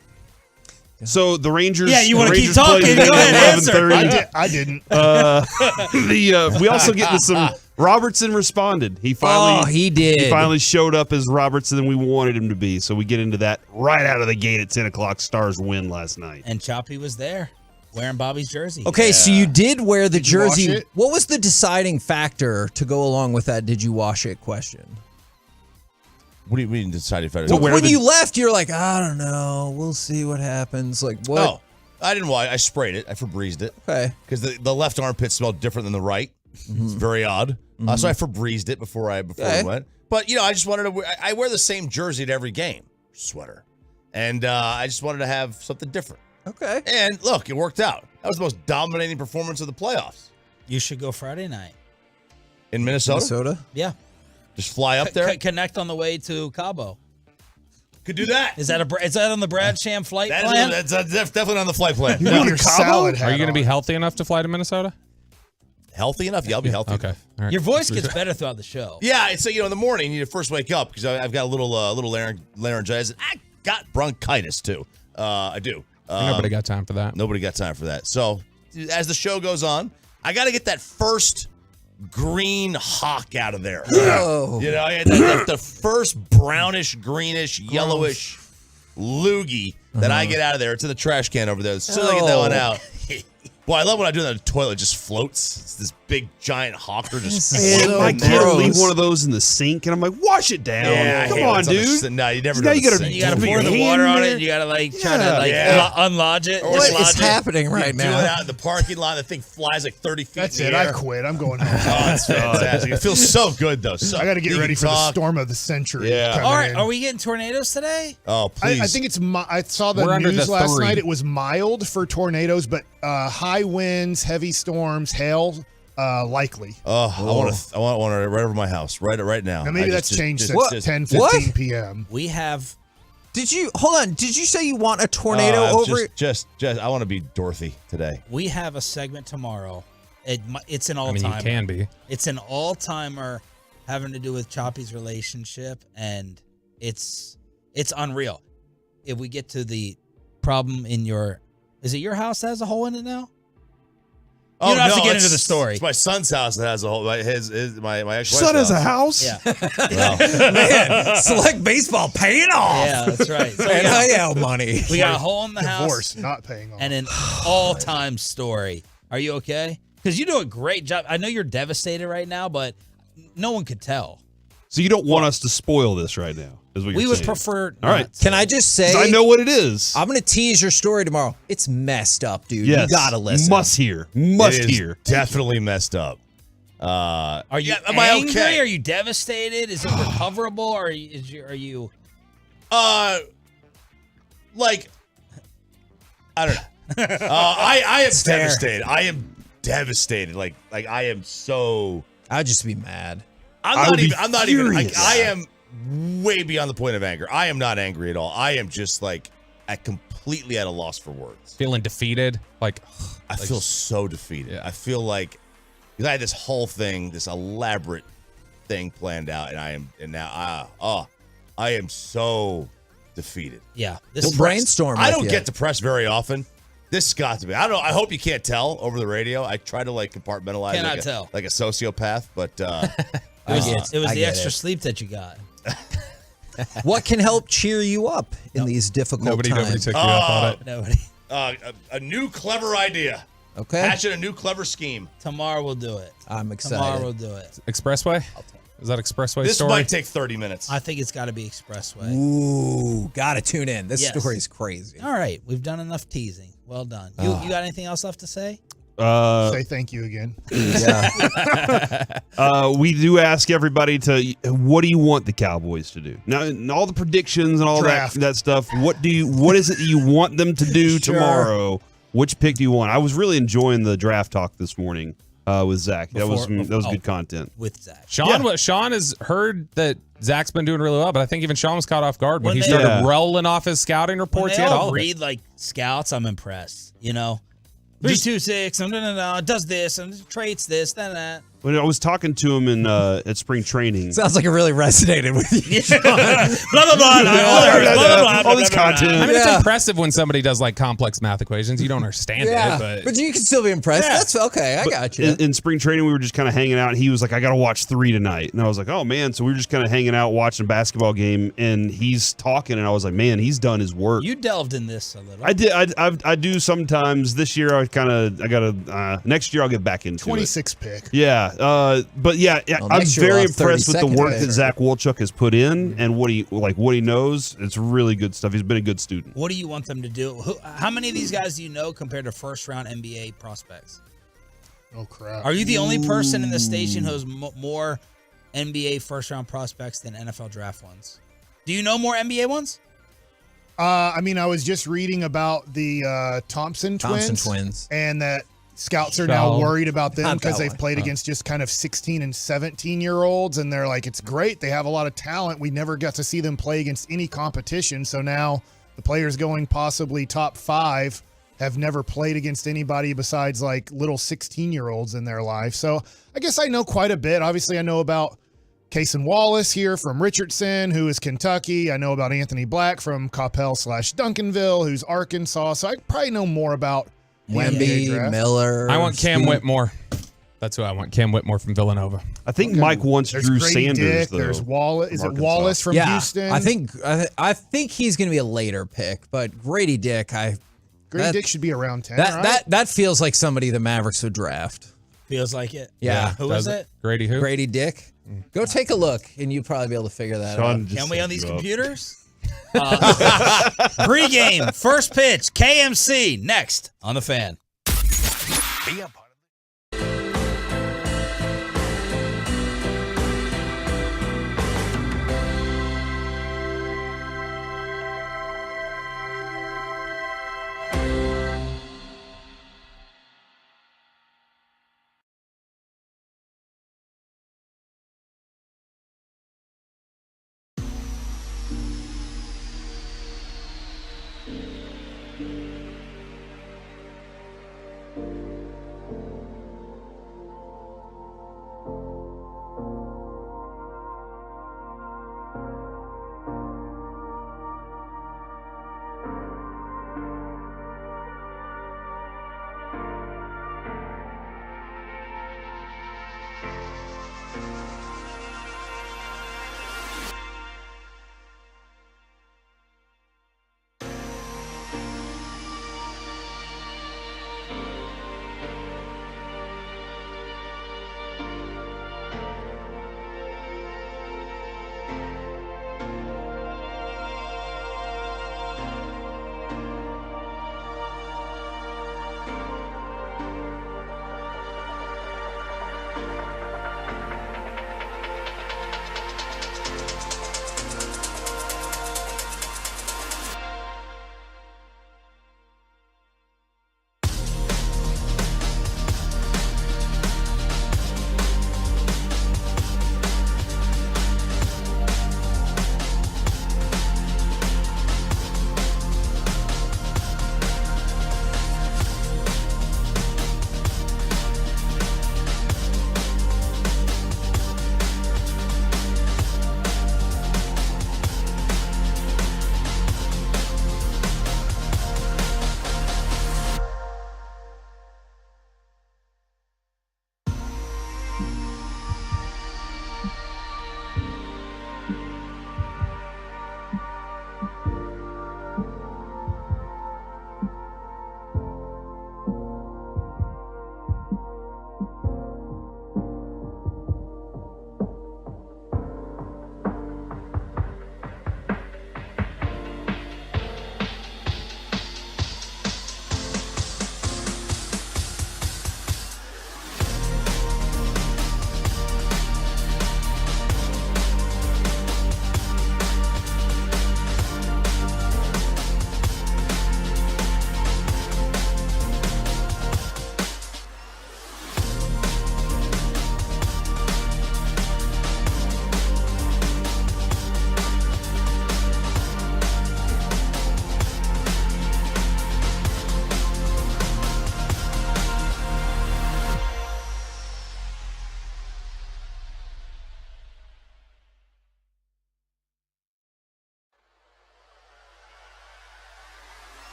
So the Rangers. Yeah, you want to keep talking. Go ahead, answer. I didn't. We also get to some. Robertson responded. He finally. He did. He finally showed up as Robertson than we wanted him to be. So we get into that right out of the gate at 10 o'clock. Stars win last night. And Choppy was there wearing Bobby's jersey. Okay, so you did wear the Did you wash jersey. it? What was the deciding factor to go along with that? Did you wash it question? What do you mean decide if I Well, when you left, you're like, I don't know. We'll see what happens. Like, what? Oh, I didn't wash. I sprayed it. I Febrezed it. Okay. Because the left armpit smelled different than the right. It's very odd. So I Febrezed it before I went. But I just wanted to. I wear the same jersey at every game, sweater, and I just wanted to have something different. Okay. And look, it worked out. That was the most dominating performance of the playoffs. You should go Friday night. In Minnesota? Minnesota? Yeah. Just fly up there? Connect on the way to Cabo. Could do that. Is that on the Brad Sham flight That plan? is, that's definitely on the flight plan. You need your salad hat Are you going to on. be healthy enough to fly to Minnesota? Healthy enough? Yeah, I'll be healthy. Okay. All right. Your voice gets better throughout the show. Yeah, it's in the morning you first wake up because I've got a little laryngitis. I got bronchitis too. I do. Nobody got time for that. Nobody got time for that. So as the show goes on, I got to get that first green hawk out of there. Whoa. The first brownish, greenish, yellowish loogie that I get out of there. It's in the trash can over there. As soon as I get that one out. Well, I love when I do that. The toilet just floats. It's this big giant hawker just. Man, my kid will leave one of those in the sink, and I'm like, wash it down. Yeah, Come on, No, dude. you never. Now do you the gotta sink. You got to pour the water on it. And you got to try to unlodge it. What is happening right Do it now? out in the parking lot. The thing flies like 30 feet. That's in it. the I air. quit. I'm going home. Oh, it's fantastic. It feels so good though. So I got to get you ready can for the talk. storm of the century. Yeah. coming All right, in. are we getting tornadoes today? Oh, please. I think it's. I saw the We're under news the last 3. night. It was mild for tornadoes, but high winds, heavy storms, hail, likely. Oh, I want one right over my house, right now. Now maybe I that's just- changed just- since just- 10:15 p.m. We have. Did you hold on? Did you say you want a tornado over? Just I want to be Dorothy today. We have a segment tomorrow. It's an I all-timer. mean, you can be. It's an all-timer having to do with Choppy's relationship, and it's unreal. If we get to the problem in is it your house that has a hole in it now? Oh, you don't have no, to get it's- into the story. It's my son's house that has a whole. My ex-wife's Son has a house? Yeah. Man, select baseball paying off. Yeah, that's right. So NIL money. We got a hole in the house. Divorce not paying off. And an all-time story. Are you okay? Because you do a great job. I know you're devastated right now, but no one could tell. So you don't want us to spoil this right now, is what We you're would saying. prefer. All right. Can I just say? 'Cause I know what it is. I'm going to tease your story tomorrow. It's messed up, dude. Yes. You got to listen. Must hear. It is definitely messed up. Are you am I angry? okay? Are you devastated? Is it recoverable? Or are you? Like, I don't know. I am Fair. devastated. I am devastated. Like I am so. I'd just be mad. I'm not even. furious. I am way beyond the point of anger. I am not angry at all. I am just like completely at a loss for words. Feeling defeated. Like, I feel so defeated. I feel like because I had this whole thing, this elaborate thing planned out, and now I am so defeated. Yeah. We'll brainstorm. I with don't you. get depressed very often. This has got to be. I don't know. I hope you can't tell over the radio. I try to compartmentalize. Cannot tell. Like a sociopath, but It was the extra sleep that you got. What can help cheer you up in these difficult nobody times? took you up on it. Nobody. a new clever idea. Okay. Hatching a new clever scheme. Tomorrow we'll do it. I'm excited. Tomorrow we'll do it. Expressway? Is that Expressway This story? might take 30 minutes. I think it's got to be Expressway. Ooh, gotta tune in. This Yes. story is crazy. All right, we've done enough teasing. Well done. You got anything else left to say? Say thank you again. We do ask everybody what do you want the Cowboys to do? Now, and all the predictions and all Draft. that stuff. What is it that you want them to do Sure. tomorrow? Which pick do you want? I was really enjoying the draft talk this morning with Zach. That was good content. With Zach. Sean has heard that Zach's been doing really well, but I think even Sean was caught off guard when he started rolling off his scouting reports. When they all read like scouts, I'm impressed. 3-2-6, does this and traits this, that. When I was talking to him at spring training, sounds like it really resonated with you. blah, blah, all this content. I mean, it's impressive when somebody does like complex math equations. You don't understand it, but you can still be impressed. Yeah. That's okay. I got you. In spring training, we were just kind of hanging out. And he was like, "I got to watch 3 tonight," and I was like, "Oh man!" So we were just kind of hanging out, watching a basketball game, and he's talking, and I was like, "Man, he's done his work." You delved in this a little. I did. I do sometimes. This year, I gotta. Next year, I'll get back into 26 pick. Yeah. But yeah, I'm very impressed with the work that Zach Wolchuk has put in and what he knows. It's really good stuff. He's been a good student. What do you want them to do? How many of these guys do you know compared to first-round NBA prospects? Oh, crap. Are you the only person in the station who has more NBA first-round prospects than NFL draft ones? Do you know more NBA ones? I was just reading about the Thompson twins. And that scouts are now worried about them because they've played against just kind of 16 and 17-year-olds, and they're like, it's great. They have a lot of talent. We never got to see them play against any competition, so now the players going possibly top 5 have never played against anybody besides like little 16-year-olds in their life. So I guess I know quite a bit. Obviously, I know about Cason Wallace here from Richardson, who is Kentucky. I know about Anthony Black from Coppell/Duncanville, who's Arkansas. So I probably know more about Wemby, Miller. I want Cam Whitmore. That's who I want. Cam Whitmore from Villanova. I think Mike wants Drew Sanders. Dick, though. There's Wallace. Is it Wallace from Houston? I think he's going to be a later pick, but Grady Dick, Dick should be around 10. Right? That feels like somebody the Mavericks would draft. Feels like it. Yeah. Who is it? Grady who? Grady Dick. Go take a look, and you'll probably be able to figure that out. Can we on these computers? Pre-game, first pitch, KMC, next on The Fan. Be a part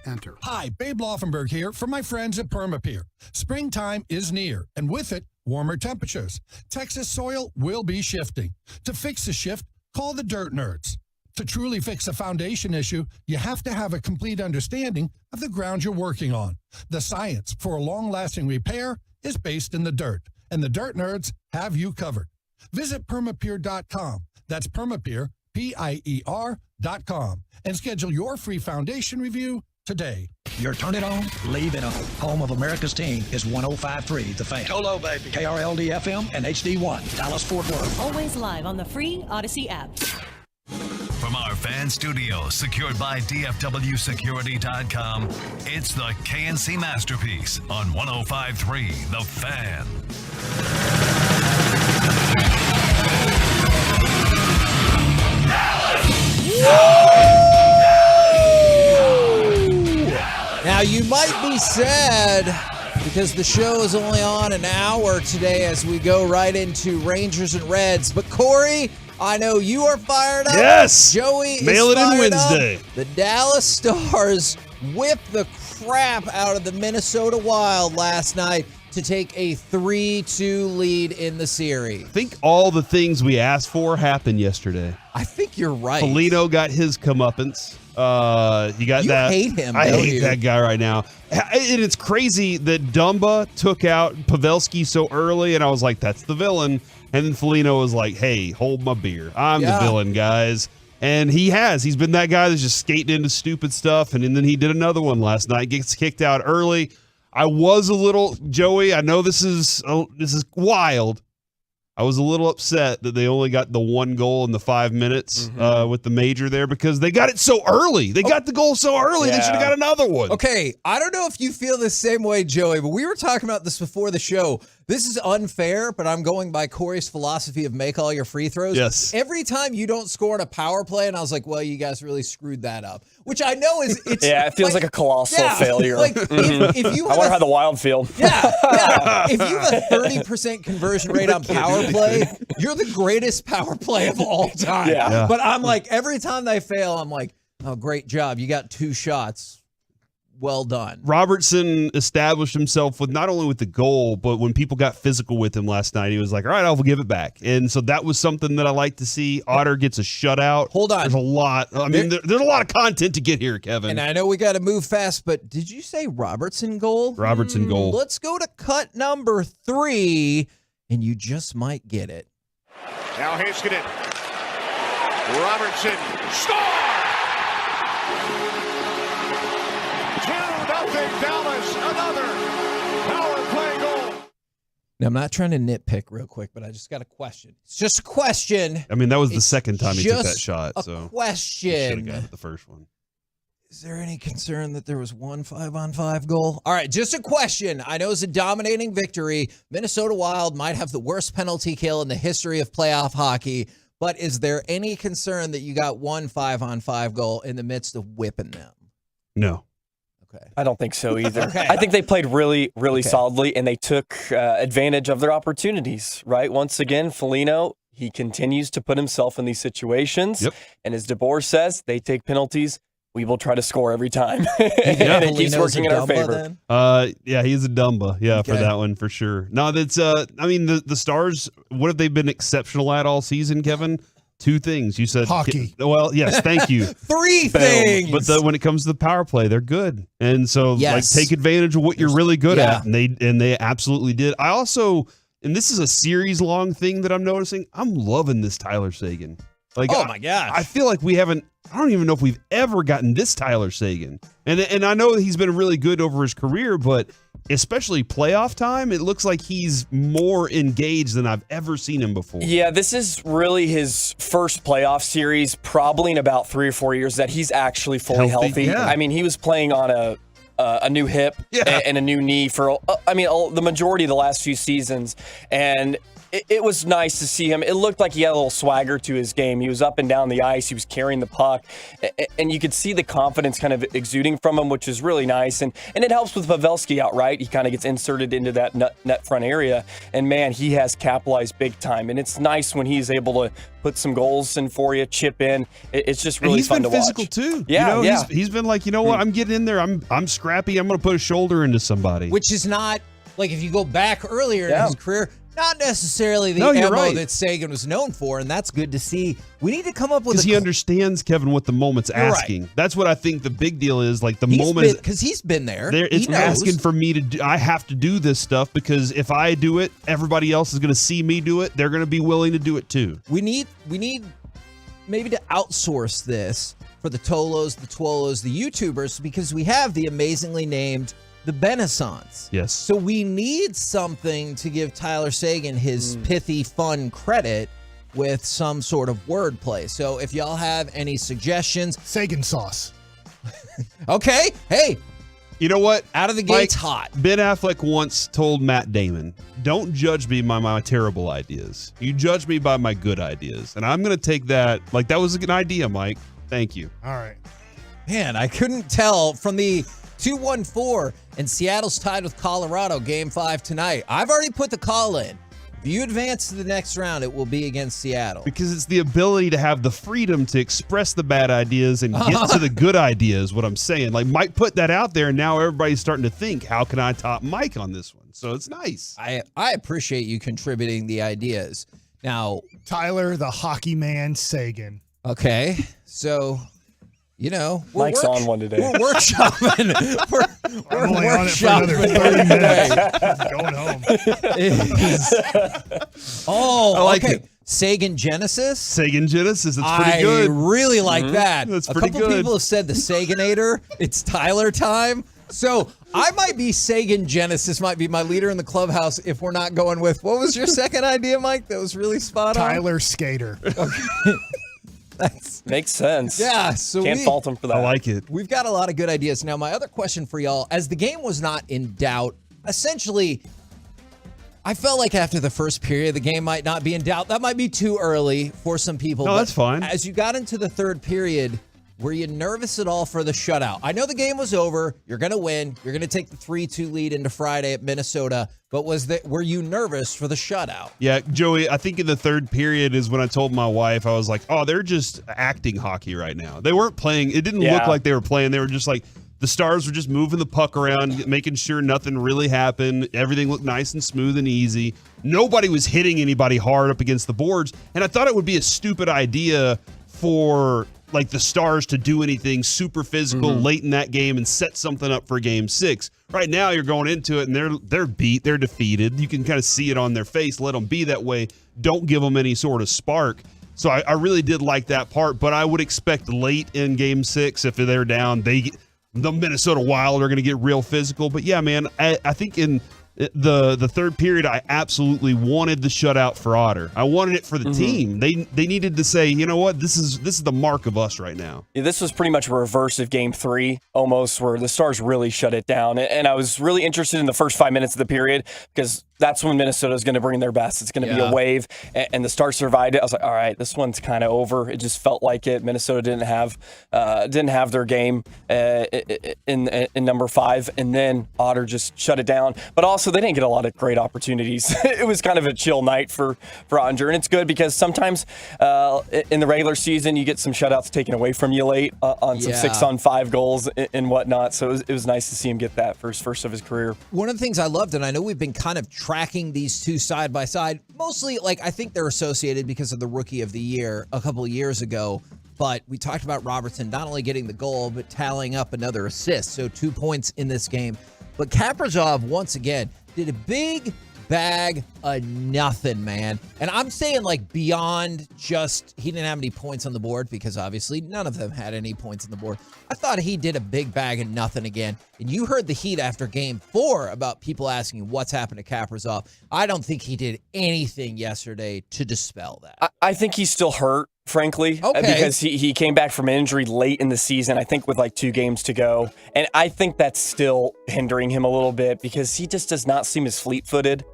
enter. Hi, Babe Laufenberg here from my friends at Permapeer. Springtime is near, and with it, warmer temperatures. Texas soil will be shifting. To fix the shift, call the Dirt Nerds. To truly fix a foundation issue, you have to have a complete understanding of the ground you're working on. The science for a long-lasting repair is based in the dirt, and the Dirt Nerds have you covered. Visit permapeer.com. That's Permapeer, PIER.com, and schedule your free foundation review today. Your turn it on, leave it on. Home of America's team is 105.3 The Fan. Cholo, baby. KRLD FM and HD1, Dallas Fort Worth. Always live on the free Odyssey app. From our fan studio, secured by DFWsecurity.com, it's the KNC Masterpiece on 105.3 The Fan. Now, you might be sad because the show is only on an hour today as we go right into Rangers and Reds. But, Corey, I know you are fired up. Yes. Joey is Mail it in fired Wednesday. up. The Dallas Stars whipped the crap out of the Minnesota Wild last night to take a 3-2 lead in the series. I think all the things we asked for happened yesterday. I think you're right. Polito got his comeuppance. You got that. You hate him, I don't hate you? that guy right now. And it's crazy that Dumba took out Pavelski so early, and I was like, that's the villain. And then Foligno was like, hey, hold my beer. I'm the villain, guys. And he has. He's been that guy that's just skating into stupid stuff. And then he did another one last night, gets kicked out early. I was a little, Joey, I know this is wild. I was a little upset that they only got the one goal in the 5 minutes with the major there because they got it so early. They got the goal so early. They should have got another one. Okay, I don't know if you feel the same way, Joey, but we were talking about this before the show. This is unfair, but I'm going by Corey's philosophy of make all your free throws. Yes. Every time you don't score on a power play, and I was like, well, you guys really screwed that up, which I know is it's yeah, it feels like a colossal failure. Like if you I wonder how the Wild feel. Yeah. If you have a 30% conversion rate on power play, you're the greatest power play of all time. Yeah. But I'm like, every time they fail, I'm like, oh, great job. You got 2 shots. Well done. Robertson established himself with not only with the goal, but when people got physical with him last night, he was like, all right, I'll give it back. And so that was something that I like to see. Otter gets a shutout. Hold on. There's a lot. I mean, there's a lot of content to get here, Kevin. And I know we got to move fast, but did you say Robertson goal? Robertson goal. Let's go to cut number 3, and you just might get it. Now Heiskanen. Robertson. Score! 2-0 Dallas. Another power play goal. Now, I'm not trying to nitpick real quick, but I just got a question. It's just a question. I mean, that was the second time he took that just shot. a So question. should have got the first one. Is there any concern that there was one 5-on-5 goal? All right, just a question. I know it's a dominating victory. Minnesota Wild might have the worst penalty kill in the history of playoff hockey, but is there any concern that you got one 5-on-5 goal in the midst of whipping them? No. Okay. I don't think so either. Okay. I think they played really, really solidly, and they took advantage of their opportunities, right? Once again, Foligno, he continues to put himself in these situations. Yep. And as DeBoer says, they take penalties. We will try to score every time. And it keeps working in our favor. Yeah, he's a Dumba. Yeah, Okay. for that one for sure. No, that's I mean the Stars, what have they been exceptional at all season, Kevin? 2 things. You said Hockey. Well, yes, thank you. 3 things. But when it comes to the power play, they're good. And so Yes. like take advantage of what you're really good Yeah. at. And they absolutely did. I also, and this is a series long thing that I'm noticing, I'm loving this Tyler Seguin. Like, Oh, my gosh. I feel like I don't even know if we've ever gotten this Tyler Seguin. And I know he's been really good over his career, but especially playoff time, it looks like he's more engaged than I've ever seen him before. Yeah, this is really his first playoff series, probably in about 3 or 4 years that he's actually fully healthy. Yeah. I mean, he was playing on a new hip and a new knee for, the majority of the last few seasons. And it was nice to see him. It looked like he had a little swagger to his game. He was up and down the ice. He was carrying the puck. And you could see the confidence kind of exuding from him, which is really nice. And it helps with Pavelski out right. He kind of gets inserted into that net front area. And, man, he has capitalized big time. And it's nice when he's able to put some goals in for you, chip in. It's just really fun to watch. He's been physical, too. Yeah, yeah. He's been like, you know what? I'm getting in there. I'm scrappy. I'm going to put a shoulder into somebody. Which is not, like, if you go back earlier in his career, not necessarily the No, you're MO right. that Sagan was known for, and that's good to see. We need to come up with Because he understands, Kevin, what the moment's asking. That's what I think the big deal is. Like, the moment. Because he's been there. It's He knows. asking for me to do. I have to do this stuff because if I do it, everybody else is going to see me do it. They're going to be willing to do it too. We need maybe to outsource this for the Tolos, the Twolos, the YouTubers, because we have the amazingly named the Benaissance. Yes. So we need something to give Tyler Sagan his pithy, fun credit with some sort of wordplay. So if y'all have any suggestions. Sagan sauce. Okay. Hey. You know what? Out of the gates hot. Ben Affleck once told Matt Damon, don't judge me by my terrible ideas. You judge me by my good ideas. And I'm going to take that. Like, that was a good idea, Mike. Thank you. All right. Man, I couldn't tell from the 2-1-4, and Seattle's tied with Colorado, Game 5 tonight. I've already put the call in. If you advance to the next round, it will be against Seattle. Because it's the ability to have the freedom to express the bad ideas and get to the good ideas, what I'm saying. Like, Mike put that out there, and now everybody's starting to think, how can I top Mike on this one? So it's nice. I appreciate you contributing the ideas. Now, Tyler, the hockey man, Sagan. Okay, so... You know, Mike's on one today. We're workshopping. we're only on it for workshopping another 30 minutes. Going home. I like okay. it. Sagan Genesis. Sagan Genesis. It's pretty good. I really like that. That's a pretty couple good. people have said the Saganator. It's Tyler time. So I might be Sagan Genesis, might be my leader in the clubhouse if we're not going with, what was your second idea, Mike? That was really spot on. Tyler Skater. Okay. Makes sense. Yeah, so Can't fault him for that. I like it. We've got a lot of good ideas. Now, my other question for y'all, as the game was not in doubt, essentially, I felt like after the first period, the game might not be in doubt. That might be too early for some people. No, but that's fine. As you got into the third period, were you nervous at all for the shutout? I know the game was over. You're going to win. You're going to take the 3-2 lead into Friday at Minnesota. But were you nervous for the shutout? Yeah, Joey, I think in the third period is when I told my wife, I was like, oh, they're just acting hockey right now. They weren't playing. It didn't look like they were playing. They were just like, the Stars were just moving the puck around, making sure nothing really happened. Everything looked nice and smooth and easy. Nobody was hitting anybody hard up against the boards. And I thought it would be a stupid idea for like the Stars to do anything super physical late in that game and set something up for Game 6. Right now, you're going into it and they're beat, they're defeated. You can kind of see it on their face. Let them be that way. Don't give them any sort of spark. So I really did like that part, but I would expect late in Game 6, if they're down, the Minnesota Wild are going to get real physical. But yeah, man, I think in the third period, I absolutely wanted the shutout for Otter. I wanted it for the team. They needed to say, you know what, this is the mark of us right now. Yeah, this was pretty much a reverse of Game 3, almost, where the Stars really shut it down. And I was really interested in the first 5 minutes of the period because that's when Minnesota is going to bring their best. It's going to be a wave, and the Stars survived it. I was like, all right, this one's kind of over. It just felt like it. Minnesota didn't have their game in number 5, and then Otter just shut it down. But also, they didn't get a lot of great opportunities. It was kind of a chill night for Ottinger, and it's good because sometimes in the regular season you get some shutouts taken away from you late on some 6-on-5 goals and whatnot. So it was nice to see him get that first of his career. One of the things I loved, and I know we've been kind of tracking these two side by side, mostly like I think they're associated because of the Rookie of the Year a couple of years ago. But we talked about Robertson not only getting the goal, but tallying up another assist. So 2 points in this game. But Kaprizov, once again, did a big bag of nothing, man. And I'm saying like beyond just he didn't have any points on the board because obviously none of them had any points on the board. I thought he did a big bag of nothing again. And you heard the heat after Game 4 about people asking what's happened to Kaprizov. I don't think he did anything yesterday to dispel that. I think he's still hurt, frankly, because he came back from injury late in the season, I think with like 2 games to go. And I think that's still hindering him a little bit because he just does not seem as fleet-footed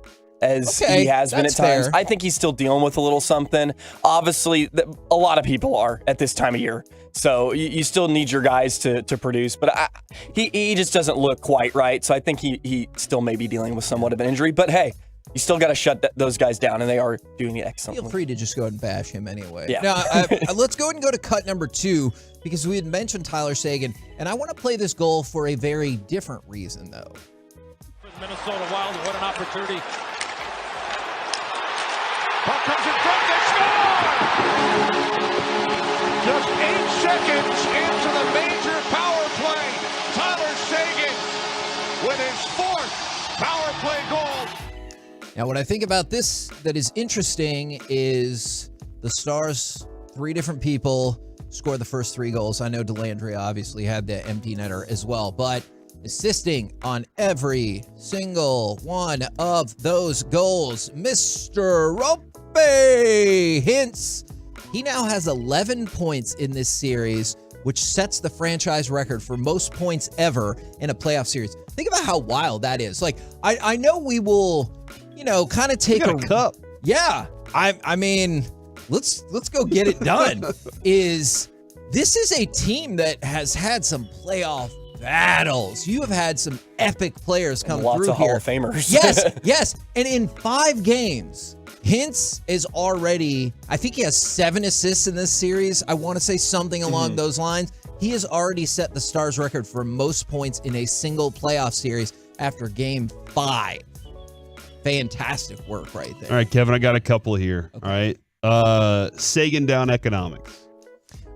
as Okay, he has been at that's times. fair. I think he's still dealing with a little something. Obviously, a lot of people are at this time of year. So you still need your guys to produce. But he just doesn't look quite right. So I think he still may be dealing with somewhat of an injury. But hey, you still got to shut those guys down, and they are doing it excellently. Feel free to just go ahead and bash him anyway. Yeah. Now, let's go ahead and go to cut number 2 because we had mentioned Tyler Seguin, and I want to play this goal for a very different reason, though. For the Minnesota Wild, what an opportunity. Puck comes in front, they score! Just 8 seconds into the major power play. Tyler Seguin with his 4th power play goal. Now, what I think about this that is interesting is the Stars, 3 different people scored the first 3 goals. I know Delandria obviously had the empty netter as well, but assisting on every single one of those goals, Mr. Rope Hintz. He now has 11 points in this series, which sets the franchise record for most points ever in a playoff series. Think about how wild that is. Like, I know we will, kind of take a cup. Yeah. I mean, let's go get it done. This is a team that has had some playoff battles. You have had some epic players come lots through of here. Hall of Famers. Yes. And in 5 games, Hintz is already, I think he has 7 assists in this series. I want to say something along those lines. He has already set the Stars record for most points in a single playoff series after game 5. Fantastic work right there. All right, Kevin, I got a couple here. Okay. All right. Sagan down economics.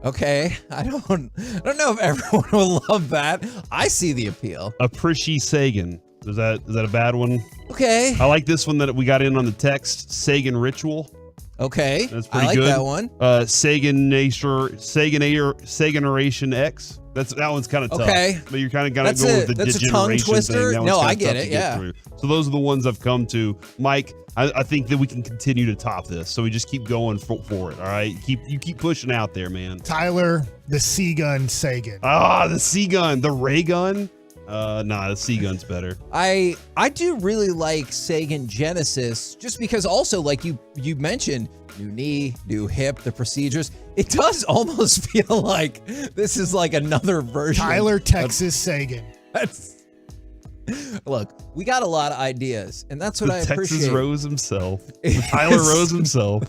Okay. I don't know if everyone will love that. I see the appeal. Appreciate Sagan. Is that a bad one? Okay. I like this one that we got in on the text. Sagan Ritual. Okay. That's pretty I like good. that one. Saganation X. That one's kind of tough. Okay. But you're kind of going to That's go with the that's a degeneration tongue twister. thing. That one's No, kinda I get tough it. to Yeah. through. So those are the ones I've come to. Mike, I think that we can continue to top this. So we just keep going for it. All right. You keep pushing out there, man. Tyler, the C-Gun Sagan. The C-Gun. The ray gun. The C-Gun's better. I do really like Sagan Genesis just because also, like you mentioned, new knee, new hip, the procedures. It does almost feel like this is like another version. Tyler, Texas Sagan. Look, we got a lot of ideas, and that's what I appreciate. Texas Rose himself. Tyler Rose himself.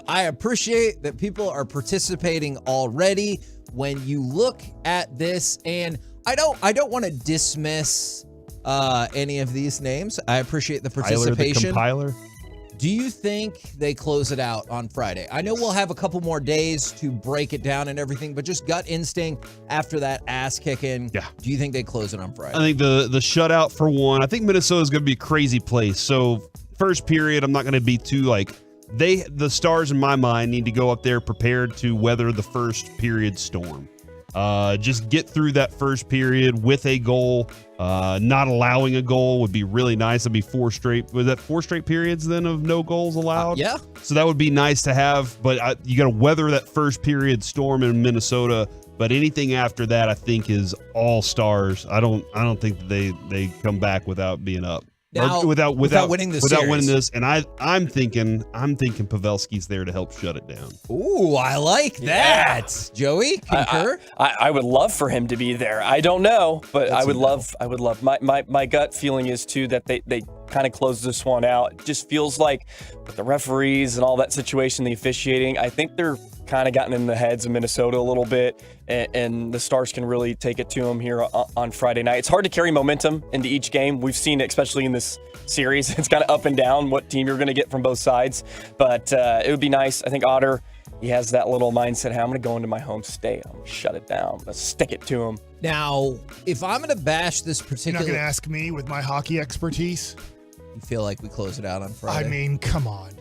I appreciate that people are participating already. When you look at this, and I don't want to dismiss any of these names. I appreciate the participation. Tyler, the compiler. Do you think they close it out on Friday? I know we'll have a couple more days to break it down and everything, but just gut instinct after that ass kicking. Yeah. Do you think they close it on Friday? I think the shutout for one. I think Minnesota's going to be a crazy place. So first period, I'm not going to be too the Stars in my mind need to go up there prepared to weather the first period storm. Just get through that first period with a goal. Not allowing a goal would be really nice. It'd be 4 straight. Was that 4 straight periods then of no goals allowed? Yeah. So that would be nice to have. But you got to weather that first period storm in Minnesota. But anything after that, I think, is all Stars. I don't think that they come back without being up. Now, without winning this without series. winning this, and I'm thinking Pavelski's there to help shut it down. Ooh, I like that. Joey, concur? I would love for him to be there. I don't know, but I would love. My gut feeling is too that they kind of close this one out. It just feels like with the referees and all that situation, the officiating, I think they're kind of gotten in the heads of Minnesota a little bit, and the Stars can really take it to them here on Friday night. It's hard to carry momentum into each game. We've seen it, especially in this series. It's kind of up and down what team you're going to get from both sides, but it would be nice. I think Otter, he has that little mindset, hey, I'm going to go into my home state. I'm going to shut it down. I'm going to stick it to him. Now, if I'm going to bash this particular... You're not going to ask me with my hockey expertise? You feel like we close it out on Friday? I mean, come on.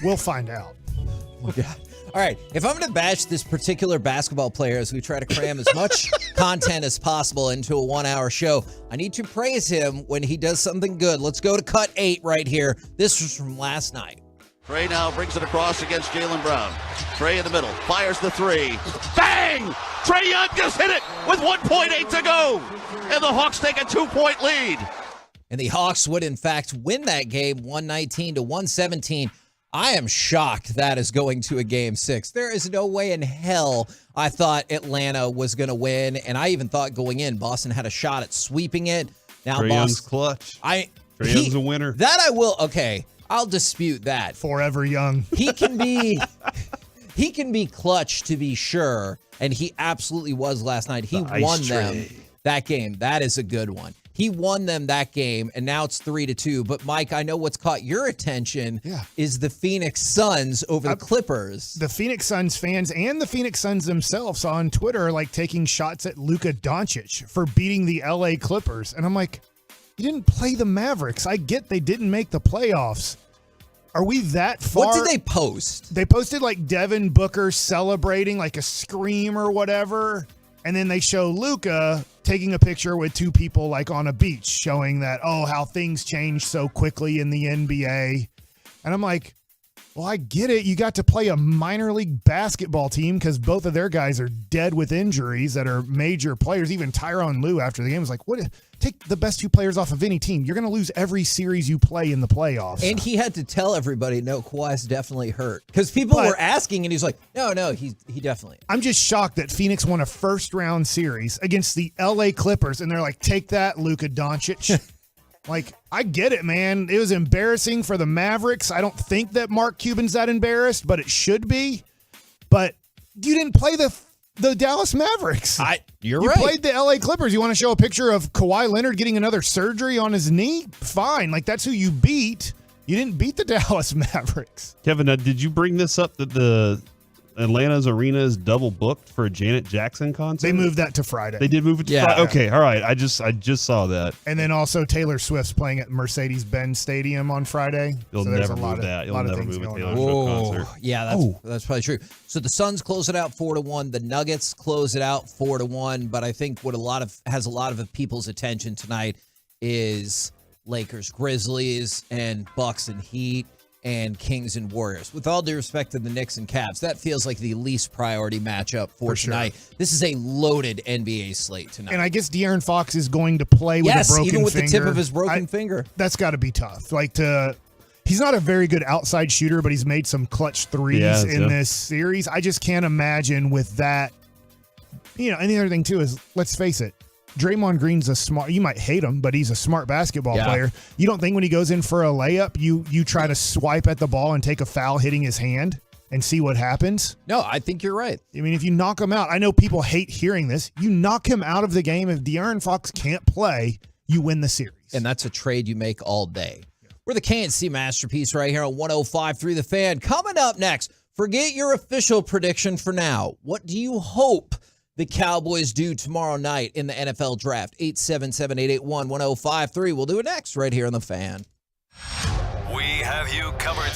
We'll find out. Oh, my God. All right, if I'm going to bash this particular basketball player as we try to cram as much content as possible into a 1-hour show, I need to praise him when he does something good. Let's go to cut 8 right here. This was from last night. Trey now brings it across against Jaylen Brown. Trey in the middle, fires the 3. Bang! Trey Young just hit it with 1.8 to go. And the Hawks take a 2-point lead. and the Hawks would, in fact, win that game 119 to 117. I am shocked that is going to a game 6. There is no way in hell I thought Atlanta was going to win, and I even thought going in, Boston had a shot at sweeping it. Now Trae Young's clutch. Trae Young's a winner. That I will. Okay, I'll dispute that. Forever young. He can be clutch to be sure, and he absolutely was last night. He won them that game. That is a good one. He won them that game, and now it's 3-2. But Mike, I know what's caught your attention is the Phoenix Suns over the Clippers. The Phoenix Suns fans and the Phoenix Suns themselves on Twitter are like taking shots at Luka Doncic for beating the LA Clippers. And I'm like, you didn't play the Mavericks. I get they didn't make the playoffs. Are we that far? What did they post? They posted like Devin Booker celebrating like a scream or whatever. And then they show Luka taking a picture with two people like on a beach, showing that, oh, how things change so quickly in the NBA. And I'm like, well, I get it. You got to play a minor league basketball team because both of their guys are dead with injuries that are major players. Even Tyronn Lue after the game was like, what? Take the best two players off of any team. You're going to lose every series you play in the playoffs. And he had to tell everybody, no, Kawhi's definitely hurt. Because people were asking, and he's like, no, he definitely. I'm just shocked that Phoenix won a first-round series against the LA Clippers, and they're like, take that, Luka Doncic. Like, I get it, man. It was embarrassing for the Mavericks. I don't think that Mark Cuban's that embarrassed, but it should be. But you didn't play the Dallas Mavericks. You're right. right. You played the LA Clippers. You want to show a picture of Kawhi Leonard getting another surgery on his knee? Fine. Like, that's who you beat. You didn't beat the Dallas Mavericks. Kevin, did you bring this up that the Atlanta's arena is double booked for a Janet Jackson concert? They moved that to Friday. They did move it to Friday? Okay, all right. I just saw that. And then also Taylor Swift's playing at Mercedes-Benz Stadium on Friday. You'll never move that. You'll never move a Taylor Swift concert. Yeah, that's probably true. So the Suns close it out 4-1. The Nuggets close it out 4-1. But I think what has a lot of people's attention tonight is Lakers, Grizzlies, and Bucks and Heat, and Kings and Warriors. With all due respect to the Knicks and Cavs, that feels like the least priority matchup for tonight. Sure. This is a loaded NBA slate tonight. And I guess De'Aaron Fox is going to play with a broken finger. Even with the tip of his broken finger. That's got to be tough. He's not a very good outside shooter, but he's made some clutch threes in this series. I just can't imagine with that. And the other thing, too, is, let's face it, Draymond Green's you might hate him, but he's a smart basketball player. You don't think when he goes in for a layup, you try to swipe at the ball and take a foul hitting his hand and see what happens? No, I think you're right. I mean, if you knock him out, I know people hate hearing this. You knock him out of the game. If De'Aaron Fox can't play, you win the series. And that's a trade you make all day. We're the KNC Masterpiece right here on 105.3 The Fan. Coming up next, forget your official prediction for now. What do you hope the Cowboys do tomorrow night in the NFL Draft? 877-881-1053. We'll do it next right here on The Fan. We have you covered.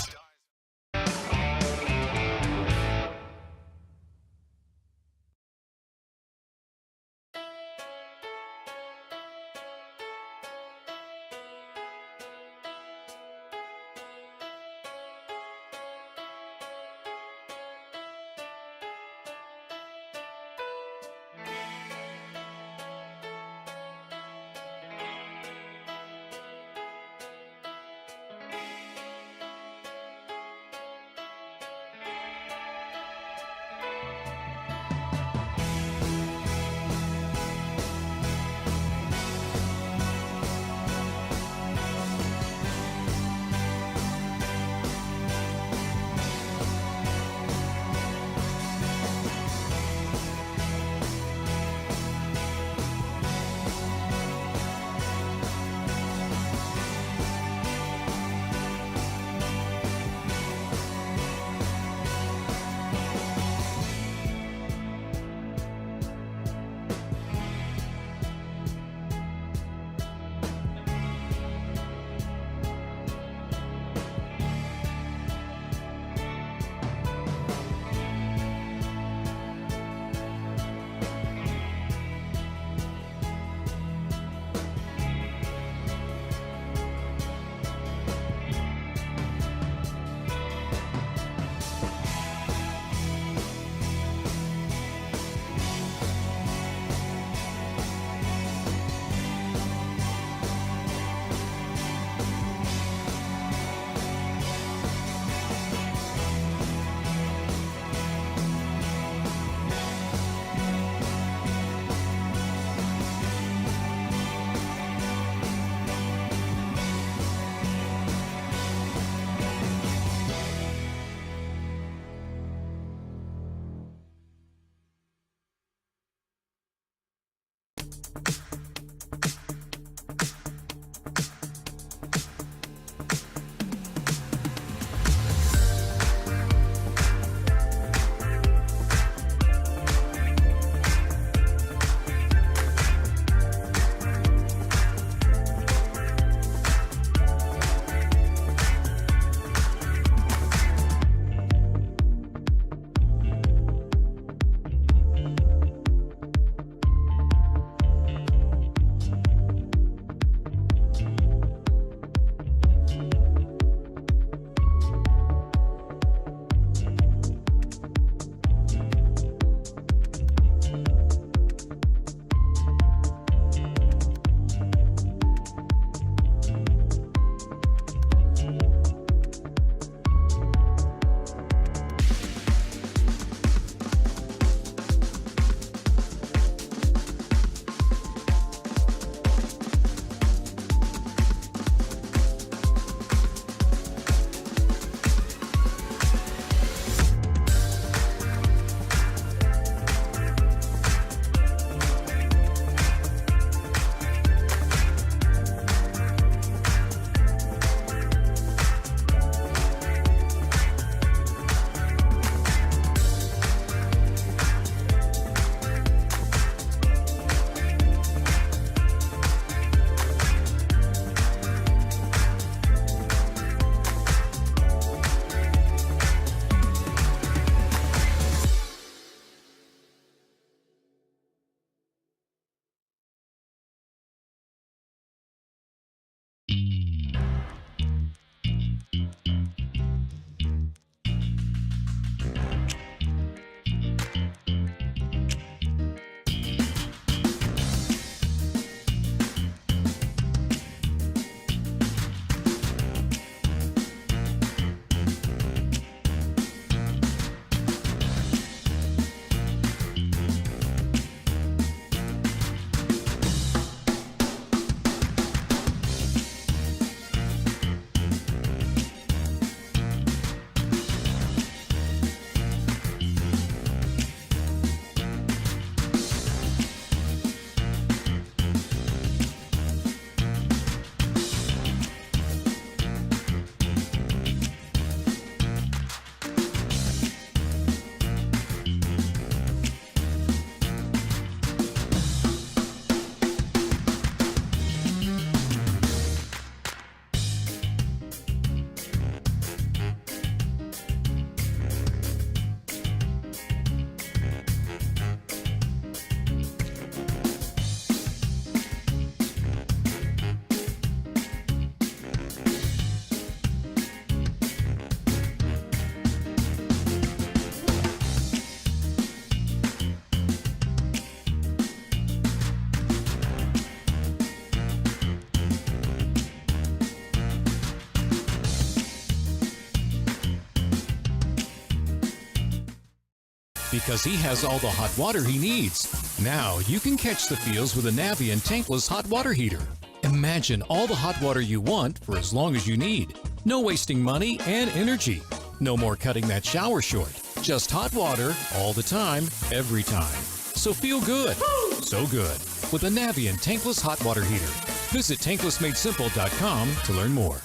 Because he has all the hot water he needs. Now you can catch the feels with a Navien tankless hot water heater. Imagine all the hot water you want for as long as you need. No wasting money and energy. No more cutting that shower short. Just hot water all the time, every time. So feel good. So good. With a Navien tankless hot water heater. Visit tanklessmadesimple.com to learn more.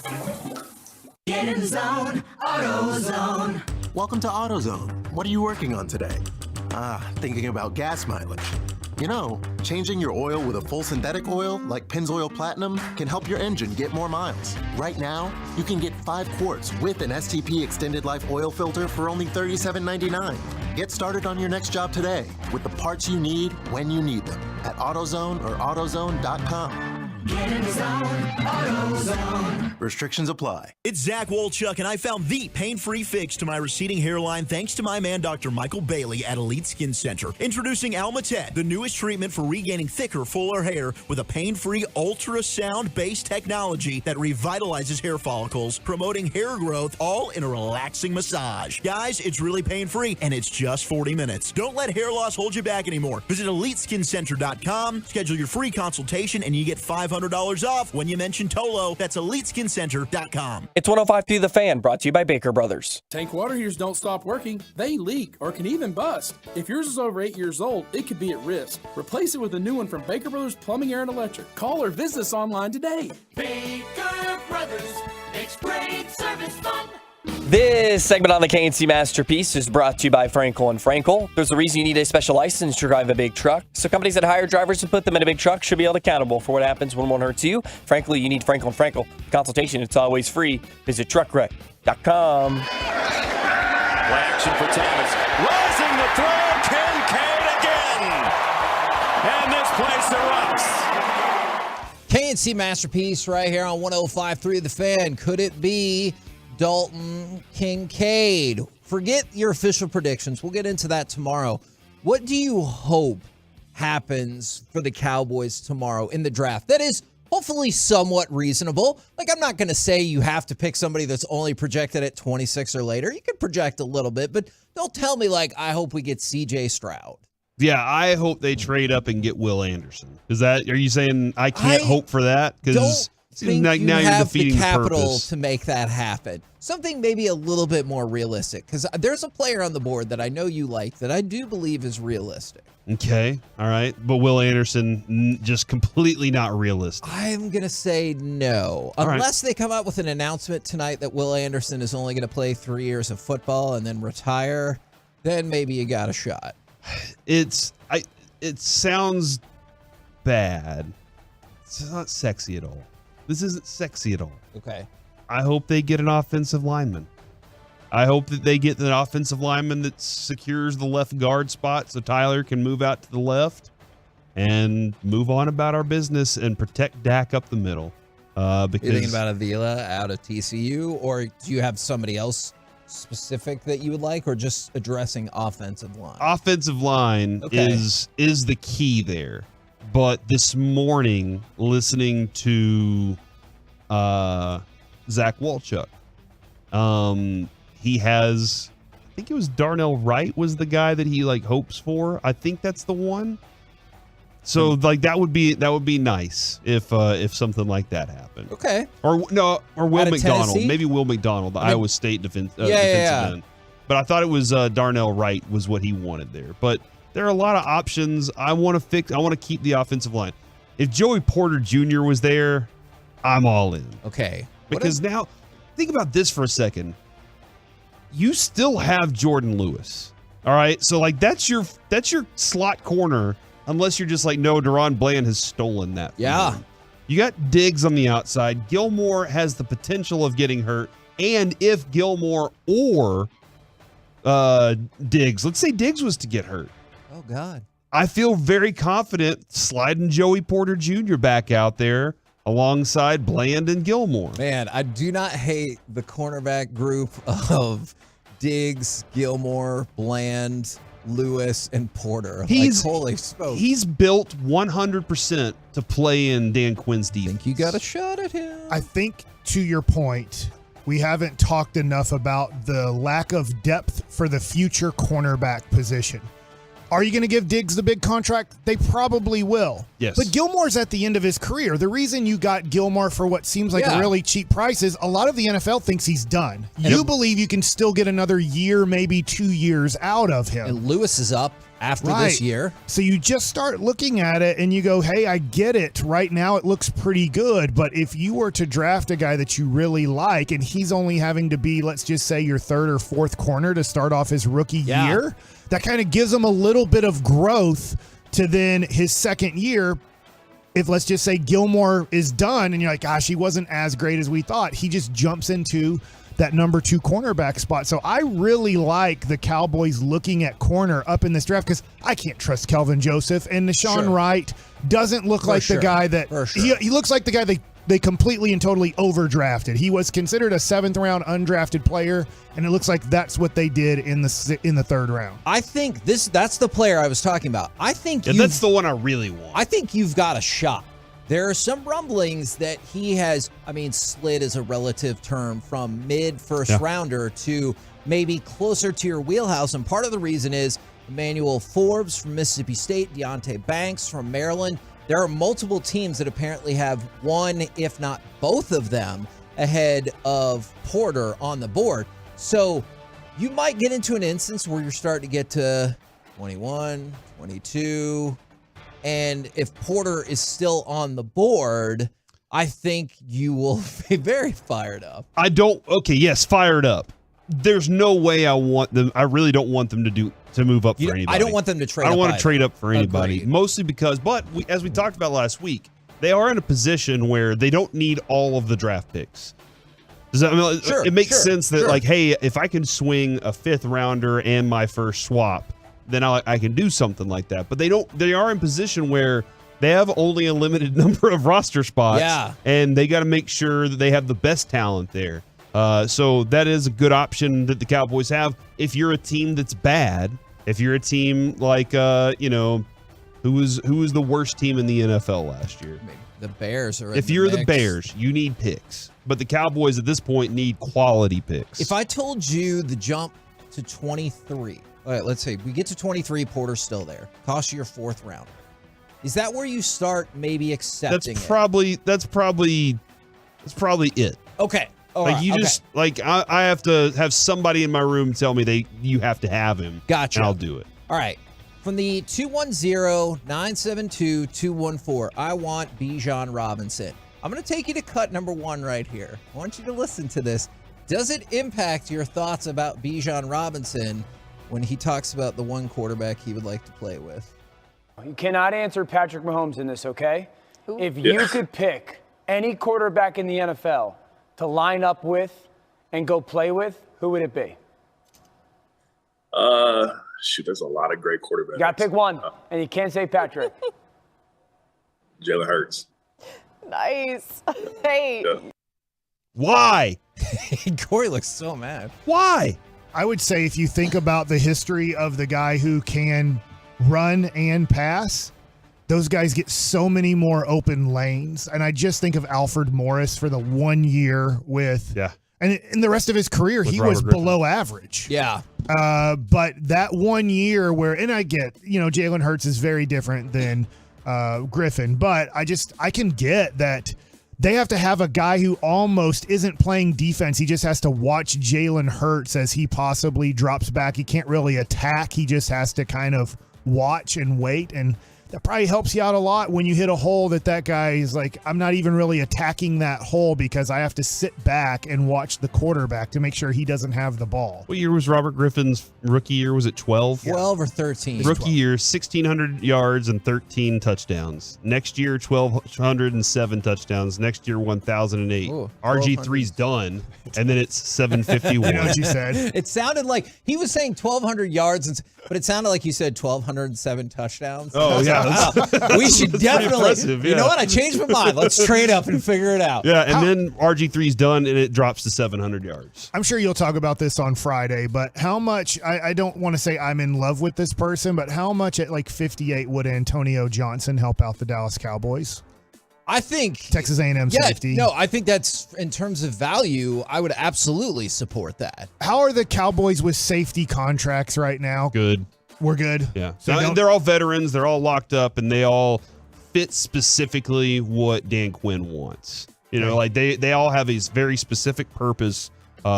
Get in the zone, AutoZone. Welcome to AutoZone. What are you working on today? Thinking about gas mileage. You know, changing your oil with a full synthetic oil like Pennzoil Platinum can help your engine get more miles. Right now, you can get 5 quarts with an STP Extended Life oil filter for only $37.99. Get started on your next job today with the parts you need when you need them at AutoZone or AutoZone.com. Get in the zone, AutoZone. Restrictions apply. It's Zach Wolchuk, and I found the pain-free fix to my receding hairline thanks to my man, Dr. Michael Bailey at Elite Skin Center. Introducing Almatet, the newest treatment for regaining thicker, fuller hair with a pain-free ultrasound-based technology that revitalizes hair follicles, promoting hair growth, all in a relaxing massage. Guys, it's really pain-free, and it's just 40 minutes. Don't let hair loss hold you back anymore. Visit EliteSkinCenter.com, schedule your free consultation, and you get $500 $200 off when you mention Tolo. That's EliteSkinCenter.com. It's 105.3 The Fan, brought to you by Baker Brothers. Tank water heaters don't stop working. They leak or can even bust. If yours is over 8 years old, it could be at risk. Replace it with a new one from Baker Brothers Plumbing, Air, and Electric. Call or visit us online today. Baker Brothers makes great service fun. This segment on the KNC Masterpiece is brought to you by Frankel & Frankel. There's a reason you need a special license to drive a big truck. So companies that hire drivers and put them in a big truck should be held accountable for what happens when one hurts you. Frankly, you need Frankel & Frankel. Consultation, it's always free. Visit truckwreck.com. Play action for Thomas. Rising the throw, Kincaid again. And this place erupts. KNC Masterpiece right here on 105.3 The Fan. Could it be Dalton Kincaid? Forget your official predictions. We'll get into that tomorrow. What do you hope happens for the Cowboys tomorrow in the draft? That is hopefully somewhat reasonable. Like, I'm not going to say you have to pick somebody that's only projected at 26 or later. You can project a little bit, but don't tell me, like, I hope we get C.J. Stroud. Yeah, I hope they trade up and get Will Anderson. Are you saying I can't hope for that? Because think like you now you're have defeating the capital purpose. to make that happen. Something maybe a little bit more realistic, because there's a player on the board that I know you like that I do believe is realistic. Okay, all right. But Will Anderson, just completely not realistic. I'm going to say no. All right. Unless they come out with an announcement tonight that Will Anderson is only going to play 3 years of football and then retire, then maybe you got a shot. It sounds bad. It's not sexy at all. This isn't sexy at all. Okay. I hope they get an offensive lineman. I hope that they get an offensive lineman that secures the left guard spot so Tyler can move out to the left and move on about our business and protect Dak up the middle. Because You're thinking about Avila out of TCU, or do you have somebody else specific that you would like, or just addressing offensive line? Offensive line is the key there. But this morning, listening to Zach Walchuk, he has, I think it was Darnell Wright was the guy that he hopes for. I think that's the one. So that would be nice if something like that happened. Okay. Or Will McDonald. Tennessee? Maybe Will McDonald, the Iowa State defensive yeah. end. But I thought it was Darnell Wright was what he wanted there. But there are a lot of options. I want to keep the offensive line. If Joey Porter Jr. was there, I'm all in. Okay. Because now, think about this for a second. You still have Jordan Lewis. All right? So that's your slot corner, unless you're just no, Deron Bland has stolen that. Yeah. You got Diggs on the outside. Gilmore has the potential of getting hurt. And if Gilmore or Diggs, let's say Diggs was to get hurt. Oh, God. I feel very confident sliding Joey Porter Jr. back out there alongside Bland and Gilmore. Man, I do not hate the cornerback group of Diggs, Gilmore, Bland, Lewis, and Porter. Holy smokes. He's built 100% to play in Dan Quinn's defense. I think you got a shot at him. I think, to your point, we haven't talked enough about the lack of depth for the future cornerback position. Are you going to give Diggs the big contract? They probably will. Yes. But Gilmore's at the end of his career. The reason you got Gilmore for what seems like a really cheap price is a lot of the NFL thinks he's done. You believe you can still get another year, maybe 2 years out of him. And Lewis is up after this year. So you just start looking at it and you go, hey, I get it. Right now it looks pretty good. But if you were to draft a guy that you really like and he's only having to be, let's just say, your third or fourth corner to start off his rookie year, that kind of gives him a little bit of growth to then his second year. If let's just say Gilmore is done and you're like, gosh, he wasn't as great as we thought, he just jumps into that number 2 cornerback spot. So I really like the Cowboys looking at corner up in this draft because I can't trust Kelvin Joseph, and Nashawn Wright doesn't look like the guy that he looks like the guy they completely and totally overdrafted. He was considered a 7th round undrafted player, and it looks like that's what they did in the 3rd round. I think that's the player I was talking about. I think that's the one I really want. I think you've got a shot. There are some rumblings that he has, slid is a relative term, from mid-first rounder to maybe closer to your wheelhouse. And part of the reason is Emmanuel Forbes from Mississippi State, Deontay Banks from Maryland. there are multiple teams that apparently have one, if not both of them, ahead of Porter on the board. So you might get into an instance where you're starting to get to 21, 22, and if Porter is still on the board, I think you will be very fired up. Fired up. There's no way I really don't want them to move up for anybody. I don't want them to trade up. I don't want to trade up for anybody. Agreed. Mostly because, as we talked about last week, they are in a position where they don't need all of the draft picks. Does that it makes sense that like, hey, if I can swing a 5th rounder and my first swap, then I can do something like that. But they are in position where they have only a limited number of roster spots. Yeah. And they got to make sure that they have the best talent there. So that is a good option that the Cowboys have. If you're a team that's bad, if you're a team like, who was the worst team in the NFL last year? The Bears are. If you're the Bears, you need picks. But the Cowboys at this point need quality picks. If I told you the jump to 23, all right, let's say we get to 23, Porter's still there. Cost you your 4th rounder. Is that where you start maybe accepting That's probably it. Okay. I have to have somebody in my room tell me you have to have him. Gotcha. And I'll do it. All right. From the 210-972-214, I want Bijan Robinson. I'm going to take you to cut number 1 right here. I want you to listen to this. Does it impact your thoughts about Bijan Robinson when he talks about the one quarterback he would like to play with? You cannot answer Patrick Mahomes in this, okay? If you could pick any quarterback in the NFL to line up with and go play with, who would it be? There's a lot of great quarterbacks. You got to pick one, and you can't say Patrick. Jalen Hurts. Nice. Hey. Yeah. Why? Corey looks so mad. Why? I would say if you think about the history of the guy who can run and pass, those guys get so many more open lanes. And I just think of Alfred Morris for the 1 year with and in the rest of his career, he was below average. Yeah. But that 1 year where, and I get, Jalen Hurts is very different than Griffin, but I can get that they have to have a guy who almost isn't playing defense. He just has to watch Jalen Hurts as he possibly drops back. He can't really attack. He just has to kind of watch and wait, and that probably helps you out a lot when you hit a hole that guy is like, I'm not even really attacking that hole because I have to sit back and watch the quarterback to make sure he doesn't have the ball. What year was Robert Griffin's rookie year? Was it 12? 12 or 13. Rookie year, 1,600 yards and 13 touchdowns. Next year, 1,207 touchdowns. Next year, 1,008. RG3's done, and then it's 751. I know what you said. It sounded like he was saying 1,200 yards, but it sounded like you said 1,207 touchdowns. Oh, yeah. We should definitely. Yeah. You know what? I changed my mind. Let's trade up and figure it out. Yeah, and then RG3's done, and it drops to 700 yards. I'm sure you'll talk about this on Friday, but how much, I don't want to say I'm in love with this person, but how much at like 58 would Antonio Johnson help out the Dallas Cowboys? I think Texas A&M safety. No, I think that's, in terms of value, I would absolutely support that. How are the Cowboys with safety contracts right now? Good. We're good. Yeah. So they're all veterans. They're all locked up, and they all fit specifically what Dan Quinn wants. Like they all have a very specific purpose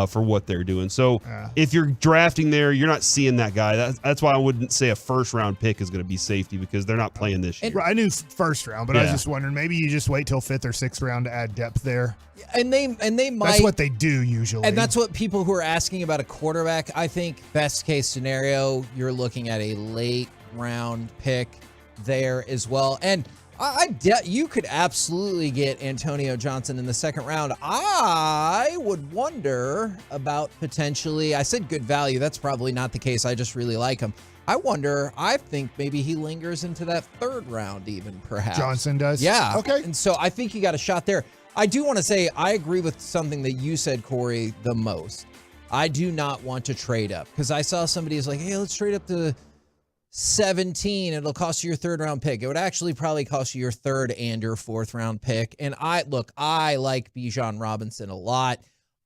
for what they're doing. So if you're drafting there, you're not seeing that guy. That's why I wouldn't say a first-round pick is going to be safety because they're not playing this year. I knew first round, but I was just wondering, maybe you just wait till 5th or 6th round to add depth there. And they might. That's what they do usually. And that's what people who are asking about a quarterback, I think best case scenario, you're looking at a late round pick there as well. And you could absolutely get Antonio Johnson in the 2nd round. I would wonder about potentially, I said good value. That's probably not the case. I just really like him. I think maybe he lingers into that 3rd round even, perhaps. Johnson does? Yeah. Okay. And so I think you got a shot there. I do want to say I agree with something that you said, Corey, the most. I do not want to trade up because I saw somebody who's like, hey, let's trade up to 17. It'll cost you your 3rd round pick. It would actually probably cost you your 3rd and your 4th round pick. And I like Bijan Robinson a lot.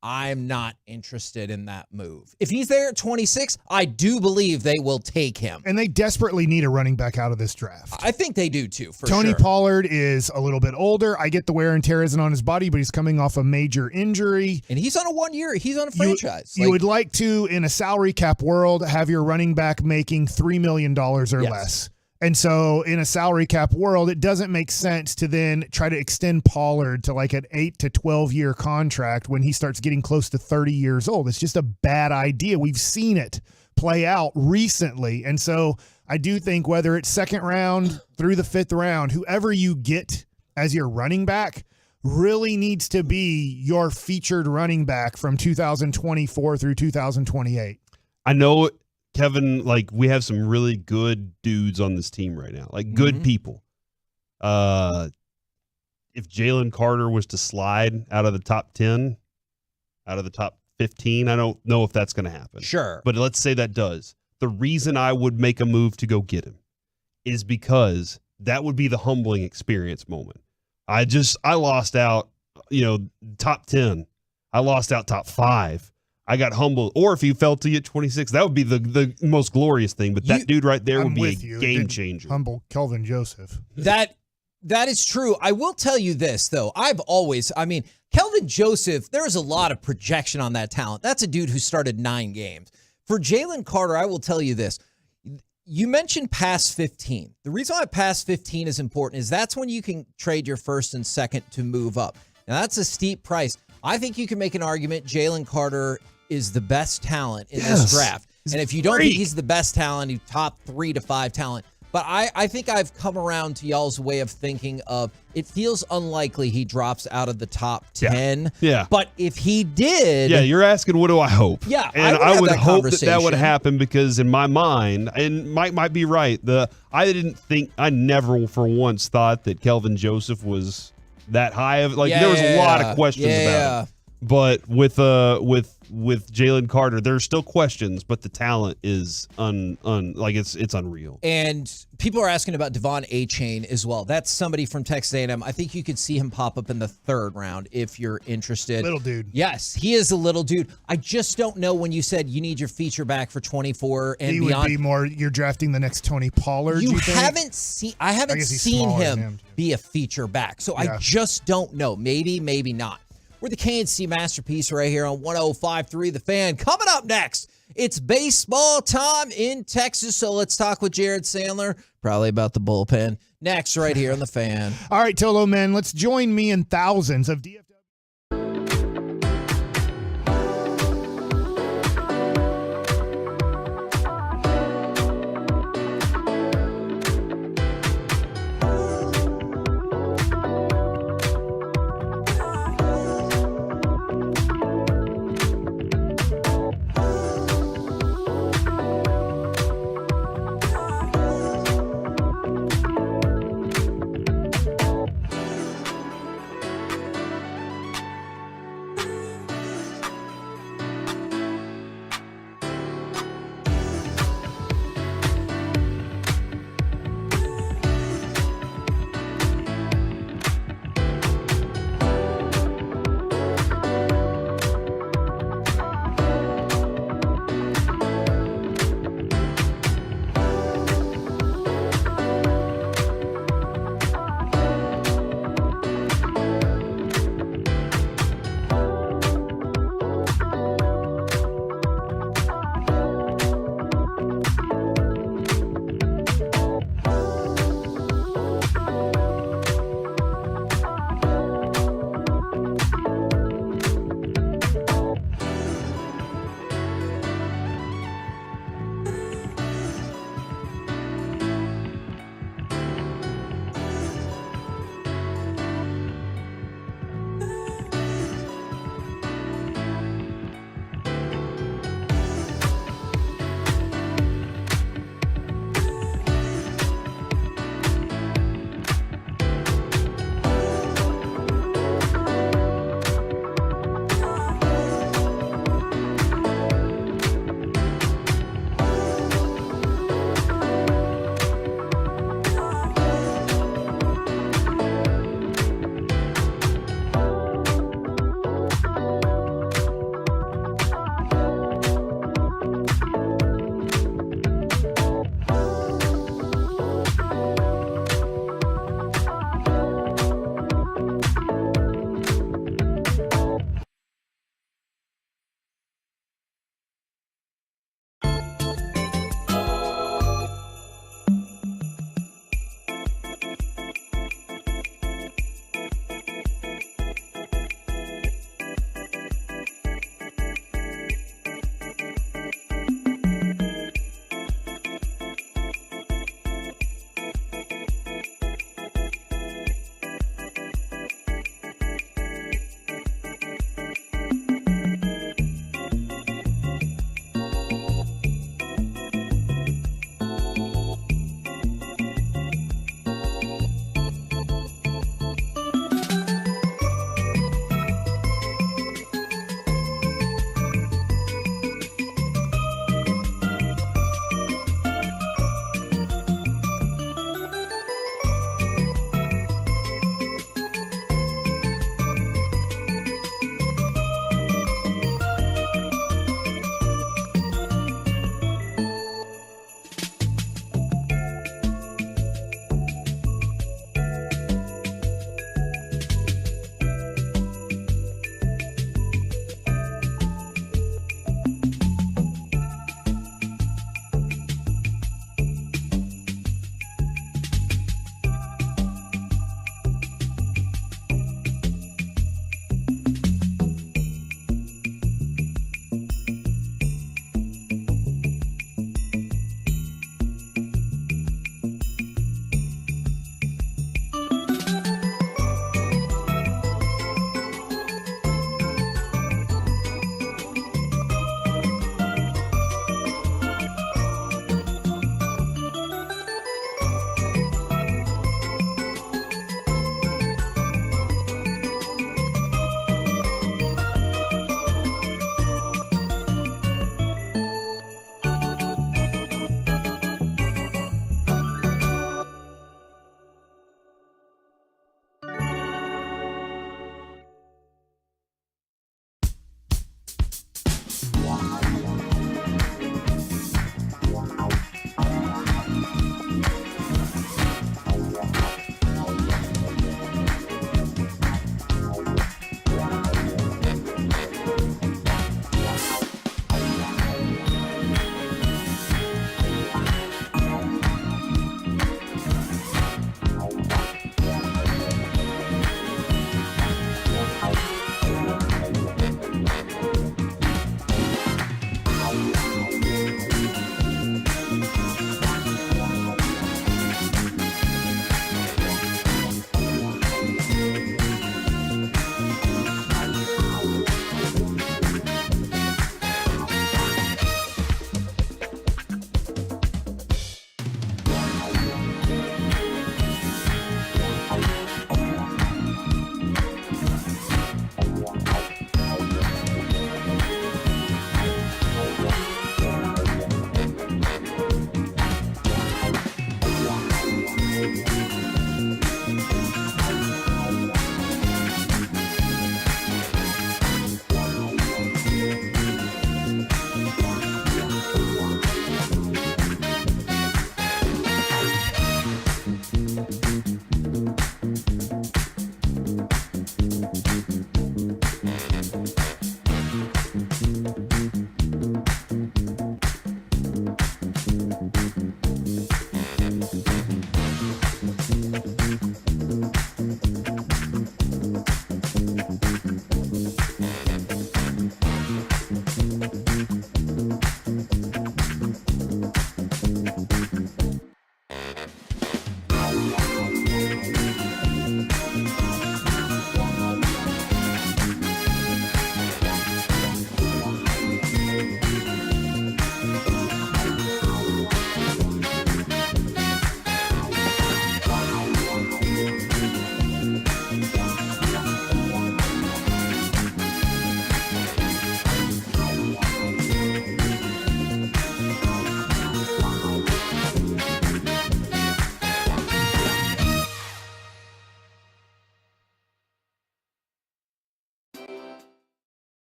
I'm not interested in that move. If he's there at 26, I do believe they will take him. And they desperately need a running back out of this draft. I think they do too, for Tony sure. Pollard is a little bit older. I get the wear and tear isn't on his body, but he's coming off a major injury. And he's on a 1 year. He's on a franchise. You would like to, in a salary cap world, have your running back making $3 million or less. And so in a salary cap world, it doesn't make sense to then try to extend Pollard to like an 8 to 12 year contract when he starts getting close to 30 years old. It's just a bad idea. We've seen it play out recently. And so I do think whether it's second round through the fifth round, whoever you get as your running back really needs to be your featured running back from 2024 through 2028. I know, Kevin, like we have some really good dudes on this team right now, like good people. If Jalen Carter was to slide out of the top 10, out of the top 15, I don't know if that's going to happen. Sure. But let's say that does. The reason I would make a move to go get him is because that would be the humbling experience moment. I lost out, top 10. I lost out top 5. I got humbled. Or if he fell to you at 26, that would be the most glorious thing. But that dude right there would be a game changer. Humble Kelvin Joseph. That is true. I will tell you this, though. Kelvin Joseph, there is a lot of projection on that talent. That's a dude who started 9 games. For Jalen Carter, I will tell you this. You mentioned past 15. The reason why past 15 is important is that's when you can trade your first and second to move up. Now, that's a steep price. I think you can make an argument Jalen Carter is the best talent in this draft. And if you don't think he's the best talent, he's top 3 to 5 talent. But I think I've come around to y'all's way of thinking of it feels unlikely he drops out of the top 10. Yeah. But if he did. Yeah, you're asking, what do I hope? Yeah. And I would hope that would happen because in my mind, and Mike might be right, I never for once thought that Kelvin Joseph was that high of there was a lot of questions about him. But with Jalen Carter, there's still questions, but the talent is it's unreal. And people are asking about Devon A-Chain as well. That's somebody from Texas A&M. I think you could see him pop up in the 3rd round if you're interested. Little dude. Yes, he is a little dude. I just don't know when you said you need your feature back for 24 and beyond. He would be more, you're drafting the next Tony Pollard, I think? haven't seen him be a feature back, so I just don't know. Maybe, maybe not. We're the KNC Masterpiece right here on 105.3 The Fan. Coming up next, it's baseball time in Texas, so let's talk with Jared Sandler, probably about the bullpen. Next, right here on The Fan. All right, Tolo, man, let's join me and thousands of DFW.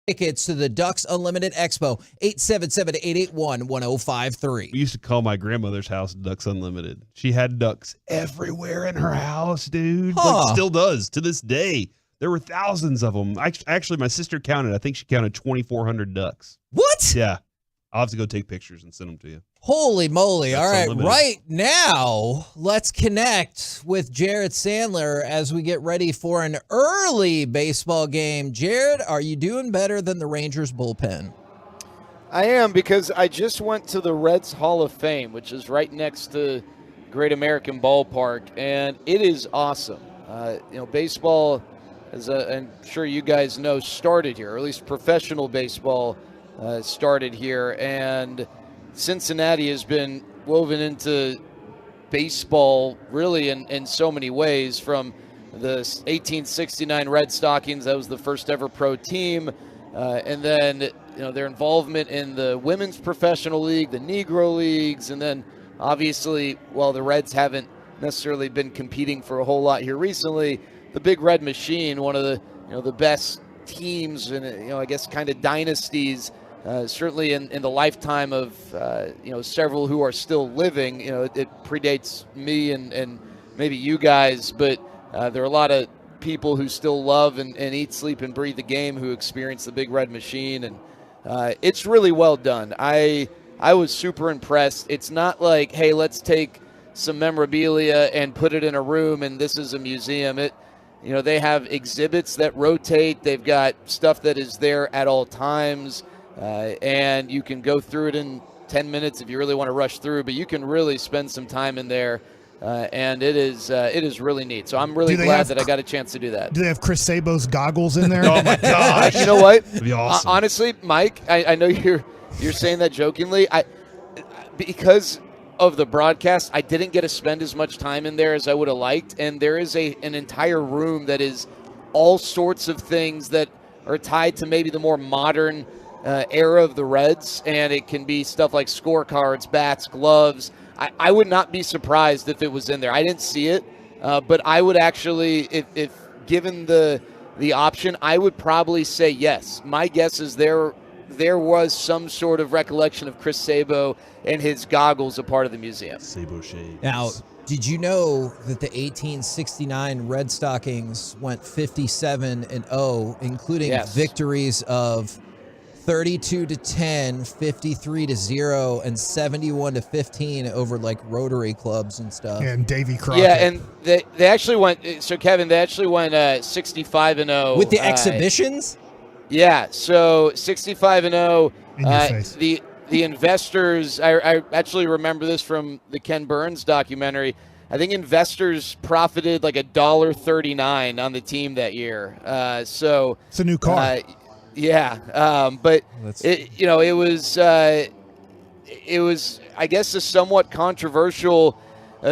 Tickets to the Ducks Unlimited Expo, 877-881-1053. We used to call my grandmother's house Ducks Unlimited. She had ducks everywhere in her house, dude. Like, still does to this day. There were thousands of them. Actually, my sister counted. I think she counted 2,400 ducks. What? Yeah. I'll have to go take pictures and send them to you. Holy moly. Ducks All right, Unlimited. right now, let's connect with Jared Sandler as we get ready for an early baseball game. Jared, are you doing better than the Rangers bullpen? I am, because I just went to the Reds Hall of Fame, which is right next to Great American Ballpark, and it is awesome. Baseball, as I'm sure you guys know, started here, or at least professional baseball started here, and Cincinnati has been woven into baseball really in so many ways, from the 1869 Red Stockings, that was the first ever pro team, and then their involvement in the Women's Professional League, the Negro Leagues, and then obviously, while the Reds haven't necessarily been competing for a whole lot here recently, the Big Red Machine, one of the best teams and I guess kind of dynasties, certainly in the lifetime of several who are still living. It predates me and maybe you guys, but there are a lot of people who still love and eat, sleep, and breathe the game, who experience the Big Red Machine, and it's really well done. I was super impressed. It's not like, hey, let's take some memorabilia and put it in a room and this is a museum. They have exhibits that rotate. They've got stuff that is there at all times, and you can go through it in 10 minutes if you really want to rush through, but you can really spend some time in there, and it is really neat. So I'm really glad that I got a chance to do that. Do they have Chris Sabo's goggles in there? Oh my gosh! You know what? That'd be awesome. Honestly, Mike, I know you're saying that jokingly. Because of the broadcast, I didn't get to spend as much time in there as I would have liked, and there is an entire room that is all sorts of things that are tied to maybe the more modern era of the Reds, and it can be stuff like scorecards, bats, gloves. I would not be surprised if it was in there. I didn't see it, but I would actually, if given the option, I would probably say yes. My guess is there was some sort of recollection of Chris Sabo and his goggles a part of the museum. Sabo shades. Now, did you know that the 1869 Red Stockings went 57-0, including victories of 32-10, 53-0, and 71-15 over like Rotary clubs and stuff? And Davy Crockett. Yeah, and they actually went. So Kevin, they actually went 65-0 with the exhibitions. Yeah, so 65-0. The investors, I actually remember this from the Ken Burns documentary. I think investors profited like $1.39 on the team that year. So it's a new car. But it was I guess a somewhat controversial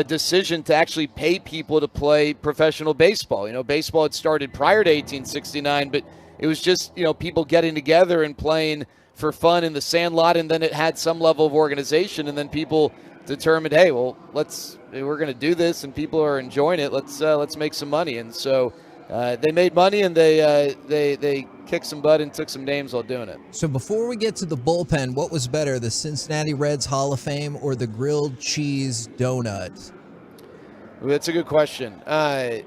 decision to actually pay people to play professional baseball. Baseball had started prior to 1869, but it was just, people getting together and playing for fun in the sandlot, and then it had some level of organization, and then people determined, hey, well, we're going to do this, and people are enjoying it. Let's make some money. And so they made money, and they kicked some butt and took some names while doing it. So before we get to the bullpen, what was better, the Cincinnati Reds Hall of Fame or the grilled cheese donut? That's a good question. I'll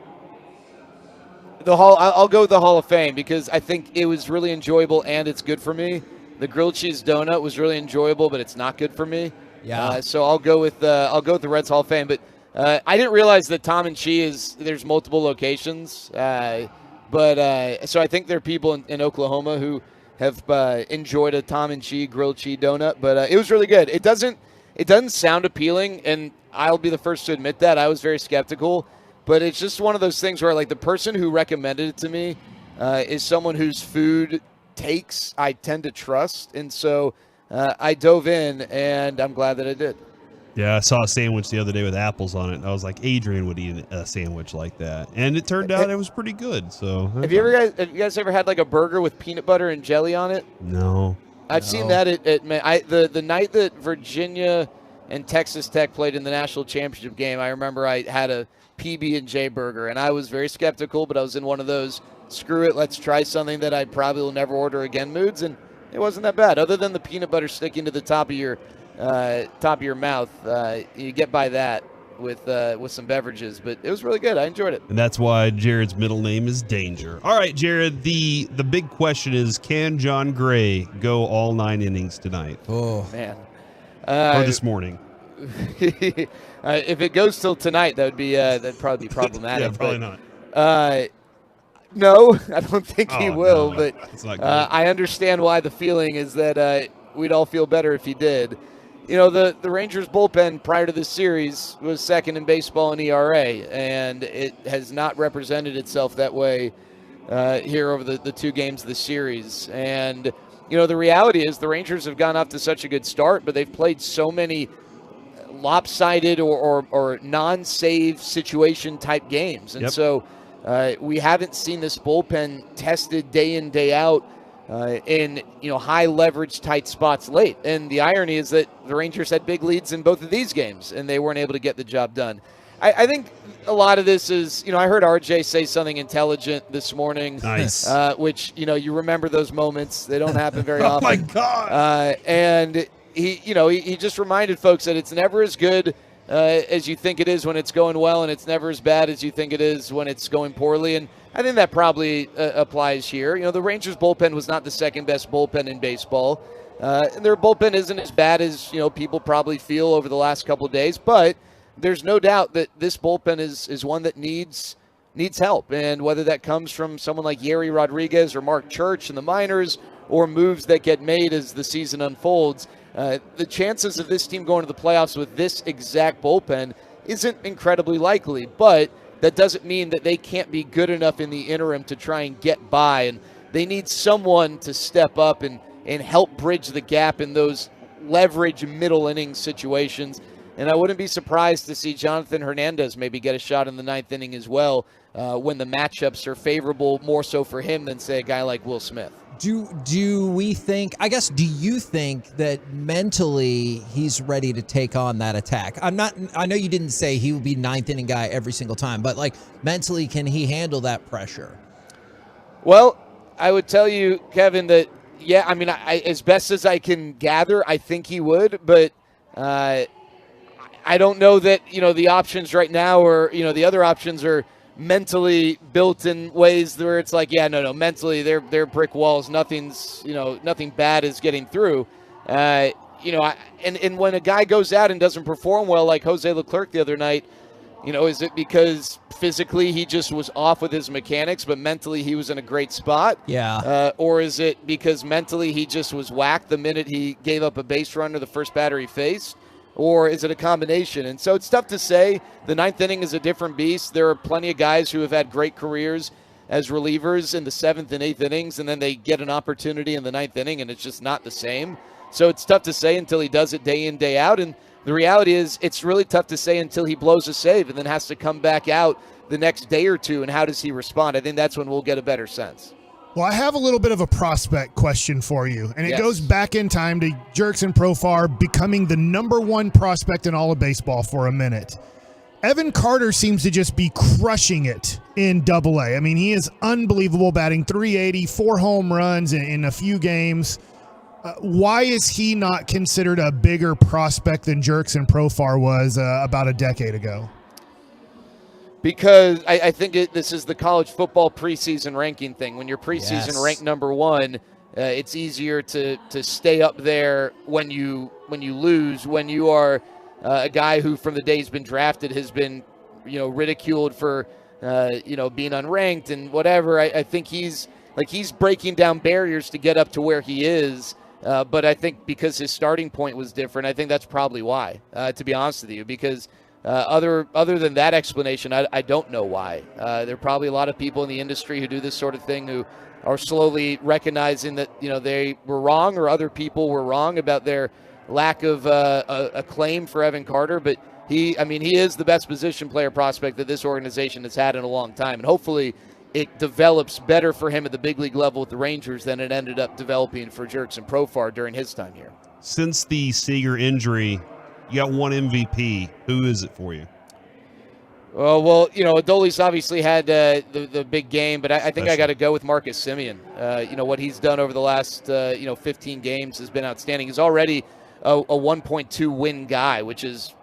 go with the Hall of Fame because I think it was really enjoyable and it's good for me. The grilled cheese donut was really enjoyable, but it's not good for me. Yeah. So I'll go with the Reds Hall of Fame. But I didn't realize that Tom and Chi there's multiple locations. So I think there are people in Oklahoma who have enjoyed a Tom and Chi grilled cheese donut. But it was really good. It doesn't sound appealing, and I'll be the first to admit that. I was very skeptical. But it's just one of those things where, like, the person who recommended it to me is someone whose food takes I tend to trust. And so I dove in, and I'm glad that I did. Yeah, I saw a sandwich the other day with apples on it, and I was like, Adrian would eat a sandwich like that. And it turned out it was pretty good. So Have you guys ever had, like, a burger with peanut butter and jelly on it? No. I've seen that the night that Virginia and Texas Tech played in the national championship game. I remember I had a PB&J burger, and I was very skeptical, but I was in one of those screw it, let's try something that I probably will never order again moods, and it wasn't that bad. Other than the peanut butter sticking to the top of your mouth, you get by that with some beverages, but it was really good. I enjoyed it. And that's why Jared's middle name is Danger. All right, Jared, the big question is, can John Gray go all 9 innings tonight? Oh, man. Or this morning? If it goes till tonight, that'd probably be problematic. Yeah, probably not. No, I don't think he will, no. but It's not good. I understand why the feeling is that we'd all feel better if he did. You know, the Rangers bullpen prior to this series was second in baseball in ERA, and it has not represented itself that way here over the 2 games of the series. And, you know, the reality is the Rangers have gone off to such a good start, but they've played so many lopsided or non-save situation type games. And so we haven't seen this bullpen tested day in, day out in, you know, high leverage tight spots late. And the irony is that the Rangers had big leads in both of these games, and they weren't able to get the job done. I think a lot of this is, you know, I heard RJ say something intelligent this morning. Nice. Which, you know, you remember those moments. They don't happen very often. Oh, my God. And he just reminded folks that it's never as good as you think it is when it's going well, and it's never as bad as you think it is when it's going poorly. And I think that probably applies here. You know, the Rangers bullpen was not the second best bullpen in baseball. And their bullpen isn't as bad as, you know, people probably feel over the last couple of days, but there's no doubt that this bullpen is one that needs help. And whether that comes from someone like Yerry Rodriguez or Mark Church in the minors, or moves that get made as the season unfolds, the chances of this team going to the playoffs with this exact bullpen isn't incredibly likely. But that doesn't mean that they can't be good enough in the interim to try and get by. And they need someone to step up and help bridge the gap in those leverage middle inning situations. And I wouldn't be surprised to see Jonathan Hernandez maybe get a shot in the 9th inning as well, when the matchups are favorable more so for him than, say, a guy like Will Smith. Do we think, I guess, do you think that mentally he's ready to take on that attack? I know you didn't say he will be 9th inning guy every single time, but like mentally, can he handle that pressure? Well, I would tell you, Kevin, that, yeah, I mean, as best as I can gather, I think he would, but I don't know that, you know, the options right now or, you know, the other options are mentally built in ways where it's like, yeah, no, mentally they're brick walls. Nothing bad is getting through. You know, and when a guy goes out and doesn't perform well, like Jose Leclerc the other night, you know, is it because physically he just was off with his mechanics, but mentally he was in a great spot? Yeah. Or is it because mentally he just was whacked the minute he gave up a base runner the first batter he faced? Or is it a combination? And so it's tough to say. The 9th inning is a different beast. There are plenty of guys who have had great careers as relievers in the 7th and 8th innings, and then they get an opportunity in the 9th inning, and it's just not the same. So it's tough to say until he does it day in, day out. And the reality is it's really tough to say until he blows a save and then has to come back out the next day or two, and how does he respond? I think that's when we'll get a better sense. Well, I have a little bit of a prospect question for you, and it goes back in time to Jurickson Profar becoming the #1 prospect in all of baseball for a minute. Evan Carter seems to just be crushing it in Double-A. I mean, he is unbelievable, batting .380, 4 home runs in a few games. Why is he not considered a bigger prospect than Jurickson Profar was about a decade ago? Because I think this is the college football preseason ranking thing. When you're preseason ranked #1, it's easier to stay up there when you lose. When you are a guy who, from the day he's been drafted, has been, you know, ridiculed for you know, being unranked and whatever. I think he's breaking down barriers to get up to where he is. But I think because his starting point was different, I think that's probably why. To be honest with you, because. Other than that explanation, I don't know why. There are probably a lot of people in the industry who do this sort of thing who are slowly recognizing that, you know, they were wrong, or other people were wrong about their lack of a claim for Evan Carter. But he is the best position player prospect that this organization has had in a long time, and hopefully it develops better for him at the big league level with the Rangers than it ended up developing for Jurickson Profar during his time here. Since the Seager injury, you got one MVP. Who is it for you? Well, Adolis obviously had the big game, but I think I got to go with Marcus Simeon. What he's done over the last 15 games has been outstanding. He's already a 1.2 win guy, which is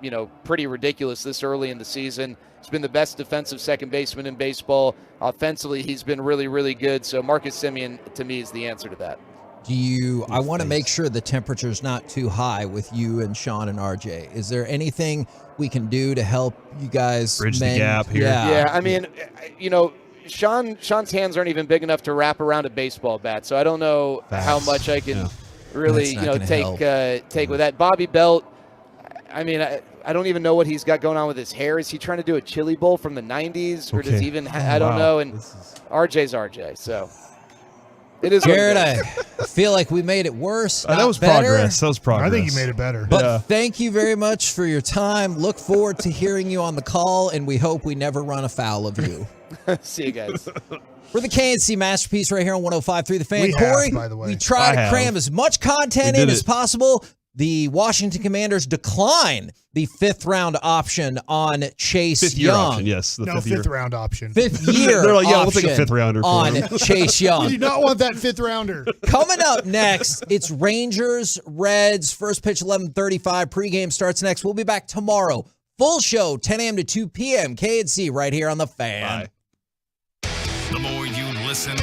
pretty ridiculous this early in the season. He's been the best defensive second baseman in baseball. Offensively, he's been really, really good. So Marcus Simeon, to me, is the answer to that. I want to make sure the temperature's not too high with you and Sean and RJ. Is there anything we can do to help you guys bridge the gap here? Yeah, I mean, Sean's hands aren't even big enough to wrap around a baseball bat, so I don't know how much I can really take with that. Bobby Belt, I mean, I don't even know what he's got going on with his hair. Is he trying to do a chili bowl from the 90s, or does he even? I don't know. And RJ's RJ, so. It is Jared, I feel like we made it worse. That was better. progress. That was progress. I think you made it better. But thank you very much for your time. Look forward to hearing you on the call, and we hope we never run afoul of you. See you guys. We're the KNC Masterpiece right here on 105.3 The Fan. We Corey, have, by the way. we try to cram as much content in as possible. The Washington Commanders decline the fifth-round option on Chase Fifth-year Young. option, yes. No, fifth-round option. Fifth-year They're like, yeah, we'll option take a fifth-rounder for on him. Chase Young. We do not want that fifth-rounder. Coming up next, it's Rangers, Reds, first pitch 11:35. Pregame starts next. We'll be back tomorrow. Full show, 10 a.m. to 2 p.m. KNC right here on The Fan. Bye. The more you listen,